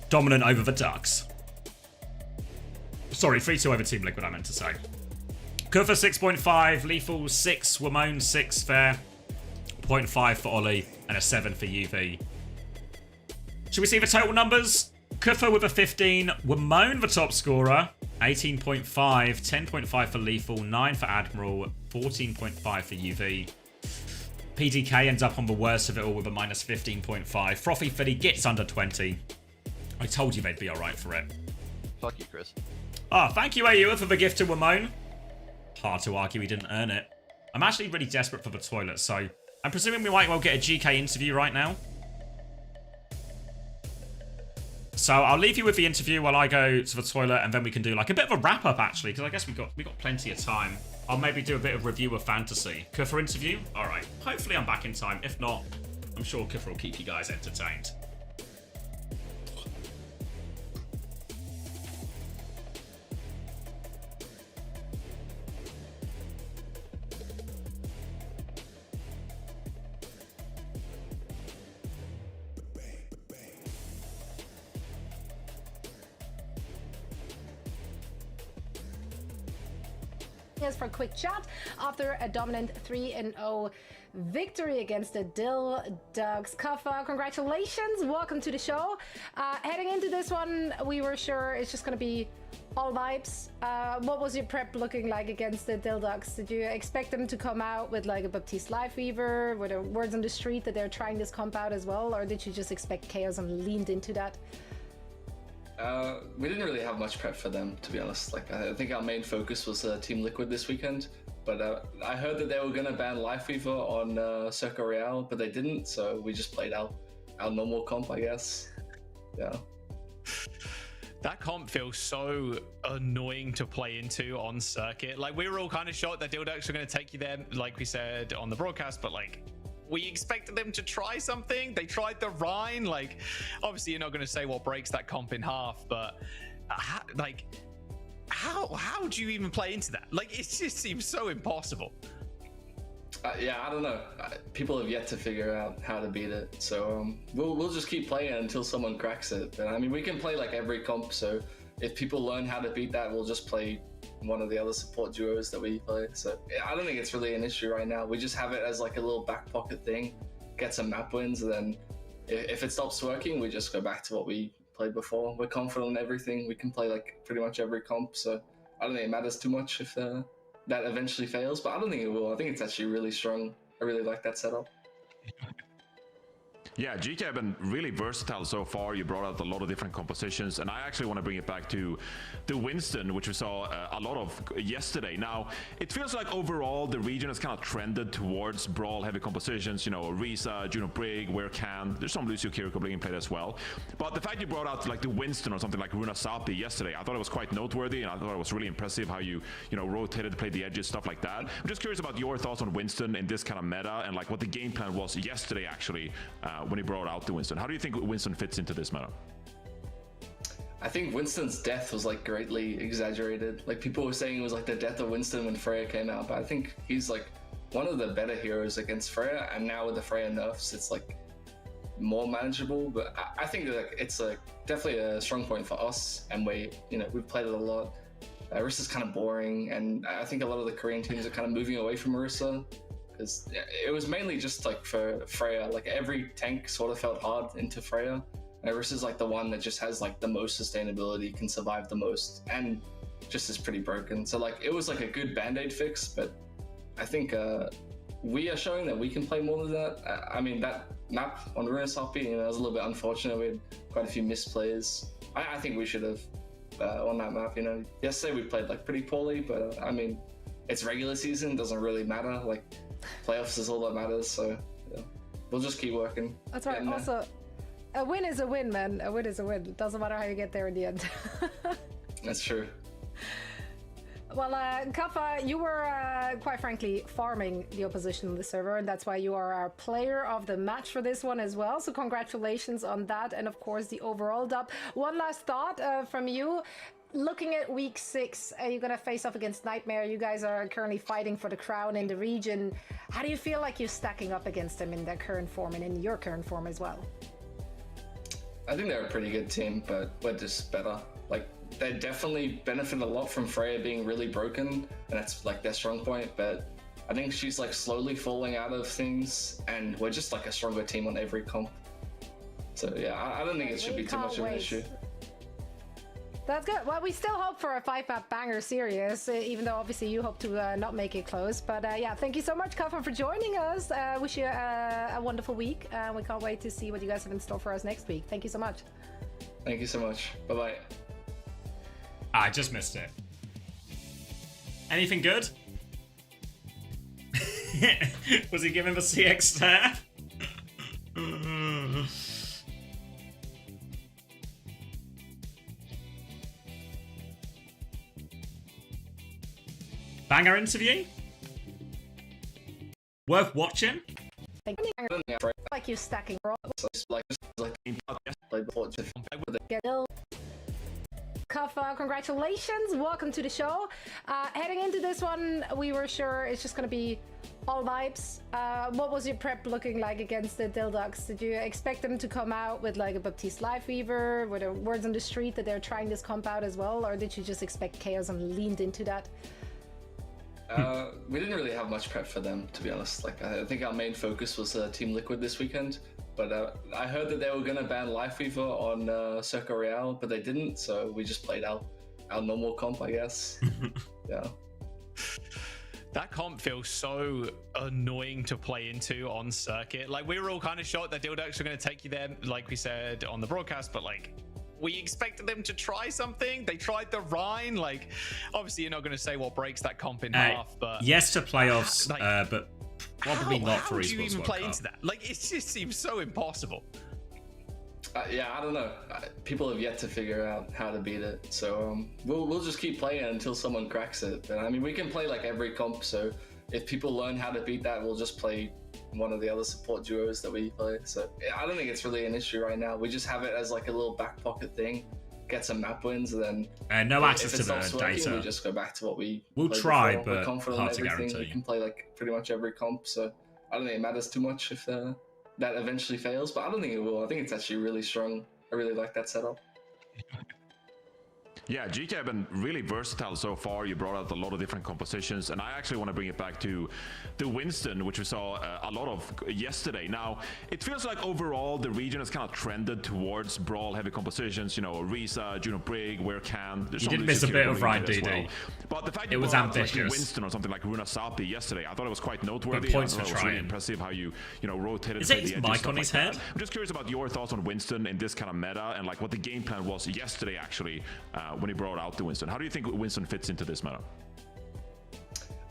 dominant over the Ducks. Sorry, 3-2 over Team Liquid, I meant to say. Kufa 6.5, Lethal 6, Ramon 6 fair, 0.5 for Ollie, and a 7 for UV. Should we see the total numbers? Kufa with a 15, Ramon the top scorer, 18.5, 10.5 for Lethal, 9 for Admiral, 14.5 for UV. PDK ends up on the worst of it all with a minus 15.5. Frothy Philly gets under 20. I told you they'd be alright for it. Fuck you, Chris. Ah, thank you, AU, for the gift to Ramon. Hard to argue he didn't earn it. I'm actually really desperate for the toilet, so I'm presuming we might well get a GK interview right now. So I'll leave you with the interview while I go to the toilet, and then we can do like a bit of a wrap-up, actually, because I guess we got plenty of time. I'll maybe do a bit of review of Fantasy. Kufa interview? Alright. Hopefully I'm back in time. If not, I'm sure Kufa will keep you guys entertained. us for a quick chat after a dominant 3-0 victory against the Dill Ducks. Kaffa, congratulations. Welcome to the show. Heading into this one, we were sure it's just going to be all vibes. What was your prep looking like against the Dill Ducks? Did you expect them to come out with like a Baptiste Life Weaver? Were there words on the street that they're trying this comp out as well? Or did you just expect chaos and leaned into that? We didn't really have much prep for them, to be honest. Like, I think our main focus was Team Liquid this weekend. But I heard that they were going to ban Life Weaver on Circle Royale, but they didn't, so we just played our normal comp, I guess. Yeah. That comp feels so annoying to play into on circuit. Like, we were all kind of shocked that Dill Ducks were going to take you there, like we said on the broadcast, but like, we expected them to try something. They tried the Rhine. Like, obviously you're not going to say what breaks that comp in half, but how do you even play into that? Like, it just seems so impossible. Yeah, I don't know. People have yet to figure out how to beat it, so we'll just keep playing until someone cracks it. But I mean, we can play like every comp, so if people learn how to beat that, we'll just play one of the other support duos that we play. So I don't think it's really an issue right now. We just have it as like a little back pocket thing, get some map wins, and then if it stops working, we just go back to what we played before. We're confident in everything. We can play like pretty much every comp, so I don't think it matters too much if that eventually fails, but I don't think it will. I think it's actually really strong. I really like that setup. Yeah, GK have been really versatile so far. You brought out a lot of different compositions, and I actually want to bring it back to the Winston, which we saw a lot of yesterday. Now, it feels like overall the region has kind of trended towards brawl-heavy compositions. You know, Risa, Juno Brig, Where Can. There's some Lucio Kiriko being played as well. But the fact you brought out like the Winston or something like Runa Sapi yesterday, I thought it was quite noteworthy, and I thought it was really impressive how you rotated, played the edges, stuff like that. I'm just curious about your thoughts on Winston in this kind of meta, and like what the game plan was yesterday actually. When he brought out the Winston. How do you think Winston fits into this meta? I think Winston's death was like greatly exaggerated. Like, people were saying it was like the death of Winston when Freya came out, but I think he's like one of the better heroes against Freya, and now with the Freya nerfs, it's like more manageable. But I think that it's definitely a strong point for us, and we've played it a lot. Orisa's kind of boring, and I think a lot of the Korean teams are kind of moving away from Orisa. Because it was mainly just like for Freya, like every tank sort of felt hard into Freya. And Orisa's like the one that just has like the most sustainability, can survive the most, and just is pretty broken. So like it was like a good band-aid fix, but I think we are showing that we can play more than that. I mean, that map on Runa Sapi, it was a little bit unfortunate. We had quite a few misplays. I think we should have on that map. Yesterday we played like pretty poorly, but I mean, it's regular season, doesn't really matter. Like, playoffs is all that matters, so yeah, we'll just keep working. That's right. Also, a win is a win, man. A win is a win. It doesn't matter how you get there in the end. That's true. Well, Kaffa, you were quite frankly farming the opposition on the server, and that's why you are our player of the match for this one as well. So congratulations on that, and of course the overall dub. One last thought from you. Looking at week 6, you're going to face off against Nightmare. You guys are currently fighting for the crown in the region. How do you feel like you're stacking up against them in their current form and in your current form as well? I think they're a pretty good team, but we're just better. Like, they definitely benefit a lot from Freya being really broken, and that's like their strong point, but I think she's like slowly falling out of things, and we're just like a stronger team on every comp. So yeah, I don't think it should be too much of an issue. That's good. Well, we still hope for a 5-map banger series, even though obviously you hope to not make it close. But yeah, thank you so much, Kaffa, for joining us. Wish you a wonderful week. We can't wait to see what you guys have in store for us next week. Thank you so much. Thank you so much. Bye-bye. I just missed it. Anything good? Was he giving the CX stare? Banger interview? Worth watching? Like you're stacking. Kaffa, congratulations. Welcome to the show. Heading into this one, we were sure it's just going to be all vibes. What was your prep looking like against the Dill Ducks? Did you expect them to come out with like a Baptiste Life Weaver? Were there words on the street that they're trying this comp out as well? Or did you just expect chaos and leaned into that? We didn't really have much prep for them, to be honest. Like, I think our main focus was Team Liquid this weekend. But I heard that they were going to ban Life Weaver on Circle Royale, but they didn't, so we just played our normal comp, I guess. Yeah. That comp feels so annoying to play into on circuit. Like, we were all kind of shocked that Dildex were going to take you there, like we said on the broadcast, but like, we expected them to try something. They tried the Rhine. Like, obviously you're not going to say what breaks that comp in half, but yes to playoffs, but probably not for esports. How do you even World play Cup. into that? Like, it just seems so impossible. Yeah, I don't know. People have yet to figure out how to beat it, so we'll just keep playing until someone cracks it. But I mean, we can play like every comp, so if people learn how to beat that, we'll just play one of the other support duos that we play. So yeah, I don't think it's really an issue right now. We just have it as like a little back pocket thing, get some map wins, and then no access if to it the stops working, data. we just go back to what we. We'll played try, before. We're but confident hard to in everything. guarantee. We can play like pretty much every comp, so I don't think it matters too much if that eventually fails. But I don't think it will. I think it's actually really strong. I really like that setup. Yeah, GK have been really versatile so far. You brought out a lot of different compositions, and I actually want to bring it back to the Winston, which we saw a lot of yesterday. Now, it feels like overall the region has kind of trended towards brawl-heavy compositions. You know, Orisa, Juno Brig, Where Can. You did miss a bit of Ryan DD. But the fact it was brought out, ambitious. like, Winston or something like Runa Sapi yesterday, I thought it was quite noteworthy. But points I thought for it was trying. really impressive how you rotated. Is it to his the edges, mic stuff on like his that. head? I'm just curious about your thoughts on Winston in this kind of meta, and like what the game plan was yesterday actually when he brought out the Winston. How do you think Winston fits into this meta?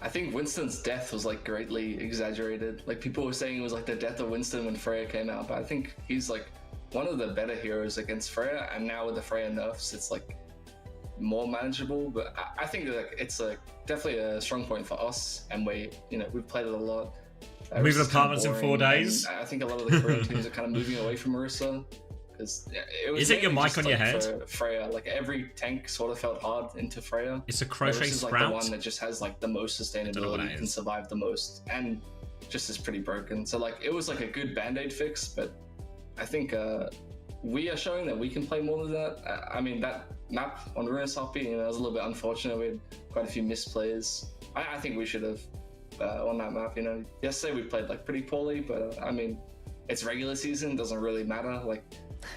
I think Winston's death was like greatly exaggerated. Like, people were saying it was like the death of Winston when Freya came out, but I think he's like one of the better heroes against Freya, and now with the Freya nerfs, it's like more manageable. But I think that it's definitely a strong point for us, and we've played it a lot. Moving Orisa's kind of apartments in 4 boring, days. and I think a lot of the Korean teams are kind of moving away from Orisa. Because it was Is it your mainly mic just, on your like, head? for Freya, like every tank sort of felt hard into Freya. It's a crochet This is like the sprout? one that just has like the most what it sustainability, can is. survive the most, and just is pretty broken. So like, it was like a good band-aid fix, but I think we are showing that we can play more than that. I mean, that map on Runa Sapi, it was a little bit unfortunate. We had quite a few missed plays. I think we should have on that map. Yesterday we played like pretty poorly, but I mean, it's regular season, doesn't really matter. Like,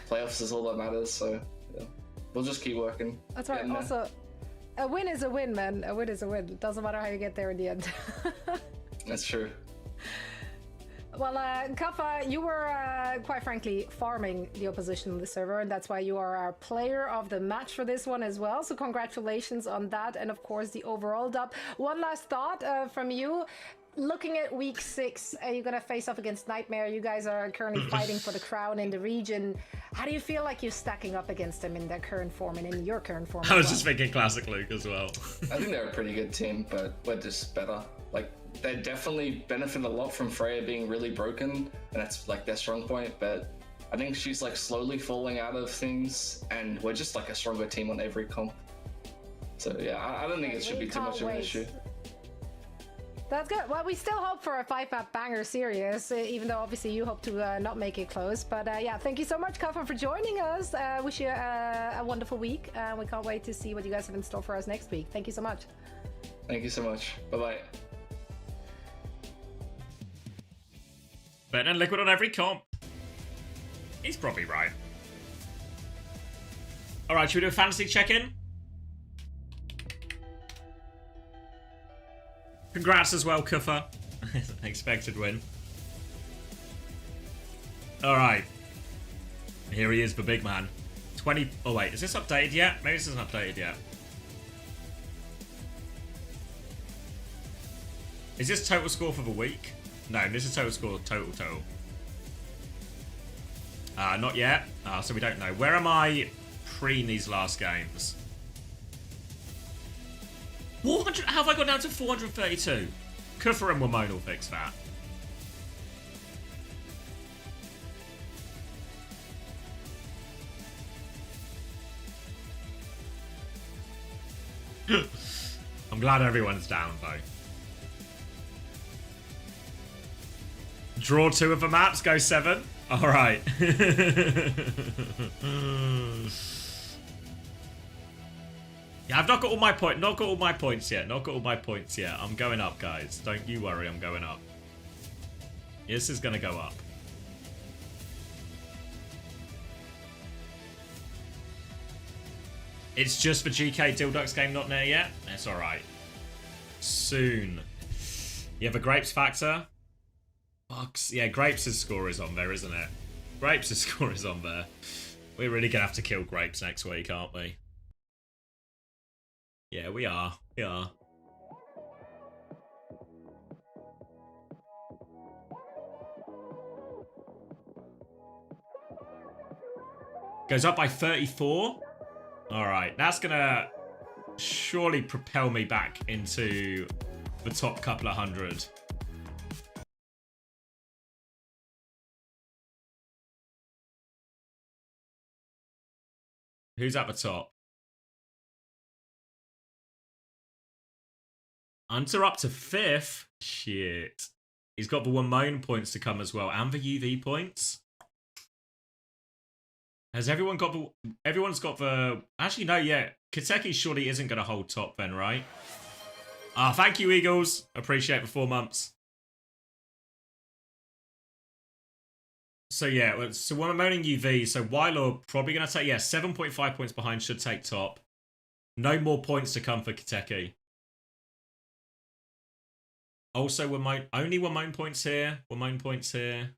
playoffs is all that matters, so yeah, we'll just keep working. That's right. Also, a win is a win, man. A win is a win. It doesn't matter how you get there in the end. That's true. Well, Kappa, you were quite frankly farming the opposition on the server, and that's why you are our player of the match for this one as well. So congratulations on that, and of course the overall dub. One last thought from you. Looking at week 6, you're gonna face off against Nightmare. You guys are currently fighting for the crown in the region. How do you feel like you're stacking up against them in their current form and in your current form? I was just thinking classic Luke as well. I think they're a pretty good team, but we're just better. Like, they definitely benefit a lot from Freya being really broken, and that's like their strong point, but I think she's like slowly falling out of things, and we're just like a stronger team on every comp. So yeah, I don't think it should be too much of an issue. That's good. Well, we still hope for a 5-map banger series, even though obviously you hope to not make it close. But yeah, thank you so much, Kafan, for joining us. Wish you a wonderful week. We can't wait to see what you guys have in store for us next week. Thank you so much. Thank you so much. Bye-bye. Better than Liquid on every comp. He's probably right. Alright, should we do a fantasy check-in? Congrats as well, Kuffa. Expected win. Alright. Here he is, the big man. 20... Oh, wait. Is this updated yet? Maybe this isn't updated yet. Is this total score for the week? No, this is total score, total. Not yet. So we don't know. Where am I pre these last games? 400, how have I got down to 432? Kuffer and Wamon will fix that. I'm glad everyone's down, though. Draw 2 of the maps, go 7. Alright. Yeah, I've not got all my points. Not got all my points yet. Not got all my points yet. I'm going up, guys. Don't you worry. I'm going up. This is gonna go up. It's just for GK Dildux game not there yet. That's all right. Soon. You have a grapes factor. Bucks. Yeah, Grapes' score is on there, isn't it? Grapes' score is on there. We're really gonna have to kill Grapes next week, aren't we? Yeah, we are. We are. Goes up by 34. Alright, that's gonna surely propel me back into the top couple of hundred. Who's at the top? Hunter up to 5th? Shit. He's got the Wamone points to come as well, and the UV points. Has everyone got the... Everyone's got the... Actually, no, yeah. Kiteki surely isn't going to hold top then, right? Ah, thank you, Eagles. Appreciate the 4 months. So, yeah. So, when I'm owning UV, so Wylor probably going to take... Yeah, 7.5 points behind should take top. No more points to come for Kiteki. Also, only Wamone points here. Wamone points here.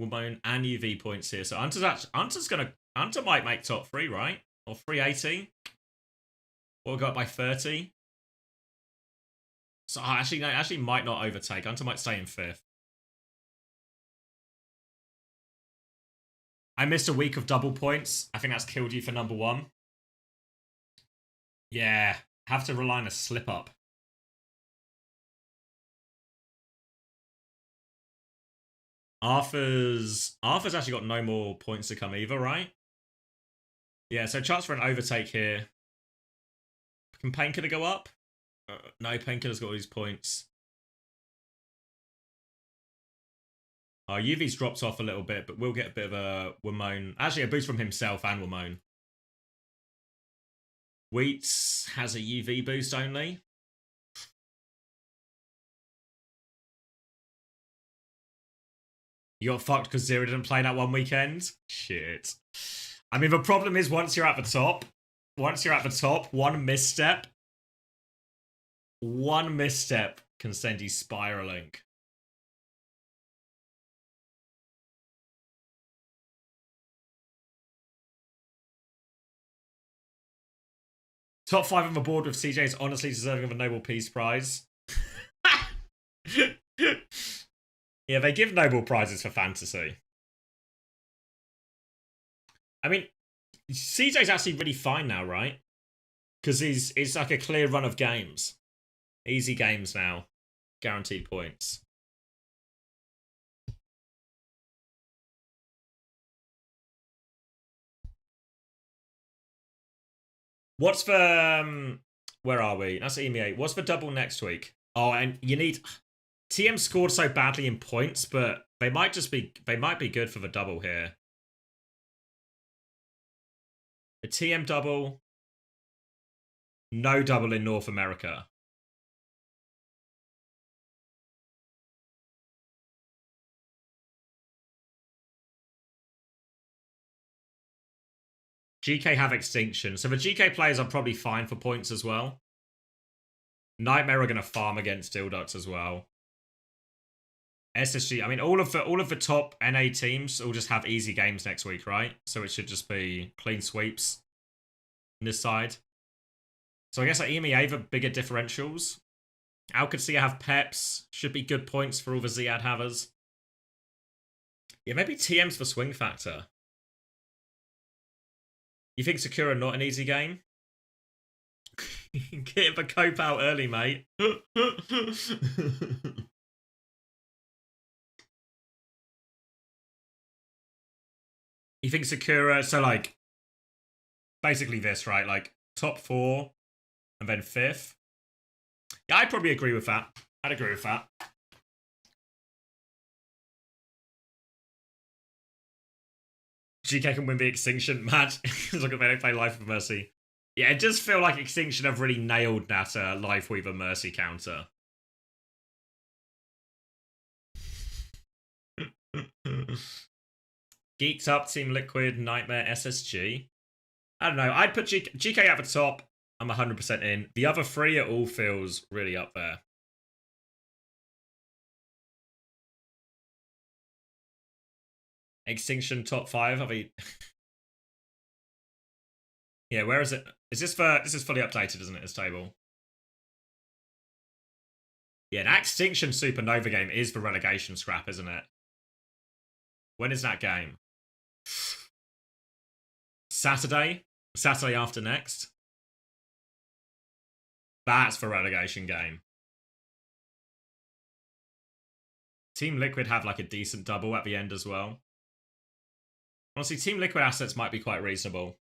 Wamone and UV points here. So Hunter might make top 3, right? Or 380. Or go up by 30. So actually, no, actually might not overtake. Hunter might stay in 5th. I missed a week of double points. I think that's killed you for number 1. Yeah, have to rely on a slip up. Arthur's actually got no more points to come either, right? Yeah, so chance for an overtake here. Can Painkiller go up? No, Painkiller's got all these points. UV's dropped off a little bit, but we'll get a bit of a Wamone. Actually, a boost from himself and Wamone. Wheats has a UV boost only. You got fucked because Zero didn't play that one weekend? Shit. I mean, the problem is once you're at the top, one misstep can send you spiraling. Top 5 on the board with CJ is honestly deserving of a Nobel Peace Prize. Yeah, they give Nobel Prizes for fantasy. I mean, CJ's actually really fine now, right? Because it's like a clear run of games. Easy games now. Guaranteed points. What's the... where are we? That's EMEA. What's the double next week? Oh, and you need... TM scored so badly in points, but they might be good for the double here. A TM double. No double in North America. GK have Extinction. So the GK players are probably fine for points as well. Nightmare are going to farm against Dildux as well. SSG, I mean, all of the top NA teams will just have easy games next week, right? So it should just be clean sweeps on this side. So I guess at EMEA, the bigger differentials. Alcacia have Peps. Should be good points for all the Ziad havers. Yeah, maybe TM's for swing factor. You think Sakura not an easy game? Get the cope out early, mate. You think Sakura, so like, basically this, right? Like, top 4 and then 5th. Yeah, I'd probably agree with that. I'd agree with that. GK can win the Extinction match. Look at they don't play Life of Mercy. Yeah, it does feel like Extinction have really nailed that Lifeweaver Mercy counter. Geeked Up, Team Liquid, Nightmare, SSG. I don't know. I'd put GK at the top. I'm 100% in. The other three, it all feels really up there. Extinction top 5. Are we... Yeah, where is it? Is this this is fully updated, isn't it, this table? Yeah, that Extinction Supernova game is the relegation scrap, isn't it? When is that game? Saturday? Saturday after next? That's the relegation game. Team Liquid have like a decent double at the end as well. Honestly, Team Liquid assets might be quite reasonable.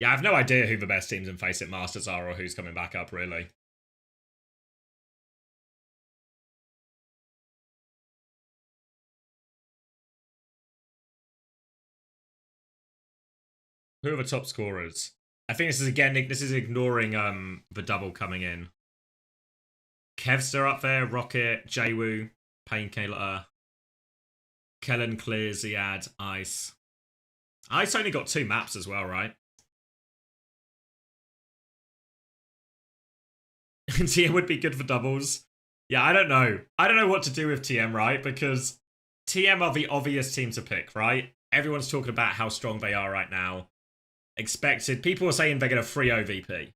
Yeah, I have no idea who the best teams in Face It Masters are or who's coming back up, really. Who are the top scorers? I think this is ignoring the double coming in. Kevster up there, Rocket, Jwoo, Painkiller, Kellen, Clear, Ziad, Ice. Ice only got 2 maps as well, right? TM would be good for doubles. Yeah, I don't know. I don't know what to do with TM, right? Because TM are the obvious team to pick, right? Everyone's talking about how strong they are right now. Expected. People are saying they're going to 3-0 VP.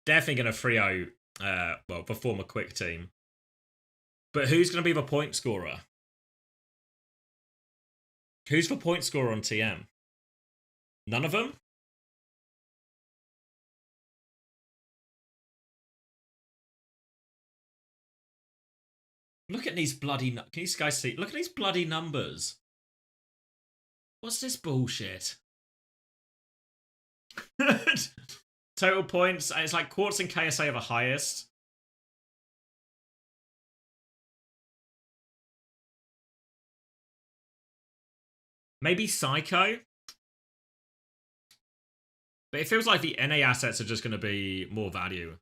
Definitely going to 3-0, well, perform a quick team. But who's going to be the point scorer? Who's the point scorer on TM? None of them? Look at these bloody... Can you guys see? Look at these bloody numbers. What's this bullshit? Total points. It's like Quartz and KSA are the highest. Maybe Psycho? But it feels like the NA assets are just going to be more value.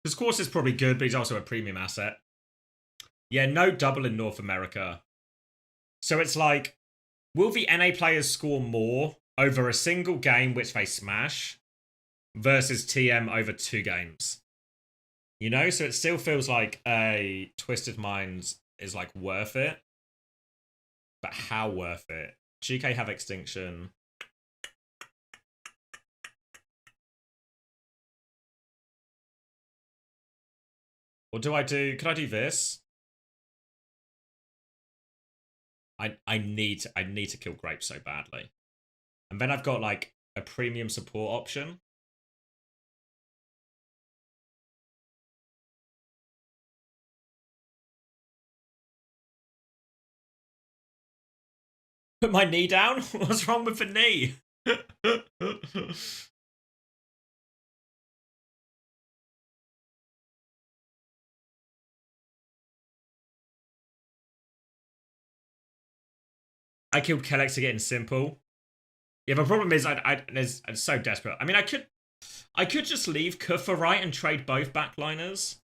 Because Quartz is probably good, but he's also a premium asset. Yeah, no double in North America. So it's like, will the NA players score more over a single game which they smash versus TM over 2 games? You know, so it still feels like a Twisted Minds is like worth it. But how worth it? GK have Extinction. Or do I do... Could I do this? I need to kill Grape so badly. And then I've got like a premium support option. Put my knee down? What's wrong with the knee? I killed Kellex to get in simple. Yeah, the problem is I'm so desperate. I mean, I could just leave Kuffer right and trade both backliners.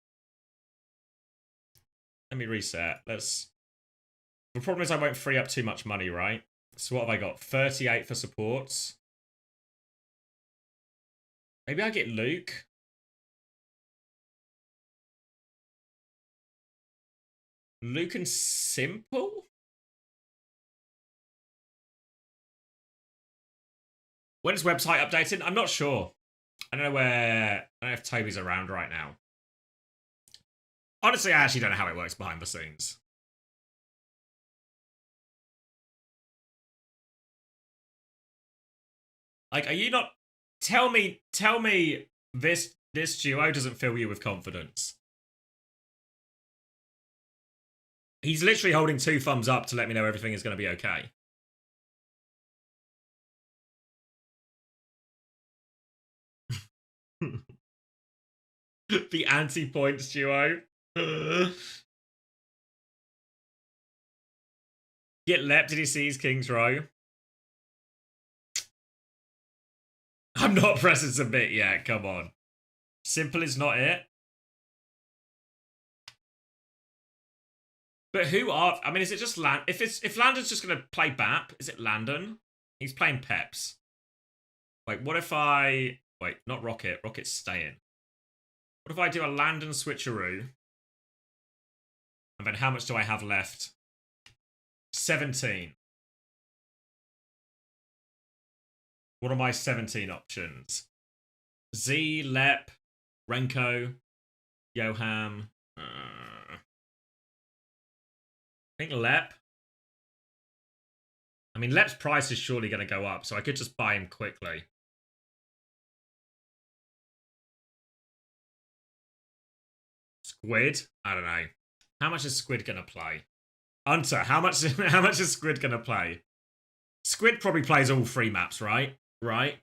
Let me reset. The problem is I won't free up too much money, right? So what have I got? 38 for supports. Maybe I get Luke. Luke and simple? When is website updated? I'm not sure. I don't know I don't know if Toby's around right now. Honestly, I actually don't know how it works behind the scenes. Like, are you not... Tell me this duo doesn't fill you with confidence. He's literally holding 2 thumbs up to let me know everything is going to be okay. The anti-points duo. Get Lep, did he see his King's Row? I'm not pressing submit yet, come on. Simple is not it. But who are... I mean, is it just Land... If Landon's just going to play BAP, is it Landon? He's playing Peps. Wait, what if I... Wait, not Rocket. Rocket's staying. What if I do a Landon switcheroo? And then how much do I have left? 17. What are my 17 options? Z, Lep, Renko, Yoham. I think Lep. I mean, Lep's price is surely going to go up, so I could just buy him quickly. Squid? I don't know. How much is Squid going to play? Hunter, how much is Squid going to play? Squid probably plays all 3 maps, right? Right?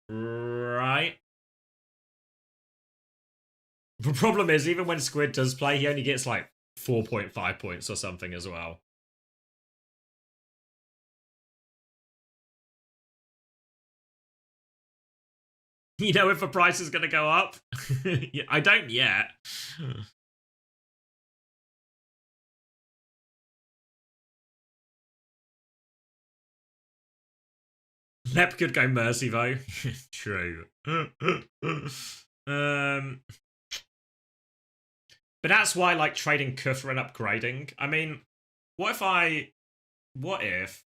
Right? The problem is, even when Squid does play, he only gets like 4.5 points or something as well. You know if the price is going to go up? I don't yet. Lep could go Mercy though. True. But that's why like trading Kufra and upgrading. I mean, what if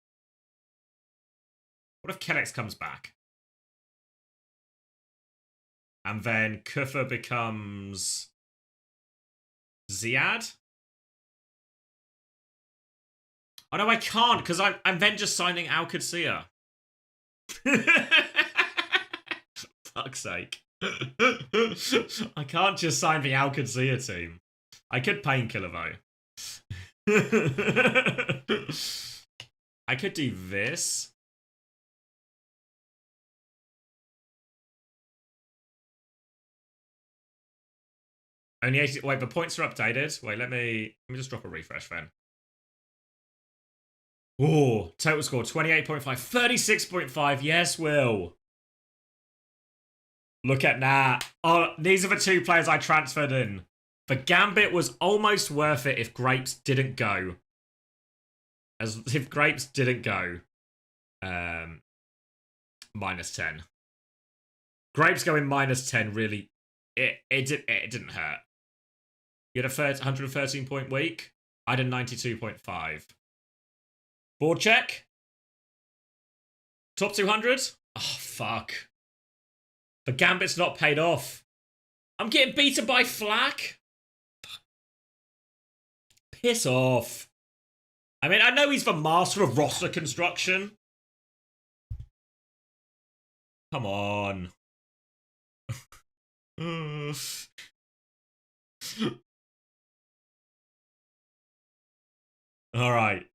Kellex comes back? And then Kufra becomes Ziad? Oh no, I can't, because I'm then just signing Al-Qadsiya. Fuck's sake. I can't just sign the Al-Qadsiya team. I could Painkiller though. I could do this. Only 80. Wait, the points are updated. Wait, let me just drop a refresh then. Oh, total score 28.5, 36.5. Yes, Will. Look at that. Oh, these are the 2 players I transferred in. The Gambit was almost worth it if Grapes didn't go. If Grapes didn't go. -10. Grapes going -10 really. It didn't hurt. You had a 113 point week. I had a 92.5. Board check. Top 200. Oh, fuck. The Gambit's not paid off. I'm getting beaten by Flack. Piss off. I mean, I know he's the master of roster construction. Come on. All right.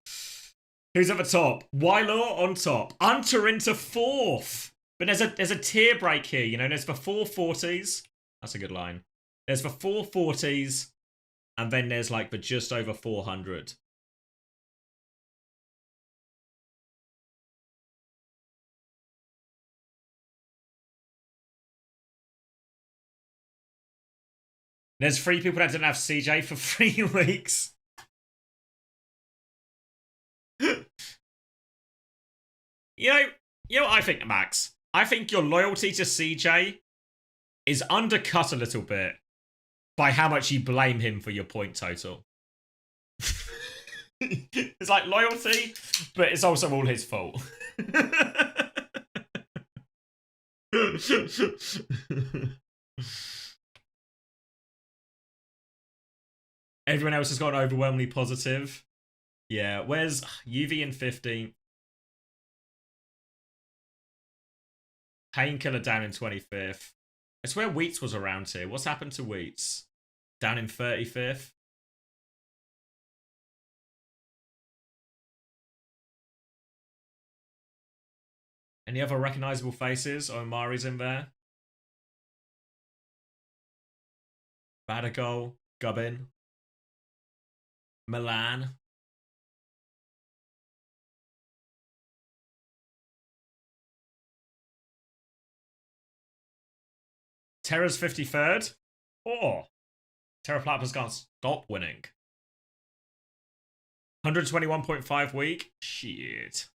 Who's at the top? Wylaw on top. Hunter into 4th. But there's a tier break here, you know. There's the 440s. That's a good line. There's the 440s. And then there's like the just over 400. There's 3 people that didn't have CJ for 3 weeks. You know what I think, Max? I think your loyalty to CJ is undercut a little bit by how much you blame him for your point total. It's like loyalty, but it's also all his fault. Everyone else has got overwhelmingly positive. Yeah, where's UV in 15th? Painkiller down in 25th. I swear Wheats was around here. What's happened to Wheats? Down in 35th. Any other recognizable faces? Omari's in there. Badagol, Gubbin, Milan. Terra's 53rd. Oh, Terra Platinum's can't stop winning. 121.5 week. Shit.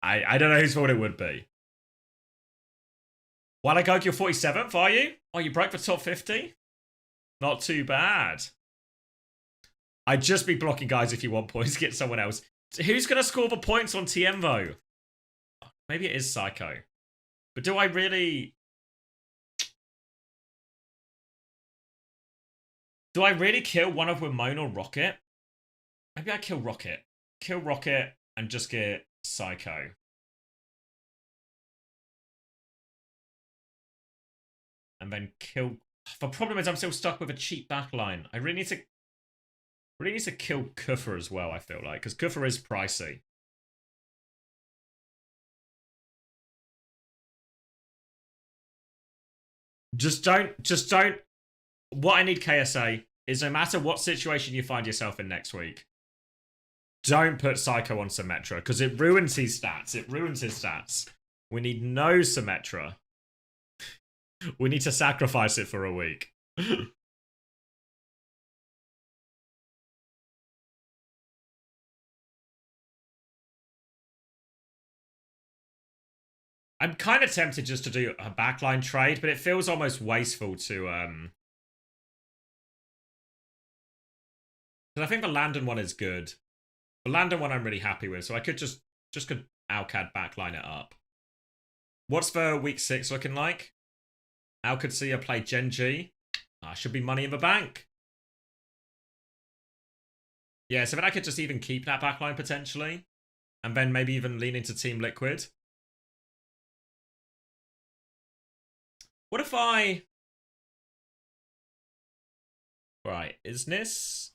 I don't know whose fault it would be. Wallagog, you're 47th, are you? Oh, you broke the top 50? Not too bad. I'd just be blocking guys if you want points. Get someone else. Who's going to score the points on TM, though? Maybe it is Psycho. But do I really... Do I really kill one of Ramon or Rocket? Maybe I kill Rocket. Kill Rocket and just get Psycho. And then kill... The problem is I'm still stuck with a cheap backline. I really need to kill Kuffer as well, I feel like. Because Kuffer is pricey. Just don't... What I need KSA is no matter what situation you find yourself in next week, don't put Psycho on Symmetra, because it ruins his stats. It ruins his stats. We need no Symmetra. We need to sacrifice it for a week. I'm kind of tempted just to do a backline trade, but it feels almost wasteful to... Because I think the Landon one is good. The Landon one I'm really happy with, so I could just could Alcad backline it up. What's the week 6 looking like? Al could see her play Genji. Should be money in the bank. Yeah, so then I could just even keep that backline potentially. And then maybe even lean into Team Liquid. What if I... Right, is this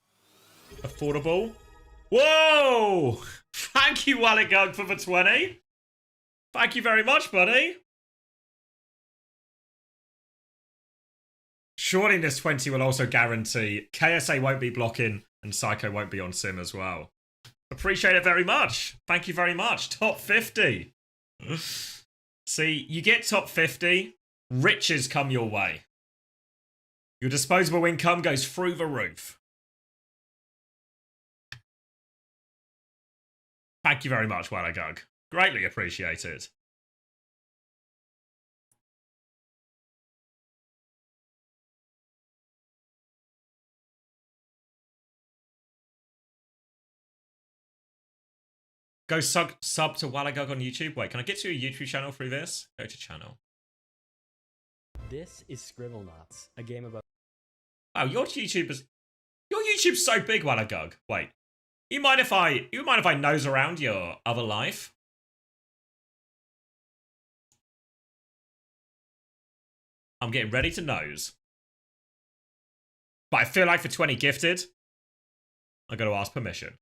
affordable? Whoa! Thank you, Walletgug, for the 20. Thank you very much, buddy. Surely this 20 will also guarantee KSA won't be blocking and Psycho won't be on Sim as well. Appreciate it very much. Thank you very much. Top 50. See, you get top 50, riches come your way. Your disposable income goes through the roof. Thank you very much, Wallagug. Greatly appreciated. Go sub to Wallagug on YouTube. Wait, can I get to your YouTube channel through this? Go to channel. This is Scribble Knots, a game about... Wow, your YouTube's so big, Wallagug. Wait. You mind if I nose around your other life? I'm getting ready to nose. But I feel like for 20 gifted, I gotta ask permission.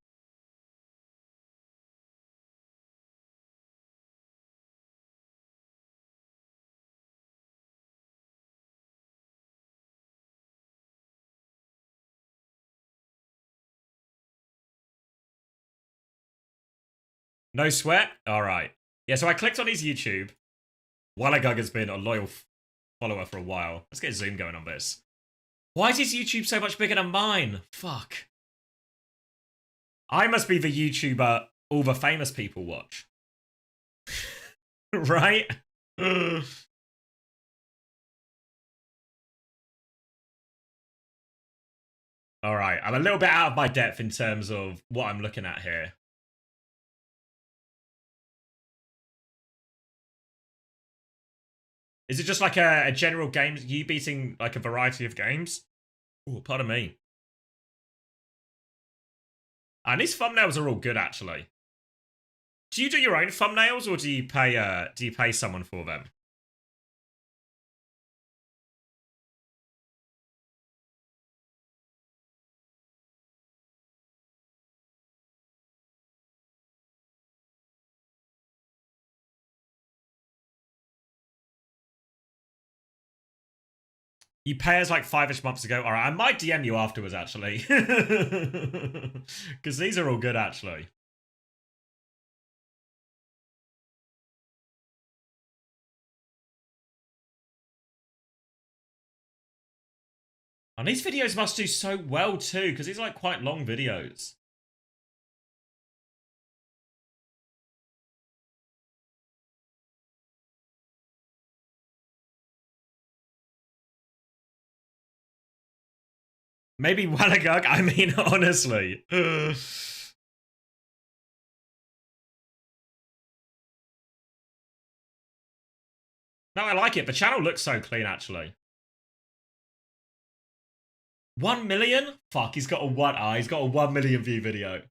No sweat? Alright. Yeah, so I clicked on his YouTube. Wallagug has been a loyal follower for a while. Let's get zoom going on this. Why is his YouTube so much bigger than mine? Fuck. I must be the YouTuber all the famous people watch. Right? Alright, I'm a little bit out of my depth in terms of what I'm looking at here. Is it just like a general game? You beating like a variety of games? Oh, pardon me. And these thumbnails are all good, actually. Do you do your own thumbnails, or do you pay someone for them? You pay us like 5-ish months ago. All right, I might DM you afterwards, actually. Because these are all good, actually. And these videos must do so well, too, because these are like quite long videos. Maybe Wallagug, I mean, honestly. No, I like it. The channel looks so clean, actually. 1 million? Fuck, he's got a he's got a 1 million view video.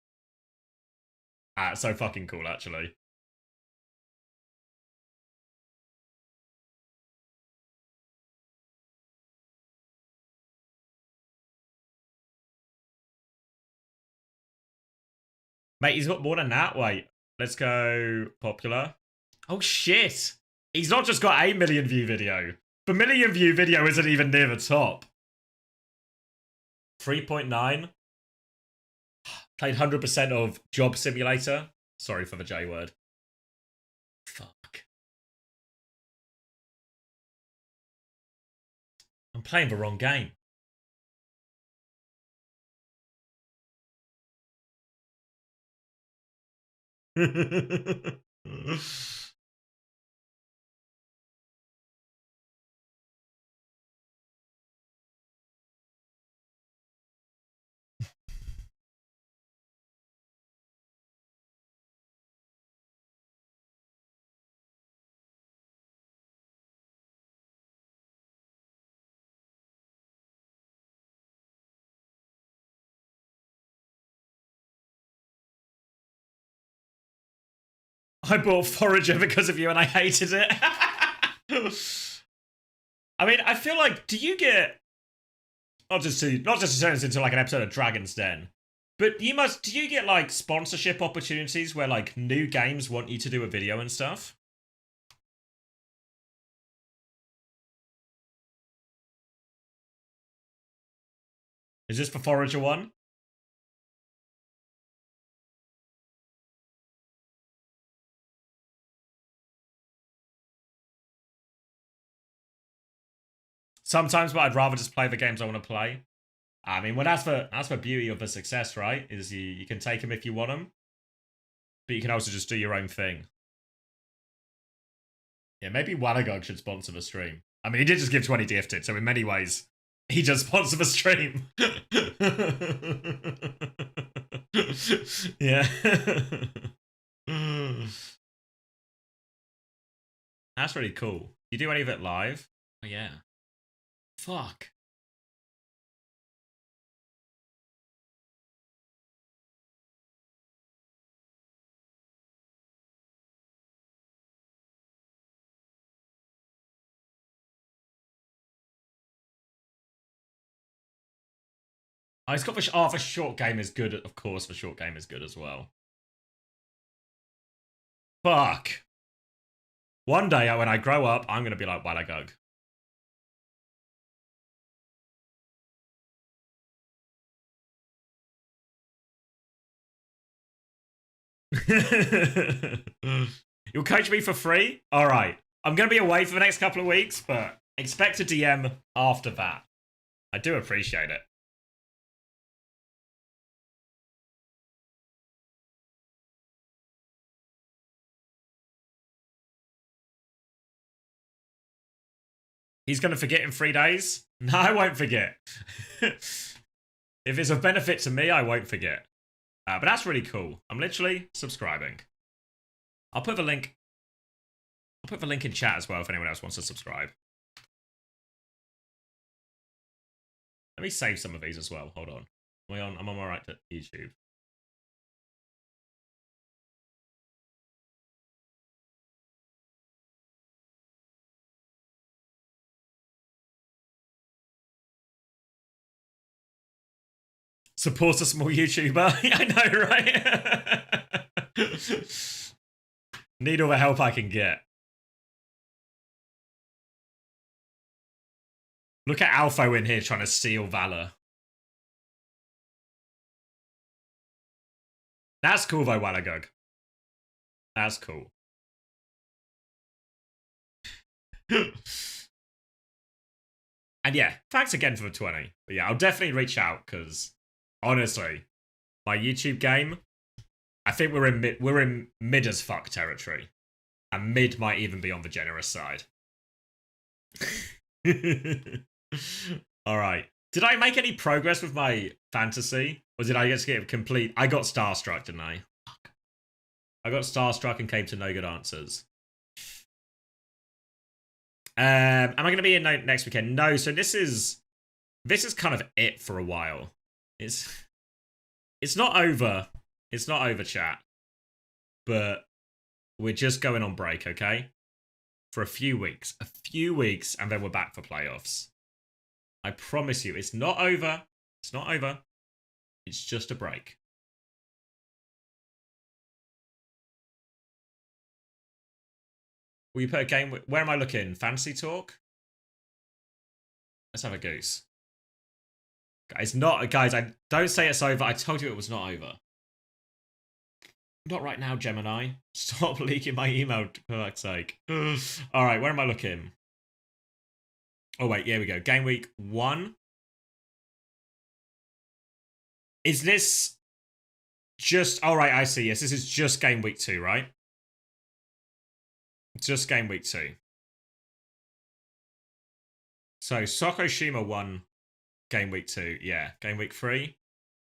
Ah, it's so fucking cool, actually. Mate, he's got more than that. Wait, let's go popular. Oh, shit. He's not just got a 1 million view video. The million view video isn't even near the top. 3.9. Played 100% of Job Simulator. Sorry for the J word. Fuck. I'm playing the wrong game. I bought Forager because of you and I hated it. I mean, I feel like, do you get, not just to turn this into like an episode of Dragon's Den, but do you get like sponsorship opportunities where like new games want you to do a video and stuff? Is this for Forager 1? Sometimes, but I'd rather just play the games I want to play. I mean, well, that's the beauty of the success, right? Is you can take them if you want them, but you can also just do your own thing. Yeah, maybe Wallagog should sponsor the stream. I mean, he did just give 20 gifted, so in many ways, he just sponsored the stream. Yeah. That's really cool. You do any of it live? Oh, yeah. Fuck. Oh, he's got the short game is good. Of course, the short game is good as well. Fuck. One day, when I grow up, I'm going to be like Wallagug. You'll coach me for free? All right. I'm going to be away for the next couple of weeks, but expect a DM after that. I do appreciate it. He's going to forget in 3 days? No, I won't forget. If it's of benefit to me, I won't forget. But that's really cool. I'm literally subscribing. I'll put the link in chat as well if anyone else wants to subscribe. Let me save some of these as well. Hold on. I'm on my right to YouTube. Support a small YouTuber. I know, right? Need all the help I can get. Look at Alpho in here trying to steal Valor. That's cool though, Walagug. That's cool. And yeah, thanks again for the 20. But yeah, I'll definitely reach out because honestly, my YouTube game, I think we're in mid as fuck territory. And mid might even be on the generous side. Alright. Did I make any progress with my fantasy? Or did I just get complete? I got starstruck, didn't I? Fuck. I got starstruck and came to no good answers. Am I going to be in next weekend? No. So this is kind of it for a while. It's not over. It's not over, chat. But we're just going on break, okay? For a few weeks. A few weeks, and then we're back for playoffs. I promise you, it's not over. It's not over. It's just a break. Will you put a game? Where am I looking? Fantasy Talk? Let's have a goose. Guys, I don't say it's over. I told you it was not over. Not right now, Gemini. Stop leaking my email, for fuck's sake. Alright, where am I looking? Oh, wait, here we go. Game week 1. Is this just... Alright, I see. Yes, this is just game week 2, right? Just game week 2. So, Sokoshima won game week 2. Yeah, game week 3.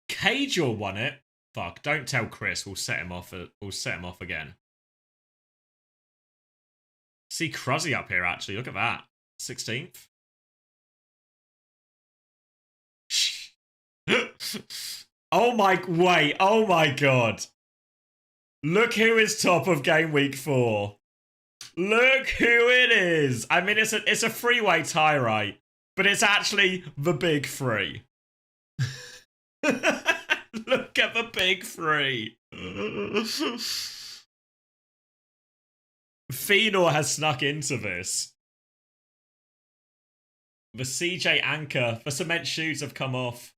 Cajor won it. Fuck, don't tell Chris. We'll set him off. We'll set him off again. See Cruzzy up here, actually. Look at that. 16th. Oh my... Wait. Oh my god. Look who is top of game week 4. Look who it is. I mean, it's a three-way tie, right? But it's actually the big 3. Look at the big 3. Fenor has snuck into this. The CJ anchor, the cement shoes have come off.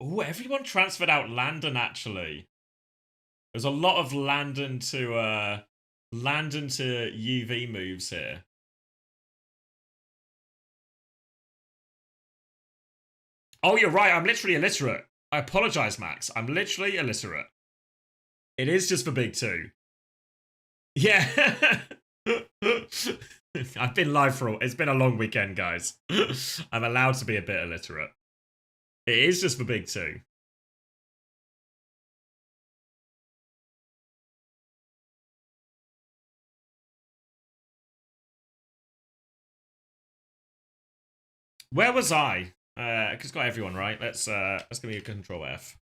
Oh, everyone transferred out Landon, actually. There's a lot of Landon to UV moves here. Oh, you're right. I'm literally illiterate. I apologize, Max. I'm literally illiterate. It is just for big 2. Yeah. I've been live for it's been a long weekend, guys. I'm allowed to be a bit illiterate. It is just for big 2. Where was I? It's got everyone right. Let's give me a Control F.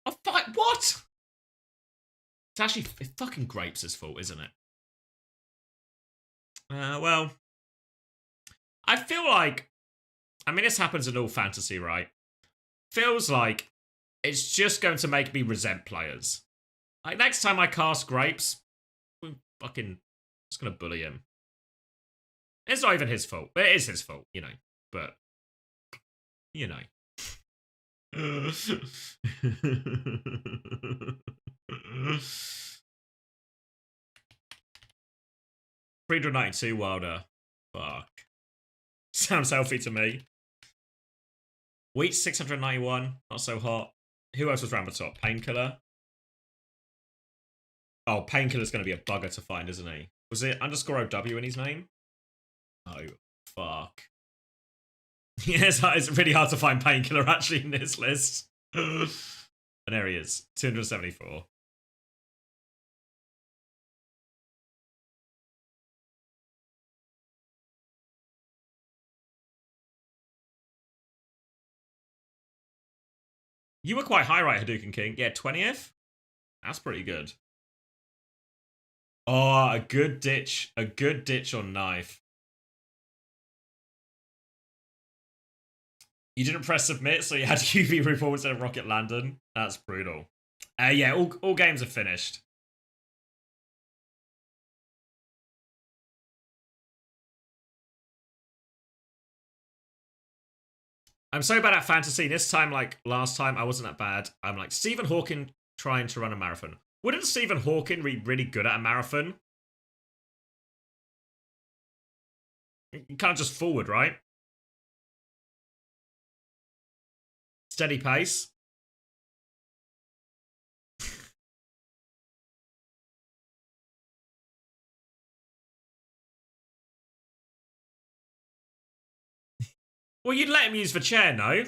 Oh, what? It's actually fucking Grapes' fault, isn't it? Well, I feel like, I mean, this happens in all fantasy, right? Feels like it's just going to make me resent players. Like, next time I cast Grapes, I'm fucking just gonna bully him. It's not even his fault. It is his fault, you know. But, you know. 392 Wilder. Fuck. Sounds healthy to me. Wheat 691. Not so hot. Who else was around the top? Painkiller. Oh, Painkiller's going to be a bugger to find, isn't he? Was it underscore OW in his name? Oh, fuck. Yes, it's really hard to find Painkiller actually in this list. And there he is. 274. You were quite high, right, Hadouken King? Yeah, 20th? That's pretty good. Oh, a good ditch. A good ditch on Knife. You didn't press submit, so you had UV report instead of Rocket Landon. That's brutal. Yeah, all games are finished. I'm so bad at fantasy. This time, like last time, I wasn't that bad. I'm like Stephen Hawking trying to run a marathon. Wouldn't Stephen Hawking be really good at a marathon? You can't just forward, right? Steady pace. Well, you'd let him use the chair, no?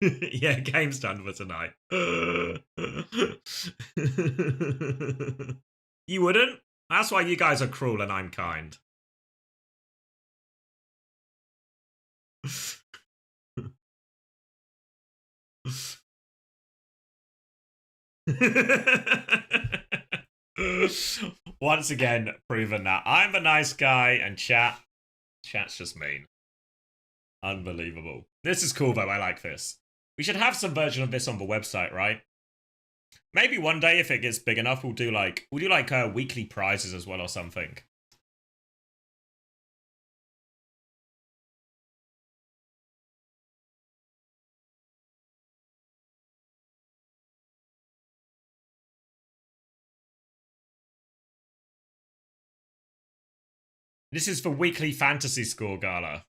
Yeah, game's done for tonight. You wouldn't? That's why you guys are cruel and I'm kind. Once again, proven that I'm the nice guy and chat's just mean. Unbelievable. This is cool though, I like this. We should have some version of this on the website, right? Maybe one day if it gets big enough, we'll do like weekly prizes as well or something. This is for weekly fantasy score gala.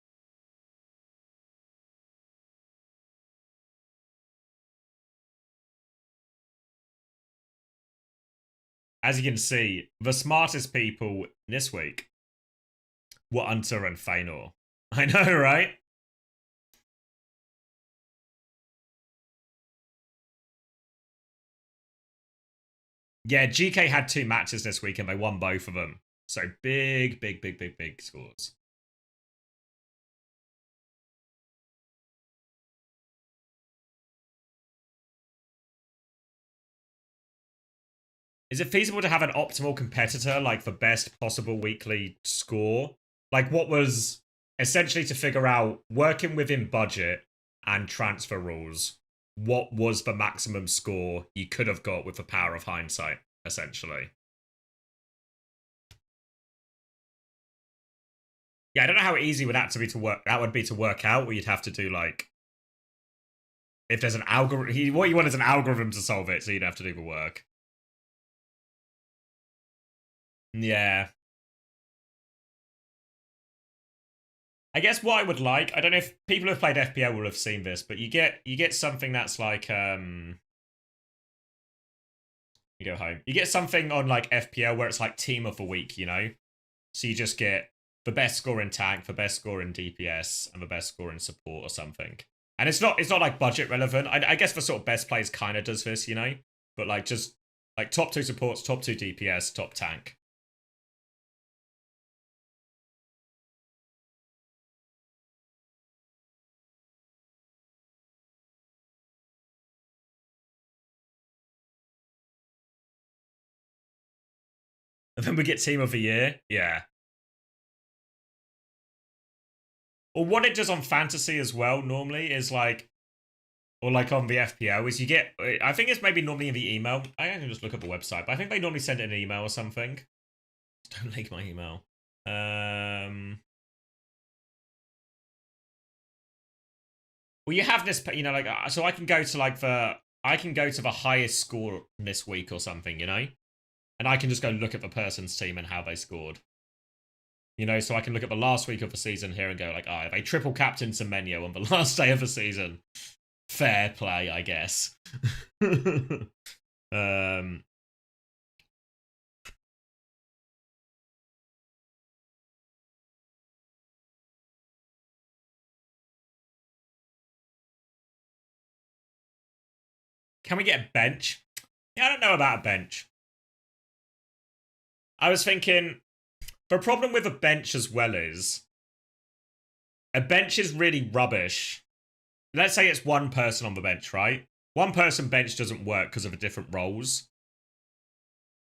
As you can see, the smartest people this week were Hunter and Feanor. I know, right? Yeah, GK had 2 matches this week and they won both of them. So big scores. Is it feasible to have an optimal competitor, like the best possible weekly score? Like what was essentially to figure out, working within budget and transfer rules, what was the maximum score you could have got with the power of hindsight, essentially? Yeah, I don't know how easy would that would be to work out, where you'd have to do like, if there's an algorithm, what you want is an algorithm to solve it, so you'd have to do the work. Yeah. I guess what I would like, I don't know if people who've played FPL will have seen this, but you get something that's like you go home. You get something on like FPL where it's like team of the week, you know? So you just get the best score in tank, the best score in DPS, and the best score in support or something. And it's not like budget relevant. I guess the sort of best players kind of does this, you know? But like just like top 2 supports, top 2 DPS, top tank. And then we get team of the year. Yeah. Or what it does on fantasy as well normally is like, or like on the FPL, is you get, I think it's maybe normally in the email. I can just look at the website, but I think they normally send an email or something. Don't leak my email. Well, you have this, you know, like, so I can go to like the highest score this week or something, you know? And I can just go look at the person's team and how they scored. You know, so I can look at the last week of the season here and go like, oh, they triple captained Semenyo on the last day of the season. Fair play, I guess. Can we get a bench? Yeah, I don't know about a bench. I was thinking, the problem with a bench as well is, a bench is really rubbish. Let's say it's one person on the bench, right? One person bench doesn't work because of the different roles.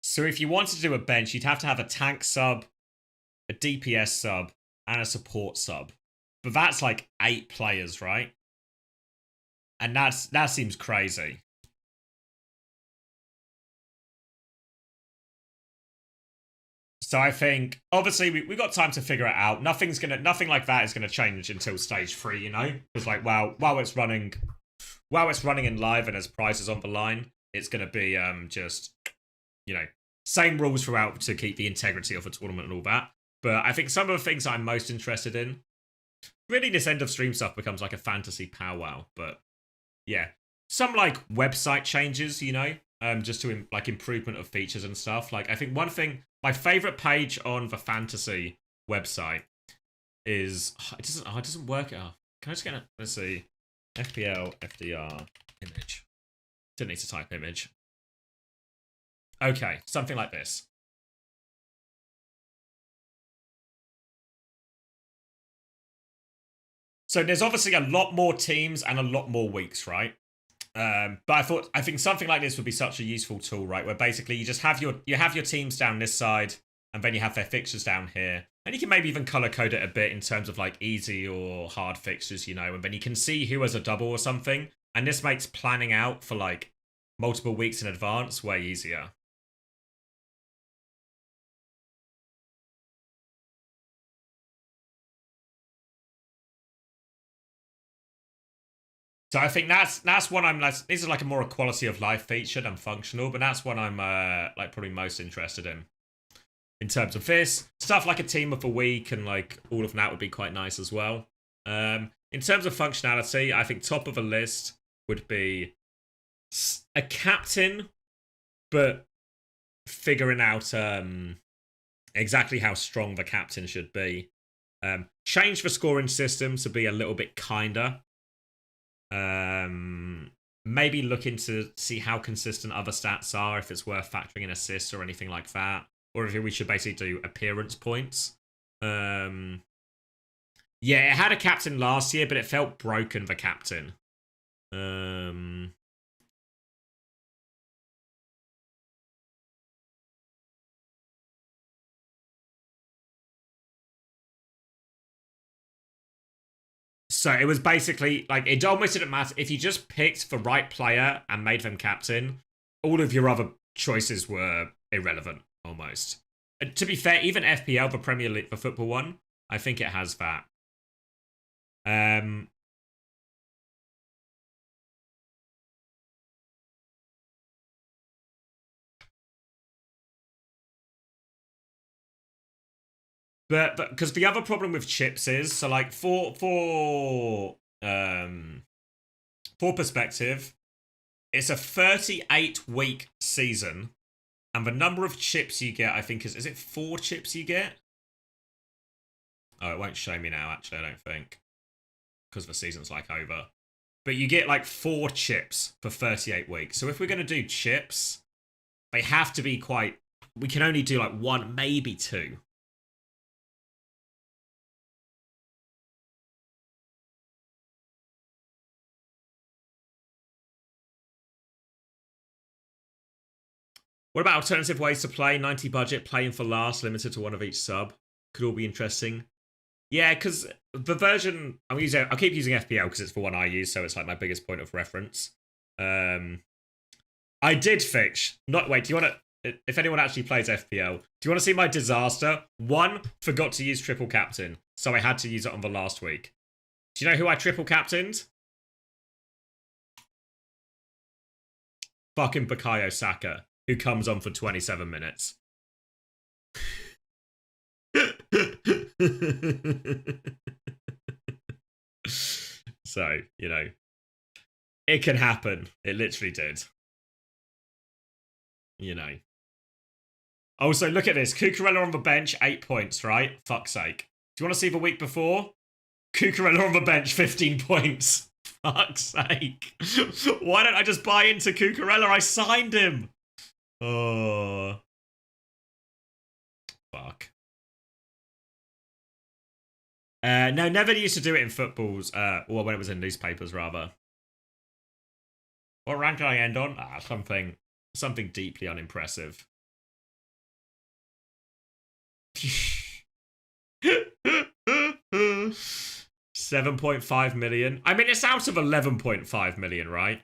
So if you wanted to do a bench, you'd have to have a tank sub, a DPS sub, and a support sub. But that's like 8 players, right? And that seems crazy. So I think obviously we got time to figure it out. Nothing like that is gonna change until stage 3, you know? Because like while it's running in live and there's prizes on the line, it's gonna be just, you know, same rules throughout to keep the integrity of the tournament and all that. But I think some of the things I'm most interested in, really this end of stream stuff becomes like a fantasy powwow. But yeah, some like website changes, you know, just to like improvement of features and stuff. Like I think one thing, my favorite page on the fantasy website is it doesn't work. Can I just get a, let's see, FPL FDR image. Didn't need to type image. Okay, something like this. So there's obviously a lot more teams and a lot more weeks, right? But I think something like this would be such a useful tool, right? Where basically you just have your teams down this side, and then you have their fixtures down here, and you can maybe even color code it a bit in terms of like easy or hard fixtures, you know, and then you can see who has a double or something, and this makes planning out for like multiple weeks in advance way easier. So I think that's what I'm. This is like a more quality of life feature than functional, but that's what I'm like probably most interested in terms of this stuff. Like a team of the week and like all of that would be quite nice as well. In terms of functionality, I think top of the list would be a captain, but figuring out exactly how strong the captain should be. Change the scoring system to be a little bit kinder. Maybe looking to see how consistent other stats are, if it's worth factoring in assists or anything like that, or if we should basically do appearance points. Yeah, it had a captain last year, but it felt broken, the captain. So it was basically like it almost didn't matter if you just picked the right player and made them captain. All of your other choices were irrelevant almost. To be fair, even FPL, the Premier League, the football one, I think it has that. But because the other problem with chips is, so like for perspective, it's a 38-week season, and the number of chips you get, I think, is it 4 chips you get? Oh, it won't show me now, actually, I don't think, because the season's like over. But you get like 4 chips for 38 weeks. So if we're going to do chips, they have to be quite, we can only do like 1, maybe 2. What about alternative ways to play? 90 budget, playing for last, limited to 1 of each sub. Could all be interesting. Yeah, because the version I'll keep using FPL because it's the one I use, so it's like my biggest point of reference. I did fix. Wait, do you want to? If anyone actually plays FPL, do you want to see my disaster? 1, forgot to use triple captain, so I had to use it on the last week. Do you know who I triple captained? Fucking Bukayo Saka, who comes on for 27 minutes. So, you know, it can happen. It literally did. You know. Also, look at this. Cucurella on the bench, 8 points, right? Fuck's sake. Do you want to see the week before? Cucurella on the bench, 15 points. Fuck's sake. Why don't I just buy into Cucurella? I signed him. Oh. Fuck. No, never used to do it in footballs. Or when it was in newspapers, rather. What rank did I end on? Something deeply unimpressive. 7.5 million. I mean, it's out of 11.5 million, right?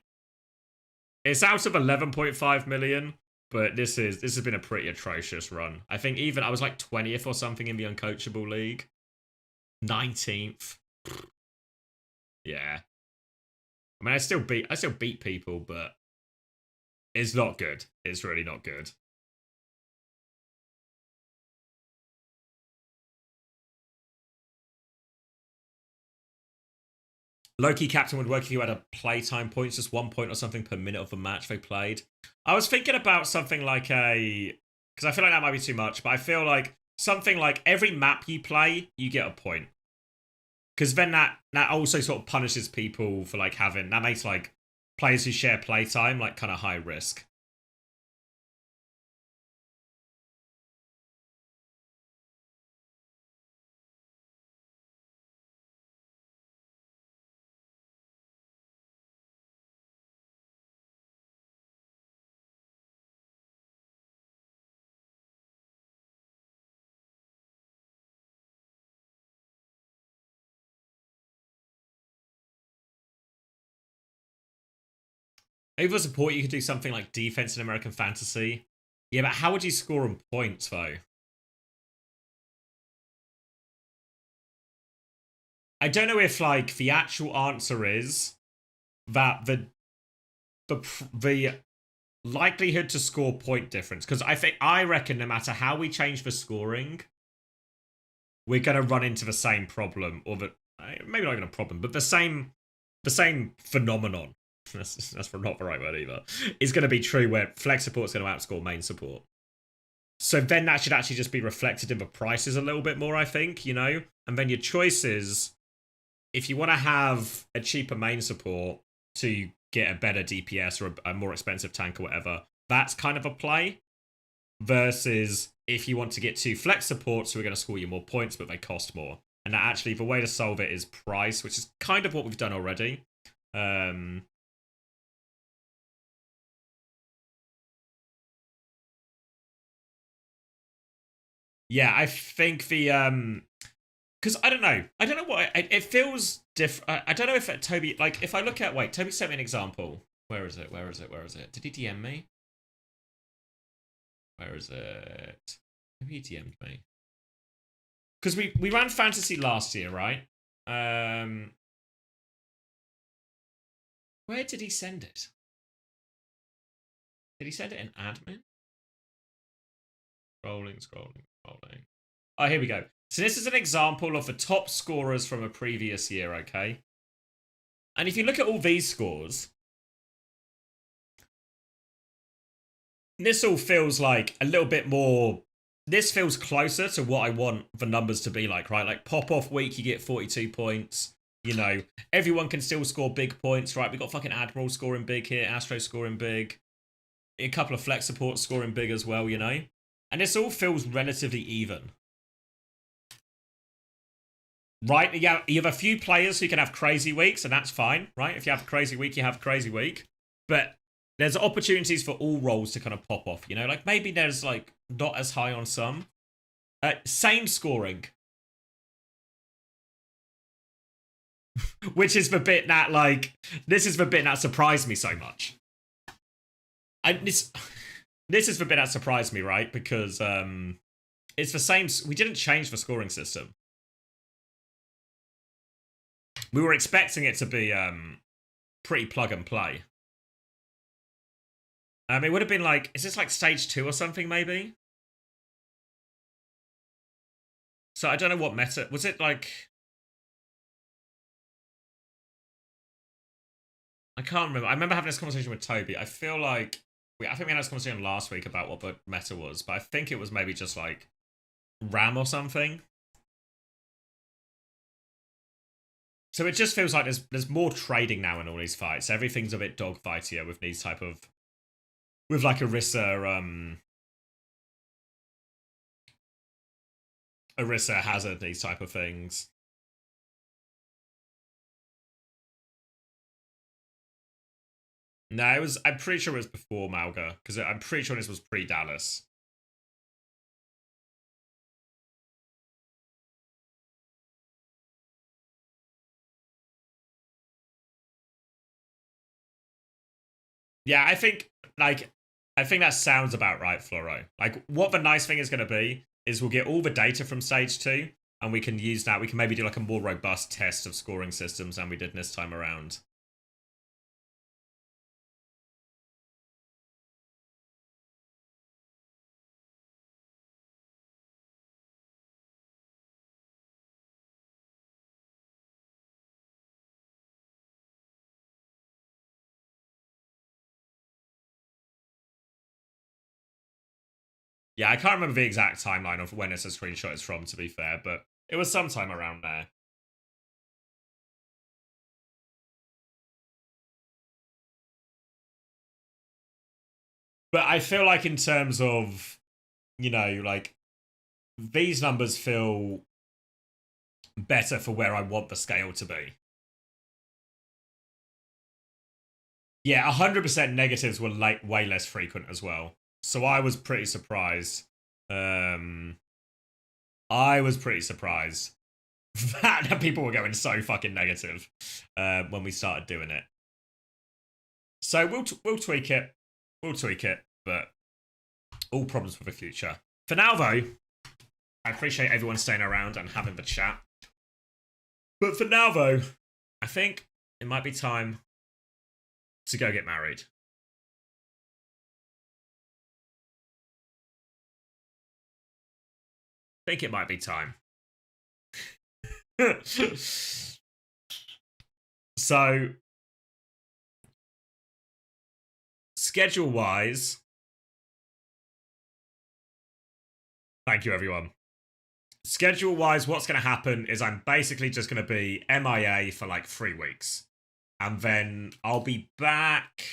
It's out of 11.5 million, but this has been a pretty atrocious run. I think even I was like 20th or something in the uncoachable league. 19th. Yeah. I mean, I still beat people, but it's not good. It's really not good. Low-key captain would work if you had a playtime points, just 1 point or something per minute of the match they played. I was thinking about something like because I feel like that might be too much, but I feel like something like every map you play, you get a point. Because then that also sort of punishes people for like that makes like players who share playtime like kind of high risk. Maybe for support, you could do something like defense in American Fantasy. Yeah, but how would you score on points, though? I don't know if, like, the actual answer is that the likelihood to score point difference. Because I reckon no matter how we change the scoring, we're going to run into the same problem. Or maybe not even a problem, but the same phenomenon. That's not the right word either. It's going to be true where flex support is going to outscore main support. So then that should actually just be reflected in the prices a little bit more, I think, you know? And then your choices, if you want to have a cheaper main support to get a better DPS or a more expensive tank or whatever, that's kind of a play. Versus if you want to get two flex supports who are going to score you more points, but they cost more. And that actually, the way to solve it is price, which is kind of what we've done already. Yeah, I think the because I don't know what it feels different. I don't know if Toby, like, if I look at Toby sent me an example. Where is it? Did he DM me? Where is it? Maybe he DM'd me. Because we ran fantasy last year, right? Where did he send it? Did he send it in admin? Scrolling. Oh, here we go. So this is an example of the top scorers from a previous year, okay? And if you look at all these scores, this all feels like a little bit more... This feels closer to what I want the numbers to be like, right? Like, pop-off week, you get 42 points. You know, everyone can still score big points, right? We got fucking Admiral scoring big here, Astro scoring big. A couple of flex supports scoring big as well, you know? And this all feels relatively even. Right? You have a few players who can have crazy weeks, and that's fine, right? If you have a crazy week, you have a crazy week. But there's opportunities for all roles to kind of pop off, you know? Like, maybe there's, like, not as high on some. Same scoring. Which is the bit that, like... This is the bit that surprised me so much. This is the bit that surprised me, right? Because it's the same... We didn't change the scoring system. We were expecting it to be pretty plug and play. It would have been like... Is this like stage 2 or something, maybe? So I don't know what meta... Was it like... I can't remember. I remember having this conversation with Toby. I feel like... I think we had this conversation last week about what the meta was, but I think it was maybe just like RAM or something. So it just feels like there's more trading now in all these fights. Everything's a bit dogfightier with these type of... With like Orisa Hazard, these type of things. No, it was... I'm pretty sure it was before Malga, because I'm pretty sure this was pre-Dallas. Yeah, I think that sounds about right, Floro. Like, what the nice thing is going to be is we'll get all the data from Stage 2, and we can use that. We can maybe do like a more robust test of scoring systems than we did this time around. Yeah, I can't remember the exact timeline of when it's a screenshot is from, to be fair, but it was sometime around there. But I feel like in terms of, you know, like, these numbers feel better for where I want the scale to be. Yeah, 100% negatives were way less frequent as well. So I was pretty surprised. I was pretty surprised that people were going so fucking negative when we started doing it. So we'll tweak it. We'll tweak it, but all problems for the future. For now, though, I appreciate everyone staying around and having the chat. But for now, though, I think it might be time to go get married. I think it might be time. So, schedule-wise, thank you, everyone. Schedule-wise, what's going to happen is I'm basically just going to be MIA for like 3 weeks. And then I'll be back.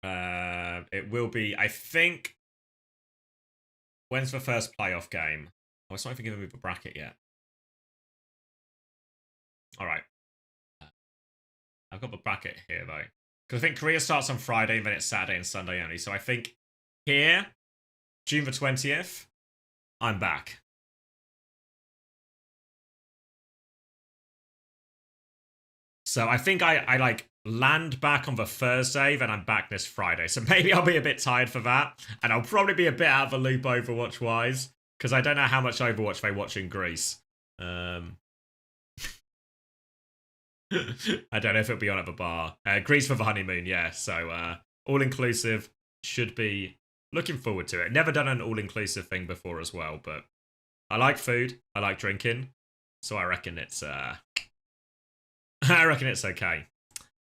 It will be, I think, when's the first playoff game? Oh, it's not even giving me the bracket yet. All right. I've got the bracket here, though. Because I think Korea starts on Friday, and then it's Saturday and Sunday only. So I think here, June the 20th, I'm back. So I think I like land back on the Thursday, then I'm back this Friday. So maybe I'll be a bit tired for that. And I'll probably be a bit out of the loop Overwatch-wise. Because I don't know how much Overwatch they watch in Greece. I don't know if it'll be on at the bar. Greece for the honeymoon, yeah. So all-inclusive, should be looking forward to it. Never done an all-inclusive thing before as well, but I like food. I like drinking. So I reckon it's I reckon it's okay.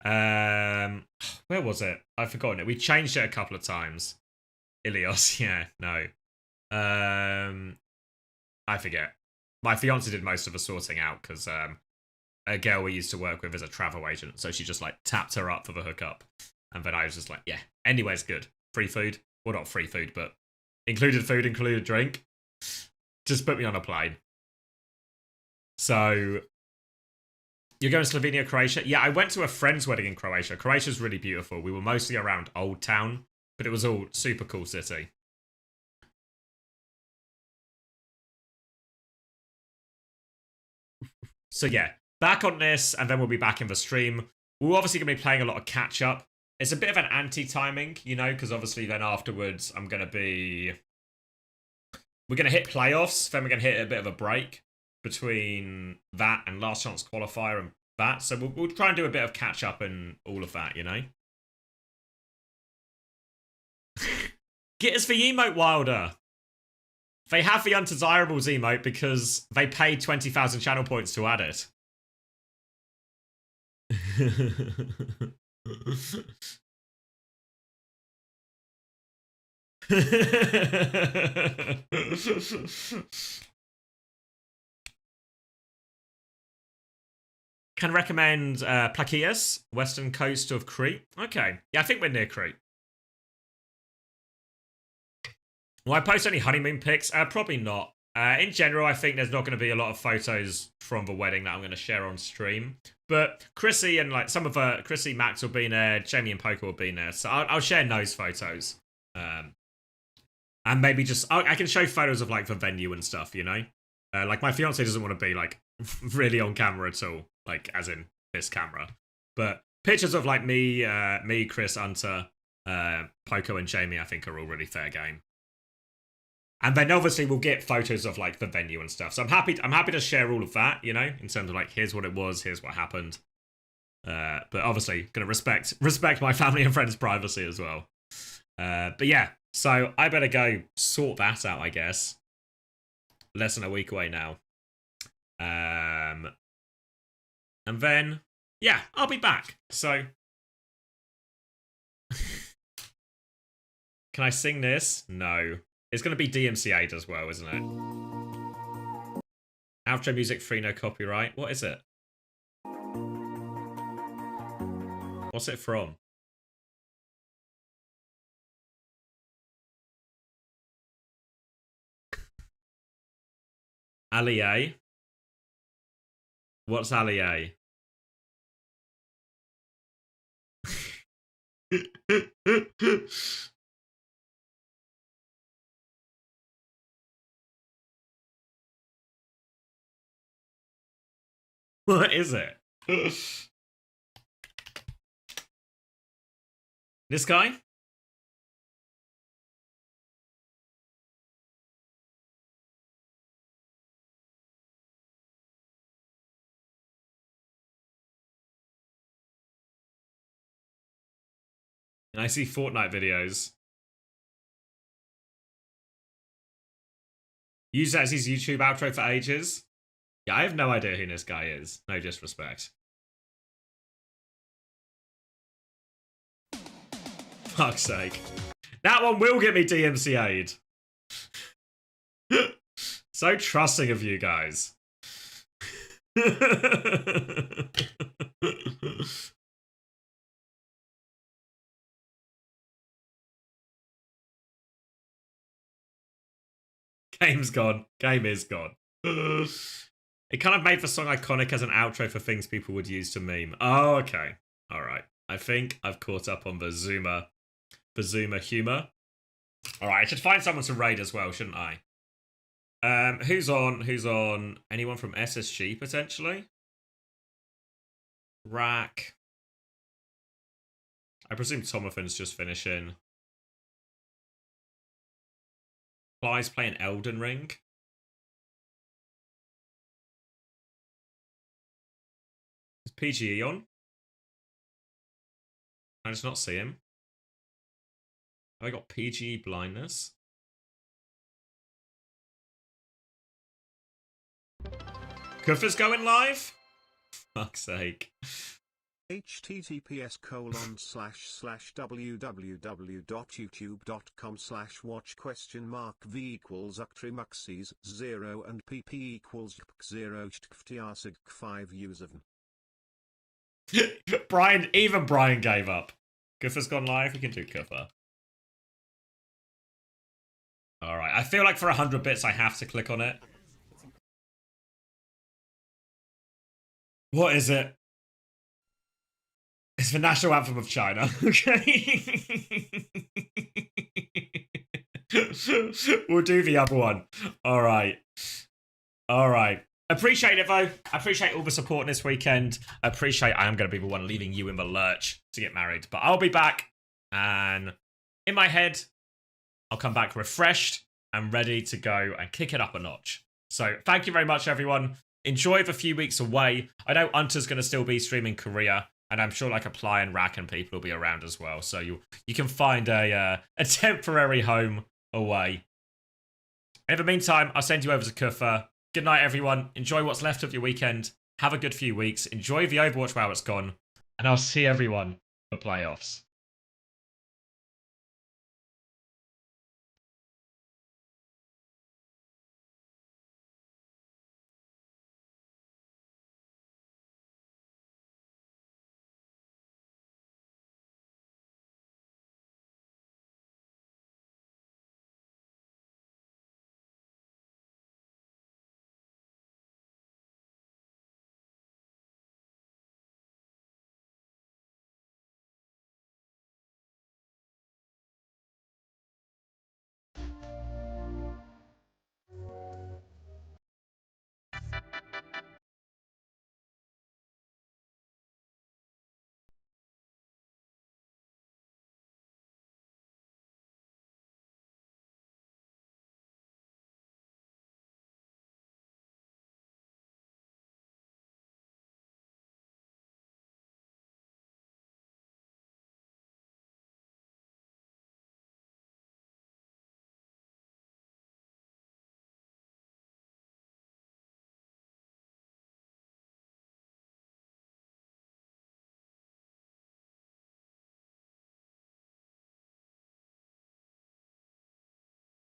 Where was it? I've forgotten it. We changed it a couple of times. Ilios, yeah, no. I forget. My fiance did most of the sorting out because a girl we used to work with is a travel agent, so she just like tapped her up for the hookup. And then I was just like, yeah, anywhere's good. Free food. Well, not free food, but included food, included drink. Just put me on a plane. So, you're going to Slovenia, Croatia? Yeah, I went to a friend's wedding in Croatia. Croatia's really beautiful. We were mostly around Old Town, but it was all super cool city. So yeah, back on this, and then we'll be back in the stream. We're obviously going to be playing a lot of catch-up. It's a bit of an anti-timing, you know, because obviously then afterwards I'm going to be... We're going to hit playoffs, then we're going to hit a bit of a break between that and Last Chance Qualifier and that. So we'll try and do a bit of catch-up and all of that, you know? Get us the emote, Wilder! They have the undesirables emote because they paid 20,000 channel points to add it. Can recommend Plakias, western coast of Crete. Okay, yeah, I think we're near Crete. Will I post any honeymoon pics? Probably not. In general, I think there's not going to be a lot of photos from the wedding that I'm going to share on stream. But Chrissy and like some of Chrissy, Max will be there, Jamie and Poker will be there. So I'll share those photos. And maybe just, I can show photos of like the venue and stuff, you know? Like my fiance doesn't want to be like really on camera at all, like as in this camera. But pictures of like me, Chris, Hunter, Poco, and Jamie, I think are all really fair game. And then obviously we'll get photos of like the venue and stuff. So I'm happy to share all of that, you know, in terms of like here's what it was, here's what happened. But obviously gonna respect my family and friends' privacy as well. But yeah, so I better go sort that out, I guess. Less than a week away now. And then yeah, I'll be back. So can I sing this? No. It's going to be DMCA'd as well, isn't it? Outro music free, no copyright. What is it? What's it from? Ali A? What's Ali A? What is it? This guy? And I see Fortnite videos. Used that as his YouTube outro for ages. Yeah, I have no idea who this guy is. No disrespect. Fuck's sake. That one will get me DMCA'd. So trusting of you guys. Game's gone. Game is gone. It kind of made the song iconic as an outro for things people would use to meme. Oh, okay. All right. I think I've caught up on the Zoomer humor. All right. I should find someone to raid as well, shouldn't I? Who's on? Who's on? Anyone from SSG potentially? Rack. I presume Tomathan's just finishing. Fly's playing Elden Ring. Is PGE on? I just not see him. Have I got PGE blindness? Kuffer's going live? Fuck's sake. https://www.youtube.com/watch?v=uctrimuxes 0 and pp=0 5 usern. Even Brian gave up. Kuffer's gone live. We can do Kuffer. Alright, I feel like for 100 bits I have to click on it. What is it? It's the national anthem of China. Okay. We'll do the other one. Alright. Alright. Appreciate it, though. I appreciate all the support this weekend. I appreciate I am going to be the one leaving you in the lurch to get married. But I'll be back. And in my head, I'll come back refreshed and ready to go and kick it up a notch. So thank you very much, everyone. Enjoy the few weeks away. I know Hunter's going to still be streaming Korea. And I'm sure like Apply and Rack and people will be around as well. So you can find a temporary home away. In the meantime, I'll send you over to Kuffer. Good night, everyone. Enjoy what's left of your weekend. Have a good few weeks. Enjoy the Overwatch while it's gone. And I'll see everyone for playoffs.